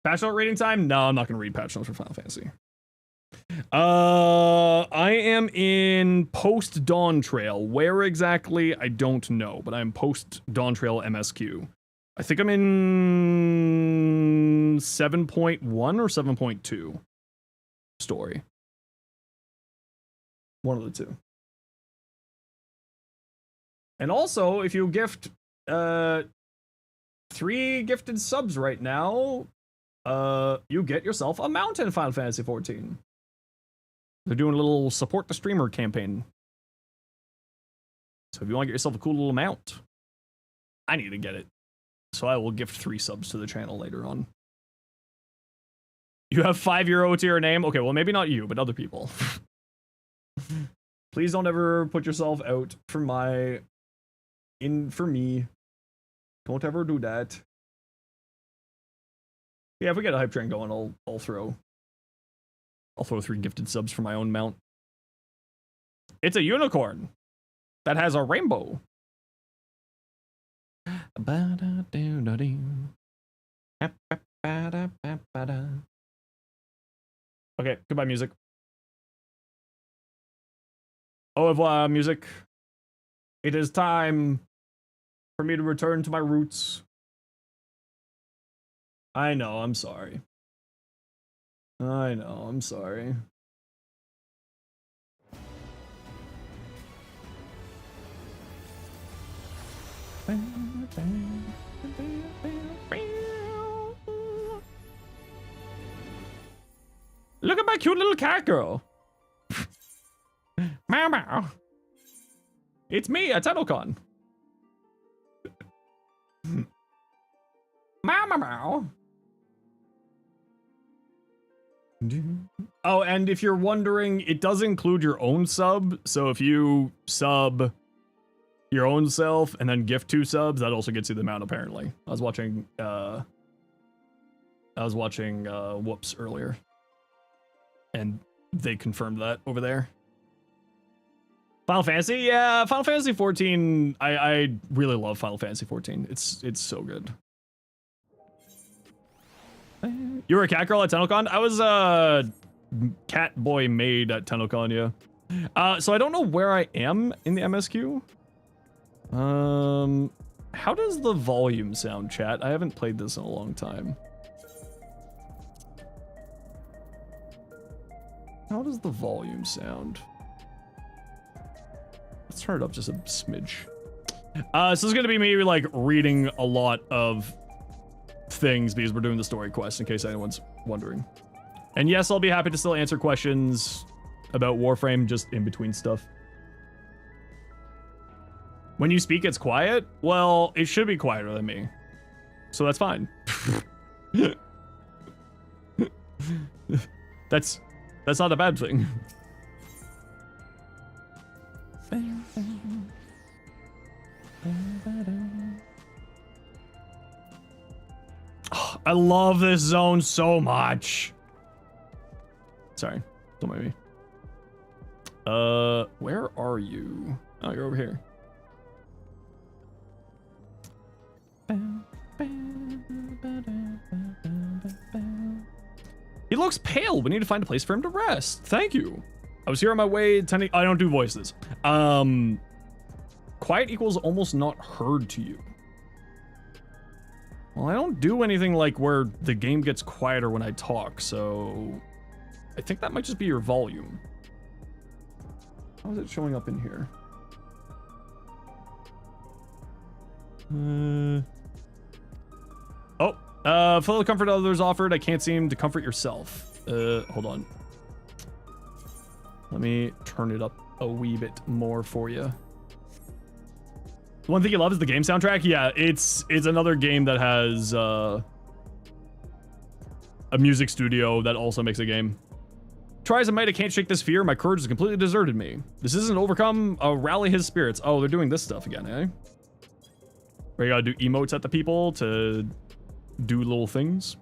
Patch note reading time? No, I'm not going to read patch notes for Final Fantasy. I am in post Dawn Trail. Where exactly? I don't know, but I'm post Dawn Trail MSQ. I think I'm in 7.1 or 7.2 story. One of the two. And also, if you gift 3 gifted subs right now, you get yourself a mount in Final Fantasy 14. They're doing a little support the streamer campaign. So if you want to get yourself a cool little mount, I need to get it. So I will gift 3 subs to the channel later on. You have 5 euro to your name? Okay, well maybe not you, but other people. Please don't ever put yourself out for me. Don't ever do that. Yeah, if we get a hype train going, I'll throw 3 gifted subs for my own mount. It's a unicorn that has a rainbow. Okay, goodbye, music. Au revoir, music. It is time for me to return to my roots. I know, I'm sorry. I know, I'm sorry. Look at my cute little cat girl. Meow meow. It's me at TitleCon. Meow meow meow. Oh, and if you're wondering, it does include your own sub. So if you sub your own self and then gift 2 subs, that also gets you the mount apparently. I was watching I was watching Whoops earlier, and they confirmed that over there. Final Fantasy, yeah, Final Fantasy 14. I really love Final Fantasy 14. It's so good. You were a cat girl at TennoCon? I was a cat boy maid at TennoCon, yeah. So I don't know where I am in the MSQ. How does the volume sound, chat? I haven't played this in a long time. How does the volume sound? Let's turn it up just a smidge. So it's gonna be me like reading a lot of things because we're doing the story quest in case anyone's wondering. And yes, I'll be happy to still answer questions about Warframe just in between stuff. When you speak, it's quiet? Well, it should be quieter than me. So that's fine. That's not a bad thing. Oh, I love this zone so much. Sorry, don't mind me. Where are you? Oh, you're over here. He looks pale. We need to find a place for him to rest. Thank you. I was here on my way tending. I don't do voices. Quiet equals almost not heard to you. Well, I don't do anything like where the game gets quieter when I talk, so I think that might just be your volume. How is it showing up in here? For the comfort others offered, I can't seem to comfort yourself. Hold on. Let me turn it up a wee bit more for you. The one thing you love is the game soundtrack. Yeah, it's another game that has a music studio that also makes a game. Try as I might, I can't shake this fear. My courage has completely deserted me. This isn't overcome. Rally his spirits. Oh, they're doing this stuff again, eh? Where you gotta do emotes at the people to do little things.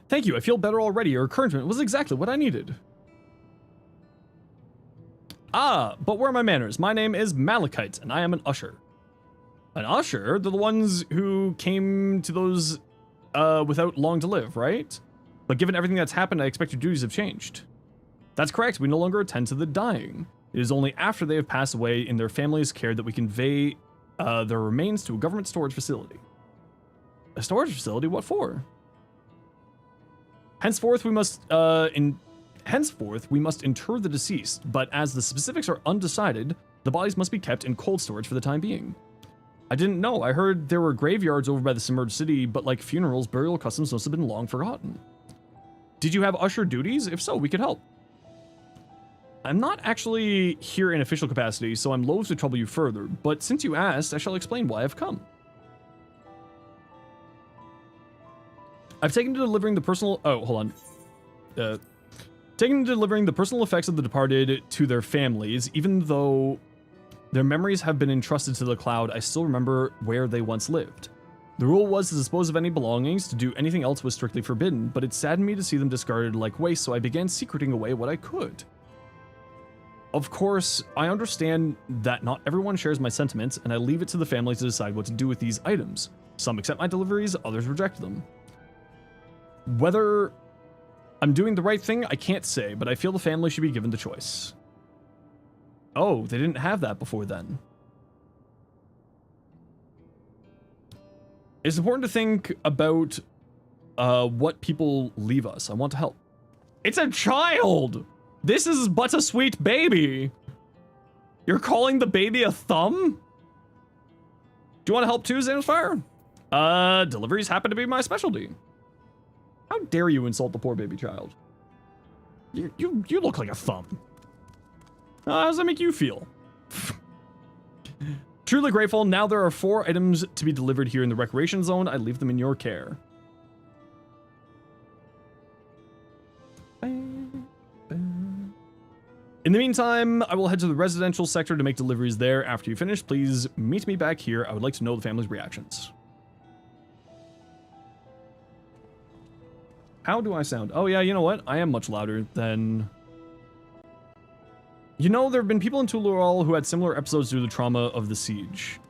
Thank you, I feel better already. Your encouragement was exactly what I needed. Ah, but where are my manners? My name is Malachite, and I am an usher. An usher? They're the ones who came to those without long to live, right? But given everything that's happened, I expect your duties have changed. That's correct, we no longer attend to the dying. It is only after they have passed away in their family's care that we convey their remains to a government storage facility. A storage facility? What for? Henceforth, we must inter the deceased, but as the specifics are undecided, the bodies must be kept in cold storage for the time being. I didn't know. I heard there were graveyards over by the submerged city, but like funerals, burial customs must have been long forgotten. Did you have usher duties? If so, we could help. I'm not actually here in official capacity, so I'm loath to trouble you further, but since you asked, I shall explain why I've come. I've taken to delivering the personal... Oh, hold on. Taken to delivering the personal effects of the departed to their families, even though their memories have been entrusted to the cloud, I still remember where they once lived. The rule was to dispose of any belongings, to do anything else was strictly forbidden, but it saddened me to see them discarded like waste, so I began secreting away what I could. Of course, I understand that not everyone shares my sentiments, and I leave it to the family to decide what to do with these items. Some accept my deliveries, others reject them. Whether I'm doing the right thing, I can't say, but I feel the family should be given the choice. Oh, they didn't have that before then. It's important to think about what people leave us. I want to help. It's a child! This is but a sweet baby! You're calling the baby a thumb? Do you want to help too, Zenosfire? Deliveries happen to be my specialty. How dare you insult the poor baby child? You look like a thumb. How does that make you feel? Truly grateful. Now there are 4 items to be delivered here in the recreation zone. I leave them in your care. In the meantime, I will head to the residential sector to make deliveries there. After you finish, please meet me back here. I would like to know the family's reactions. How do I sound? Oh yeah, you know what? I am much louder than... You know, there have been people in Tulorol who had similar episodes due to the trauma of the siege.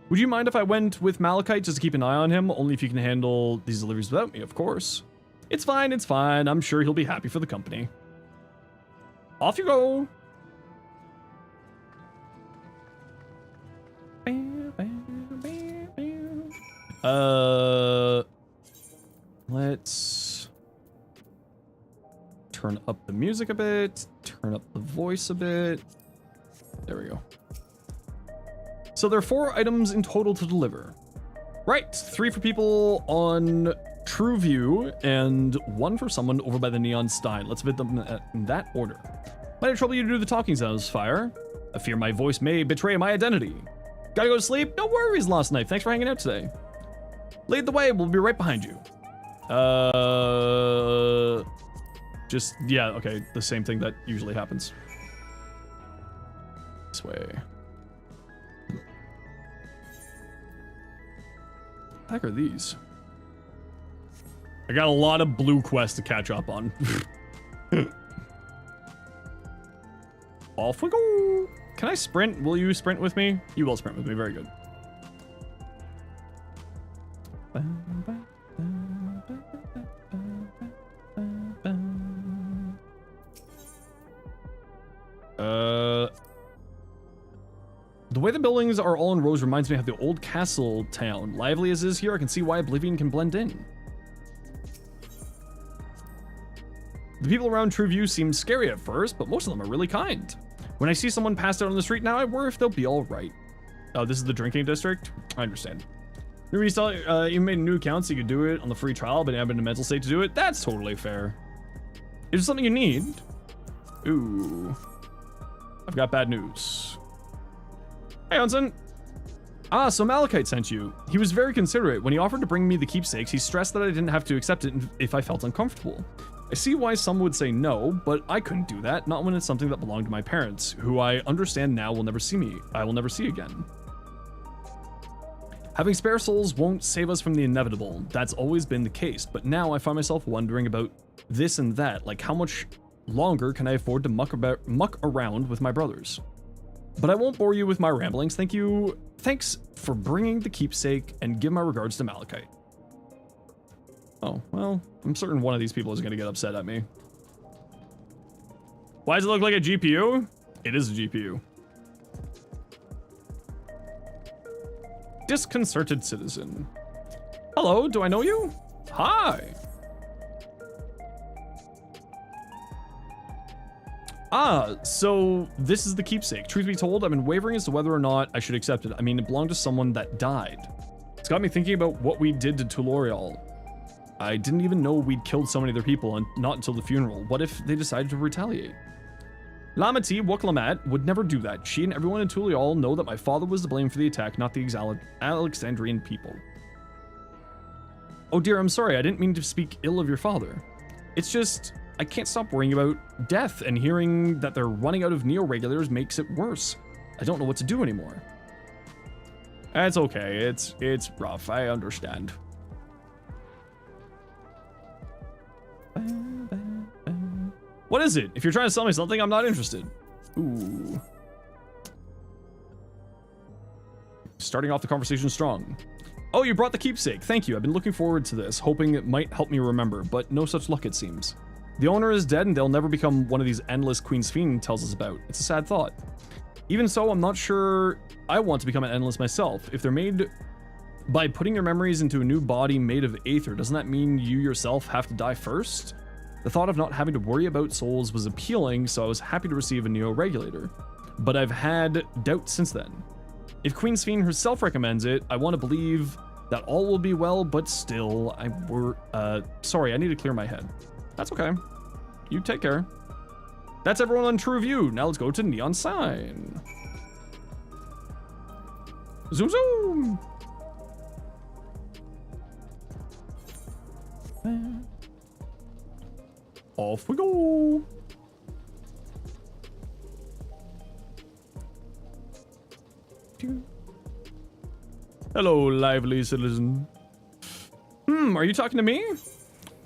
Would you mind if I went with Malachite just to keep an eye on him? Only if you can handle these deliveries without me, of course. It's fine, it's fine. I'm sure he'll be happy for the company. Off you go. Let's turn up the music a bit, turn up the voice a bit. There we go. So there are 4 items in total to deliver. Right, 3 for people on True View and 1 for someone over by the Neon Stein. Let's fit them in that order. Might have trouble you to do the talking, Zenosfire. I fear my voice may betray my identity. Gotta go to sleep? No worries, Lost Knife. Thanks for hanging out today. Lead the way, we'll be right behind you. Just, yeah, okay, the same thing that usually happens. This way. What the heck are these? I got a lot of blue quests to catch up on. Off we go. Can I sprint? Will you sprint with me? You will sprint with me, very good. The way the buildings are all in rows reminds me of the old castle town. Lively as it is here, I can see why Oblivion can blend in. The people around True View seem scary at first, but most of them are really kind. When I see someone passed out on the street now, I worry if they'll be alright. Oh, this is the drinking district? I understand. You made a new account so you could do it on the free trial, but you haven't been in a mental state to do it? That's totally fair. Is it something you need? Ooh. I've got bad news. Hey, Onsen. Ah, so Malachite sent you. He was very considerate. When he offered to bring me the keepsakes, he stressed that I didn't have to accept it if I felt uncomfortable. I see why some would say no, but I couldn't do that, not when it's something that belonged to my parents, who I understand now will never see me. I will never see again. Having spare souls won't save us from the inevitable. That's always been the case, but now I find myself wondering about this and that, like how much longer can I afford to muck around with my brothers? But I won't bore you with my ramblings. Thanks for bringing the keepsake, and give my regards to Malachite. Oh, well, I'm certain one of these people is going to get upset at me. Why does it look like a GPU? It is a GPU. Disconcerted citizen. Hello, do I know you? Hi. Ah, so this is the keepsake. Truth be told, I've been wavering as to whether or not I should accept it. I mean, it belonged to someone that died. It's got me thinking about what we did to Tulorial. I didn't even know we'd killed so many other people, and not until the funeral. What if they decided to retaliate? Lamati Wuklamat would never do that. She and everyone in Tulorial know that my father was to blame for the attack, not the Alexandrian people. Oh dear, I'm sorry. I didn't mean to speak ill of your father. It's just, I can't stop worrying about death, and hearing that they're running out of neo-regulators makes it worse. I don't know what to do anymore. It's okay. It's rough. I understand. What is it? If you're trying to sell me something, I'm not interested. Ooh. Starting off the conversation strong. Oh, you brought the keepsake. Thank you. I've been looking forward to this, hoping it might help me remember, but no such luck it seems. The owner is dead and they'll never become one of these endless Queen's Fiend tells us about. It's a sad thought. Even so, I'm not sure I want to become an endless myself. If they're made by putting your memories into a new body made of aether, doesn't that mean you yourself have to die first? The thought of not having to worry about souls was appealing, so I was happy to receive a neo-regulator. But I've had doubts since then. If Queen's Fiend herself recommends it, I want to believe that all will be well, but still, sorry, I need to clear my head. That's okay. You take care. That's everyone on True View. Now let's go to Neon Sign. Zoom zoom! Off we go. Hello, lively citizen. Are you talking to me?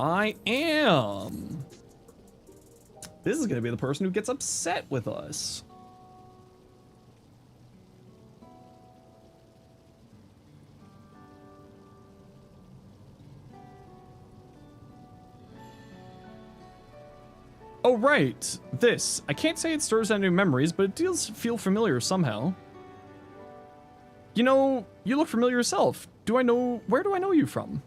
I am. This is gonna be the person who gets upset with us. Oh, right. This. I can't say it stirs any memories, but it does feel familiar somehow. You know, you look familiar yourself. Where do I know you from?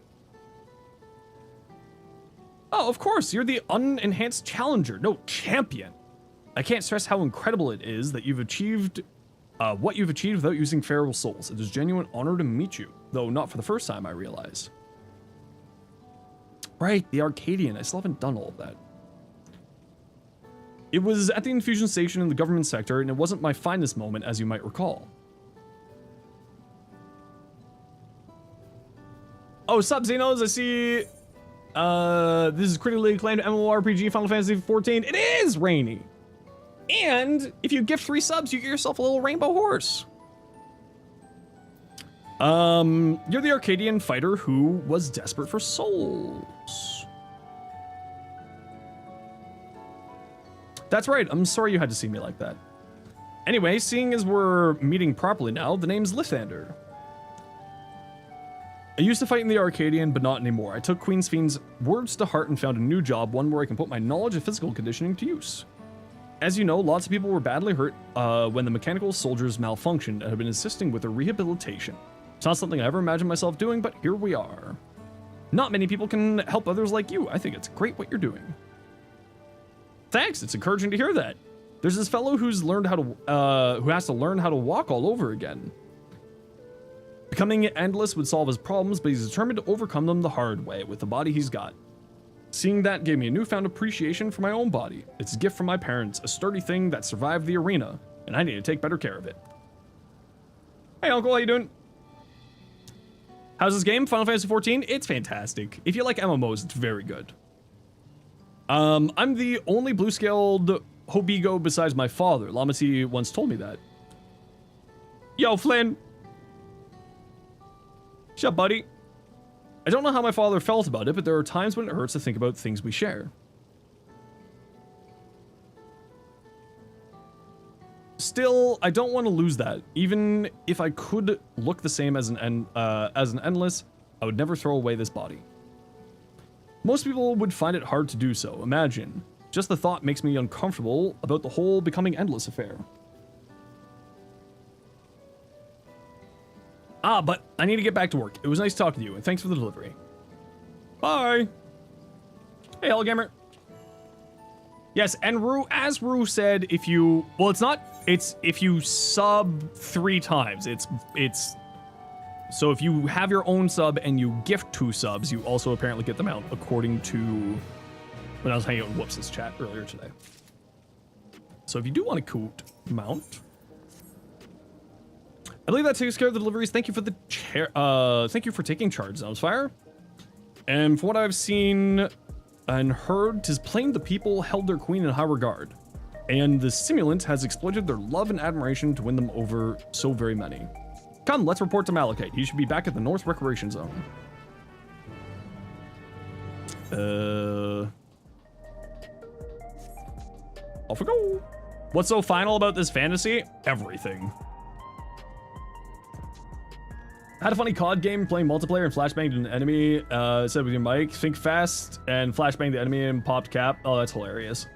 Oh, of course, you're the unenhanced challenger. No, champion. I can't stress how incredible it is that you've achieved what you've achieved without using feral souls. It is a genuine honor to meet you, though not for the first time, I realize. Right, the Arcadian. I still haven't done all of that. It was at the infusion station in the government sector, and it wasn't my finest moment, as you might recall. Oh, sup, Zenos? I see. This is critically acclaimed MMORPG Final Fantasy XIV. It is Rainy! And if you gift 3 subs, you get yourself a little rainbow horse. You're the Arcadian fighter who was desperate for souls. That's right, I'm sorry you had to see me like that. Anyway, seeing as we're meeting properly now, the name's Lithander. I used to fight in the Arcadian, but not anymore. I took Queen Sphne's words to heart and found a new job, one where I can put my knowledge of physical conditioning to use. As you know, lots of people were badly hurt when the mechanical soldiers malfunctioned and have been assisting with their rehabilitation. It's not something I ever imagined myself doing, but here we are. Not many people can help others like you. I think it's great what you're doing. Thanks, it's encouraging to hear that. There's this fellow who has to learn how to walk all over again. Becoming endless would solve his problems, but he's determined to overcome them the hard way with the body he's got. Seeing that gave me a newfound appreciation for my own body. It's a gift from my parents, a sturdy thing that survived the arena, and I need to take better care of it. Hey uncle, how you doing? How's this game, Final Fantasy XIV? It's fantastic. If you like MMOs, it's very good. I'm the only blue-scaled Hobigo besides my father. Lamati once told me that. Yo, Flynn! What's up, buddy? I don't know how my father felt about it, but there are times when it hurts to think about things we share. Still, I don't want to lose that. Even if I could look the same as an endless, I would never throw away this body. Most people would find it hard to do so. Imagine. Just the thought makes me uncomfortable about the whole becoming endless affair. But I need to get back to work. It was nice talking to you, and thanks for the delivery. Bye. Hey, Hellgamer. Yes, and as Rue said, if you, well, it's if you sub 3 times, so if you have your own sub and you gift 2 subs, you also apparently get them out, according to when I was hanging out in Whoops' chat earlier today. So if you do want a coot mount, I believe that takes care of the deliveries. Thank you for the thank you for taking charge, Zenosfire. And from what I've seen and heard, 'tis plain the people held their queen in high regard, and the simulant has exploited their love and admiration to win them over so very many. Come, let's report to Malachite. He should be back at the North Recreation Zone. Off we go. What's so final about this fantasy? Everything. Had a funny COD game playing multiplayer and flashbanged an enemy, said with your mic, think fast, and flashbanged the enemy and popped cap. Oh, that's hilarious.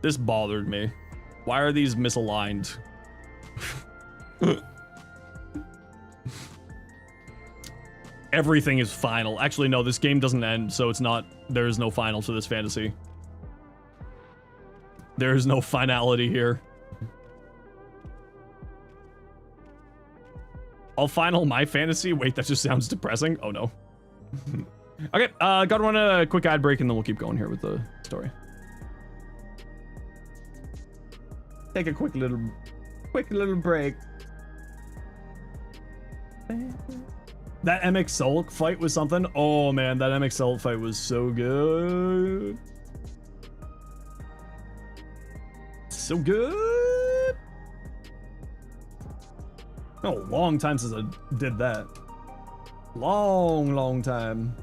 This bothered me. Why are these misaligned? Everything is final. Actually, no, this game doesn't end, so it's not, there is no final to this fantasy. There is no finality here. I'll final my fantasy. Wait, that just sounds depressing. Oh no. Okay, gotta run a quick ad break and then we'll keep going here with the story. Take a quick little break. That MX Sulk fight was something. Oh man, that MX Sulk fight was so good. So good. Oh, long time since I did that. Long time.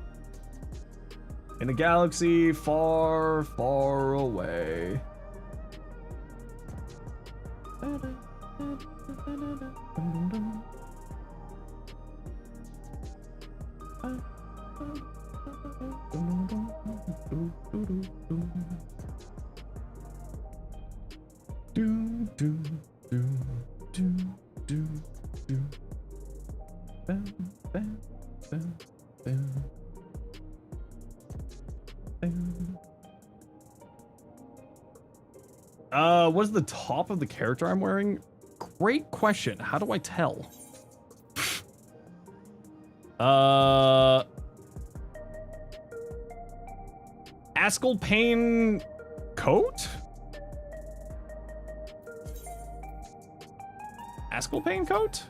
In a galaxy far, far away. What is the top of the character I'm wearing? Great question. How do I tell? Askel Payne coat? Askel Payne coat?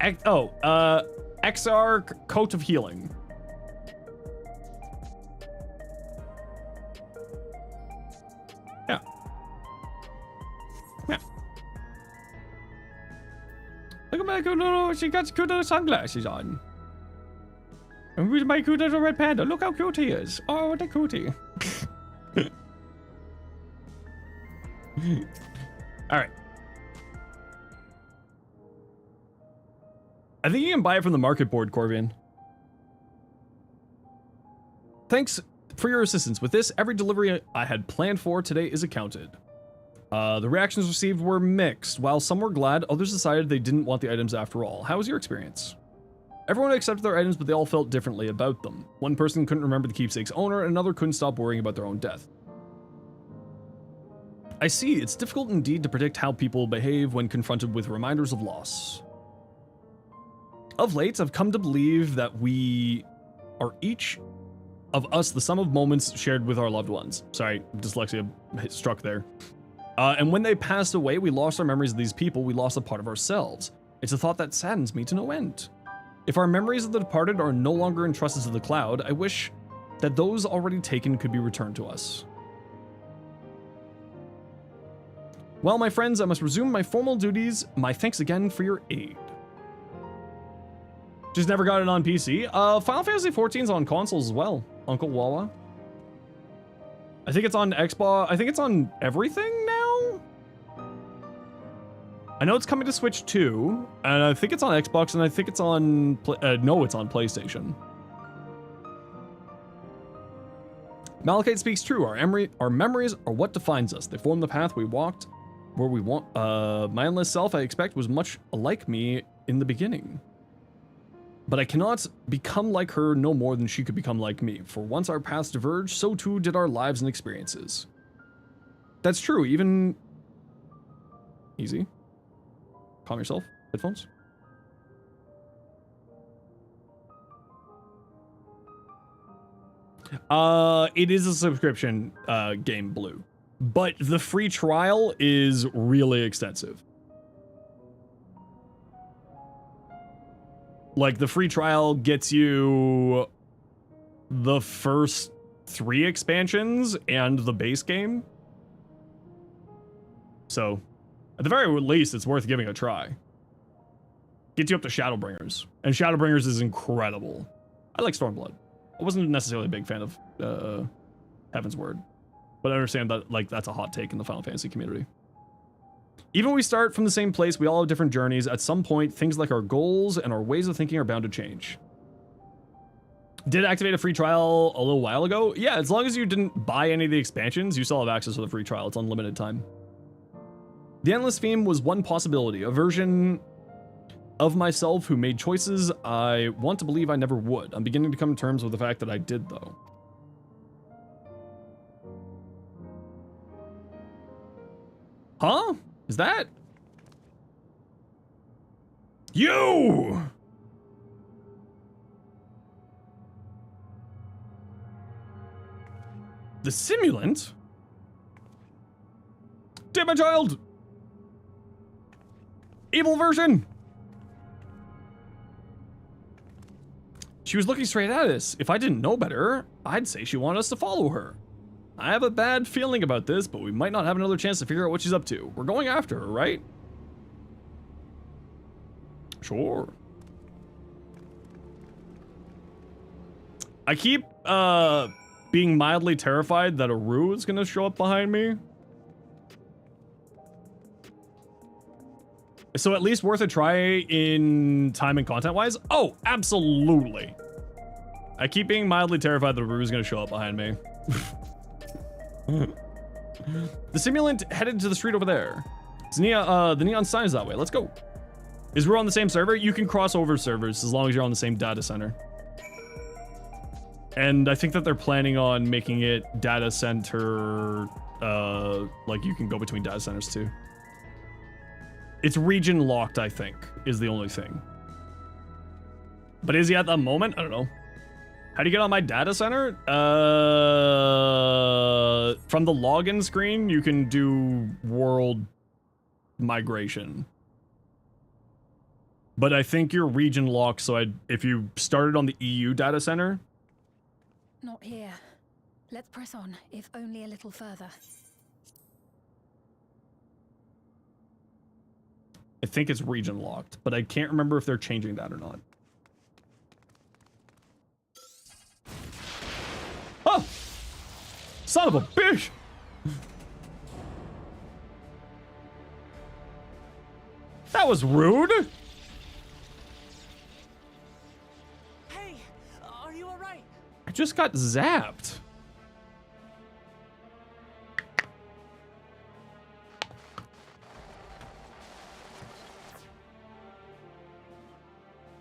XR coat of healing. Yeah. Yeah. Look at my good little, she got good little sunglasses on. And with my cute little red panda, look how cute he is. Oh, what a cutie. Alright. I think you can buy it from the market board, Corvian. Thanks for your assistance with this. Every delivery I had planned for today is accounted. The reactions received were mixed. While some were glad, others decided they didn't want the items after all. How was your experience? Everyone accepted their items, but they all felt differently about them. One person couldn't remember the keepsake's owner, and another couldn't stop worrying about their own death. I see, it's difficult indeed to predict how people behave when confronted with reminders of loss. Of late, I've come to believe that we are each of us the sum of moments shared with our loved ones. Sorry, dyslexia struck there. And when they passed away, we lost our memories of these people, we lost a part of ourselves. It's a thought that saddens me to no end. If our memories of the departed are no longer entrusted to the cloud, I wish that those already taken could be returned to us. Well, my friends, I must resume my formal duties. My thanks again for your aid. Just never got it on PC. Final Fantasy XIV is on consoles as well, Uncle Wawa. I think it's on Xbox. I think it's on everything now. I know it's coming to Switch too, and I think it's on Xbox, and I think it's on... no, it's on PlayStation. Malachite speaks true. Our memories are what defines us. They form the path we walked where we want. My endless self, I expect, was much like me in the beginning. But I cannot become like her no more than she could become like me. For once our paths diverged, so too did our lives and experiences. That's true, even... Easy. Calm yourself. Headphones. It is a subscription game, Blue. But the free trial is really extensive. Like, the free trial gets you the first 3 expansions and the base game. So, at the very least, it's worth giving a try. Gets you up to Shadowbringers. And Shadowbringers is incredible. I like Stormblood. I wasn't necessarily a big fan of Heaven's Word. But I understand that, like, that's a hot take in the Final Fantasy community. Even when we start from the same place, we all have different journeys. At some point, things like our goals and our ways of thinking are bound to change. Did activate a free trial a little while ago? Yeah, as long as you didn't buy any of the expansions, you still have access to the free trial. It's unlimited time. The Endless Theme was one possibility, a version of myself who made choices I want to believe I never would. I'm beginning to come to terms with the fact that I did, though. Huh? Is that... You! The simulant? Damn my child! Evil version! She was looking straight at us. If I didn't know better, I'd say she wanted us to follow her. I have a bad feeling about this, but we might not have another chance to figure out what she's up to. We're going after her, right? Sure. I keep being mildly terrified that a Rue is gonna show up behind me. So at least worth a try in time and content wise? Oh, absolutely. I keep being mildly terrified that a Rue is gonna show up behind me. The simulant headed to the street over there. It's the neon sign is that way. Let's go. Is Rue on the same server? You can cross over servers as long as you're on the same data center. And I think that they're planning on making it data center, like you can go between data centers too. It's region locked, I think, is the only thing. But is he at the moment? I don't know. How do you get on my data center? From the login screen, you can do world migration. But I think you're region locked, so if you started on the EU data center. Not here. Let's press on, if only a little further. I think it's region locked, but I can't remember if they're changing that or not. Oh! Son of a bitch! That was rude! Hey, are you alright? I just got zapped.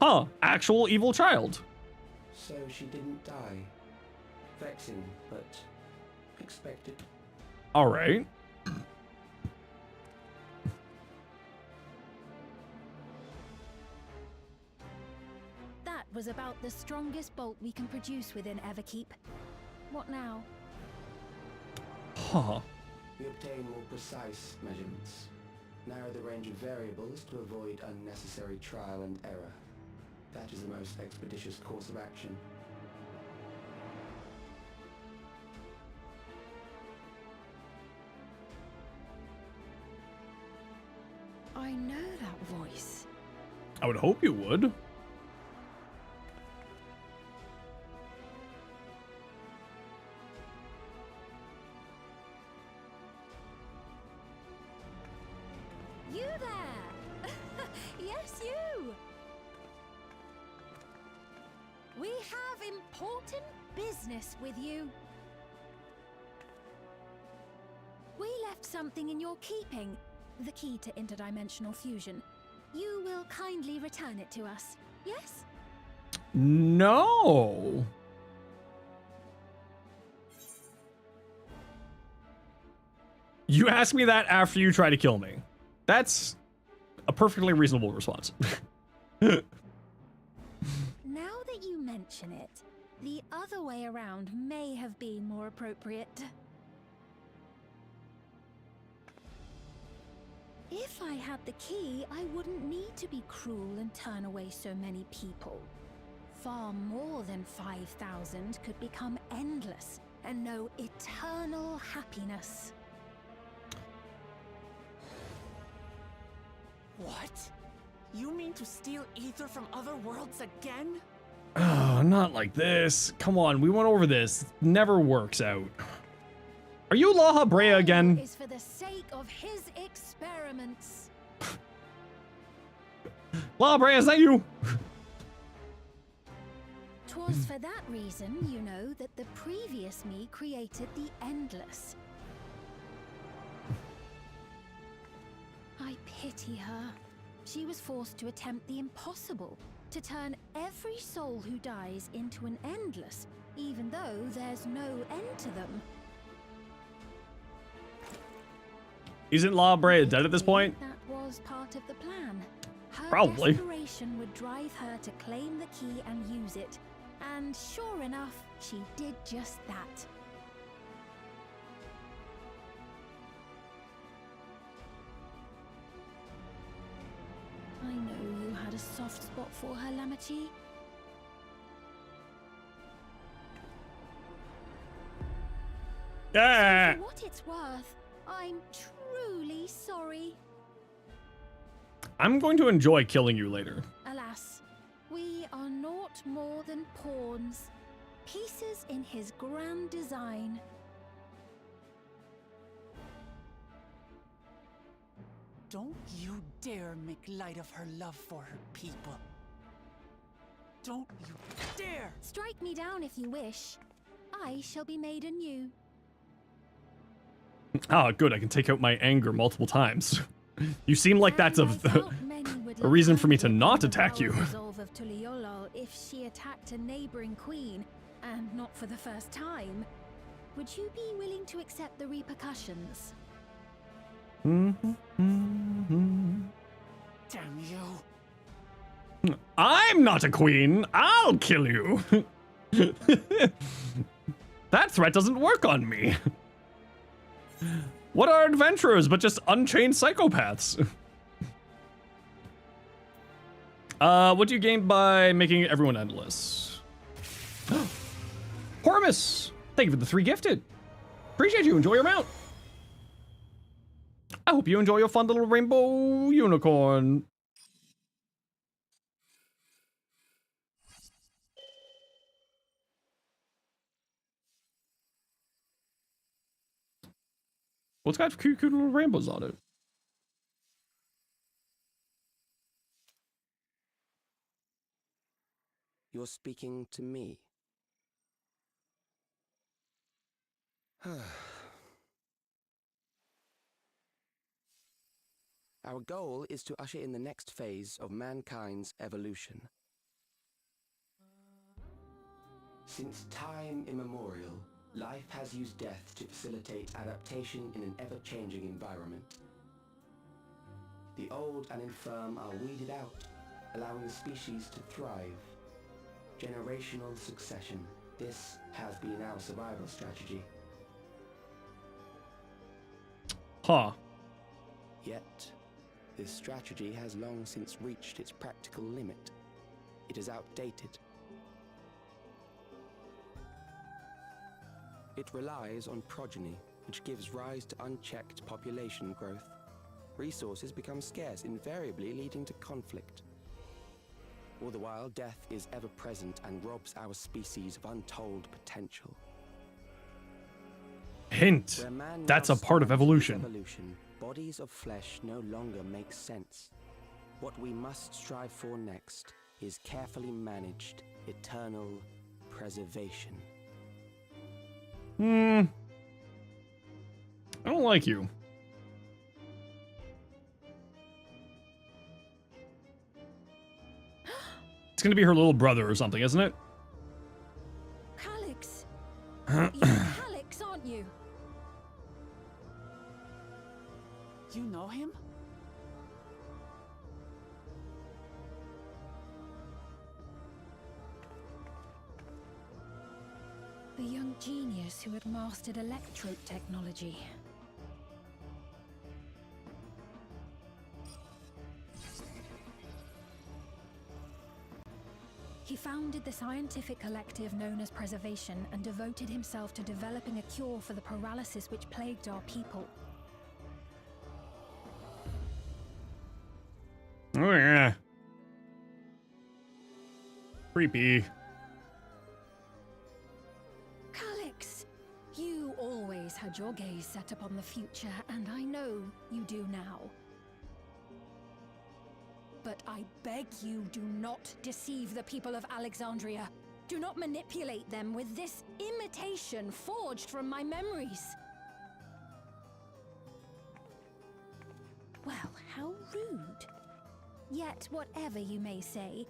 Huh, actual evil child. So she didn't die. Vexing, but expected. All right. That was about the strongest bolt we can produce within Everkeep. What now? Huh. We obtain more precise measurements. Narrow the range of variables to avoid unnecessary trial and error. That is the most expeditious course of action. I know that voice. I would hope you would. You there! Yes, you! We have important business with you. We left something in your keeping, the key to interdimensional fusion. You will kindly return it to us, yes? No. You ask me that after you try to kill me. That's a perfectly reasonable response. Now that you mention it, the other way around may have been more appropriate. If I had the key, I wouldn't need to be cruel and turn away so many people. Far more than 5,000 could become endless and know eternal happiness. What? You mean to steal ether from other worlds again? Oh, not like this. Come on, we went over this. Never works out. Are you La Habrea again? Is for the sake of his experiments. La Habrea, is that you? 'Twas for that reason, you know, that the previous me created the Endless. I pity her. She was forced to attempt the impossible, to turn every soul who dies into an Endless, even though there's no end to them. Isn't La Habrea dead at this point? That was part of the plan. Her Probably. desperation would drive her to claim the key and use it. And sure enough, she did just that. I know you had a soft spot for her, Lamachi. Yeah. So for what it's worth, I'm truly sorry. I'm going to enjoy killing you later. Alas, we are naught more than pawns, pieces in his grand design. Don't you dare make light of her love for her people. Don't you dare! Strike me down if you wish. I shall be made anew. Ah, good. I can take out my anger multiple times. You seem like that's And I doubt many would a reason for me to look not upon the attack you. power resolve of Tuliolol if she attacked a neighboring queen, and not for the first time. Would you be willing to accept the repercussions? Damn you. I'm not a queen. I'll kill you. That threat doesn't work on me. What are adventurers but just unchained psychopaths? What do you gain by making everyone endless? Hormus, thank you for the 3 gifted. Appreciate you. Enjoy your mount. I hope you enjoy your fun little rainbow unicorn. Well, it's got cute little rainbows on it. You're speaking to me. Our goal is to usher in the next phase of mankind's evolution. Since time immemorial, life has used death to facilitate adaptation in an ever-changing environment. The old and infirm are weeded out, allowing the species to thrive. Generational succession. This has been our survival strategy. Huh. Yet, this strategy has long since reached its practical limit. It is outdated. It relies on progeny, which gives rise to unchecked population growth. Resources become scarce, invariably leading to conflict. All the while, death is ever present and robs our species of untold potential. Hint. Where man That's now a part of stands evolution. with evolution, bodies of flesh no longer make sense. What we must strive for next is carefully managed, eternal preservation. I don't like you. It's gonna be her little brother or something, isn't it? Calix! You're Calix, aren't you? You know him? The young genius who had mastered electrope technology. He founded the scientific collective known as Preservation and devoted himself to developing a cure for the paralysis which plagued our people. Oh yeah. Creepy. Calix, you always had your gaze set upon the future, and I know you do now. But I beg you, do not deceive the people of Alexandria. Do not manipulate them with this imitation forged from my memories. Well, how rude. Yet, whatever you may say,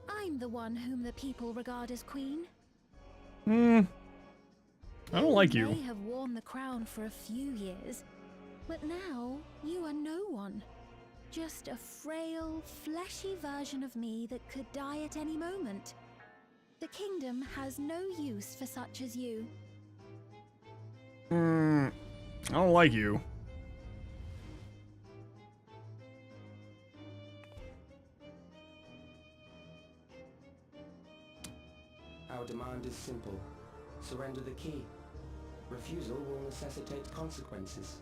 I'm the one whom the people regard as queen. I don't like you. You may have worn the crown for a few years, but now you are no one. Just a frail, fleshy version of me that could die at any moment. The kingdom has no use for such as you. I don't like you. Our demand is simple. Surrender the key. Refusal will necessitate consequences.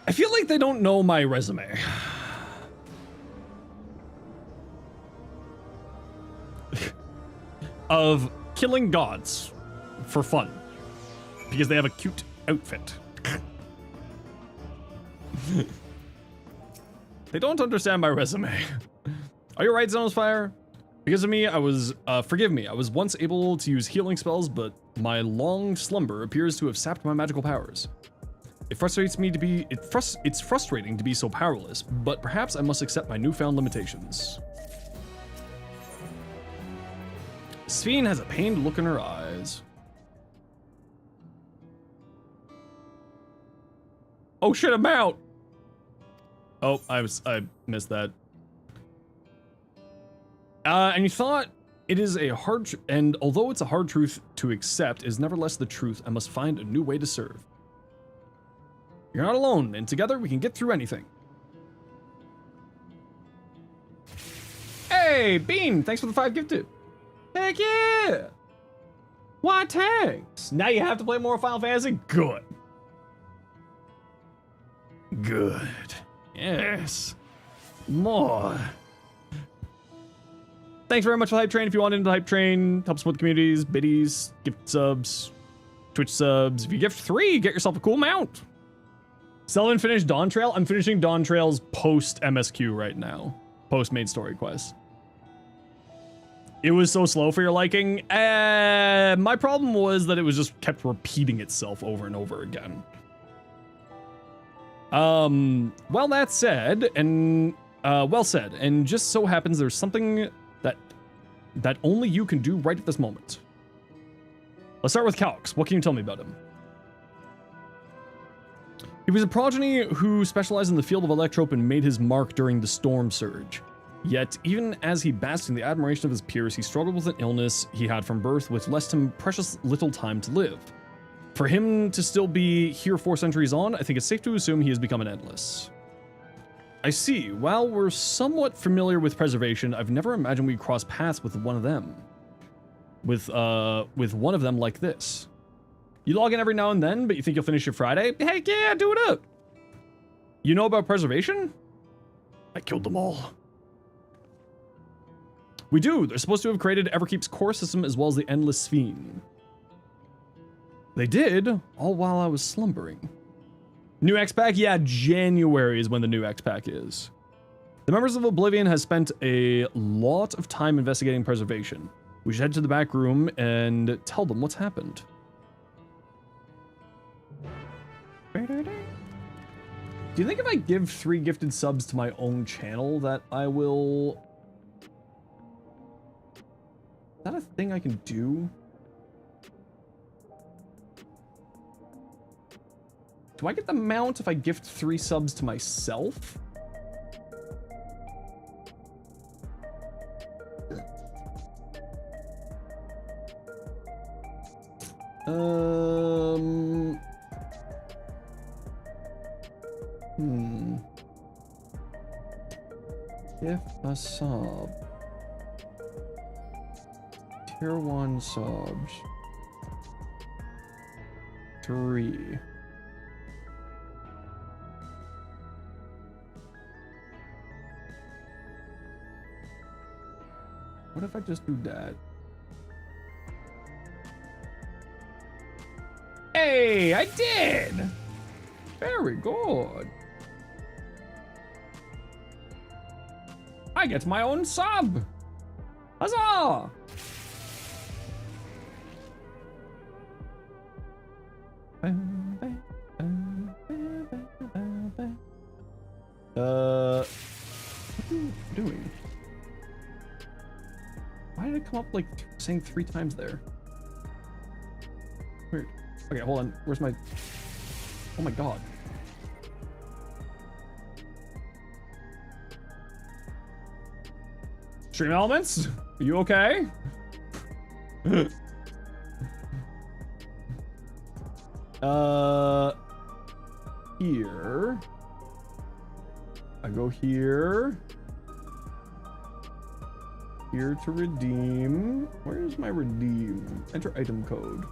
I feel like they don't know my resume. Of killing gods for fun because they have a cute outfit. They don't understand my resume. Are you right, Zenosfire? Because of me, forgive me, I was once able to use healing spells, but my long slumber appears to have sapped my magical powers. It frustrates me to be, it's frustrating to be so powerless, but perhaps I must accept my newfound limitations. Sphene has a pained look in her eyes. Oh shit, I'm out! Oh, I missed that. And you thought it is a hard, and although it's a hard truth to accept, is nevertheless the truth. I must find a new way to serve. You're not alone, and together we can get through anything. Hey, Bean, thanks for the 5 gifted. Heck yeah! Why, thanks. Now you have to play more Final Fantasy? Good. Good. Yes. More. Thanks very much for the Hype Train. If you want into the Hype Train, help support the communities, biddies, gift subs, Twitch subs. If you gift 3, get yourself a cool mount. Selvin finished Dawn Trail. I'm finishing Dawn Trail's post MSQ right now. Post main story quest. It was so slow for your liking. My problem was that it was just kept repeating itself over and over again. Well, that said, and well said, and just so happens there's something that only you can do right at this moment. Let's start with Calx. What can you tell me about him? He was a progeny who specialized in the field of electrope and made his mark during the Storm Surge. Yet, even as he basked in the admiration of his peers, he struggled with an illness he had from birth, which left him precious little time to live. For him to still be here 4 centuries on, I think it's safe to assume he has become an endless. I see. While we're somewhat familiar with preservation, I've never imagined we'd cross paths with one of them. With one of them like this. You log in every now and then, but you think you'll finish your Friday? Heck yeah, do it up! You know about preservation? I killed them all. We do. They're supposed to have created Everkeep's core system as well as the Endless Sphene. They did, all while I was slumbering. New X-Pack? Yeah, January is when the new X-Pack is. The members of Oblivion has spent a lot of time investigating preservation. We should head to the back room and tell them what's happened. Do you think if I give 3 gifted subs to my own channel that I will... Is that a thing I can do? Do I get the mount if I gift 3 subs to myself? If a sub. Tier 1 subs. 3. What if I just do that? Hey, I did! Very good. I get my own sub! Huzzah! What are you doing? Why did it come up like saying 3 times there? Weird. Okay, hold on. Where's my... Oh my god. Stream Elements? Are you okay? Here. I go here. Here to redeem. Where is my redeem? Enter item code.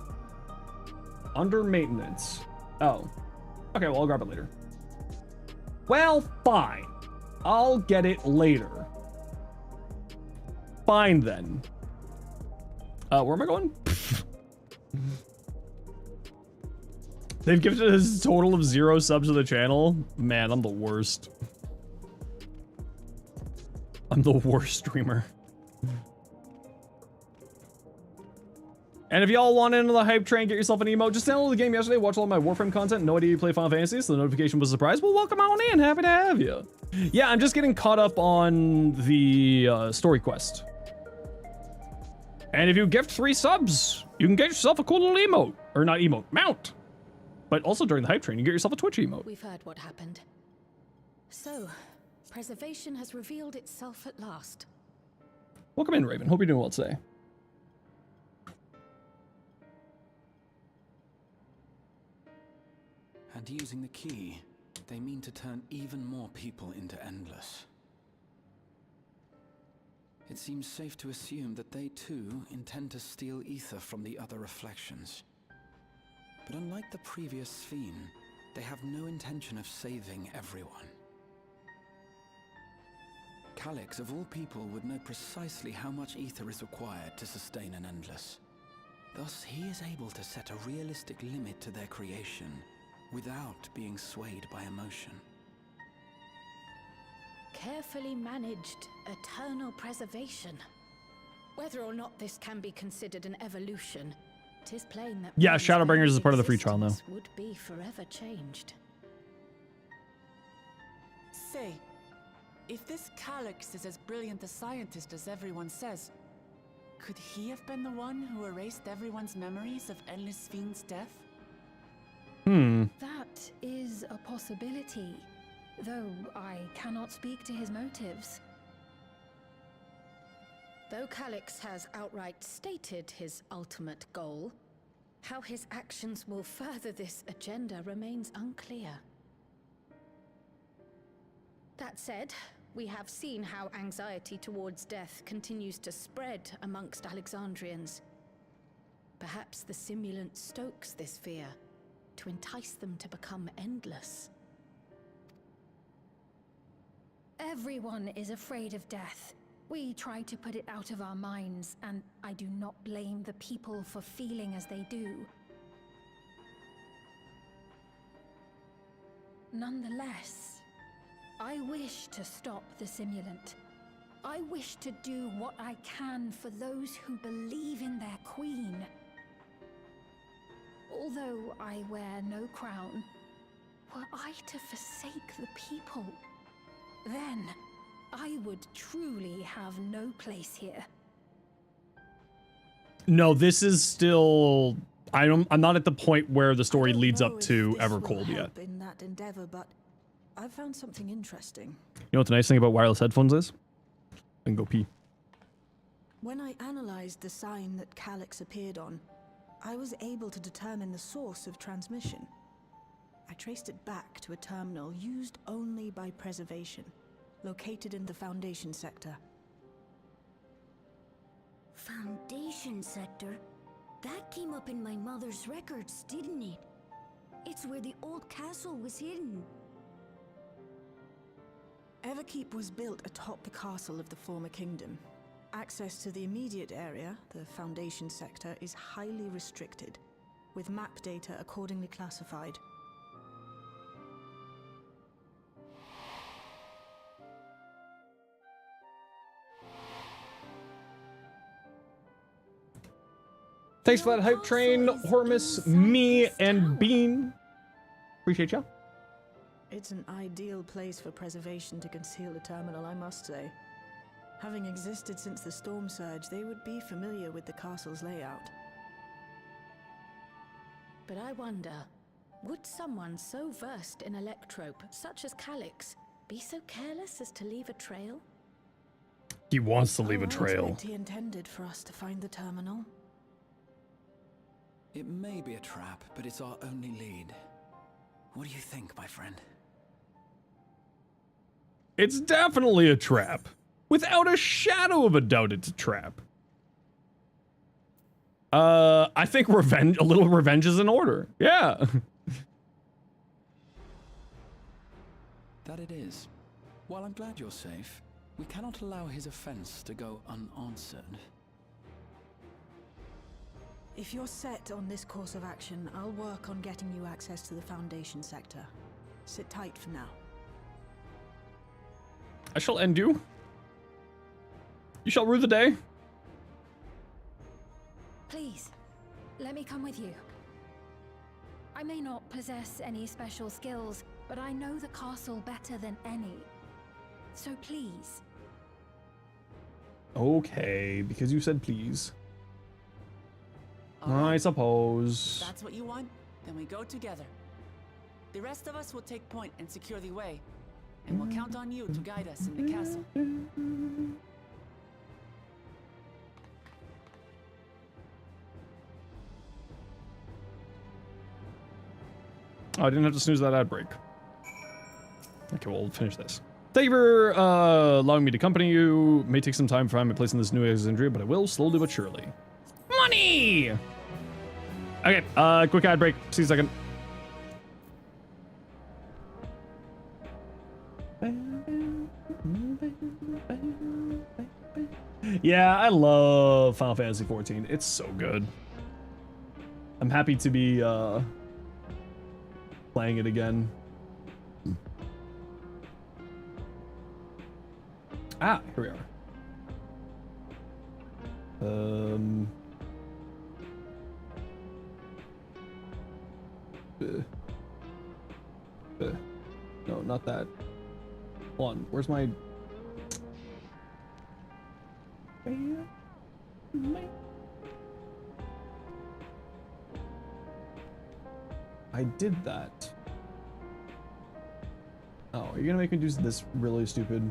Under maintenance. Oh. Okay, well, I'll grab it later. Well, fine. I'll get it later. Fine then. Where am I going? They've given us a total of 0 subs to the channel. Man, I'm the worst. I'm the worst streamer. And if y'all want into the hype train, get yourself an emote. Just download the game yesterday, watch all of my Warframe content. No idea you play Final Fantasy, so the notification was a surprise. Well, welcome on in. Happy to have you. Yeah, I'm just getting caught up on the story quest. And if you gift 3 subs, you can get yourself a cool little emote. Or not emote, mount. But also during the hype train, you get yourself a Twitch emote. We've heard what happened. So, preservation has revealed itself at last. Welcome in, Raven. Hope you're doing well today. And using the key, they mean to turn even more people into Endless. It seems safe to assume that they too intend to steal ether from the other reflections. But unlike the previous Sphene, they have no intention of saving everyone. Calyx, of all people, would know precisely how much ether is required to sustain an Endless. Thus, he is able to set a realistic limit to their creation without being swayed by emotion. Carefully managed eternal preservation. Whether or not this can be considered an evolution, 'tis plain that Yeah, one's Shadowbringers is very part of the free trial now. existence would be forever changed. Say, if this Calyx is as brilliant a scientist as everyone says, could he have been the one who erased everyone's memories of Endless Sphene's death? That is a possibility, though I cannot speak to his motives. Though Calyx has outright stated his ultimate goal, how his actions will further this agenda remains unclear. That said, we have seen how anxiety towards death continues to spread amongst Alexandrians. Perhaps the simulant stokes this fear to entice them to become endless. Everyone is afraid of death. We try to put it out of our minds, and I do not blame the people for feeling as they do. Nonetheless, I wish to stop the simulant. I wish to do what I can for those who believe in their queen. Although I wear no crown, were I to forsake the people, then I would truly have no place here. No, this is still... I'm not at the point where the story I don't leads know up if to this will Evercold yet. help in that endeavor, but I found something interesting. You know what the nice thing about wireless headphones is? I can go pee. When I analyzed the sign that Calyx appeared on, I was able to determine the source of transmission. I traced it back to a terminal used only by preservation, located in the Foundation sector. Foundation sector? That came up in my mother's records, didn't it? It's where the old castle was hidden. Everkeep was built atop the castle of the former kingdom. Access to the immediate area, the Foundation sector, is highly restricted, with map data accordingly classified. Thanks for that hype train, Hormus, me, and Bean. Appreciate ya. It's an ideal place for preservation to conceal the terminal, I must say. Having existed since the storm surge, they would be familiar with the castle's layout. But I wonder, would someone so versed in electrope, such as Calyx, be so careless as to leave a trail? He wants to leave a I trail. suspect he intended for us to find the terminal. It may be a trap, but it's our only lead. What do you think, my friend? It's definitely a trap. Without a shadow of a doubt, it's a trap. I think revenge, a little revenge is in order. Yeah. That it is. While I'm glad you're safe, we cannot allow his offense to go unanswered. If you're set on this course of action, I'll work on getting you access to the Foundation sector. Sit tight for now. I shall end you. You shall rue the day. Please, let me come with you. I may not possess any special skills, but I know the castle better than any. So please. Okay, because you said please. All I right. suppose. If that's what you want, then we go together. The rest of us will take point and secure the way, and we'll count on you to guide us in the castle. Oh, I didn't have to snooze that ad break. Okay, we'll finish this. Thank you for allowing me to accompany you. May take some time to find my place in this new Alexandria, but I will slowly but surely. Money! Okay, quick ad break. See you in a second. Yeah, I love Final Fantasy XIV. It's so good. I'm happy to be playing it again. Ah, here we are. No, not that. Hold on, where's my... I did that. Oh, are you gonna make me do this really stupid?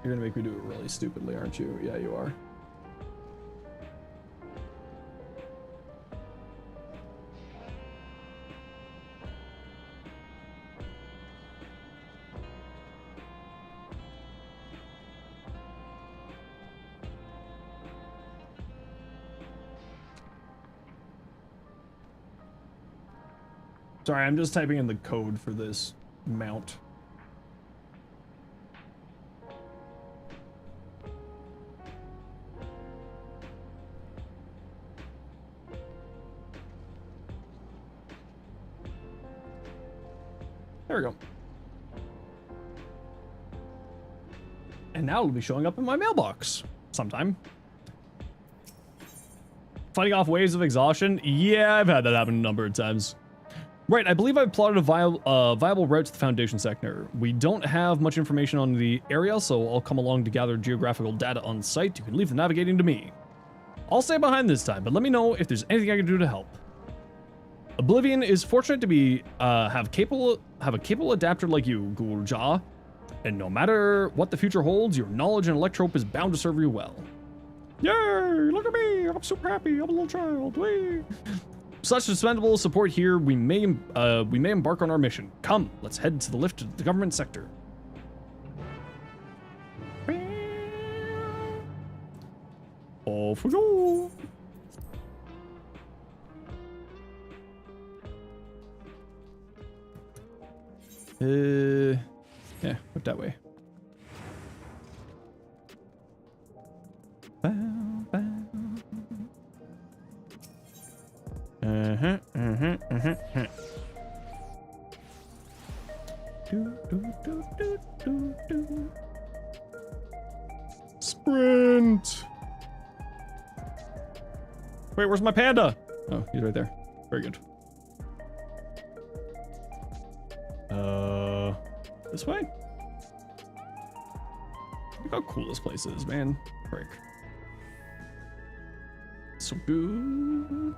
You're gonna make me do it really stupidly, aren't you? Yeah, you are. Sorry, I'm just typing in the code for this mount. There we go. And now it'll be showing up in my mailbox sometime. Fighting off waves of exhaustion? Yeah, I've had that happen a number of times. Right, I believe I've plotted a viable route to the Foundation sector. We don't have much information on the area, so I'll come along to gather geographical data on site. You can leave the navigating to me. I'll stay behind this time, but let me know if there's anything I can do to help. Oblivion is fortunate to be have a capable adapter like you, Gulja, and no matter what the future holds, your knowledge and electrope is bound to serve you well. Yay! Look at me! I'm super happy. I'm a little child. Whee! Such expendable support here, we may embark on our mission. Come, let's head to the lift to the government sector. Off we go. Yeah, look that way. Sprint. Wait, where's my panda? Oh, he's right there. Very good. This way? Look how cool this place is, man. Frick. So good.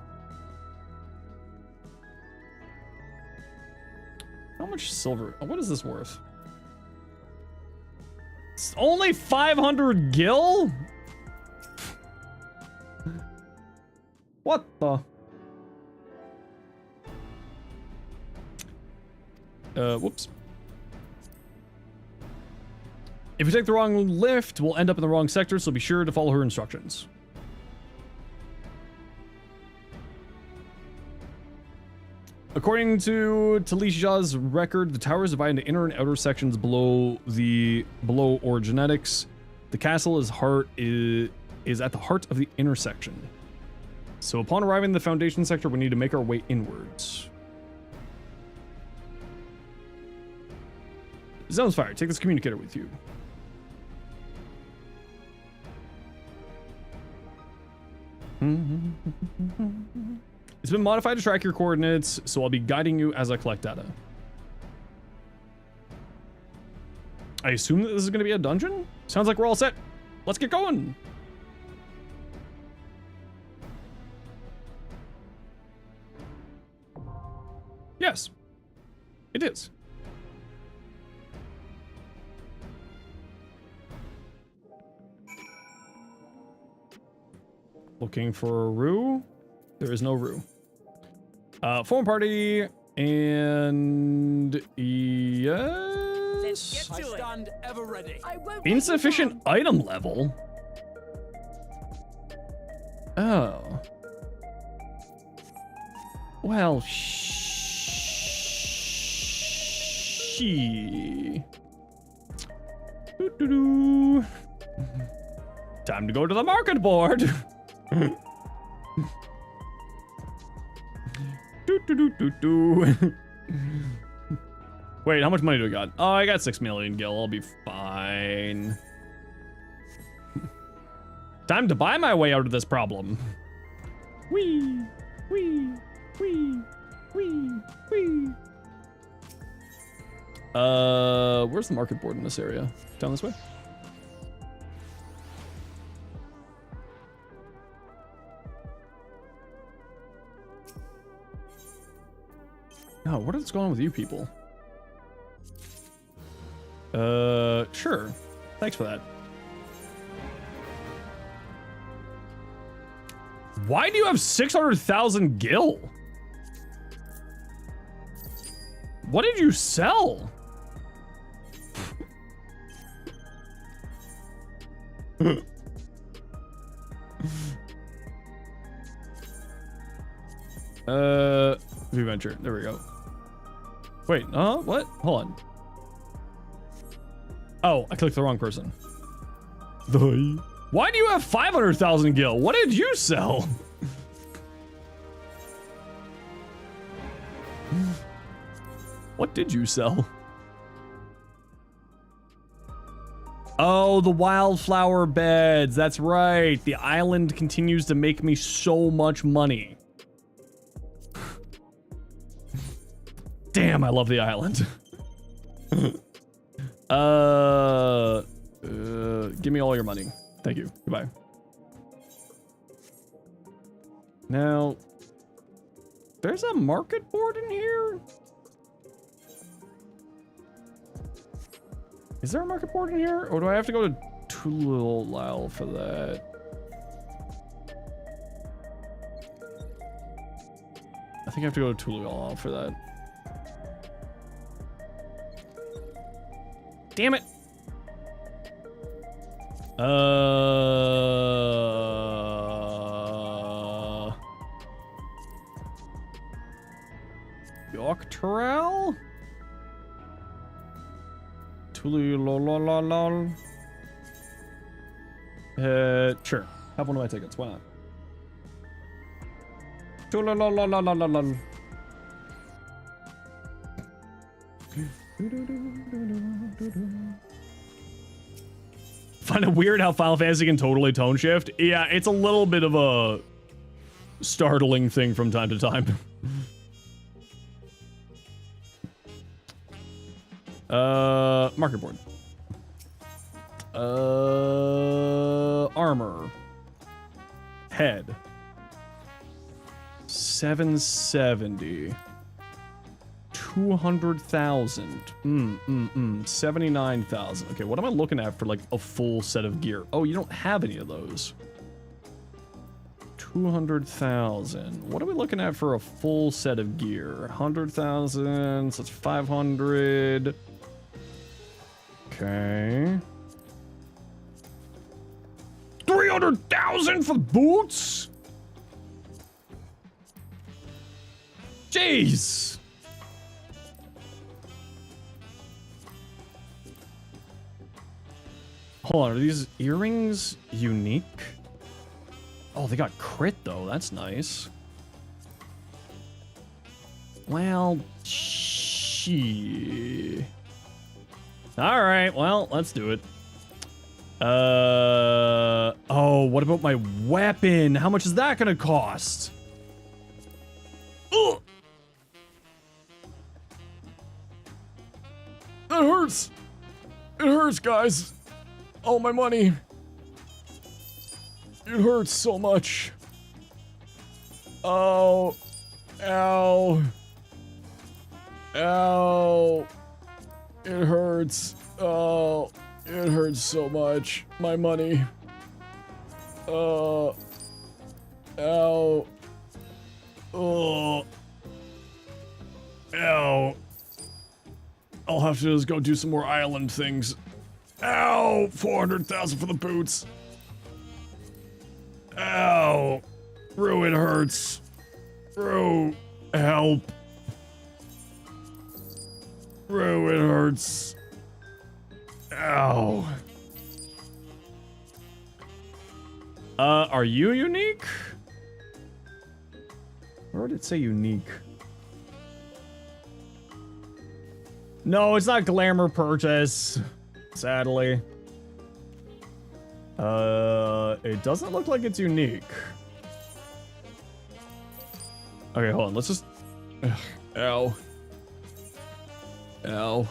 How much silver? Oh, what is this worth? It's only 500 gil? What the? Whoops. If we take the wrong lift, we'll end up in the wrong sector, so be sure to follow her instructions. According to Talisia's record, the tower is divided into inner and outer sections below orogenics. The castle is at the heart of the intersection. So upon arriving in the foundation sector, we need to make our way inwards. Zenosfire, take this communicator with you. It's been modified to track your coordinates, so I'll be guiding you as I collect data. I assume that this is going to be a dungeon? Sounds like we're all set. Let's get going. Yes, it is. Looking for a Rue. There is no Rue. Form party and yes. I stand ever ready. Insufficient item level. Oh. Well, she. Doo-doo-doo. Time to go to the market board. Wait, how much money do I got? Oh, I got 6 million gil. I'll be fine. Time to buy my way out of this problem. Wee, wee, wee, wee, wee. Where's the market board in this area? Down this way? Oh, what is going on with you people? Sure. Thanks for that. Why do you have 600,000 gil? What did you sell? Venture. There we go. Wait, what? Hold on. Oh, I clicked the wrong person. Why do you have 500,000 gil? What did you sell? What did you sell? Oh, the wildflower beds. That's right. The island continues to make me so much money. Damn, I love the island. Give me all your money. Thank you. Goodbye. Now, there's a market board in here? Is there a market board in here? Or do I have to go to Tulil for that? I think I have to go to Tulil for that. Damn it. York Terrell? Tulilololol. Sure. Have one of my tickets. Why not? Tulilolololol. Find it weird how Final Fantasy can totally tone shift. Yeah, it's a little bit of a startling thing from time to time. Market board. Armor. Head. 770. 200,000. 79,000. Okay, what am I looking at for like a full set of gear? Oh, you don't have any of those. 200,000. What are we looking at for a full set of gear? 100,000. So it's 500. Okay. 300,000 for boots? Jeez! Hold on, are these earrings unique? Oh, they got crit though, that's nice. Well, she. Alright, well, let's do it. Oh, what about my weapon? How much is that gonna cost? Ugh! That hurts! It hurts, guys! All my money. It hurts so much. Oh. Ow. Ow. It hurts. Oh. It hurts so much. My money. Ow. Oh. Ow. I'll have to just go do some more island things. Ow! 400,000 for the boots. Ow. Rue, it hurts. Rue, help. Rue, it hurts. Ow. Are you unique? Where did it say unique? No, it's not glamour purchase. Sadly. It doesn't look like it's unique. Okay, hold on. Let's just... Ugh. Ow. Ow.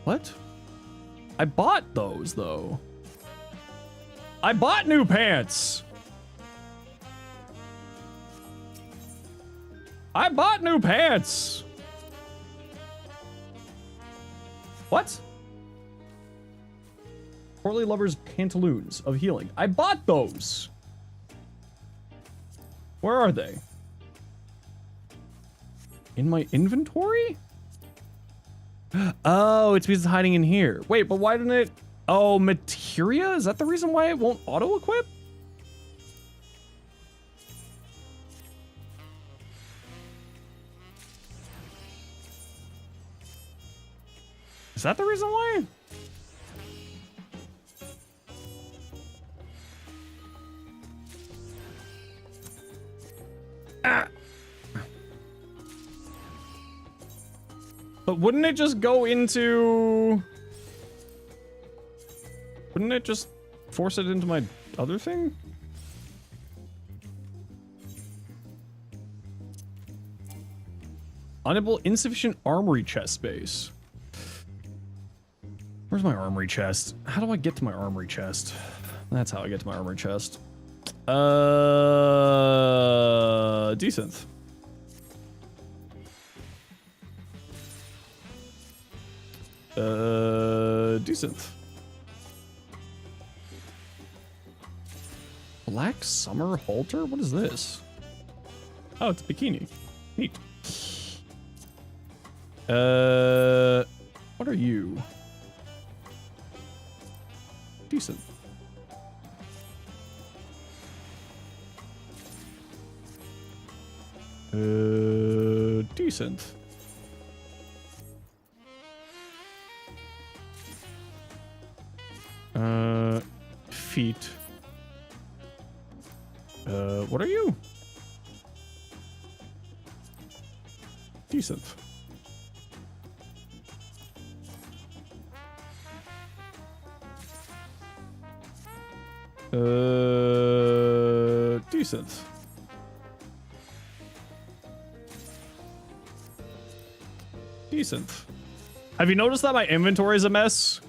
What? I bought those, though. I bought new pants! I bought new pants! What? Portly Lover's Pantaloons of Healing. I bought those! Where are they? In my inventory? Oh, it's because it's hiding in here. Wait, but why didn't it... Oh, materia? Is that the reason why it won't auto-equip? Is that the reason why? Ah. But wouldn't it just go into... Wouldn't it just force it into my other thing? Unable insufficient armory chest space. Where's my armory chest? How do I get to my armory chest? That's how I get to my armory chest. Decent. Decent. Black summer halter? What is this? Oh, it's a bikini. Neat. What are you? Decent. Decent. Feet. What are you? Decent. Decent. Decent. Have you noticed that my inventory is a mess?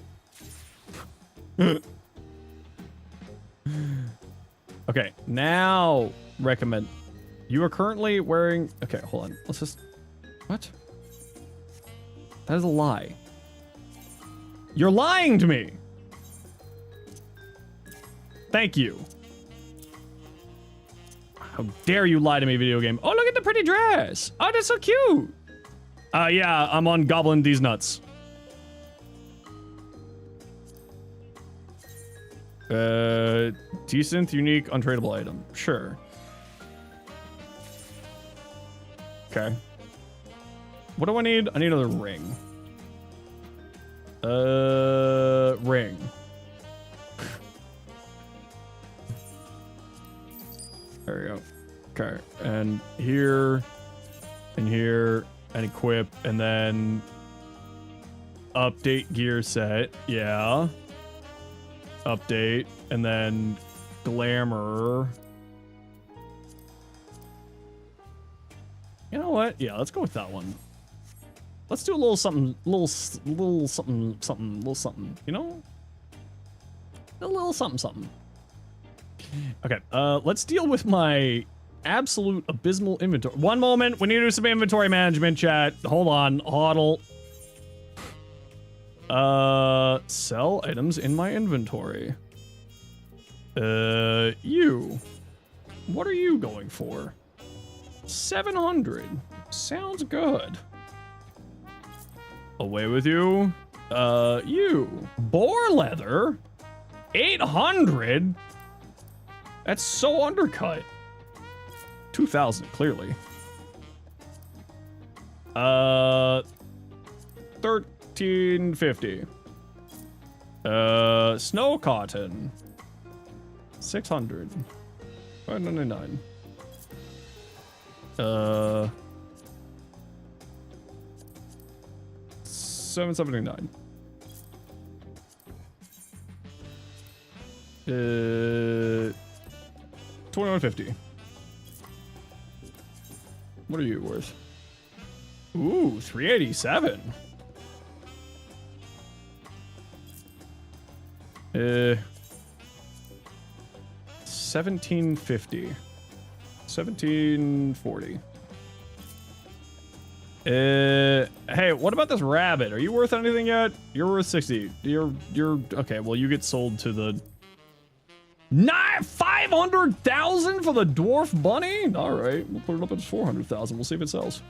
Okay, now recommend. You are currently wearing... Okay, hold on. Let's just... What? That is a lie. You're lying to me! Thank you. How dare you lie to me, video game. Oh, look at the pretty dress. Oh, that's so cute. Yeah, I'm on Goblin These Nuts. Decent, unique, untradeable item. Sure. Okay. What do I need? I need another ring. Ring. There we go. Okay, and here, and equip, and then update gear set. Yeah. Update, and then glamour. You know what? Yeah, let's go with that one. Let's do a little something, little something, you know? A little something. Okay, let's deal with my absolute abysmal inventory. One moment, we need to do some inventory management, chat. Hold on, hodl. Sell items in my inventory. You. What are you going for? 700. Sounds good. Away with you. You. Boar leather? 800? That's so undercut. 2,000, clearly. 1350. Snow cotton. 600. 599. 779. 2150. What are you worth? Ooh, 387. 1750. 1740. Hey, what about this rabbit? Are you worth anything yet? You're worth 60. You're okay. Well, you get sold to the 500,000 for the dwarf bunny. All right, we'll put it up at 400,000. We'll see if it sells.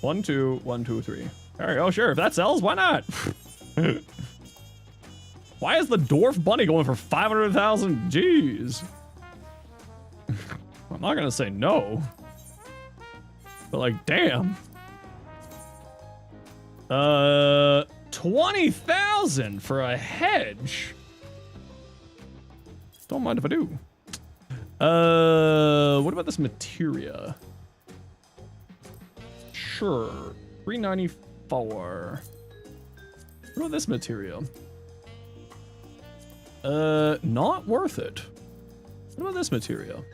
1, 2, 1, 2, 3. All right. Oh, sure. If that sells, why not? Why is the dwarf bunny going for 500,000? Jeez. I'm not gonna say no. But like, damn. 20,000 for a hedge. Don't mind if I do. What about this materia? Sure. 394. What about this material? Not worth it. What about this material?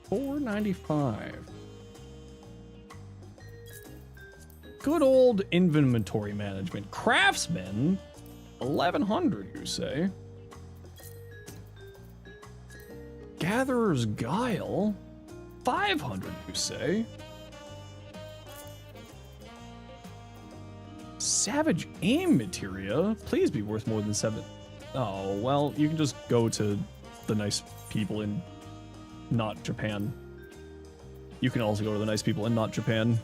495. Good old inventory management. Craftsman, 1100, you say? Gatherer's Guile, 500, you say? Savage Aim materia, please be worth more than 7. Oh, well, you can just go to the nice people in not Japan. You can also go to the nice people in not Japan.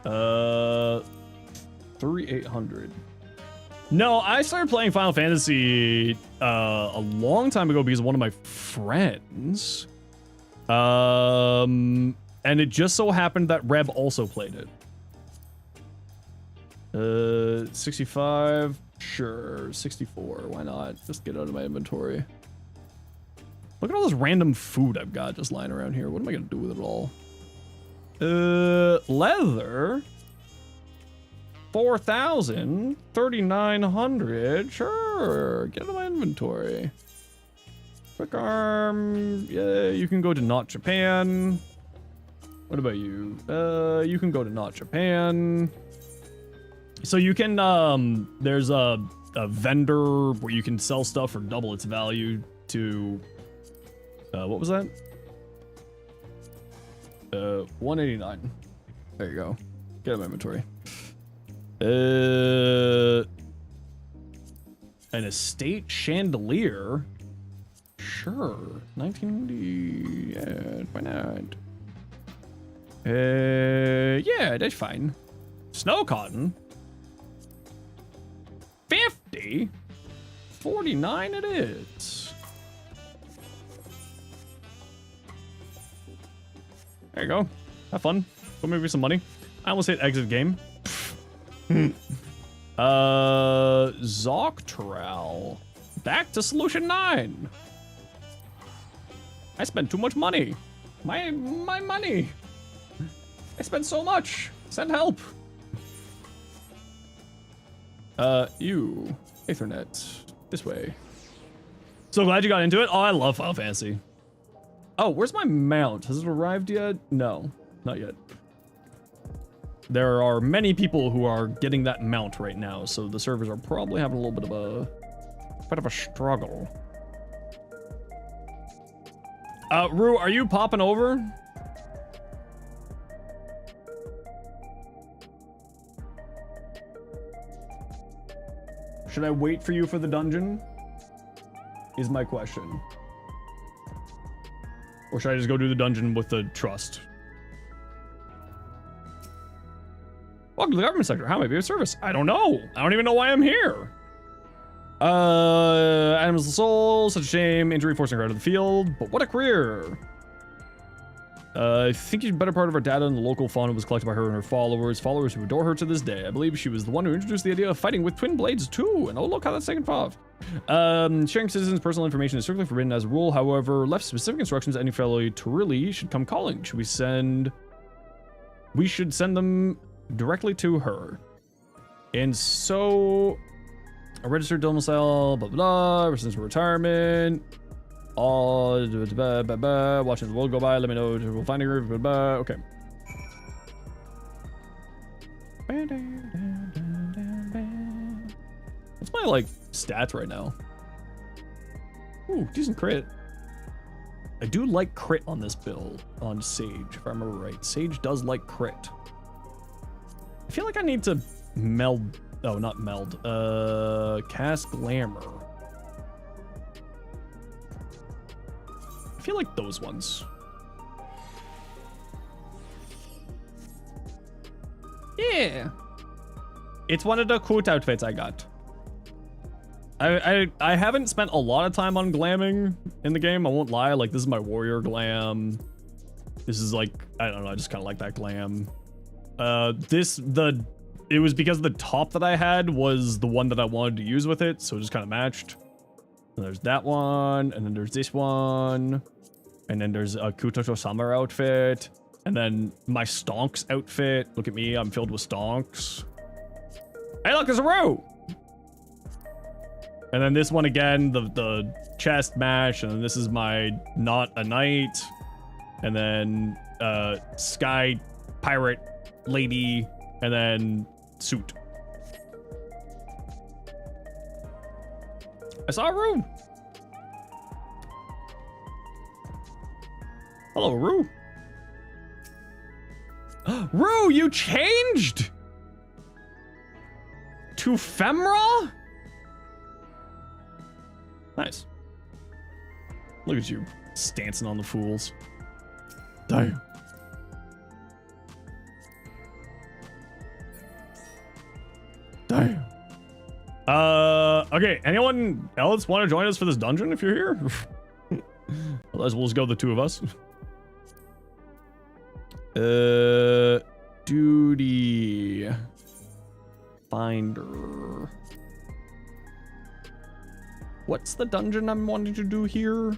3,800. No, I started playing Final Fantasy a long time ago because of one of my friends. And it just so happened that Reb also played it. 65, sure. 64, why not? Just get out of my inventory. Look at all this random food I've got just lying around here. What am I gonna do with it all? Leather. 4,000. 3,900. Sure. Get out of my inventory. Quick arm. Yeah, you can go to not Japan. What about you? You can go to not Japan. So you can, there's a vendor where you can sell stuff for double its value to, what was that? 189. There you go. Get out of my inventory. An estate chandelier. Sure. 1990. Yeah, why not? Yeah, that's fine. Snow cotton. 50? 49 it is. There you go. Have fun. Go make me some money. I almost hit exit game. Zoctral. Back to solution 9. I spent too much money. My money. I spent so much. Send help. You. Ethernet. This way. So glad you got into it. Oh, I love Final Fantasy. Oh, where's my mount? Has it arrived yet? No, not yet. There are many people who are getting that mount right now, so the servers are probably having a little bit of a struggle. Rue, are you popping over? Should I wait for you for the dungeon? Is my question. Or should I just go do the dungeon with the trust? Welcome to the government sector. How may I be of service? I don't know. I don't even know why I'm here. Items of the soul. Such a shame. Injury forcing her out of the field. But what a career. I think she's a better part of our data and the local fauna was collected by her and her followers who adore her to this day. I believe she was the one who introduced the idea of fighting with twin blades too. And oh, look how that's taken off. Sharing citizens' personal information is strictly forbidden as a rule. However, left specific instructions any fellow Turilli should come calling. We should send them directly to her. And so, a registered domicile, blah, blah, ever since her retirement. All, watching the world go by, let me know, we'll find her, blah, blah, okay. What's my, like, stats right now? Ooh, decent crit. I do like crit on this build, on Sage, if I remember right. Sage does like crit. I feel like I need to meld, oh, not meld, cast Glamour. I feel like those ones. Yeah. It's one of the cool outfits I got. I haven't spent a lot of time on glamming in the game, I won't lie. Like, this is my warrior glam. This is like, I don't know, I just kind of like that glam. It was because the top that I had was the one that I wanted to use with it, so it just kind of matched. And there's that one, and then there's this one, and then there's a Kutoto Summer outfit, and then my Stonks outfit. Look at me, I'm filled with Stonks. Hey, look, there's a row! And then this one again, the chest mash, and then this is my Not a Knight, and then Sky Pirate Lady, and then suit. I saw a room. Hello, Rue. Rue, you changed to Femra? Nice. Look at you, stancing on the fools. Damn. Damn. Okay, anyone else want to join us for this dungeon if you're here? Otherwise, we'll just go the two of us. Duty finder. What's the dungeon I'm wanting to do here?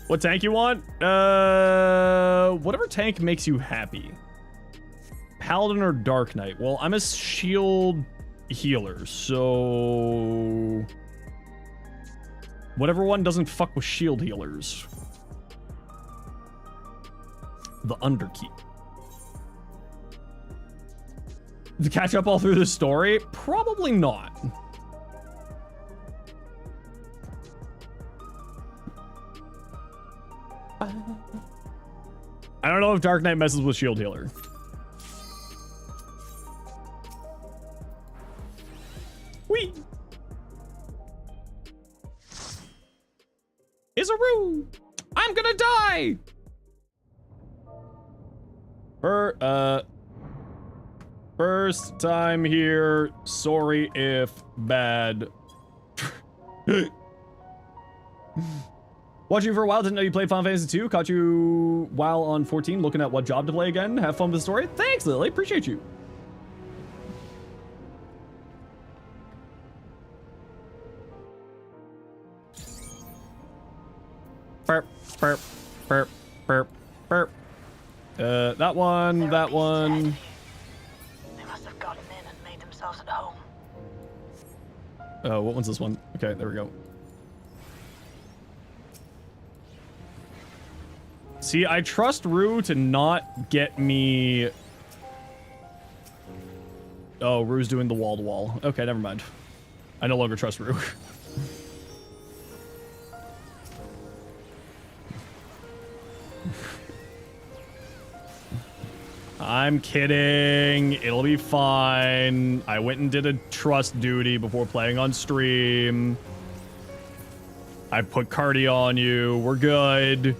What tank you want? Whatever tank makes you happy. Paladin or Dark Knight? Well, I'm a shield healer, so whatever one doesn't fuck with shield healers. The Underkeep. To catch up all through the story? Probably not. I don't know if Dark Knight messes with shield healer. Whee! Izaroo! I'm gonna die! First time here. Sorry if bad. Watching you for a while, didn't know you played Final Fantasy 2. Caught you while on 14, looking at what job to play again. Have fun with the story. Thanks, Lily. Appreciate you. Burp, burp, burp, burp, burp. That one, that one. They must have gotten in and made themselves at home. Oh, what one's this one? Okay, there we go. See, I trust Rue to not get me... Oh, Rue's doing the wall-to-wall. Okay, never mind. I no longer trust Rue. I'm kidding. It'll be fine. I went and did a trust duty before playing on stream. I put Cardi on you. We're good.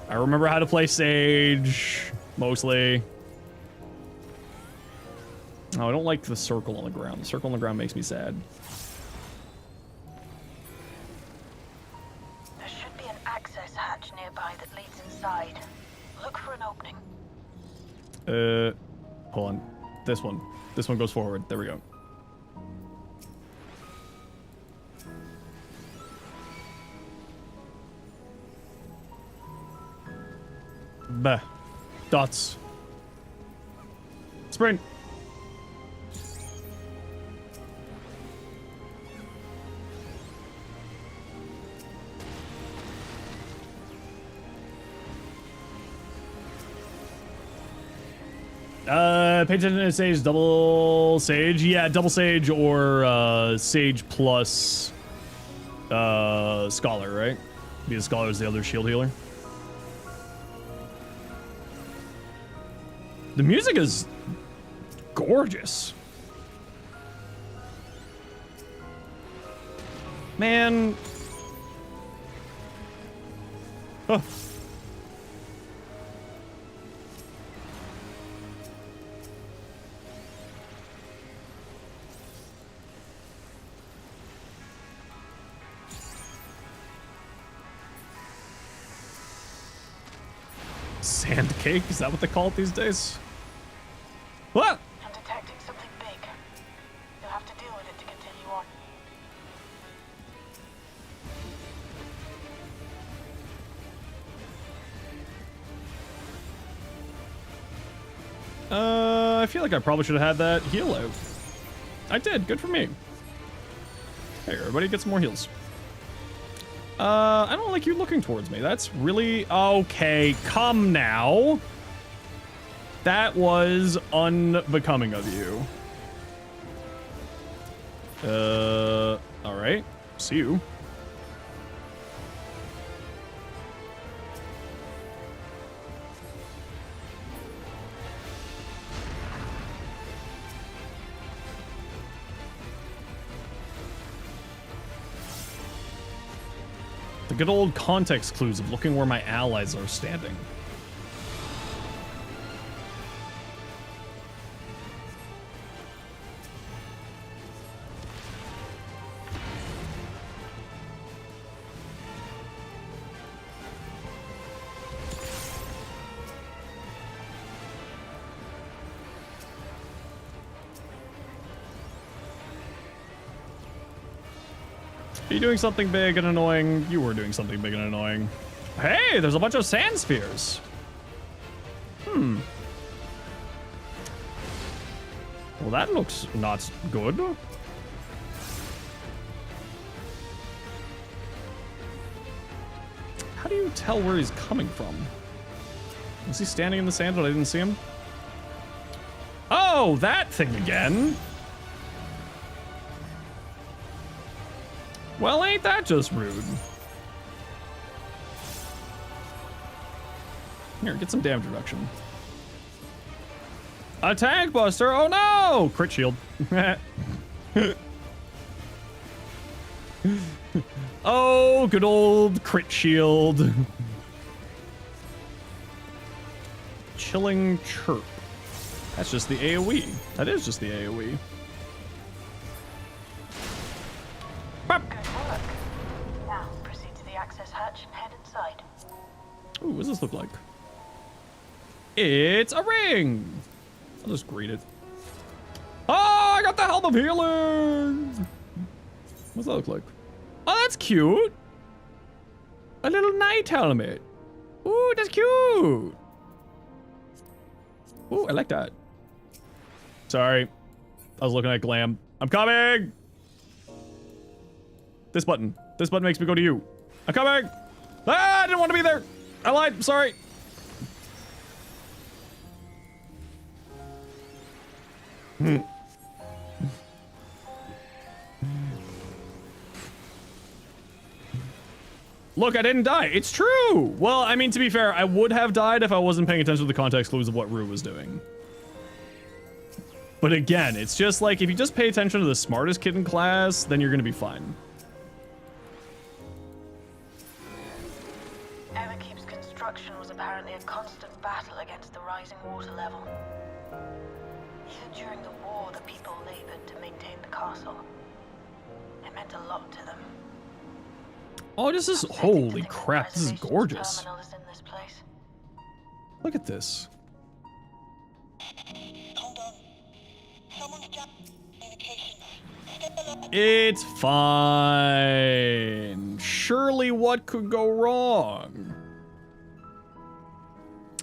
I remember how to play Sage, mostly. Oh, I don't like the circle on the ground. The circle on the ground makes me sad. There should be an access hatch nearby that leads inside. Look for an opening. Hold on. This one. This one goes forward. There we go. Bah. Dots. Sprint. Pay attention to Sage, double Sage. Yeah, double Sage or Sage plus Scholar, right? Because Scholar is the other shield healer. The music is gorgeous. Man. Oh. Sand cake? Is that what they call it these days? What? I'm detecting something big. You'll have to deal with it to continue on. I feel like I probably should have had that heal out. I did. Good for me. Hey, everybody, get some more heals. I don't like you looking towards me. That's really... Okay, come now. That was unbecoming of you. Alright. See you. The good old context clues of looking where my allies are standing. Are you doing something big and annoying? You were doing something big and annoying. Hey, there's a bunch of sand spheres. Well, that looks not good. How do you tell where he's coming from? Was he standing in the sand but I didn't see him? Oh, that thing again. Well, ain't that just rude? Here, get some damage reduction. A tank buster! Oh no! Crit shield. Oh, good old crit shield. Chilling chirp. That's just the AoE. That is just the AoE. Good work. Now, proceed to the access hatch and head this look like? It's a ring. I'll just greet it. Oh, I got the Helm of Healing. What's that look like? Oh, that's cute. A little knight helmet. Ooh, that's cute. Ooh, I like that. Sorry. I was looking at glam. I'm coming. This button. This button makes me go to you. I'm coming. Ah, I didn't want to be there. I lied. I'm sorry. Look, I didn't die. It's true. Well, I mean, to be fair, I would have died if I wasn't paying attention to the context clues of what Rue was doing. But again, it's just like, if you just pay attention to the smartest kid in class, then you're gonna be fine. Everkeep's construction was apparently a constant battle against the rising water level. Even during the war, the people labored to maintain the castle. It meant a lot to them. Oh, this is, holy crap, this is gorgeous. Terminal is in this place. Look at this. Hold on. Someone's jammed communications. It's fine. Surely what could go wrong?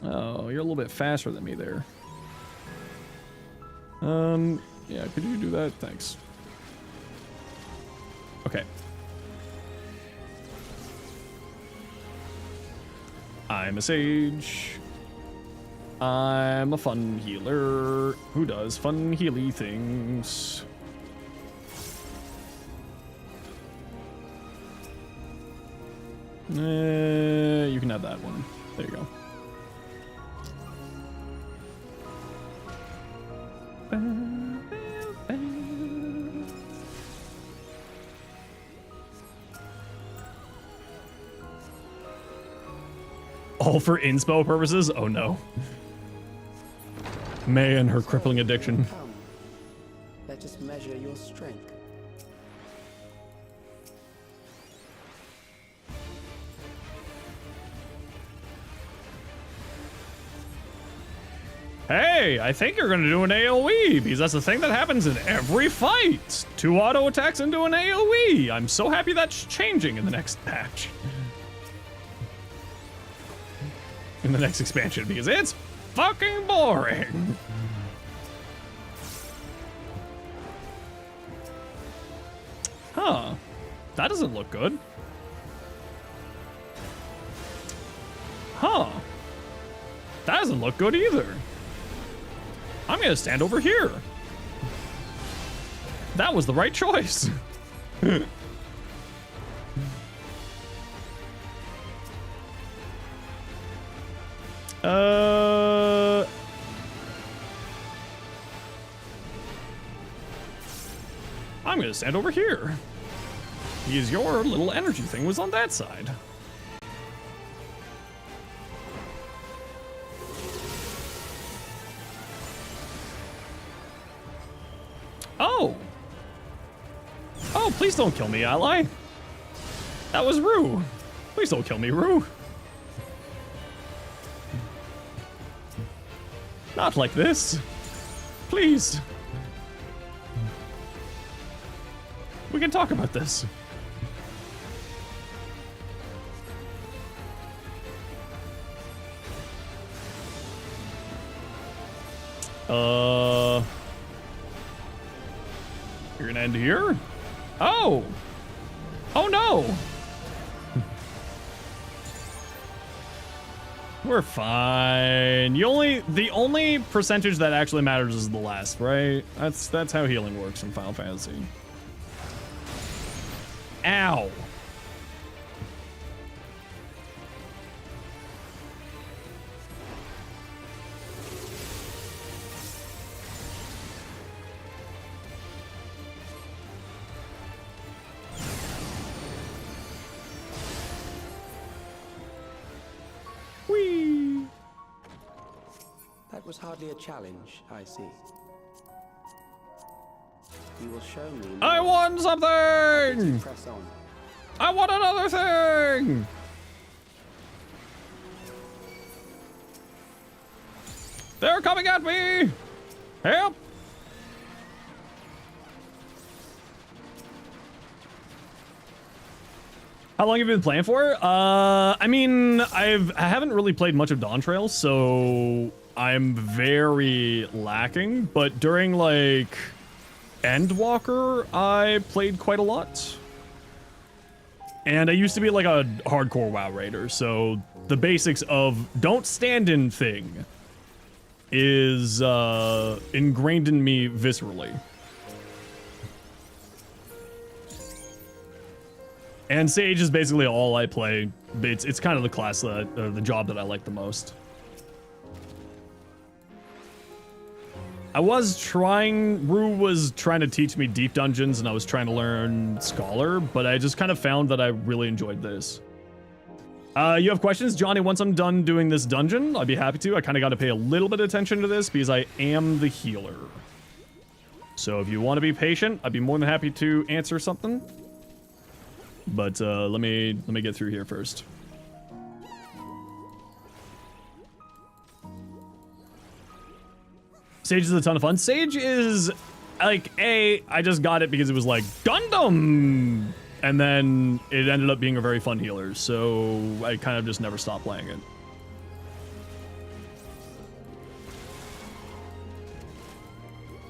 Oh, you're a little bit faster than me there. Yeah, could you do that? Thanks. Okay. I'm a sage. I'm a fun healer who does fun healy things. You can have that one. There you go. All for inspo purposes? Oh no. May and her crippling addiction. Come. Let us measure your strength. Hey, I think you're gonna do an AoE, because that's the thing that happens in every fight. 2 auto attacks into an AoE. I'm so happy that's changing in the next patch. In the next expansion, because it's fucking boring. Huh. That doesn't look good. Huh. That doesn't look good either. I'm gonna stand over here. That was the right choice. I'm gonna stand over here. Because your little energy thing was on that side. Oh! Oh, please don't kill me, ally. That was Rue. Please don't kill me, Rue. Not like this. Please. We can talk about this. You're gonna end here? Oh! Oh no! We're fine. The only percentage that actually matters is the last, right? That's how healing works in Final Fantasy. Ow. Whee! That was hardly a challenge, I see. You will show me. I won something! Press on. I want another thing! They're coming at me! Help! How long have you been playing for? I mean, I haven't really played much of Dawn Trail, so I'm very lacking. But during like Endwalker, I played quite a lot. And I used to be like a hardcore WoW raider, so the basics of don't stand in thing is ingrained in me viscerally. And Sage is basically all I play. It's kind of the class that, the job that I like the most. Rue was trying to teach me deep dungeons and I was trying to learn Scholar, but I just kind of found that I really enjoyed this. You have questions? Johnny, once I'm done doing this dungeon, I'd be happy to. I kind of got to pay a little bit of attention to this because I am the healer. So if you want to be patient, I'd be more than happy to answer something. But let me get through here first. Sage is a ton of fun. Sage is like I just got it because it was like Gundam, and then it ended up being a very fun healer. So I kind of just never stopped playing it.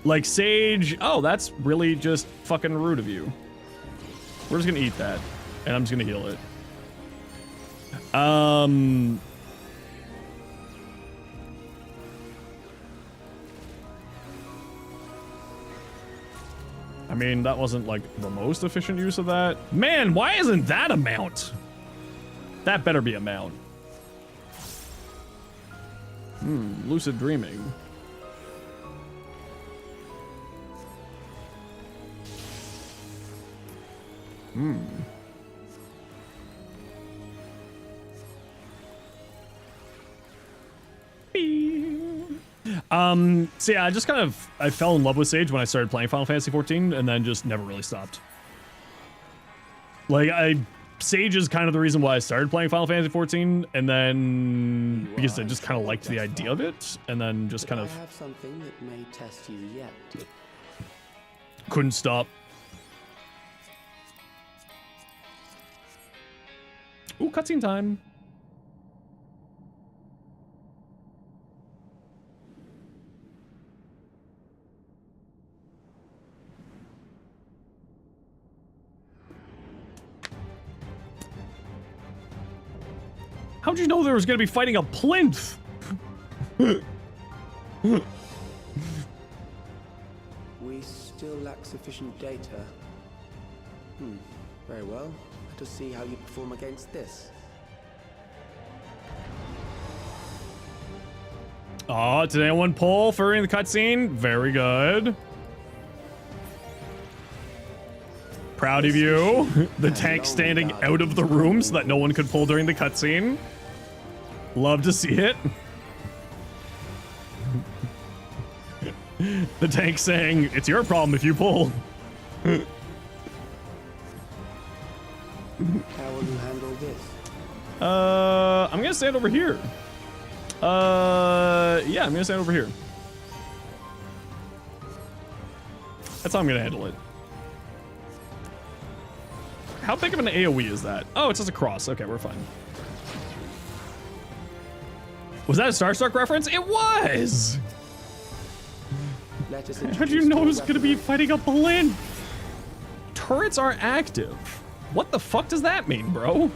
Like Sage, oh, that's really just fucking rude of you. We're just gonna eat that, and I'm just gonna heal it. I mean, that wasn't like the most efficient use of that. Man, why isn't that a mount? That better be a mount. Lucid dreaming. So yeah, I fell in love with Sage when I started playing Final Fantasy XIV, and then just never really stopped. Like, Sage is kind of the reason why I started playing Final Fantasy XIV, and then because I just kind of liked the idea of it, and then just kind of I have something that may test you yet. couldn't stop. Ooh, cutscene time. How'd you know there was gonna be fighting a plinth? We still lack sufficient data. Very well. Let us see how you perform against this. Oh, did anyone pull during the cutscene? Very good. Proud of you. The tank standing out of the room so that no one could pull during the cutscene. Love to see it. The tank saying, it's your problem if you pull. How will you handle this? I'm gonna stand over here. Yeah, I'm gonna stand over here. That's how I'm gonna handle it. How big of an AoE is that? Oh, it's just a cross. Okay, we're fine. Was that a Starstruck reference? It was! How'd you know it was gonna be fighting a balloon? Turrets are active. What the fuck does that mean, bro?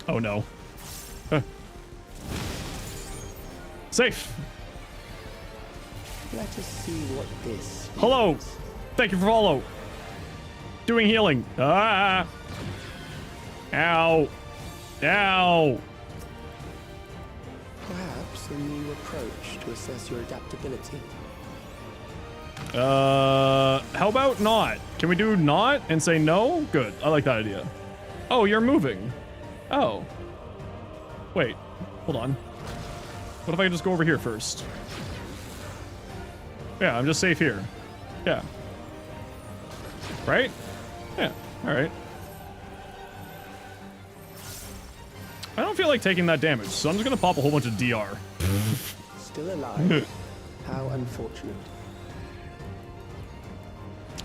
Oh no. Safe. Let us see what this Hello. means. Thank you for follow. Doing healing. Ah. Ow. Ow. Perhaps a new approach to assess your adaptability. How about not? Can we do not and say no? Good. I like that idea. Oh, you're moving. Oh. Wait. Hold on. What if I just go over here first? Yeah, I'm just safe here. Yeah. Right? Yeah, alright. I don't feel like taking that damage, so I'm just gonna pop a whole bunch of DR. Still alive? How unfortunate.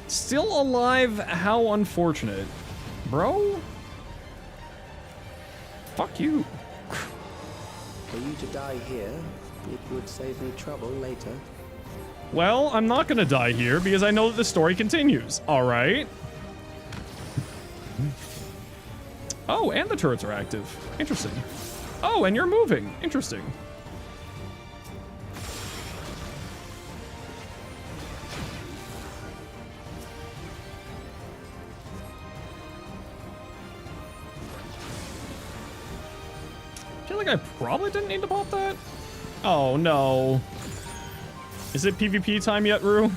Still alive? How unfortunate. Bro? Fuck you. For you to die here, it would save me trouble later. Well, I'm not gonna die here because I know that the story continues. Alright. Oh, and the turrets are active. Interesting. Oh, and you're moving. Interesting. I feel like I probably didn't need to pop that. Oh, no. Is it PvP time yet, Rue?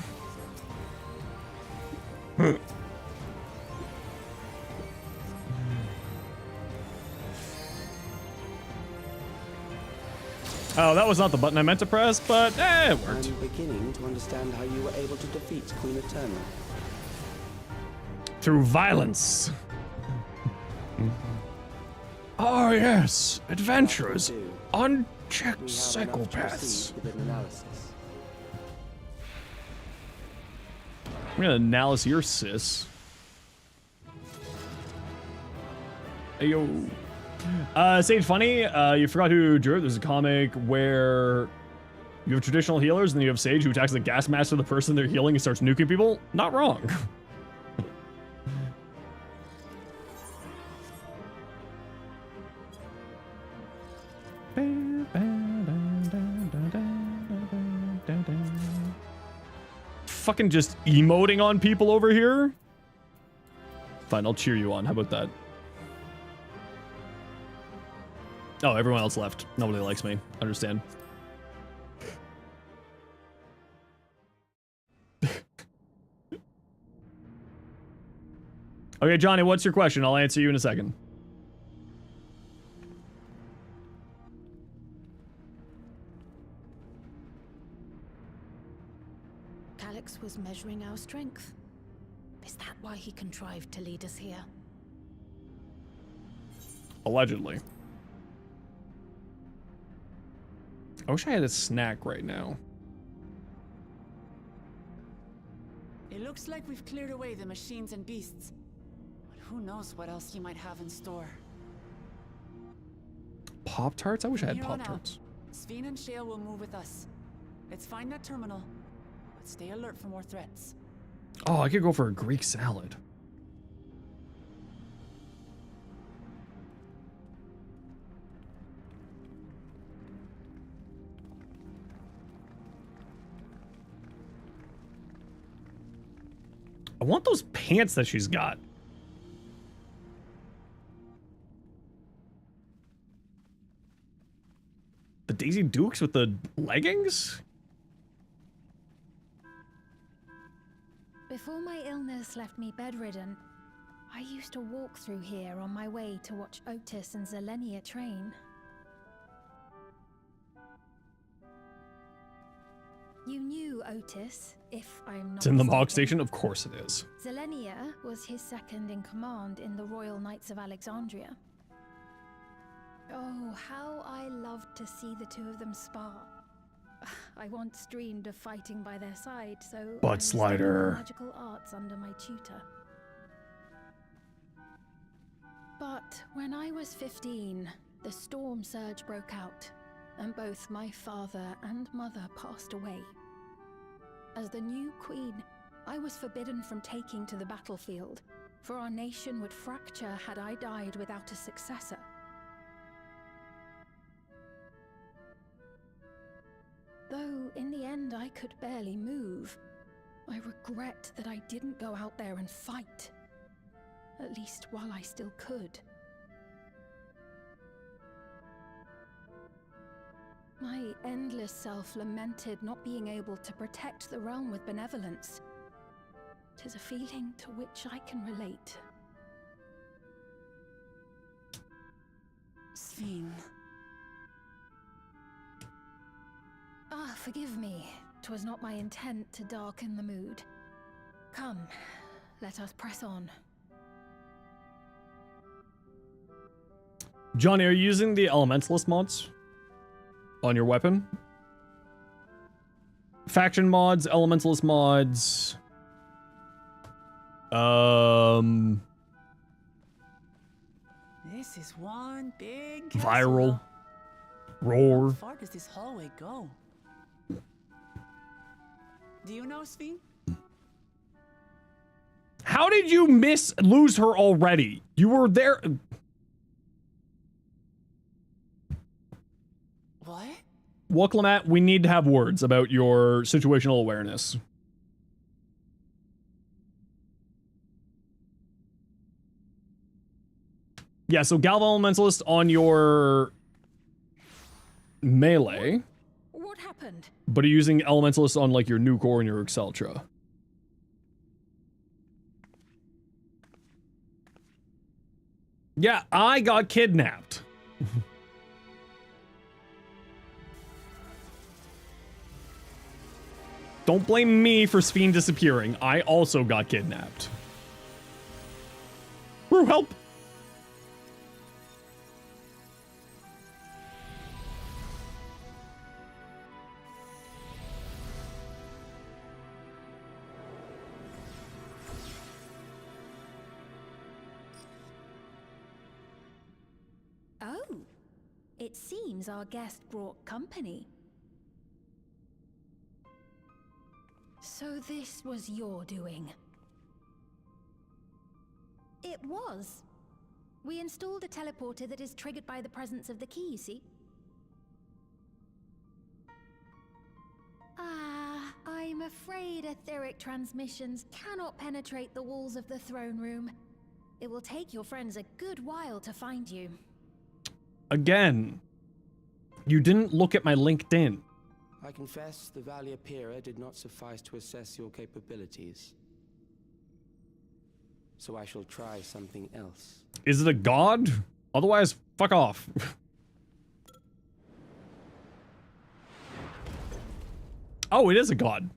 Oh, that was not the button I meant to press, but it worked. I'm beginning to understand how you were able to defeat Queen Eternal. Through violence. Oh yes, adventurers, unchecked We have enough to psychopaths. proceed with an analysis. I'm gonna analyze your sis. Ayo. Sage Funny, you forgot who drew it. There's a comic where you have traditional healers and then you have Sage who attacks the gas mask of the person they're healing and starts nuking people. Not wrong. Fucking just emoting on people over here? Fine, I'll cheer you on. How about that? Oh, everyone else left. Nobody likes me. Understand. Okay, Johnny, what's your question? I'll answer you in a second. Calyx was measuring our strength. Is that why he contrived to lead us here? Allegedly. I wish I had a snack right now. It looks like we've cleared away the machines and beasts. But who knows what else he might have in store. Pop-Tarts? I wish I had From here on out, Pop-Tarts. Sveen and Shale will move with us. Let's find that terminal, but stay alert for more threats. Oh, I could go for a Greek salad. I want those pants that she's got. The Daisy Dukes with the leggings? Before my illness left me bedridden, I used to walk through here on my way to watch Otis and Zelenia train. You knew Otis, if I'm not It's in the mistaken. Mog Station? Of course it is. Zelenia was his second in command in the Royal Knights of Alexandria. Oh, how I loved to see the two of them spar. I once dreamed of fighting by their side, so Butt I studied slider. the magical arts under my tutor. But when I was 15, the storm surge broke out, and both my father and mother passed away. As the new queen, I was forbidden from taking to the battlefield, for our nation would fracture had I died without a successor. Though in the end I could barely move, I regret that I didn't go out there and fight, at least while I still could. My endless self lamented not being able to protect the realm with benevolence. 'Tis a feeling to which I can relate. Sveen. Ah, forgive me. 'twas not my intent to darken the mood. Come, let us press on. Johnny, are you using the Elementalist mods on your weapon? Faction mods, Elementalist mods. This is one big Viral. castle. Roar. How far does this hallway go? Do you know, Sven? How did you lose her already? You were there. What? Wuklamat, we need to have words about your situational awareness. Yeah, so Galva Elementalist on your melee. What happened? But are you using Elementalist on like your new core and your Exceltra? Yeah, I got kidnapped. Don't blame me for Sven disappearing. I also got kidnapped. Woo, help! Oh, it seems our guest brought company. So this was your doing? It was. We installed a teleporter that is triggered by the presence of the key, you see? Ah, I'm afraid etheric transmissions cannot penetrate the walls of the throne room. It will take your friends a good while to find you. Again, you didn't look at my LinkedIn. I confess the Valia Pira did not suffice to assess your capabilities. So I shall try something else. Is it a god? Otherwise, fuck off. Oh, it is a god. You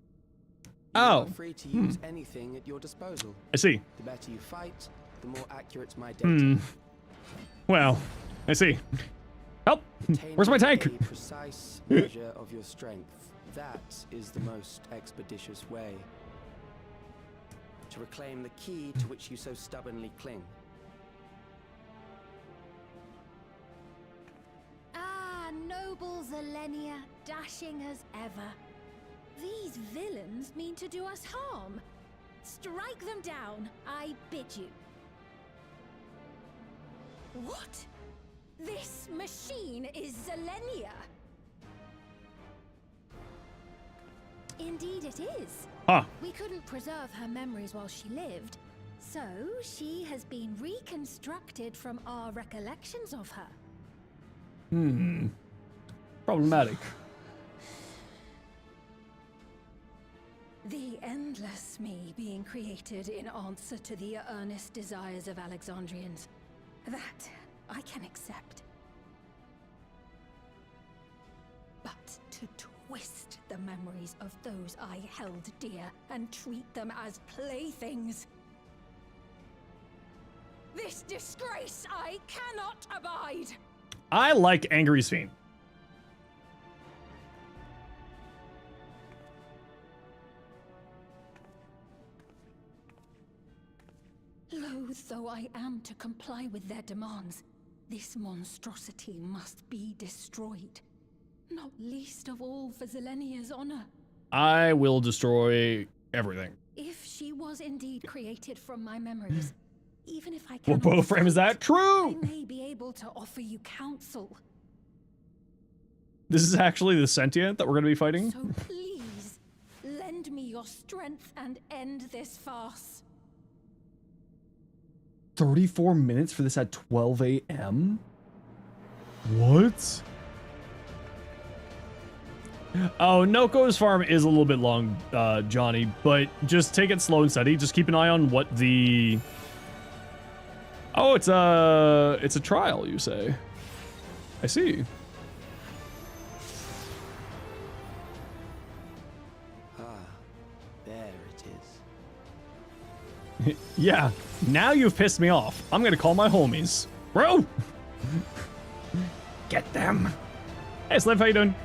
Oh. are free to use anything at your disposal. I see. The better you fight, the more accurate my data. Well, I see. Help! Where's my tank? A precise measure of your strength. That is the most expeditious way to reclaim the key to which you so stubbornly cling. Ah, noble Zelenia, dashing as ever. These villains mean to do us harm. Strike them down, I bid you. What? This machine is Zelenia. Indeed it is. Huh. We couldn't preserve her memories while she lived, so she has been reconstructed from our recollections of her. Problematic. The endless me being created in answer to the earnest desires of Alexandrians. That I can accept. But to twist the memories of those I held dear and treat them as playthings. This disgrace I cannot abide! I like Angry Sven. Loath though I am to comply with their demands, this monstrosity must be destroyed. Not least of all for Zelenia's honor. I will destroy everything. If she was indeed created from my memories, even if I What cannot Warframe is that? I True! may be able to offer you counsel. This is actually the sentient that we're going to be fighting? So please, lend me your strength and end this farce. 34 minutes for this at 12 a.m.? What? Oh, Noko's farm is a little bit long, Johnny, but just take it slow and steady. Just keep an eye on what the... Oh, it's a trial, you say. I see. There it is. Yeah, now you've pissed me off. I'm gonna call my homies. Bro! Get them. Hey, Sliv, how you doing?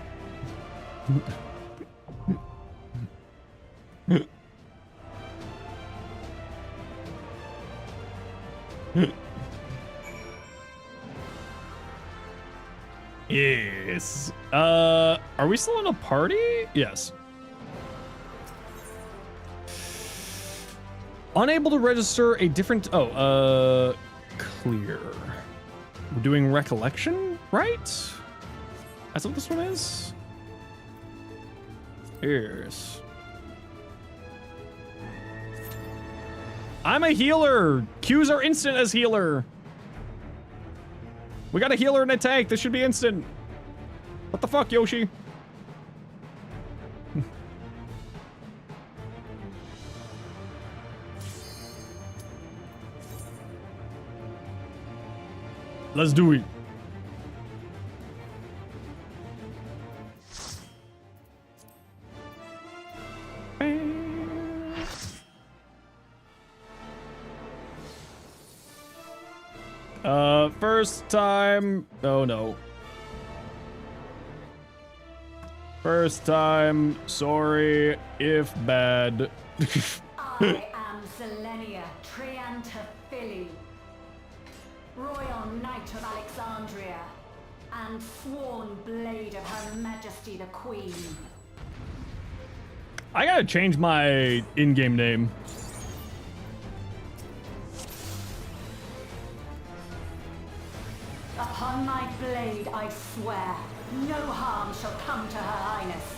Yes. Are we still in a party? Yes. Unable to register a different... Oh, clear. We're doing recollection, right? That's what this one is? Yes. I'm a healer. Q's are instant as healer. We got a healer and a tank. This should be instant. What the fuck, Yoshi? Let's do it. First time. Oh no. First time. Sorry if bad. I am Selenia Triantaphili, Royal Knight of Alexandria, and sworn blade of Her Majesty the Queen. I gotta change my in-game name. Upon my blade I swear, no harm shall come to Her Highness.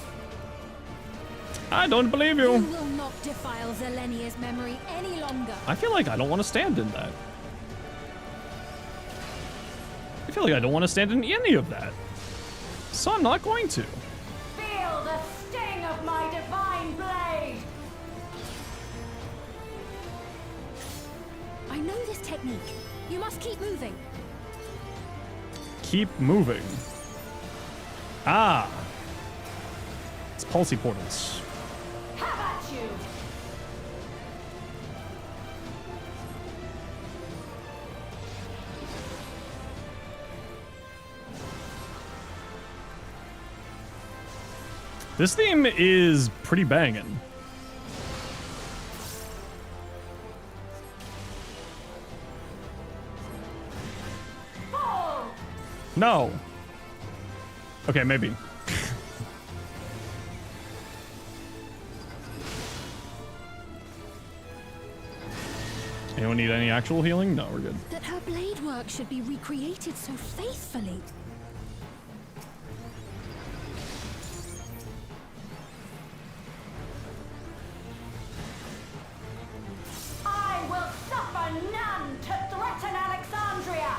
I don't believe You you. will not defile Zelenia's memory any longer. I feel like I don't want to stand in that. I feel like I don't want to stand in any of that. So I'm not going to. Feel the sting of my divine blade! I know this technique. You must keep moving. Keep moving. Ah. It's pulsey portals. Have at you! This theme is pretty banging. Fall! No. Okay, maybe. Anyone need any actual healing? No, we're good. That her blade work should be recreated so faithfully. I will suffer none to threaten Alexandria!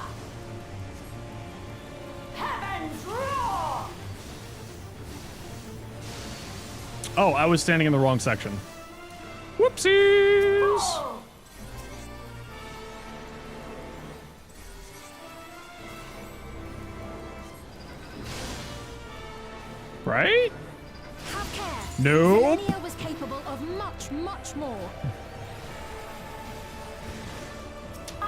Heavens roar! Oh, I was standing in the wrong section. Whoopsies! Fall! Right? Have care. Nope. Zelenia was capable of much, much more.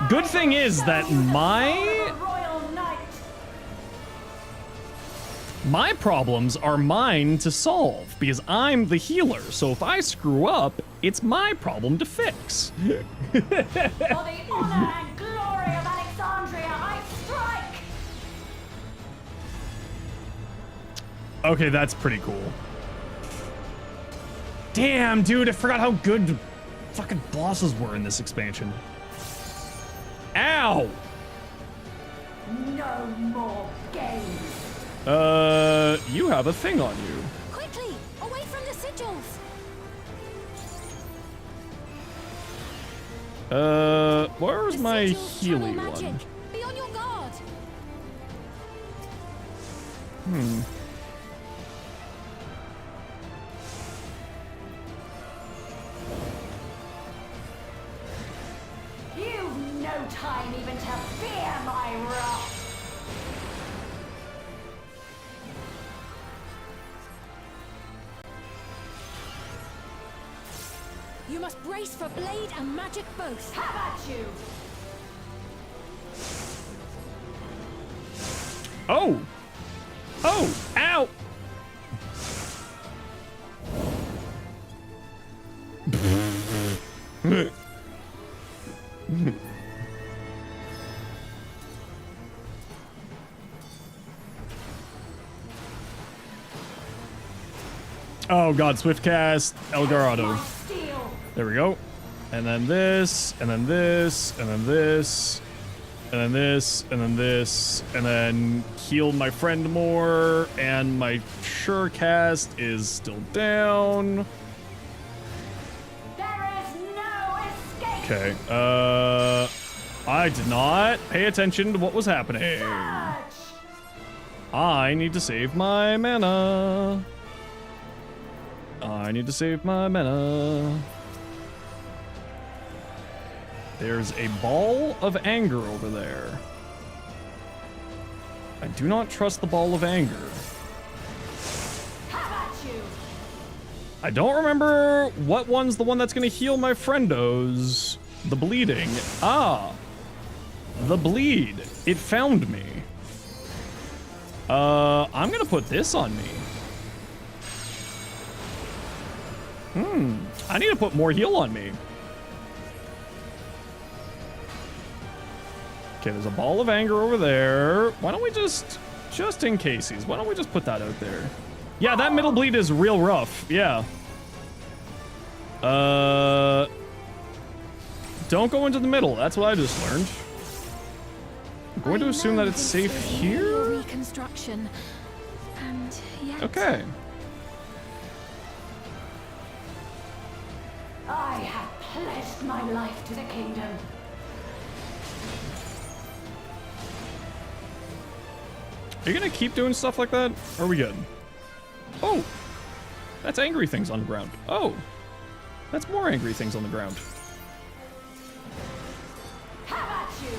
Good thing is that my Royal Knight! problems are mine to solve because I'm the healer. So if I screw up, it's my problem to fix. For the honor and glory of Alexandria, I strike! Okay, that's pretty cool. Damn, dude, I forgot how good the fucking bosses were in this expansion. Ow! No more games! You have a thing on you. Quickly, away from the sigils. Where's The my sigils channel Healy magic. one? Be on your guard. You've no time even to fear my wrath! You must brace for blade and magic both. Have at you! Oh! Oh! Ow! Oh god, swift cast El Dorado. My steel! There we go. And then this, and then this, and then this, and then this, and then this, and then heal my friend more, and my sure cast is still down. There is no escape! Okay, I did not pay attention to what was happening. Surge! I need to save my mana. I need to save my mana. There's a ball of anger over there. I do not trust the ball of anger. Have at you! I don't remember what one's the one that's gonna heal my friendos. The bleeding. Ah. The bleed. It found me. I'm gonna put this on me. I need to put more heal on me. Okay, there's a ball of anger over there. Why don't we just in cases, why don't we just put that out there? Yeah, that middle bleed is real rough. Yeah. Don't go into the middle. That's what I just learned. I'm going to assume that it's safe here. Reconstruction, and yet. Okay. I have pledged my life to the kingdom. Are you gonna keep doing stuff like that? Or are we good? Oh, that's angry things on the ground. Oh, that's more angry things on the ground. Have at you!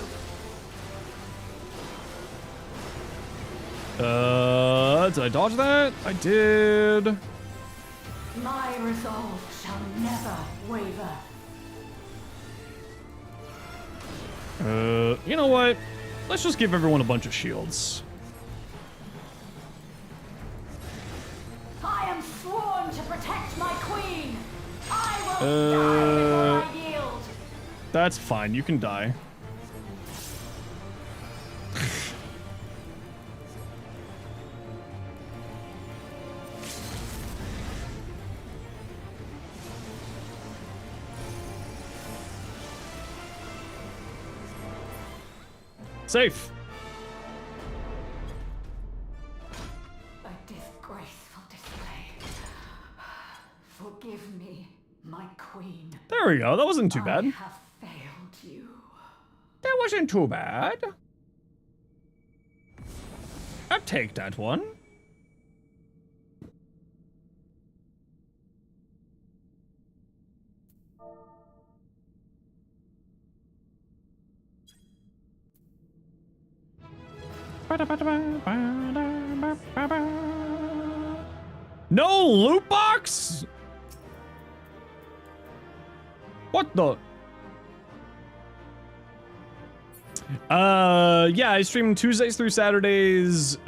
Did I dodge that? I did. My resolve shall never waver. You know what? Let's just give everyone a bunch of shields. I am sworn to protect my queen. I will die before I yield. That's fine. You can die. Safe. A disgraceful display. Forgive me, my queen. There we go. That wasn't too bad. I have failed you. That wasn't too bad. I'll take that one. No loot box? What the? Yeah, I stream Tuesdays through Saturdays.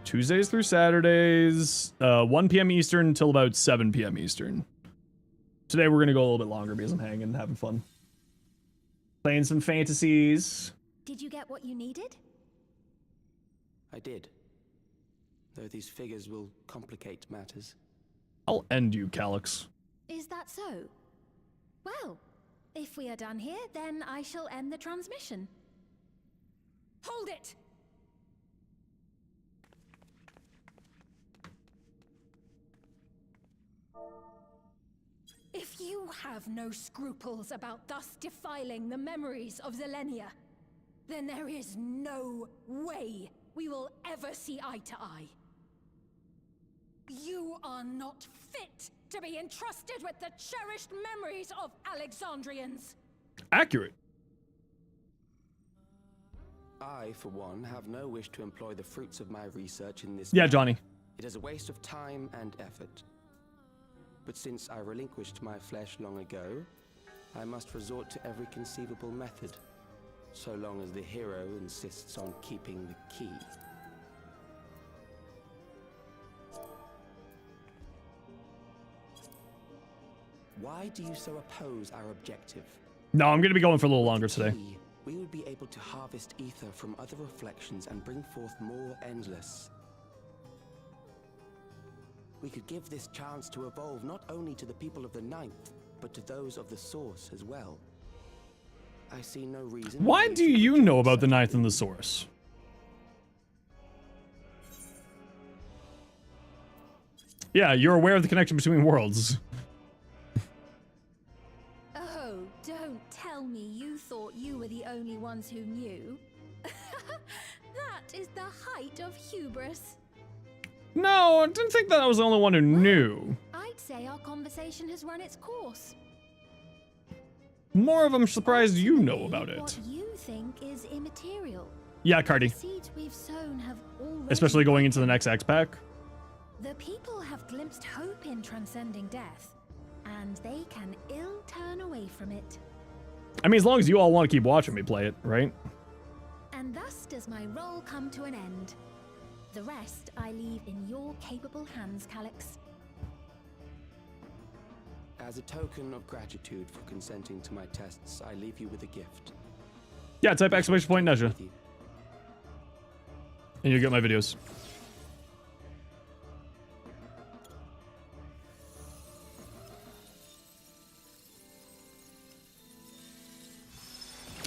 Tuesdays through Saturdays, 1 p.m. Eastern until about 7 p.m. Eastern. Today we're gonna go a little bit longer because I'm hanging and having fun. Playing some fantasies. Did you get what you needed? I did. Though these figures will complicate matters. I'll end you, Calyx. Is that so? Well, if we are done here, then I shall end the transmission. Hold it! If you have no scruples about thus defiling the memories of Zelenia, then there is no way we will ever see eye to eye. You are not fit to be entrusted with the cherished memories of Alexandrians. Accurate. I, for one, have no wish to employ the fruits of my research in this Yeah, manner. Johnny. It is a waste of time and effort. But since I relinquished my flesh long ago, I must resort to every conceivable method, so long as the hero insists on keeping the key. Why do you so oppose our objective? No, I'm gonna be going for a little longer With the today. key, we would be able to harvest ether from other reflections and bring forth more endless. We could give this chance to evolve not only to the people of the Ninth, but to those of the Source as well. I see no reason. Why do you know about the Ninth and the Source? Yeah, you're aware of the connection between worlds. Oh, don't tell me you thought you were the only ones who knew. That is the height of hubris. No, I didn't think that I was the only one who knew. I'd say our conversation has run its course. More of them surprised you know about What it. you think is immaterial. Yeah, The Cardi. seeds we've sown have already Especially going into the next X pack. The people have glimpsed hope in transcending death, and they can ill turn away from it. I mean, as long as you all want to keep watching me play it, right? And thus does my role come to an end. The rest I leave in your capable hands, Calyx. As a token of gratitude for consenting to my tests, I leave you with a gift. Yeah, type exclamation point Nezha, With you. and you'll get my videos.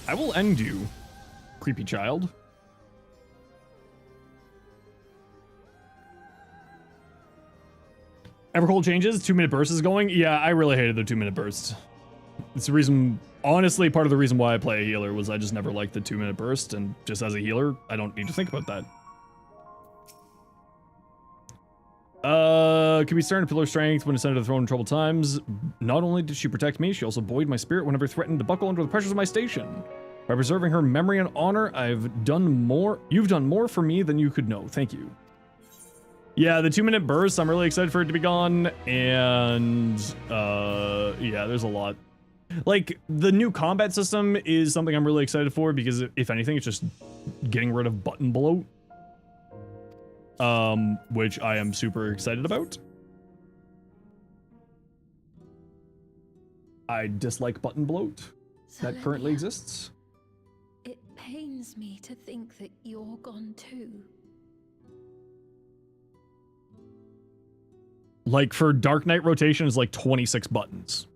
I will end you, creepy child. Evercold changes, 2-minute burst is going. Yeah, I really hated the 2-minute burst. It's the reason, honestly, part of the reason why I play a healer was I just never liked the 2-minute burst, and just as a healer, I don't need to think about that. Can be starting to pillar strength when ascended to the throne in troubled times. Not only did she protect me, she also buoyed my spirit whenever threatened to buckle under the pressures of my station. By preserving her memory and honor, you've done more for me than you could know. Thank you. Yeah, the 2-minute burst, I'm really excited for it to be gone, and yeah, there's a lot. Like, the new combat system is something I'm really excited for, because if anything, it's just getting rid of button bloat. Which I am super excited about. I dislike button bloat that currently Selenia, exists. It pains me to think that you're gone too. Like, for Dark Knight rotation is like 26 buttons.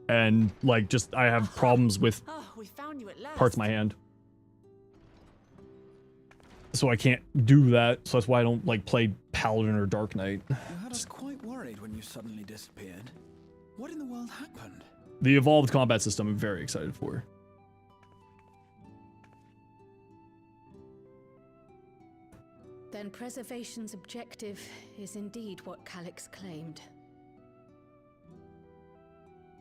And, like, just, I have problems with Oh, we found you at last. parts of my hand. So I can't do that, so that's why I don't, like, play Paladin or Dark Knight. You had us quite worried when you suddenly disappeared. What in the world happened? The evolved combat system I'm very excited for. Then preservation's objective is indeed what Calyx claimed.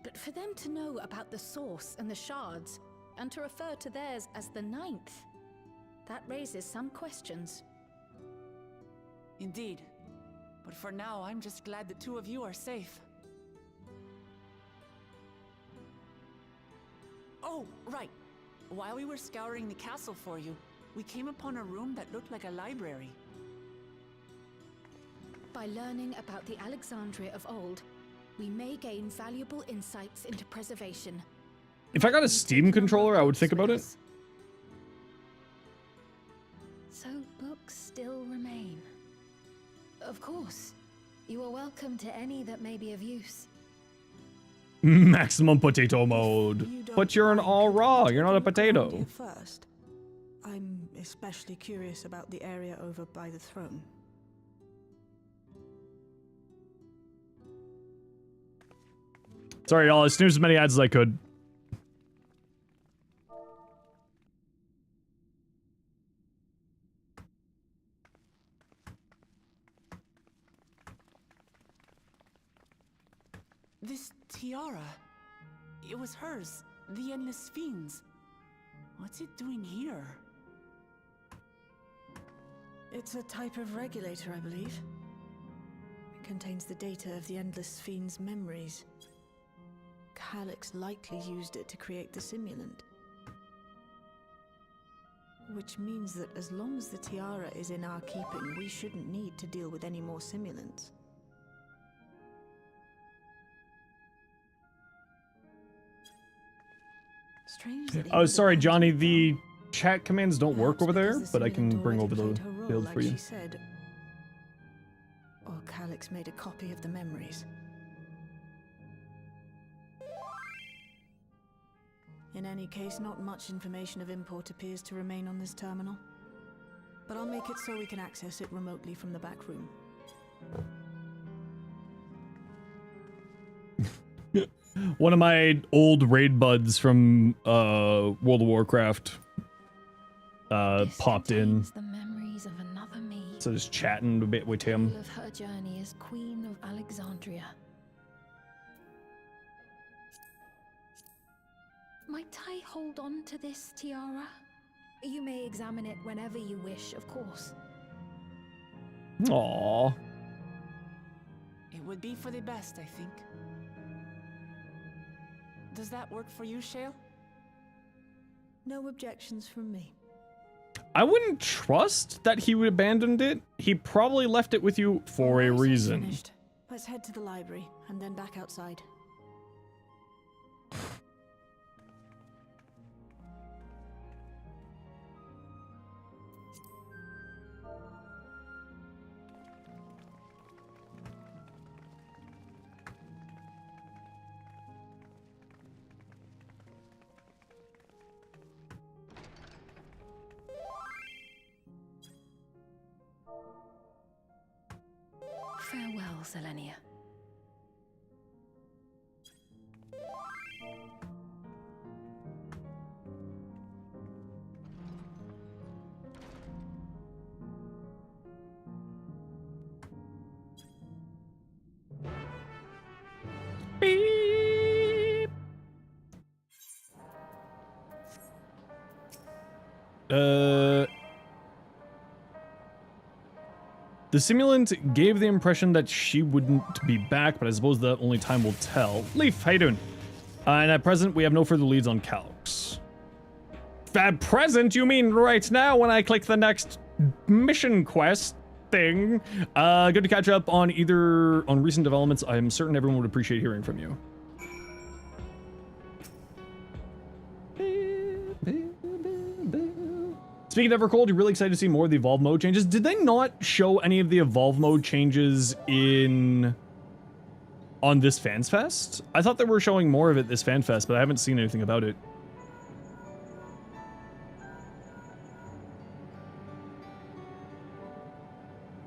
But for them to know about the Source and the Shards, and to refer to theirs as the Ninth, that raises some questions. Indeed. But for now, I'm just glad the two of you are safe. Oh, right. While we were scouring the castle for you, we came upon a room that looked like a library. By learning about the Alexandria of old, we may gain valuable insights into preservation. If I got a Steam controller, I would think about it. So books still remain. Of course. You are welcome to any that may be of use. Maximum potato mode. You don't But you're an mind, all could we raw, take you're a not a look around potato. here first? I'm especially curious about the area over by the throne. Sorry, y'all, I snoozed as many ads as I could. This tiara. It was hers. The Endless Fiend's. What's it doing here? It's a type of regulator, I believe. contains the data of the Endless Fiend's memories. Calyx likely used it to create the simulant. Which means that as long as the tiara is in our keeping, we shouldn't need to deal with any more simulants. Strange that Oh, sorry, Johnny. The chat commands don't work over there, but I can bring over the build for you. She said, or Calyx made a copy of the memories. In any case, not much information of import appears to remain on this terminal. But I'll make it so we can access it remotely from the back room. One of my old raid buds from World of Warcraft popped in. The memories of another me. So just chatting a bit with him. Of her journey as Queen of Alexandria. Might I hold on to this tiara? You may examine it whenever you wish, of course. Aww. It would be for the best, I think. Does that work for you, Shale? No objections from me. I wouldn't trust that he would abandon it. He probably left it with you for a reason. Finished. Let's head to the library and then back outside. Farewell, Selenia. Beep. The simulant gave the impression that she wouldn't be back, but I suppose that only time will tell. Leaf, how you doing? And at present, we have no further leads on Calyx. At present? You mean right now when I click the next mission quest thing? Good to catch up on recent developments. I'm certain everyone would appreciate hearing from you. Speaking of Evercold, you're really excited to see more of the Evolve mode changes. Did they not show any of the Evolve mode changes on this Fans Fest? I thought they were showing more of it this Fan Fest, but I haven't seen anything about it.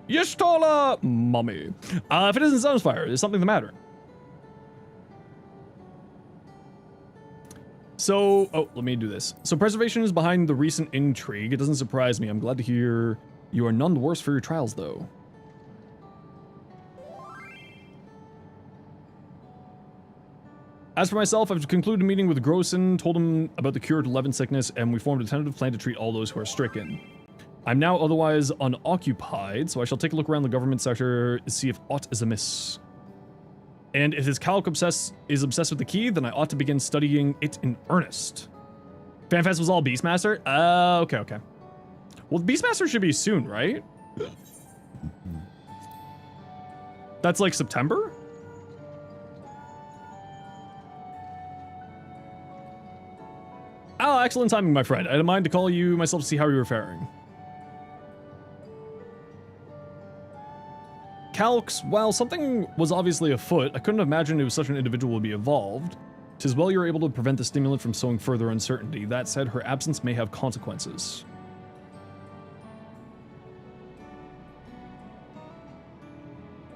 Yeshtola, mommy. If it isn't Zenosfire, is something the matter? So, let me do this. So preservation is behind the recent intrigue. It doesn't surprise me. I'm glad to hear you are none the worse for your trials, though. As for myself, I've concluded a meeting with Grosson, told him about the cure to Levin sickness, and we formed a tentative plan to treat all those who are stricken. I'm now otherwise unoccupied, so I shall take a look around the government sector to see if aught is amiss. And if this Calyx is obsessed with the key, then I ought to begin studying it in earnest. FanFest was all Beastmaster? Okay. Well, Beastmaster should be soon, right? That's like September? Oh, excellent timing, my friend. I had in mind to call you myself to see how you were faring. Calyx, while something was obviously afoot, I couldn't imagine it was such an individual would be evolved. 'Tis well you're able to prevent the stimulant from sowing further uncertainty. That said, her absence may have consequences.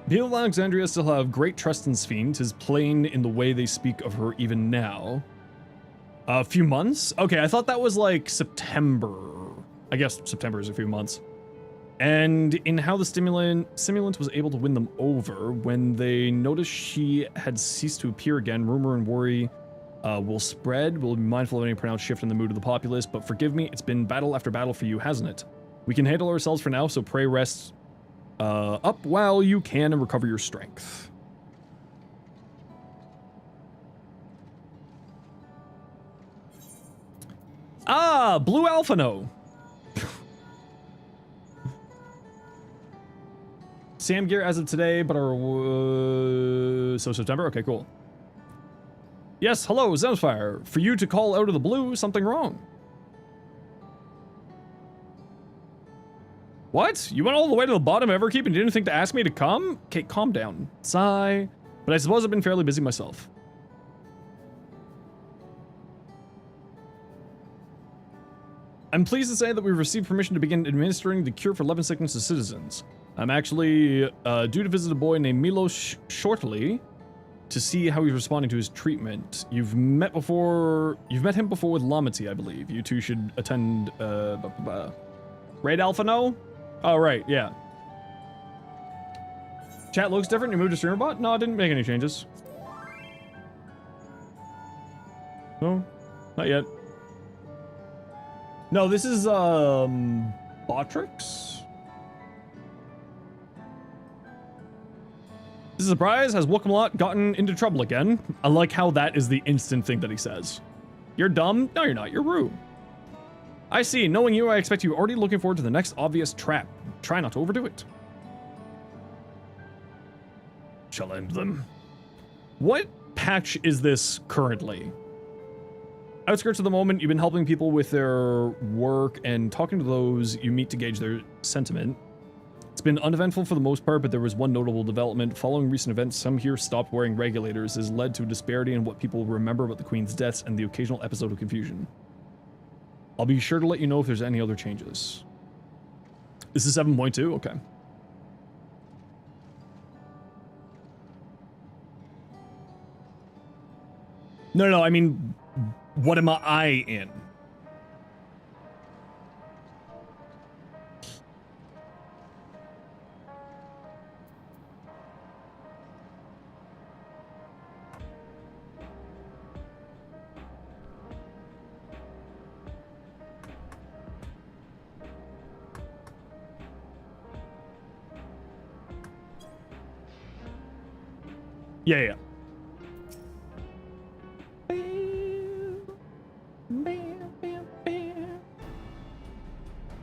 People of Alexandria still have great trust in Sphene. 'Tis plain in the way they speak of her even now. A few months? Okay, I thought that was like September. I guess September is a few months. And in how the simulant was able to win them over, when they noticed she had ceased to appear again, rumor and worry will spread. We'll be mindful of any pronounced shift in the mood of the populace, but forgive me, it's been battle after battle for you, hasn't it? We can handle ourselves for now, so pray rest up while you can and recover your strength. Ah, Blue Alphino. Sam gear as of today, but so September? Okay, cool. Yes, hello, Zenosfire. For you to call out of the blue, something wrong. What? You went all the way to the bottom of Everkeep and didn't think to ask me to come? Okay, calm down. Sigh. But I suppose I've been fairly busy myself. I'm pleased to say that we've received permission to begin administering the cure for Levin sickness to citizens. I'm actually due to visit a boy named Milos shortly to see how he's responding to his treatment. You've met him before with Lamati, I believe. You two should attend, Raid Alphino? Oh, right, yeah. Chat looks different, you moved to streamer bot? No, I didn't make any changes. No, not yet. No, this is, Botrix? This is a surprise. Has Wokamalot gotten into trouble again? I like how that is the instant thing that he says. You're dumb? No, you're not. You're rude. I see. Knowing you, I expect you already looking forward to the next obvious trap. Try not to overdo it. Shall end them. What patch is this currently? Outskirts of the moment, you've been helping people with their work and talking to those you meet to gauge their sentiment. It's been uneventful for the most part, but there was one notable development. Following recent events, some here stopped wearing regulators has led to a disparity in what people remember about the Queen's deaths and the occasional episode of confusion. I'll be sure to let you know if there's any other changes. This is 7.2? Okay. No, I mean, what am I in? Yeah.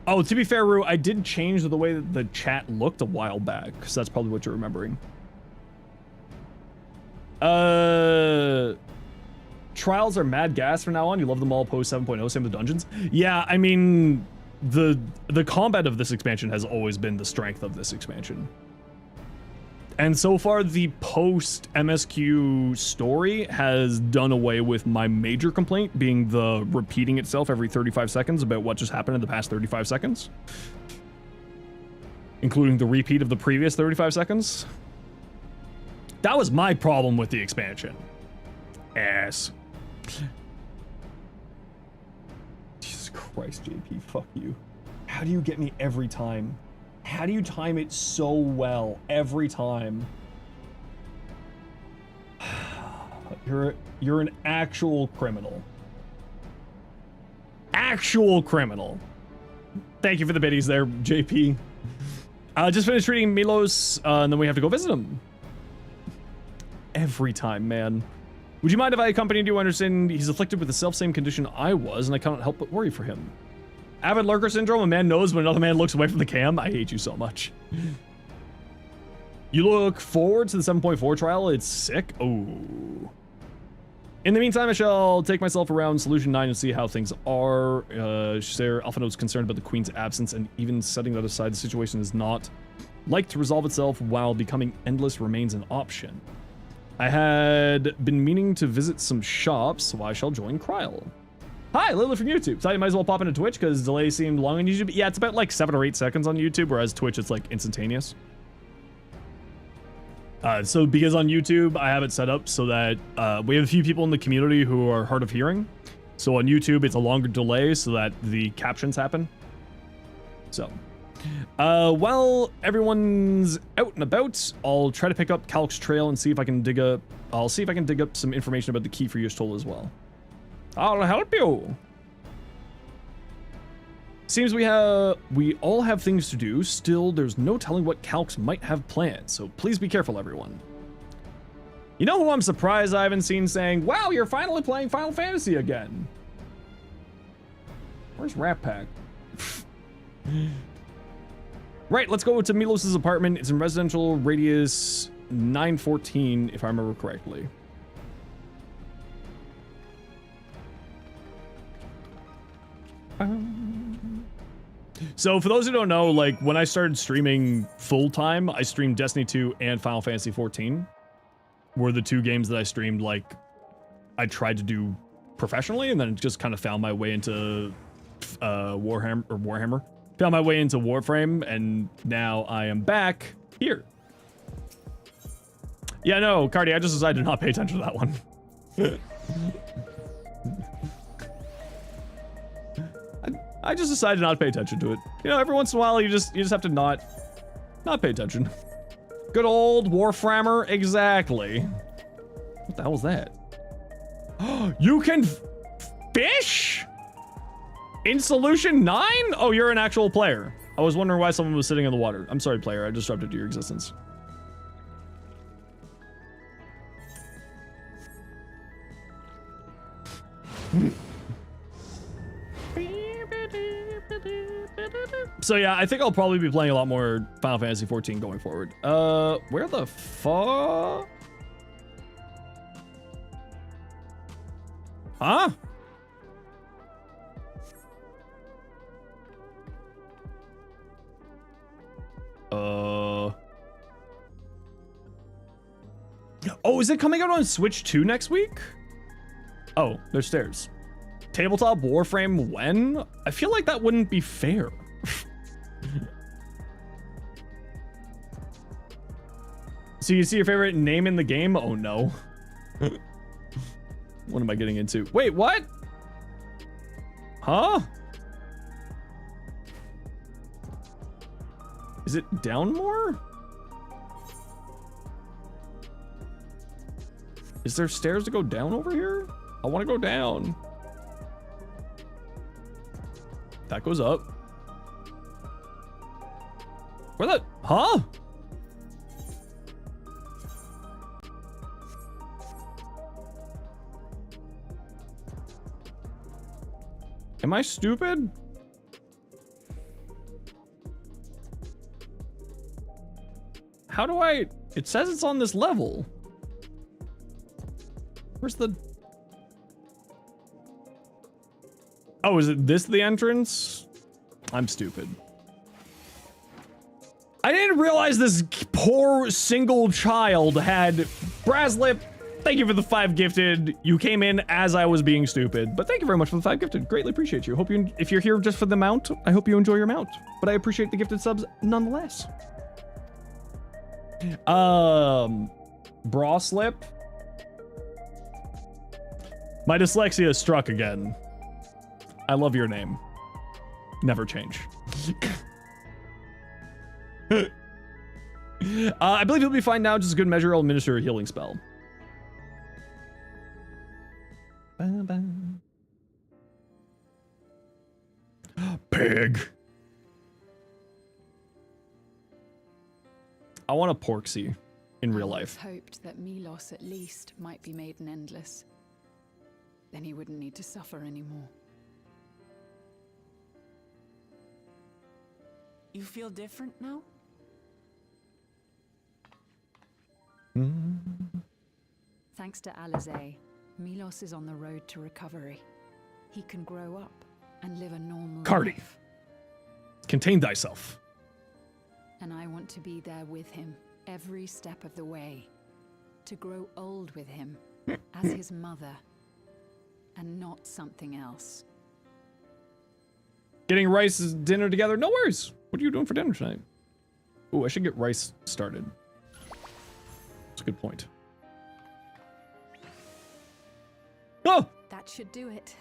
Oh, to be fair, Rue, I did change the way that the chat looked a while back, so that's probably what you're remembering. Trials are mad gas from now on. You love them all post 7.0, same with dungeons. Yeah, I mean, the combat of this expansion has always been the strength of this expansion. And so far, the post-MSQ story has done away with my major complaint, being the repeating itself every 35 seconds about what just happened in the past 35 seconds. Including the repeat of the previous 35 seconds. That was my problem with the expansion. Ass. Jesus Christ, JP, fuck you. How do you get me every time? How do you time it so well every time? You're an actual criminal. Actual criminal. Thank you for the biddies there, JP. Just finished reading Milos, and then we have to go visit him. Every time, man. Would you mind if I accompanied you? I understand he's afflicted with the self-same condition I was, and I cannot help but worry for him. Avid lurker syndrome, a man knows when another man looks away from the cam. I hate you so much. You look forward to the 7.4 trial? It's sick. Oh. In the meantime, I shall take myself around Solution 9 and see how things are. Sarah Alphino's concerned about the Queen's absence, and even setting that aside, the situation is not like to resolve itself while becoming endless remains an option. I had been meaning to visit some shops, so I shall join Kryl. Hi, Lily from YouTube. Thought you might as well pop into Twitch because delay seemed long on YouTube. Yeah, it's about like 7 or 8 seconds on YouTube, whereas Twitch it's like instantaneous. So because on YouTube I have it set up so that we have a few people in the community who are hard of hearing. So on YouTube it's a longer delay so that the captions happen. So while everyone's out and about, I'll try to pick up Calc's trail and see if I can dig up. I'll see if I can dig up some information about the key for Yushtol as well. I'll help you. Seems we all have things to do. Still, there's no telling what Calx might have planned, so please be careful, everyone. You know who I'm surprised I haven't seen saying, wow, you're finally playing Final Fantasy again? Where's Rat Pack? Right, let's go to Milos' apartment. It's in residential radius 914, if I remember correctly. So for those who don't know, like when I started streaming full time, I streamed Destiny 2 and Final Fantasy 14 were the two games that I streamed like I tried to do professionally, and then just kind of found my way into Warhammer. Found my way into Warframe, and now I am back here. Yeah, no, Cardi, I just decided to not pay attention to that one. I just decided not to pay attention to it. You know, every once in a while you just have to not pay attention. Good old Warframer, exactly. What the hell was that? You can fish? In Solution 9? Oh, you're an actual player. I was wondering why someone was sitting in the water. I'm sorry, player. I disrupted your existence. So yeah, I think I'll probably be playing a lot more Final Fantasy 14 going forward. Where the fuck? Huh? Oh, is it coming out on Switch 2 next week? Oh, there's stairs. Tabletop Warframe when? I feel like that wouldn't be fair. So you see your favorite name in the game? Oh no. What am I getting into? Wait, what? Huh? Is it down more? Is there stairs to go down over here? I want to go down. That goes up. Where the... Huh? Am I stupid? How do I... It says it's on this level. Where's the... Oh, is it this the entrance? I'm stupid. I didn't realize this poor single child had... Braslip, thank you for the 5 gifted. You came in as I was being stupid, but thank you very much for the 5 gifted. Greatly appreciate you. Hope you, if you're here just for the mount, I hope you enjoy your mount, but I appreciate the gifted subs nonetheless. Braslip. My dyslexia struck again. I love your name. Never change. I believe he'll be fine now. Just a good measure. I'll administer a healing spell. Pig. I want a Porksy in real life. I hoped that Milos at least might be made an endless. Then he wouldn't need to suffer anymore. You feel different now? Thanks to Alizé, Milos is on the road to recovery. He can grow up and live a normal Cardi, life. contain thyself. And I want to be there with him every step of the way. To grow old with him as his mother and not something else. Getting rice dinner together? No worries. What are you doing for dinner tonight? Ooh, I should get rice started. That's a good point. Oh! That should do it.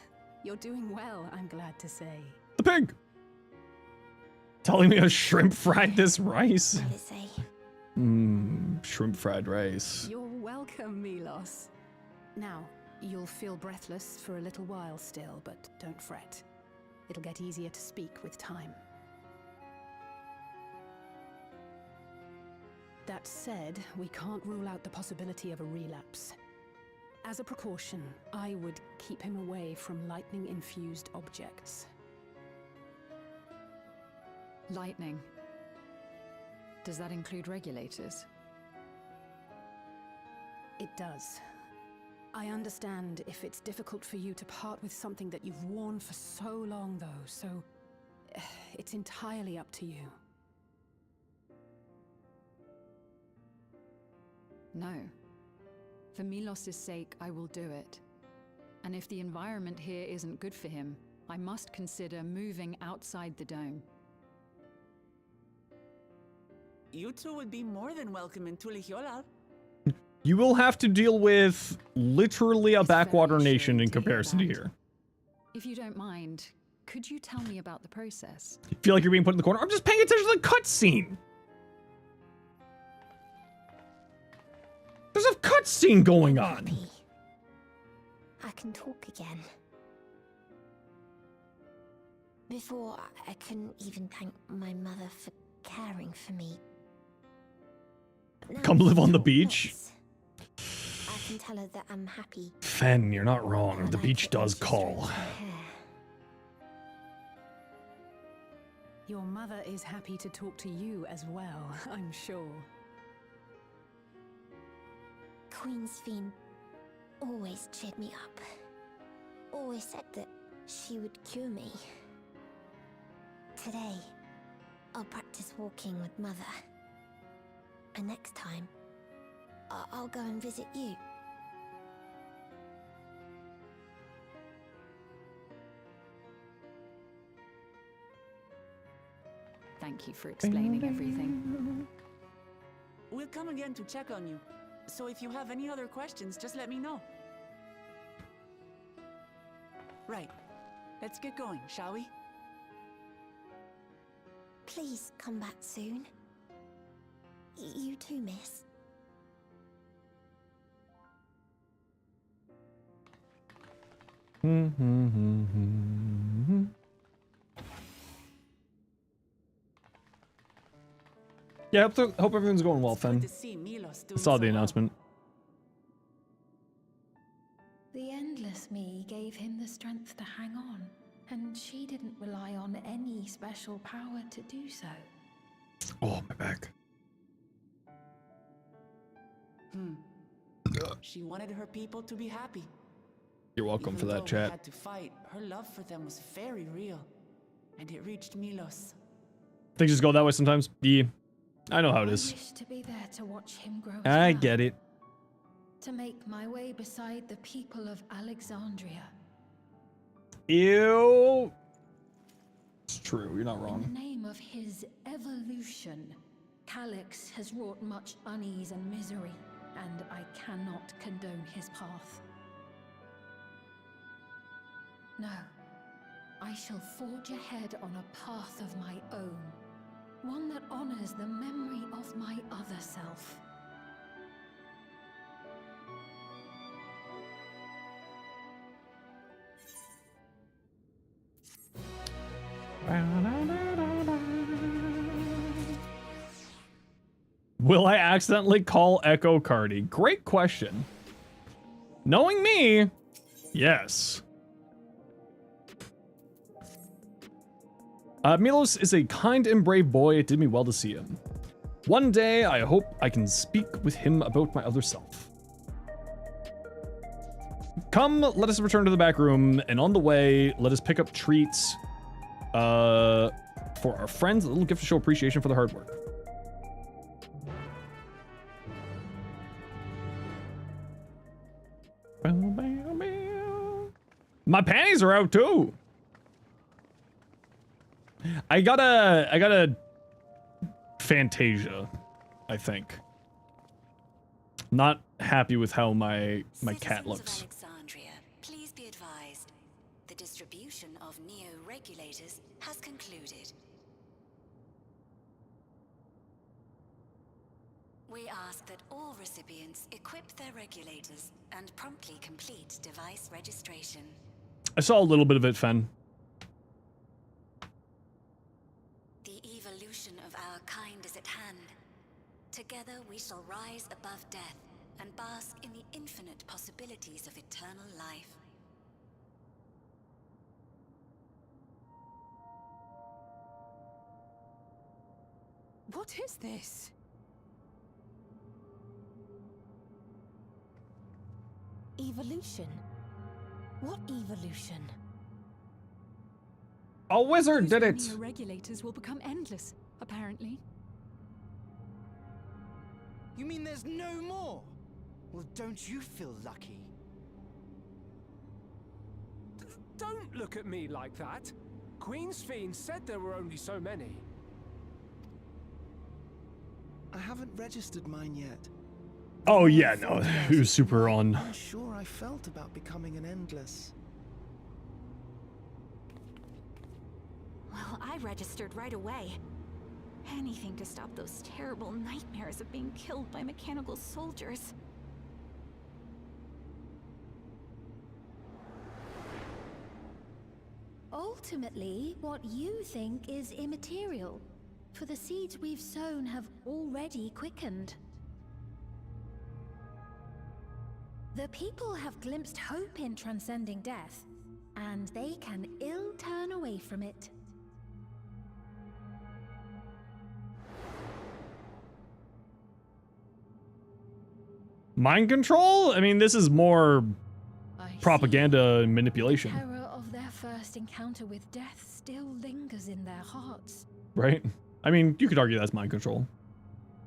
You're doing well, I'm glad to say. The pig! Telling me a shrimp fried this rice. Shrimp fried rice. You're welcome, Milos. Now, you'll feel breathless for a little while still, but don't fret. It'll get easier to speak with time. That said, we can't rule out the possibility of a relapse. As a precaution, I would keep him away from lightning-infused objects. Lightning. Does that include regulators? It does. I understand if it's difficult for you to part with something that you've worn for so long, though, so it's entirely up to you. No. For Milos' sake, I will do it. And if the environment here isn't good for him, I must consider moving outside the dome. You two would be more than welcome in Tulihyolal. You will have to deal with literally a backwater nation in comparison to here. If you don't mind, could you tell me about the process? You feel like you're being put in the corner? I'm just paying attention to the cutscene. There's a cutscene going on. I can talk again. Before, I couldn't even thank my mother for caring for me. Come live on the beach. I can tell her that I'm happy. Fen, you're not wrong. The beach does call. Your mother is happy to talk to you as well, I'm sure. Queen Sphene always cheered me up. Always said that she would cure me. Today, I'll practice walking with Mother. And next time, I'll go and visit you. Thank you for explaining everything. We'll come again to check on you. So if you have any other questions, just let me know. Right. Let's get going, shall we? Please come back soon. You too, miss. Yeah, hope everything's going well, Fen. I saw the announcement. The Endless Me gave him the strength to hang on, and she didn't rely on any special power to do so. Oh, my back. She wanted her people to be happy. You're welcome for that, Even though we chat. had to fight, her love for them was very real, and it reached Milos. Things just go that way sometimes. Yeah, I know how it I is. wish to be there to watch him grow. I get it. To make my way beside the people of Alexandria. Ew. It's true, you're not In wrong. the name of his evolution, Calyx has wrought much unease and misery, and I cannot condone his path. No, I shall forge ahead on a path of my own, one that honors the memory of my other self. Will I accidentally call Echo Cardi? Great question. Knowing me, yes. Milos is a kind and brave boy. It did me well to see him. One day, I hope I can speak with him about my other self. Come, let us return to the back room, and on the way, let us pick up treats for our friends, a little gift to show appreciation for their hard work. My panties are out too. I got a Fantasia, I think. Not happy with how my cat looks. Alexandria, please be advised. The distribution of neo-regulators has concluded. We ask that all recipients equip their regulators and promptly complete device registration. I saw a little bit of it, Fen. our kind is at hand. Together we shall rise above death and bask in the infinite possibilities of eternal life. What is this? Evolution? What evolution? A wizard did it! Those regulators will become endless, apparently. You mean there's no more? Well, don't you feel lucky? Don't look at me like that. Queen's Fiend said there were only so many. I haven't registered mine yet. Oh yeah, no, he was super on. I'm unsure I felt about becoming an Endless. Well, I registered right away. Anything to stop those terrible nightmares of being killed by mechanical soldiers. Ultimately, what you think is immaterial, for the seeds we've sown have already quickened. The people have glimpsed hope in transcending death, and they can ill turn away from it. Mind control? I mean, this is more propaganda and manipulation. The terror of their first encounter with death still lingers in their hearts. Right? I mean, you could argue that's mind control.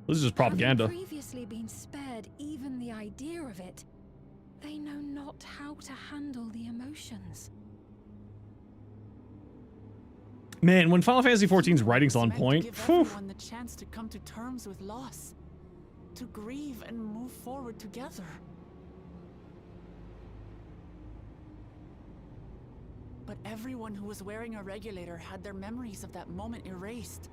This is just propaganda. Having previously been spared even the idea of it, they know not how to handle the emotions. Man, when Final Fantasy XIV's writing's on point, give everyone the chance to come to terms with loss, to grieve and move forward together. But everyone who was wearing a regulator had their memories of that moment erased.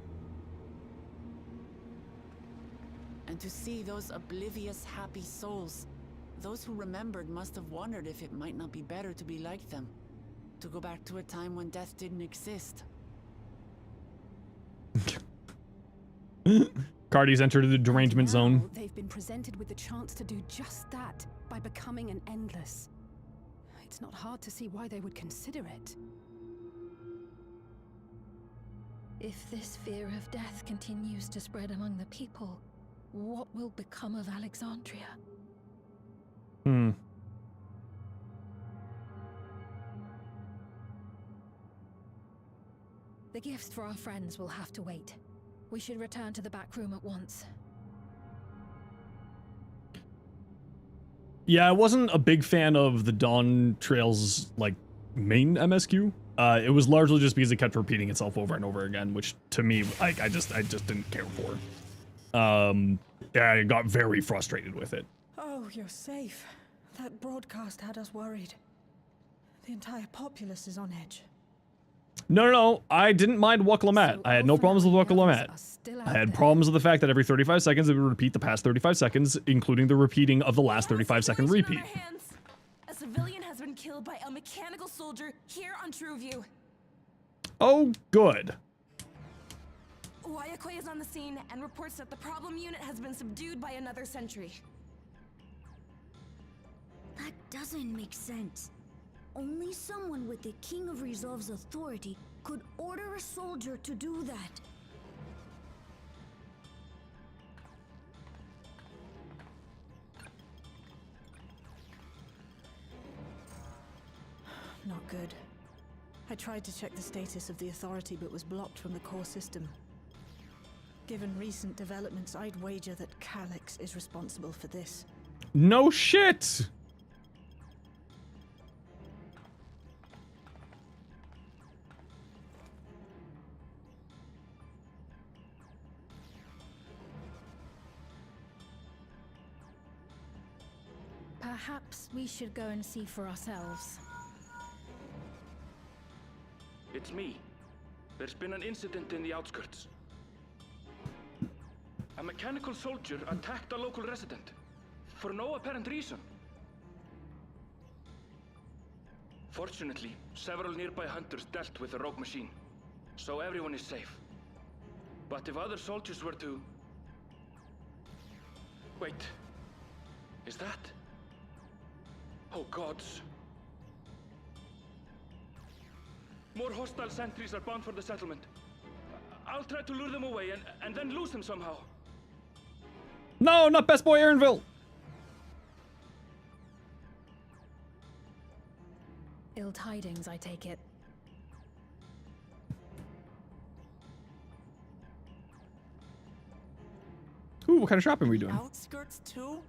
And to see those oblivious, happy souls, those who remembered must have wondered if it might not be better to be like them, to go back to a time when death didn't exist. Cardi's entered the derangement zone. Now they've been presented with the chance to do just that by becoming an Endless. It's not hard to see why they would consider it. If this fear of death continues to spread among the people, what will become of Alexandria? The gifts for our friends will have to wait. We should return to the back room at once. Yeah, I wasn't a big fan of the Dawn Trail's, like, main MSQ. It was largely just because it kept repeating itself over and over again, which to me, like, I just didn't care for. Yeah, I got very frustrated with it. Oh, you're safe. That broadcast had us worried. The entire populace is on edge. No, I didn't mind Wakalamat. I had no problems with Wakalamat. I had problems with the fact that every 35 seconds it would repeat the past 35 seconds, including the repeating of the last 35-second repeat. A civilian has been killed by a mechanical soldier here on Trueview. Oh, good. Wayakwe is on the scene and reports that the problem unit has been subdued by another sentry. That doesn't make sense. Only someone with the King of Resolve's authority could order a soldier to do that. Not good. I tried to check the status of the authority but was blocked from the core system. Given recent developments, I'd wager that Calyx is responsible for this. No shit! Perhaps we should go and see for ourselves. It's me. There's been an incident in the outskirts. A mechanical soldier attacked a local resident, for no apparent reason. Fortunately, several nearby hunters dealt with the rogue machine, so everyone is safe. But if other soldiers were to... Wait. Is that... Oh gods. More hostile sentries are bound for the settlement. I'll try to lure them away and then lose them somehow. No, not Best Boy Aaronville. Ill tidings, I take it. Ooh, what kind of shopping are we doing? Outskirts too?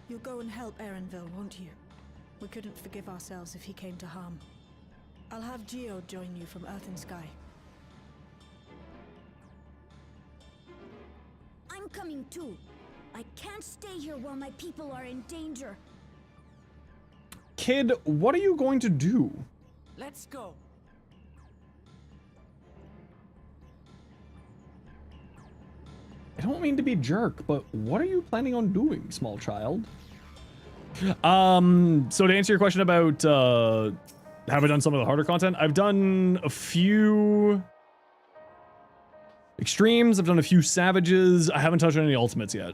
You'll go and help Aaronville, won't you? We couldn't forgive ourselves if he came to harm. I'll have Geo join you from Earth and Sky. I'm coming too. I can't stay here while my people are in danger. Kid, what are you going to do? Let's go. I don't mean to be a jerk, but what are you planning on doing, small child? So to answer your question about have I done some of the harder content? I've done a few extremes, I've done a few savages, I haven't touched on any ultimates yet.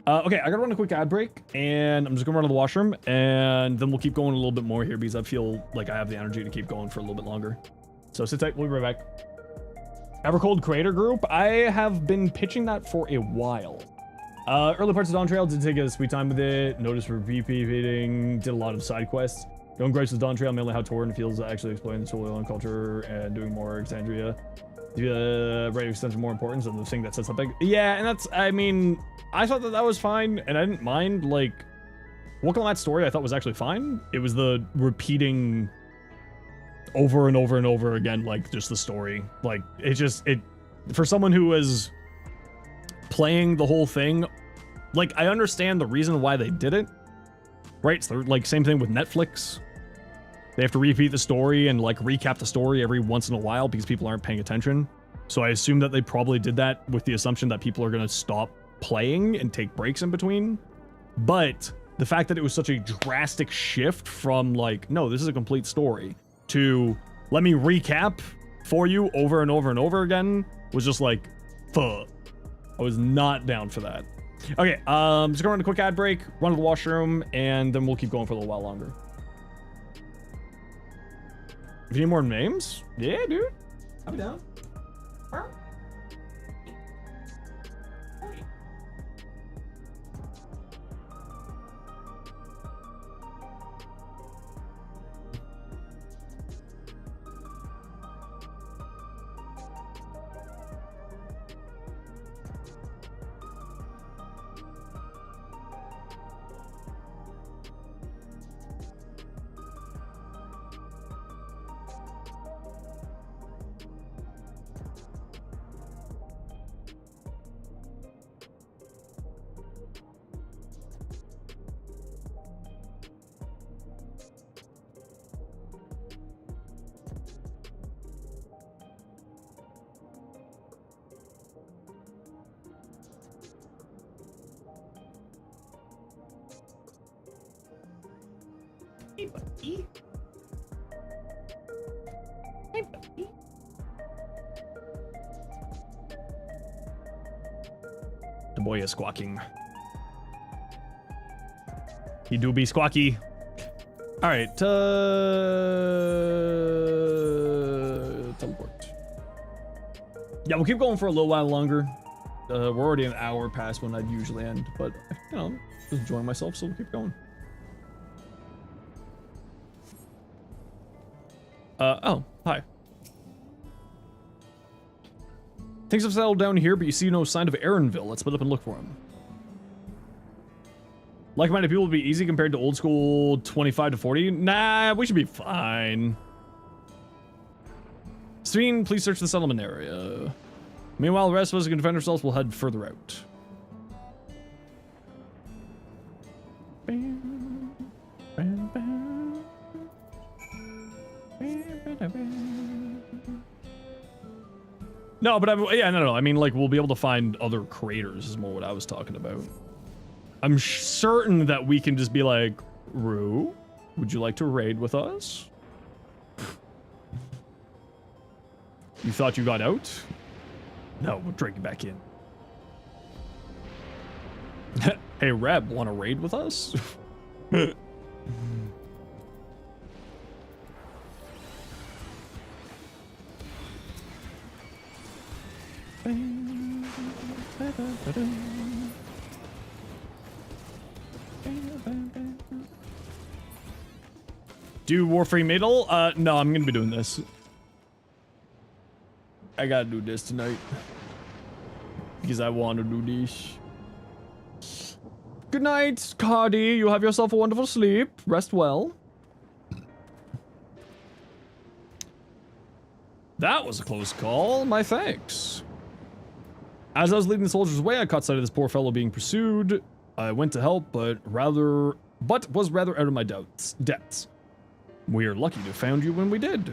Okay, I gotta run a quick ad break, and I'm just gonna run to the washroom, and then we'll keep going a little bit more here because I feel like I have the energy to keep going for a little bit longer. So sit tight, we'll be right back. Evercold Creator Group, I have been pitching that for a while. Early parts of Dawn Trail, did take a sweet time with it, noticed for repeating, did a lot of side quests. Going gripes with Dawn Trail, mainly how Torrin feels actually exploring the soil and culture and doing more Exandria. The rate of extension more importance than the thing that sets up big. Yeah, and that's, I mean, I thought that was fine, and I didn't mind, like, working on that story I thought was actually fine. It was the repeating over and over and over again, like, just the story. Like, for someone who is playing the whole thing, like, I understand the reason why they did it, right? So, like, same thing with Netflix. They have to repeat the story and, like, recap the story every once in a while because people aren't paying attention. So I assume that they probably did that with the assumption that people are going to stop playing and take breaks in between. But the fact that it was such a drastic shift from, like, no, this is a complete story, to let me recap for you over and over and over again was just like, fuck. I was not down for that. Okay, just gonna run a quick ad break, run to the washroom, and then we'll keep going for a little while longer. If you need more names, yeah, dude, I'll be down. Hey, buddy. Hey, buddy. The boy is squawking. He do be squawky. All right, teleport. Yeah, we'll keep going for a little while longer. We're already an hour past when I'd usually end, but, you know, just enjoying myself, so we'll keep going. Oh, hi. Things have settled down here, but you see no sign of Aaronville. Let's split up and look for him. Like-minded people will be easy compared to old school 25 to 40. Nah, we should be fine. Sveen, please search the settlement area. Meanwhile, the rest of us who can defend ourselves will head further out. Bam, bam, bam. No, but yeah, no. I mean, like, we'll be able to find other creators is more what I was talking about. I'm certain that we can just be like, Rue, Would you like to raid with us? You thought you got out? No, we'll drag you back in. Hey, Reb, want to raid with us? Do Warframe Middle? No, I'm gonna be doing this. I gotta do this tonight. Because I want to do this. Good night, Cardi. You have yourself a wonderful sleep. Rest well. That was a close call. My thanks. As I was leading the soldiers away, I caught sight of this poor fellow being pursued. I went to help, but was rather out of my depths. We are lucky to have found you when we did.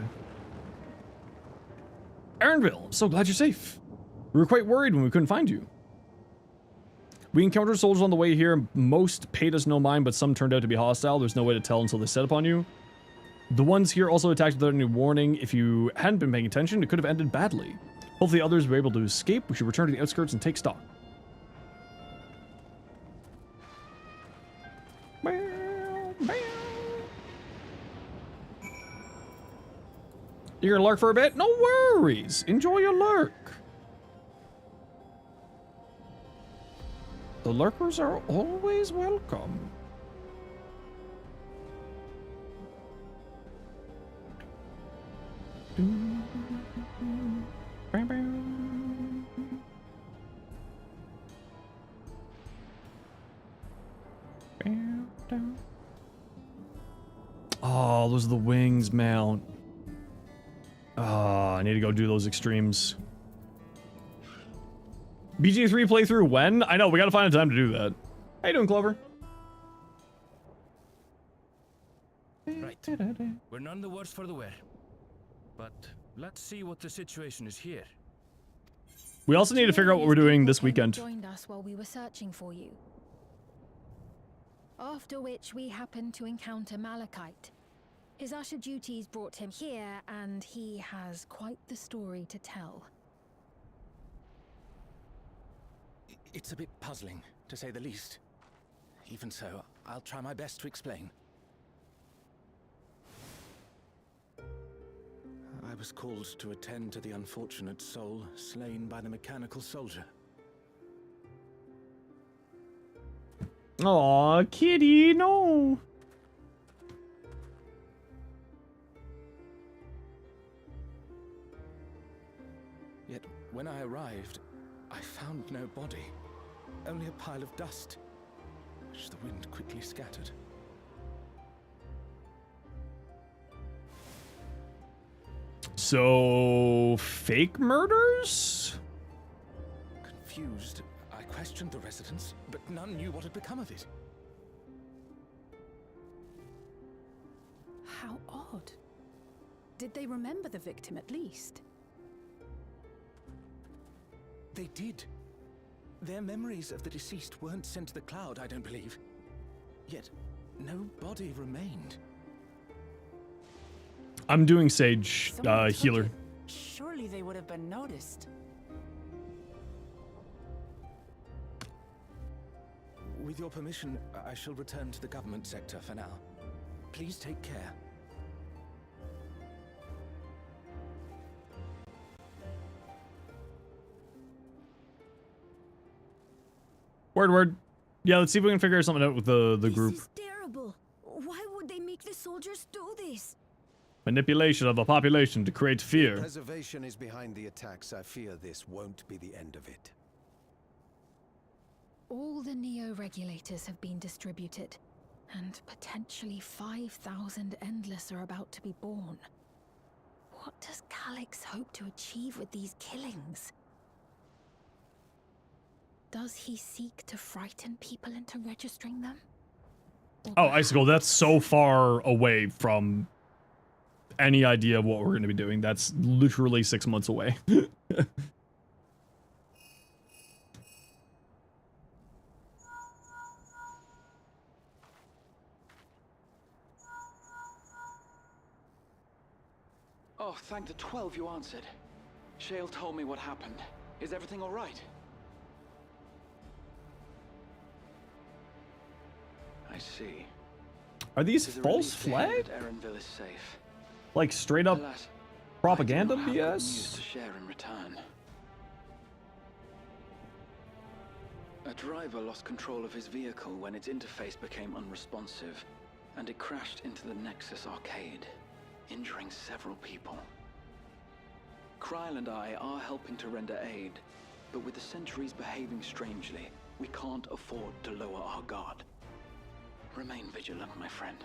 Aaronville, I'm so glad you're safe. We were quite worried when we couldn't find you. We encountered soldiers on the way here. Most paid us no mind, but some turned out to be hostile. There's no way to tell until they set upon you. The ones here also attacked without any warning. If you hadn't been paying attention, it could have ended badly. Hopefully others were able to escape. We should return to the outskirts and take stock. You're gonna lurk for a bit? No worries. Enjoy your lurk. The lurkers are always welcome. Oh, those are the wings mount. Oh, I need to go do those extremes. BG3 playthrough when? I know, we gotta find a time to do that. How you doing, Clover? Right. We're none the worse for the wear. But let's see what the situation is here. We also need to figure out what we're doing this weekend. Joined us while we were searching for you. After which we happened to encounter Malachite. His usher duties brought him here, and he has quite the story to tell. It's a bit puzzling, to say the least. Even so, I'll try my best to explain. I was called to attend to the unfortunate soul slain by the mechanical soldier. Aw, kitty, no. Yet, when I arrived, I found no body. Only a pile of dust, which the wind quickly scattered. So, fake murders? Confused, I questioned the residents, but none knew what had become of it. How odd. Did they remember the victim at least? They did. Their memories of the deceased weren't sent to the cloud, I don't believe. Yet, no body remained. I'm doing Sage healer. Surely they would have been noticed. With your permission, I shall return to the government sector for now. Please take care. Word. Yeah, let's see if we can figure something out with the group. This is terrible. Why would they make the soldiers do this? Manipulation of the population to create fear. Preservation is behind the attacks. I fear this won't be the end of it. All the Neo-regulators have been distributed, and potentially 5,000 Endless are about to be born. What does Calyx hope to achieve with these killings? Does he seek to frighten people into registering them? Oh, Icicle, that's so far away from any idea of what we're going to be doing. That's literally 6 months away. Oh, thank the 12 you answered. Shale told me what happened. Is everything all right? I see. Are these false flags? Erenville is safe. Like straight up Alas, propaganda I do not have good news BS? to share in return. A driver lost control of his vehicle when its interface became unresponsive, and it crashed into the Nexus arcade, injuring several people. Kryl and I are helping to render aid, but with the Sentries behaving strangely, we can't afford to lower our guard. Remain vigilant, my friend.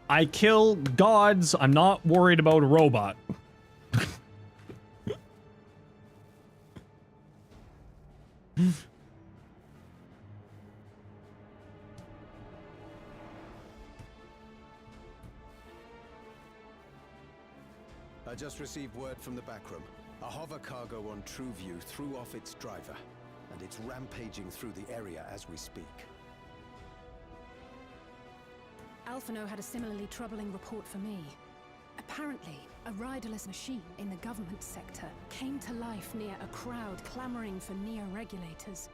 I kill gods. I'm not worried about a robot. I just received word from the backroom. A hover cargo on TrueView threw off its driver, and it's rampaging through the area as we speak. Alphino had a similarly troubling report for me. Apparently, a riderless machine in the government sector came to life near a crowd clamoring for neo-regulators.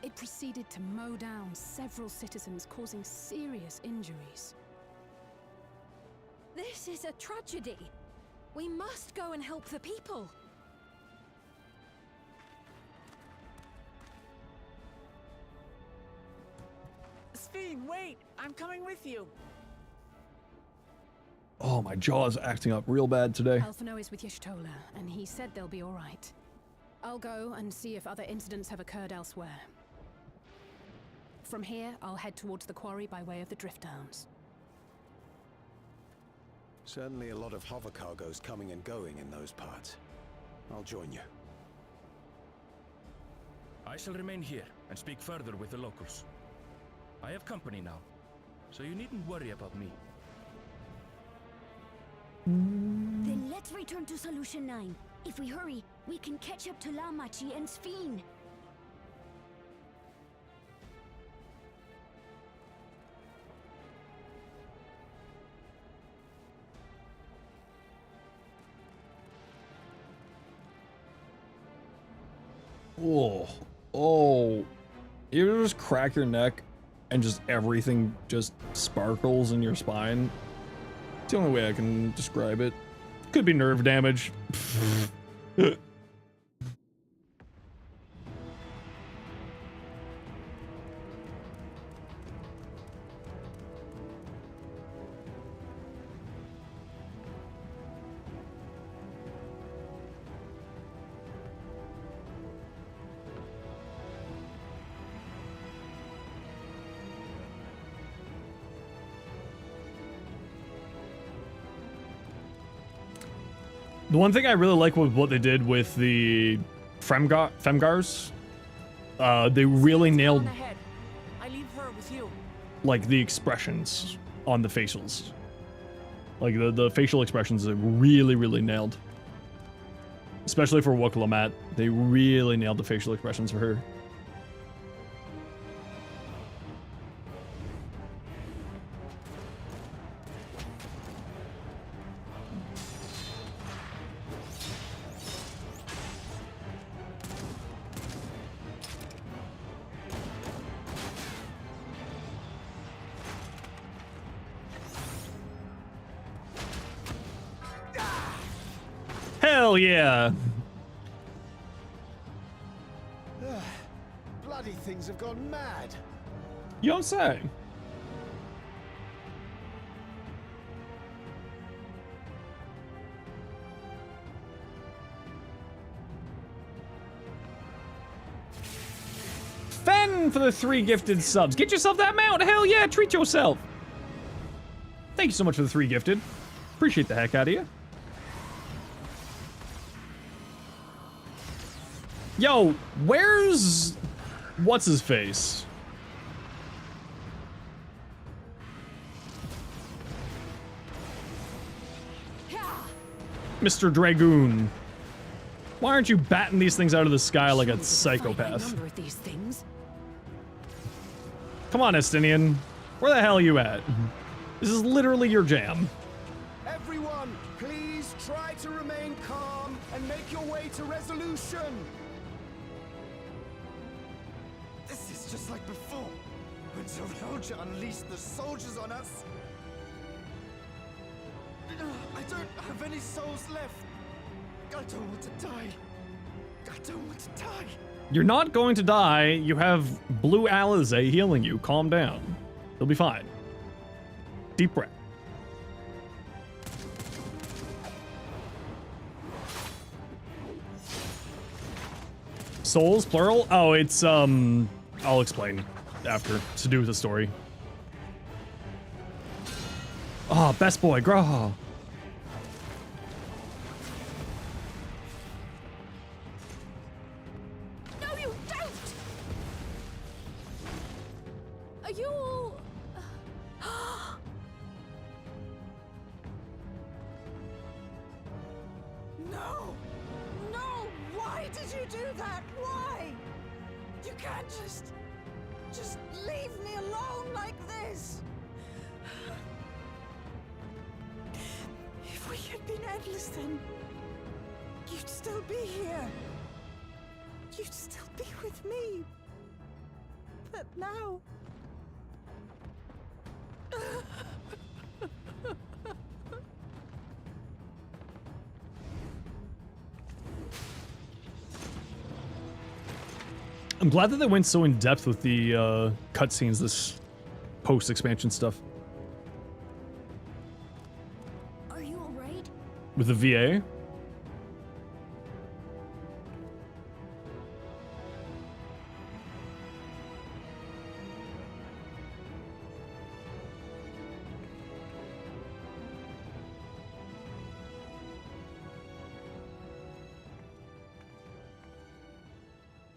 It proceeded to mow down several citizens, causing serious injuries. This is a tragedy. We must go and help the people. Sphene, wait! I'm coming with you. Oh, my jaw's acting up real bad today. Alphino is with Y'shtola, and he said they'll be all right. I'll go and see if other incidents have occurred elsewhere. From here, I'll head towards the quarry by way of the Drift Downs. Certainly a lot of hover cargoes coming and going in those parts. I'll join you. I shall remain here and speak further with the locals. I have company now, so you needn't worry about me. Then let's return to Solution 9. If we hurry, we can catch up to Lamachi and Sphene. Oh, you just crack your neck and just everything just sparkles in your spine. It's the only way I can describe it. Could be nerve damage. The one thing I really like with what they did with the Femgars, they really nailed I leave her with you. like the expressions on the facials. Like the facial expressions are really nailed. Especially for Wukalamat, they really nailed the facial expressions for her. Hell yeah! Bloody things have gone mad. You don't say. Fen for the 3 gifted subs. Get yourself that mount. Hell yeah, treat yourself. Thank you so much for the 3 gifted. Appreciate the heck out of you. Yo, where's... what's his face? Mr. Dragoon. Why aren't you batting these things out of the sky like a psychopath? These things. Come on, Estinian. Where the hell are you at? This is literally your jam. Everyone, please try to remain calm and make your way to resolution. This is just like before, when Zerelja unleashed the soldiers on us. I don't have any souls left. I don't want to die. I don't want to die. You're not going to die. You have Blue Alizé healing you. Calm down. You'll be fine. Deep breath. Souls, plural? Oh, it's, I'll explain after. It's to do with the story. Oh, best boy, Graha. No, you don't! Are you all... No! No! Why did you do that? Why? You can't just leave me alone like this! If we had been endless then, you'd still be here. You'd still be with me. But now... I'm glad that they went so in depth with the cutscenes, this post-expansion stuff. Are you alright? With the VA?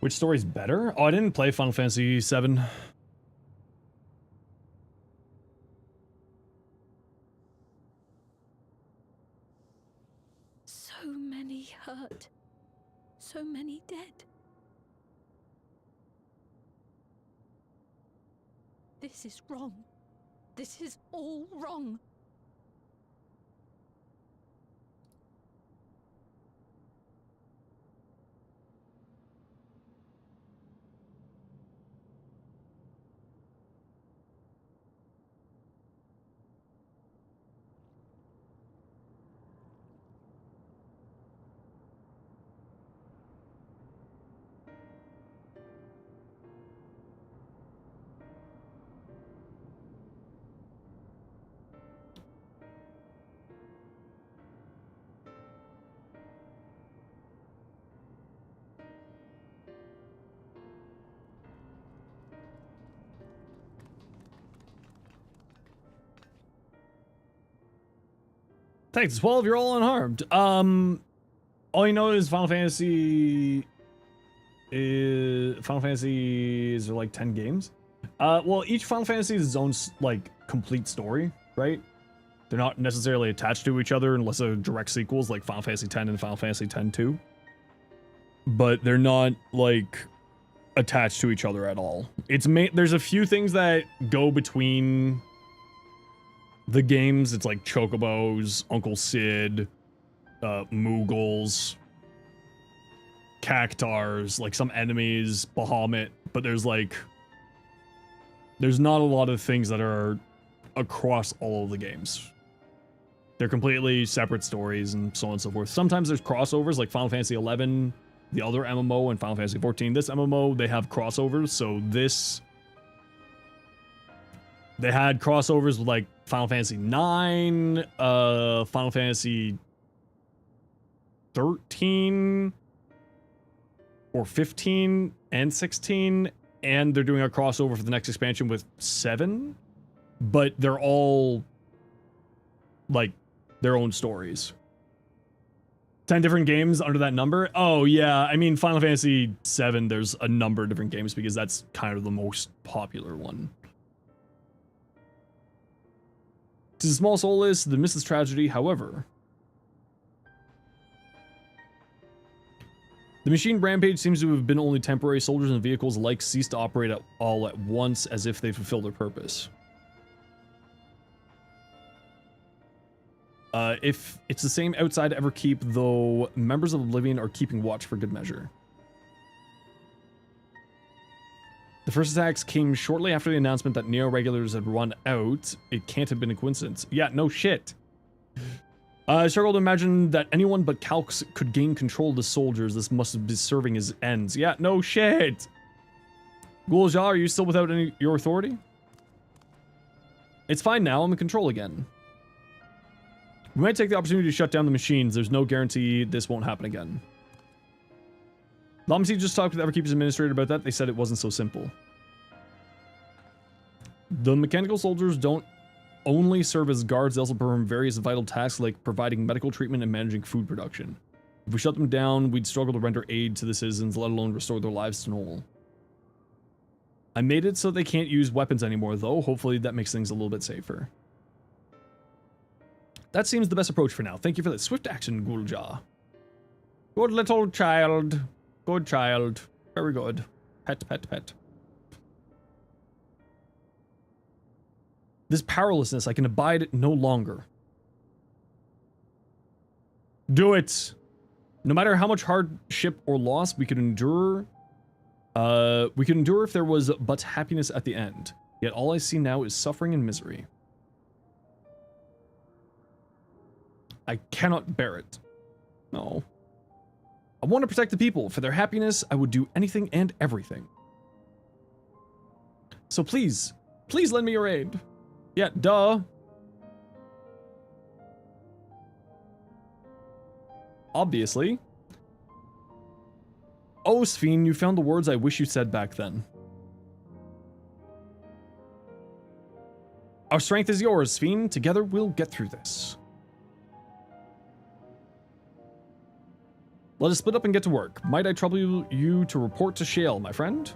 Which story's better? Oh, I didn't play Final Fantasy VII. So many hurt. So many dead. This is wrong. This is all wrong. Thanks, 12, you're all unharmed. All you know is Final Fantasy is like 10 games. Well, each Final Fantasy is its own, like, complete story, right? They're not necessarily attached to each other unless they're direct sequels like Final Fantasy X and Final Fantasy X-2. But they're not, like, attached to each other at all. There's a few things that go between the games. It's like Chocobos, Uncle Sid, Moogles, Cactars, like some enemies, Bahamut, but there's not a lot of things that are across all of the games. They're completely separate stories and so on and so forth. Sometimes there's crossovers like Final Fantasy XI, the other MMO, and Final Fantasy XIV. This MMO, they have crossovers, so they had crossovers with like Final Fantasy IX, Final Fantasy 13 or 15 and 16, and they're doing a crossover for the next expansion with 7, but they're all like their own stories. 10 different games under that number? Oh yeah, I mean Final Fantasy 7, there's a number of different games because that's kind of the most popular one. It's a small solace, the Mrs. Tragedy, however. The machine rampage seems to have been only temporary. Soldiers and vehicles alike cease to operate all at once as if they fulfill their purpose. If it's the same outside Everkeep, though, members of Oblivion are keeping watch for good measure. The first attacks came shortly after the announcement that Neo regulars had run out. It can't have been a coincidence. Yeah, no shit. I struggle to imagine that anyone but Calx could gain control of the soldiers. This must be serving his ends. Yeah, no shit. Gulja, are you still without your authority? It's fine now. I'm in control again. We might take the opportunity to shut down the machines. There's no guarantee this won't happen again. Lamasi just talked with Everkeep's administrator about that. They said it wasn't so simple. The mechanical soldiers don't only serve as guards, they also perform various vital tasks like providing medical treatment and managing food production. If we shut them down, we'd struggle to render aid to the citizens, let alone restore their lives to normal. I made it so they can't use weapons anymore, though. Hopefully that makes things a little bit safer. That seems the best approach for now. Thank you for that swift action, Gulja. Good little child. Good child. Very good. Pet, pet, pet. This powerlessness, I can abide it no longer. Do it! No matter how much hardship or loss we could endure if there was but happiness at the end. Yet all I see now is suffering and misery. I cannot bear it. No. I want to protect the people. For their happiness, I would do anything and everything. So please, please lend me your aid. Yeah, duh. Obviously. Oh, Sphene, you found the words I wish you said back then. Our strength is yours, Sphene. Together, we'll get through this. Let us split up and get to work. Might I trouble you to report to Shale, my friend?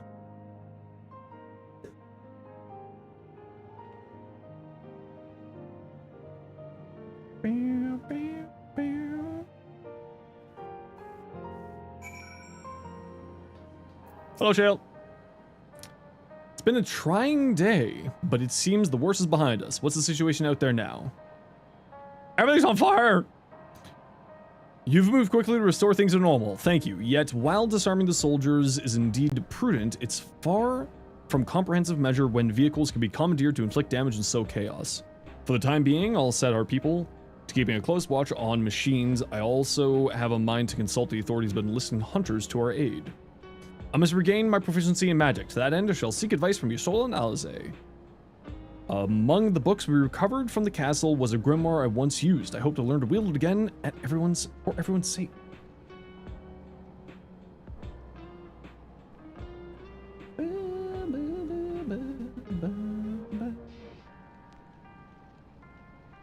Hello, Shale. It's been a trying day, but it seems the worst is behind us. What's the situation out there now? Everything's on fire! You've moved quickly to restore things to normal. Thank you. Yet, while disarming the soldiers is indeed prudent, it's far from comprehensive measure when vehicles can be commandeered to inflict damage and sow chaos. For the time being, I'll set our people to keeping a close watch on machines. I also have a mind to consult the authorities about enlisting hunters to our aid. I must regain my proficiency in magic. To that end, I shall seek advice from Ysola and Alize. Among the books we recovered from the castle was a grimoire I once used. I hope to learn to wield it again for everyone's sake.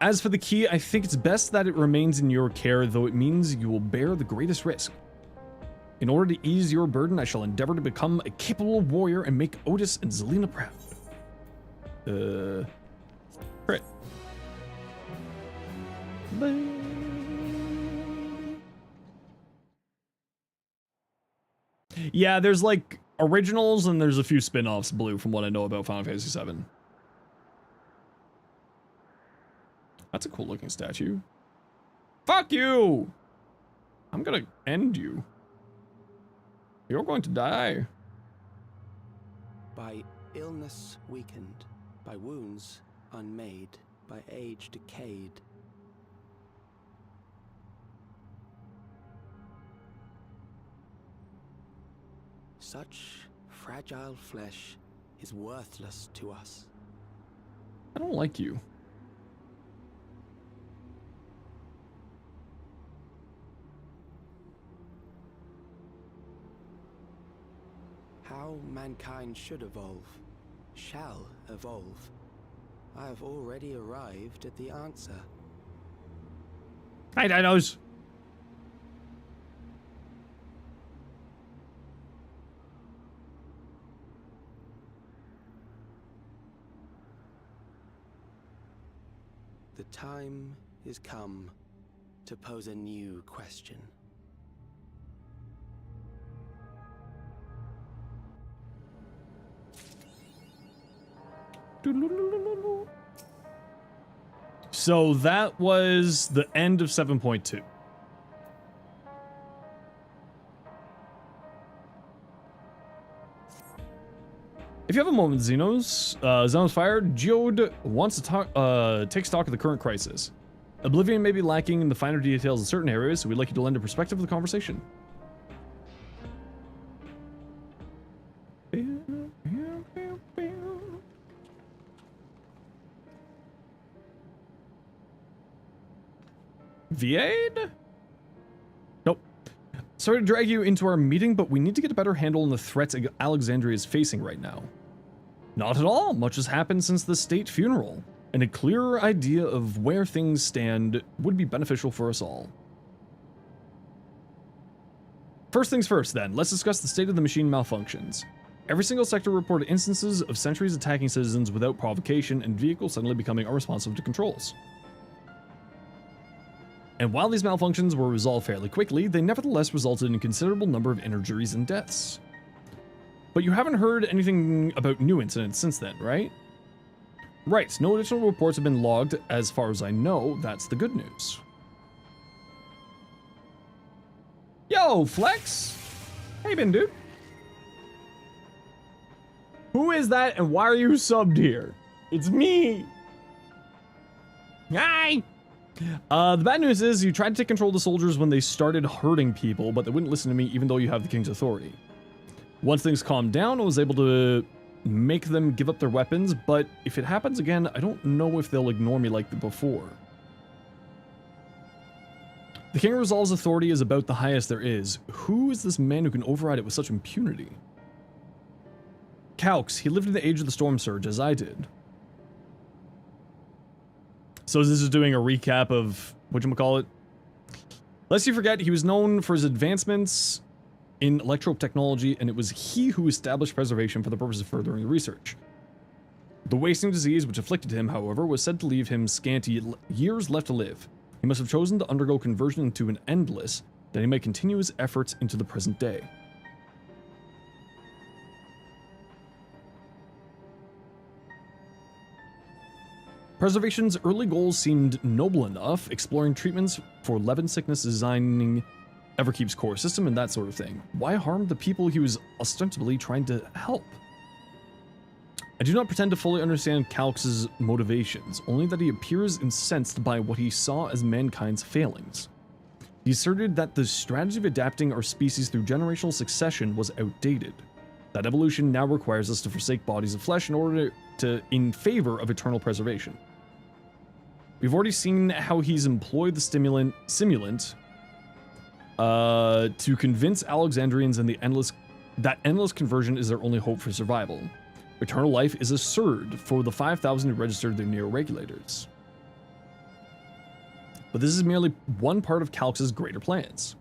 As for the key, I think it's best that it remains in your care, though it means you will bear the greatest risk. In order to ease your burden, I shall endeavor to become a capable warrior and make Otis and Zelina proud. Crit. Yeah, there's like originals and there's a few spin-offs, Blue, from what I know about Final Fantasy VII. That's a cool looking statue. Fuck you! I'm gonna end you. You're going to die. By illness weakened, by wounds unmade, by age decayed. Such fragile flesh is worthless to us. I don't like you. How mankind should evolve, shall evolve. I have already arrived at the answer. Hi, dinos. The time is come to pose a new question. So that was the end of 7.2. If you have a moment, Zenosfire, Geode wants to take stock of the current crisis. Oblivion may be lacking in the finer details in certain areas, so we'd like you to lend a perspective to the conversation. V8? Nope. Sorry to drag you into our meeting, but we need to get a better handle on the threats Alexandria is facing right now. Not at all. Much has happened since the state funeral, and a clearer idea of where things stand would be beneficial for us all. First things first, then. Let's discuss the state of the machine malfunctions. Every single sector reported instances of sentries attacking citizens without provocation and vehicles suddenly becoming unresponsive to controls. And while these malfunctions were resolved fairly quickly, they nevertheless resulted in a considerable number of injuries and deaths. But you haven't heard anything about new incidents since then, right? Right, no additional reports have been logged as far as I know. That's the good news. Yo, Flex! How you been, dude? Who is that and why are you subbed here? It's me! Hi! The bad news is you tried to take control of the soldiers when they started hurting people, but they wouldn't listen to me even though you have the king's authority. Once things calmed down, I was able to make them give up their weapons, but if it happens again, I don't know if they'll ignore me like before. The king resolves authority is about the highest there is. Who is this man who can override it with such impunity? Calx, he lived in the age of the storm surge, as I did. So this is doing a recap of whatchamacallit. Lest you forget, he was known for his advancements in electrope technology, and it was he who established preservation for the purpose of furthering the research. The wasting disease which afflicted him, however, was said to leave him scanty years left to live. He must have chosen to undergo conversion into an endless, that he might continue his efforts into the present day. Preservation's early goals seemed noble enough, exploring treatments for Levin sickness, designing Everkeep's core system, and that sort of thing. Why harm the people he was ostensibly trying to help? I do not pretend to fully understand Calx's motivations, only that he appears incensed by what he saw as mankind's failings. He asserted that the strategy of adapting our species through generational succession was outdated. That evolution now requires us to forsake bodies of flesh in favor of eternal preservation. We've already seen how he's employed the simulant to convince Alexandrians that endless conversion is their only hope for survival. Eternal life is absurd for the 5,000 who registered their neo-regulators. But this is merely one part of Calx's greater plans.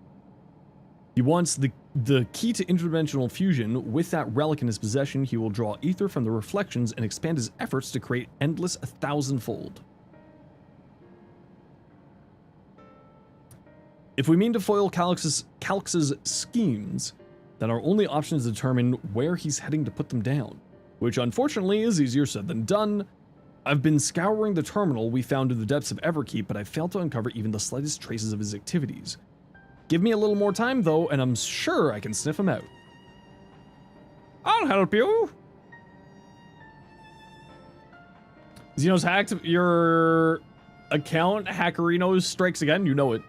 He wants the key to interdimensional fusion. With that relic in his possession, he will draw ether from the reflections and expand his efforts to create endless 1,000-fold. If we mean to foil Calx's schemes, then our only option is to determine where he's heading to put them down, which unfortunately is easier said than done. I've been scouring the terminal we found in the depths of Everkeep, but I failed to uncover even the slightest traces of his activities. Give me a little more time, though, and I'm sure I can sniff him out. I'll help you. Xenos hacked your account. Hackerino strikes again. You know it.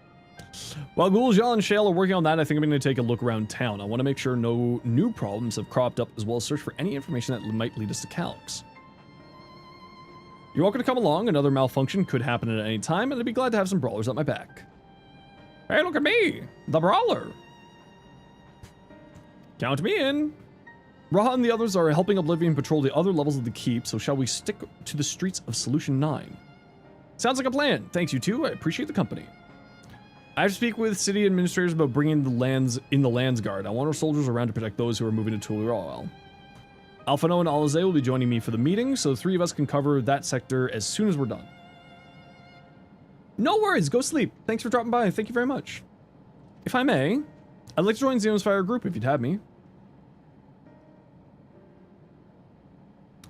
While Ghoul, and Shale are working on that, I think I'm going to take a look around town. I want to make sure no new problems have cropped up, as well as search for any information that might lead us to Calx. You're welcome to come along. Another malfunction could happen at any time, and I'd be glad to have some brawlers at my back. Hey, look at me, the brawler. Count me in. Raha and the others are helping Oblivion patrol the other levels of the keep, so shall we stick to the streets of Solution 9? Sounds like a plan. Thanks, you two. I appreciate the company. I have to speak with city administrators about bringing the lands guard. I want our soldiers around to protect those who are moving to Tulirol. Alphano and Alize will be joining me for the meeting, so the three of us can cover that sector as soon as we're done. No worries, go sleep. Thanks for dropping by. Thank you very much. If I may, I'd like to join Zenosfire group if you'd have me.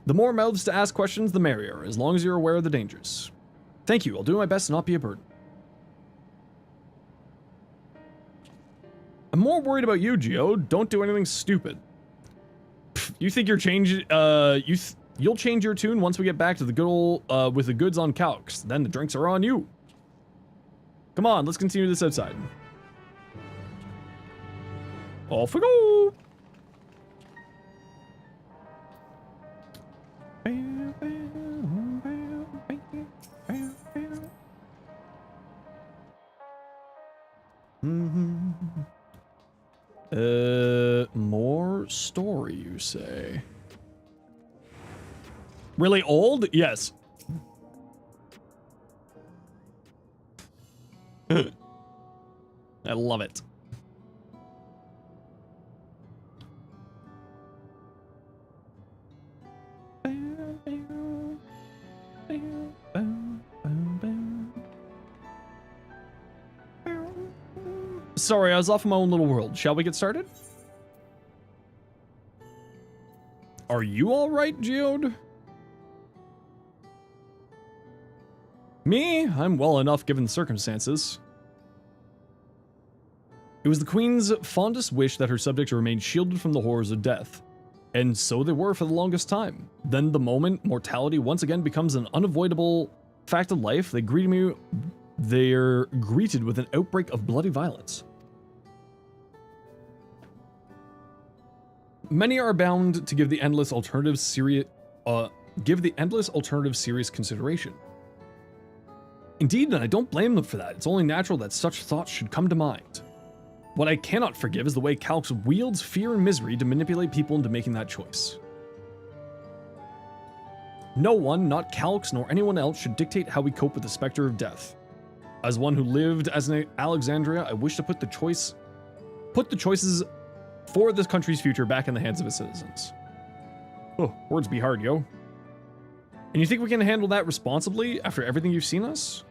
The more mouths to ask questions, the merrier, as long as you're aware of the dangers. Thank you. I'll do my best to not be a burden. I'm more worried about you, Geo. Don't do anything stupid. Pfft, you think you're you'll change your tune once we get back to the good old, with the goods on Calx. Then the drinks are on you. Come on, let's continue this outside. Off we go! More story, you say? Really old? Yes. I love it. Sorry, I was off in my own little world. Shall we get started? Are you alright, Geode? Me? I'm well enough given the circumstances. It was the Queen's fondest wish that her subjects remain shielded from the horrors of death. And so they were for the longest time. Then the moment mortality once again becomes an unavoidable fact of life, they're greeted with an outbreak of bloody violence. Many are bound to give the endless alternative serious consideration. Indeed, and I don't blame them for that. It's only natural that such thoughts should come to mind. What I cannot forgive is the way Calx wields fear and misery to manipulate people into making that choice. No one, not Calx nor anyone else, should dictate how we cope with the specter of death. As one who lived as an Alexandria, I wish to put the choices for this country's future back in the hands of its citizens. Oh, words be hard, yo. And you think we can handle that responsibly after everything you've seen us?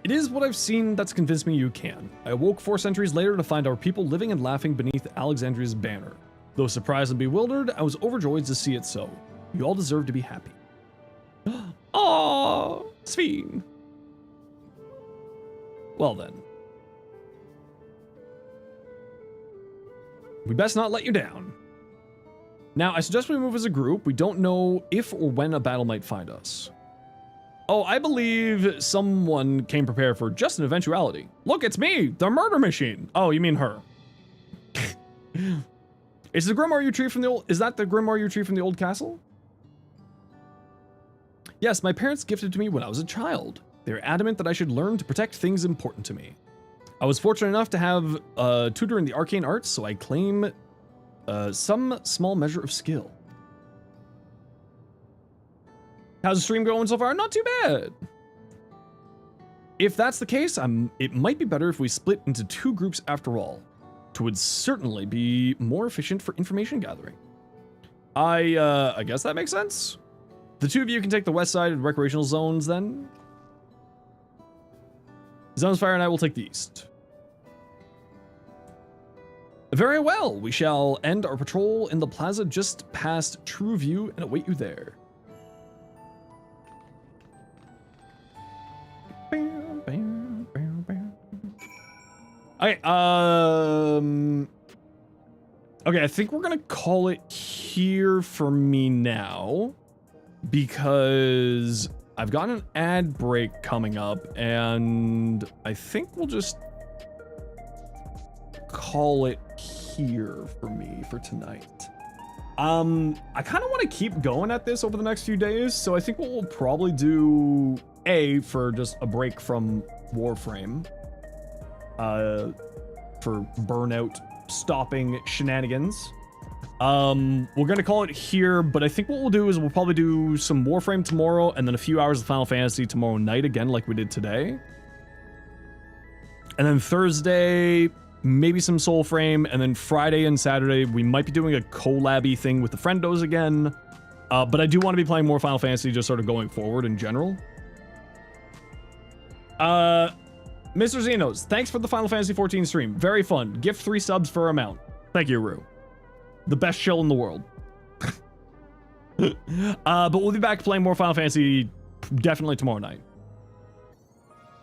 It is what I've seen that's convinced me you can. I awoke 4 centuries later to find our people living and laughing beneath Alexandria's banner. Though surprised and bewildered, I was overjoyed to see it so. You all deserve to be happy. Aww, Sveen. Well then. We best not let you down. Now, I suggest we move as a group. We don't know if or when a battle might find us. Oh, I believe someone came prepared for just an eventuality. Look, it's me, the murder machine. Oh, you mean her. Is the Grimoire you retrieved from the old... Is that the Grimoire you retrieved from the old castle? Yes, my parents gifted it to me when I was a child. They were adamant that I should learn to protect things important to me. I was fortunate enough to have a tutor in the arcane arts, so I claim some small measure of skill. How's the stream going so far? Not too bad. If that's the case, it might be better if we split into 2 groups after all. It would certainly be more efficient for information gathering. I guess that makes sense. The 2 of you can take the west side and recreational zones then. Zenosfire and I will take the east. Very well, we shall end our patrol in the plaza just past True View and await you there. Okay, okay, I think we're gonna call it here for me now, because I've got an ad break coming up, and I think we'll just call it here for me for tonight. I kind of want to keep going at this over the next few days, so I think what we'll probably do, for just a break from Warframe, for burnout stopping shenanigans. We're gonna call it here, but I think what we'll do is we'll probably do some Warframe tomorrow, and then a few hours of Final Fantasy tomorrow night again, like we did today. And then Thursday, maybe some Soulframe, and then Friday and Saturday, we might be doing a collab-y thing with the Friendos again. But I do want to be playing more Final Fantasy, just sort of going forward in general. Mr. Zenos, thanks for the Final Fantasy 14 stream. Very fun. Gift 3 subs for amount. Thank you, Rue. The best shill in the world. But we'll be back playing more Final Fantasy definitely tomorrow night.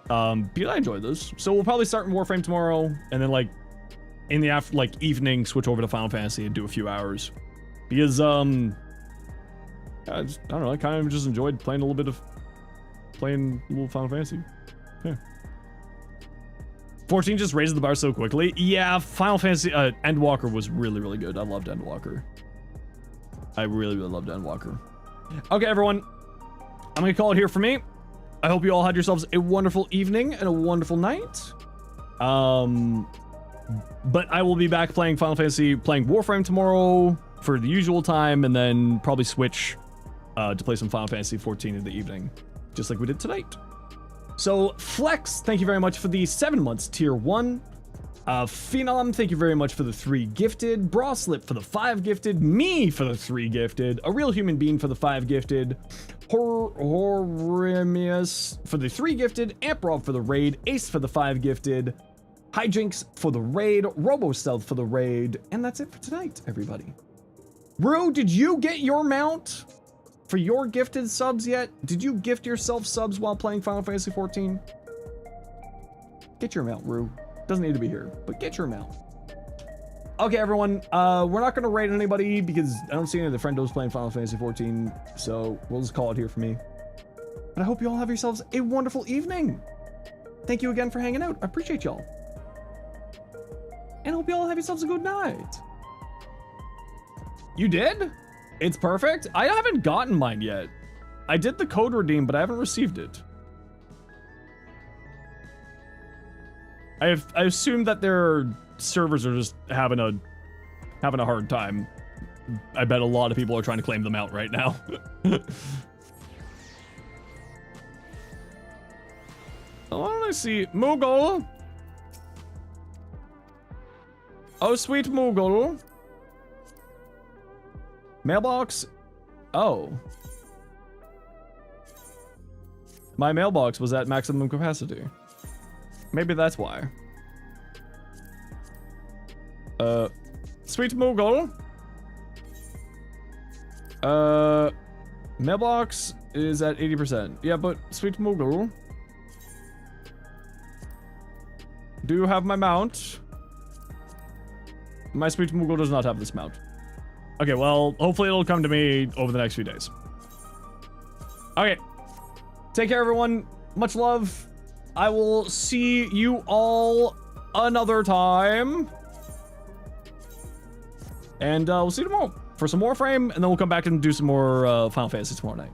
Because I enjoyed this. So we'll probably start in Warframe tomorrow, and then like in the evening switch over to Final Fantasy and do a few hours. Because I don't know, I kind of just enjoyed playing a little Final Fantasy. Yeah. 14 just raises the bar so quickly. Yeah, Final Fantasy Endwalker was really, really good. I loved Endwalker. I really, really loved Endwalker. Okay, everyone. I'm gonna call it here for me. I hope you all had yourselves a wonderful evening and a wonderful night. But I will be back playing Final Fantasy, playing Warframe tomorrow for the usual time, and then probably switch to play some Final Fantasy 14 in the evening, just like we did tonight. So, Flex, thank you very much for the 7 months, tier 1. Phenom, thank you very much for the 3 gifted. Brawslip for the 5 gifted. Me for the 3 gifted. A Real Human Being for the 5 gifted. Horimius for the 3 gifted. Amprob for the raid. Ace for the 5 gifted. Hijinks for the raid. RoboStealth for the raid. And that's it for tonight, everybody. Rue, did you get your mount for your gifted subs yet? Did you gift yourself subs while playing Final Fantasy 14? Get your mount, Rue. Doesn't need to be here, but get your mount. Okay, everyone. We're not going to raid anybody because I don't see any of the friendos playing Final Fantasy 14, so we'll just call it here for me. But I hope you all have yourselves a wonderful evening. Thank you again for hanging out. I appreciate y'all. And I hope you all have yourselves a good night. You did? It's perfect? I haven't gotten mine yet. I did the code redeem, but I haven't received it. I assume that their servers are just having a hard time. I bet a lot of people are trying to claim them out right now. Why don't I see Moogle? Oh, sweet Moogle. Mailbox. Oh. My mailbox was at maximum capacity. Maybe that's why. Sweet Moogle. Mailbox is at 80%. Yeah, but Sweet Moogle. Do you have my mount? My Sweet Moogle does not have this mount. Okay, well, hopefully it'll come to me over the next few days. Okay. Take care, everyone. Much love. I will see you all another time. And we'll see you tomorrow for some Warframe, and then we'll come back and do some more Final Fantasy tomorrow night.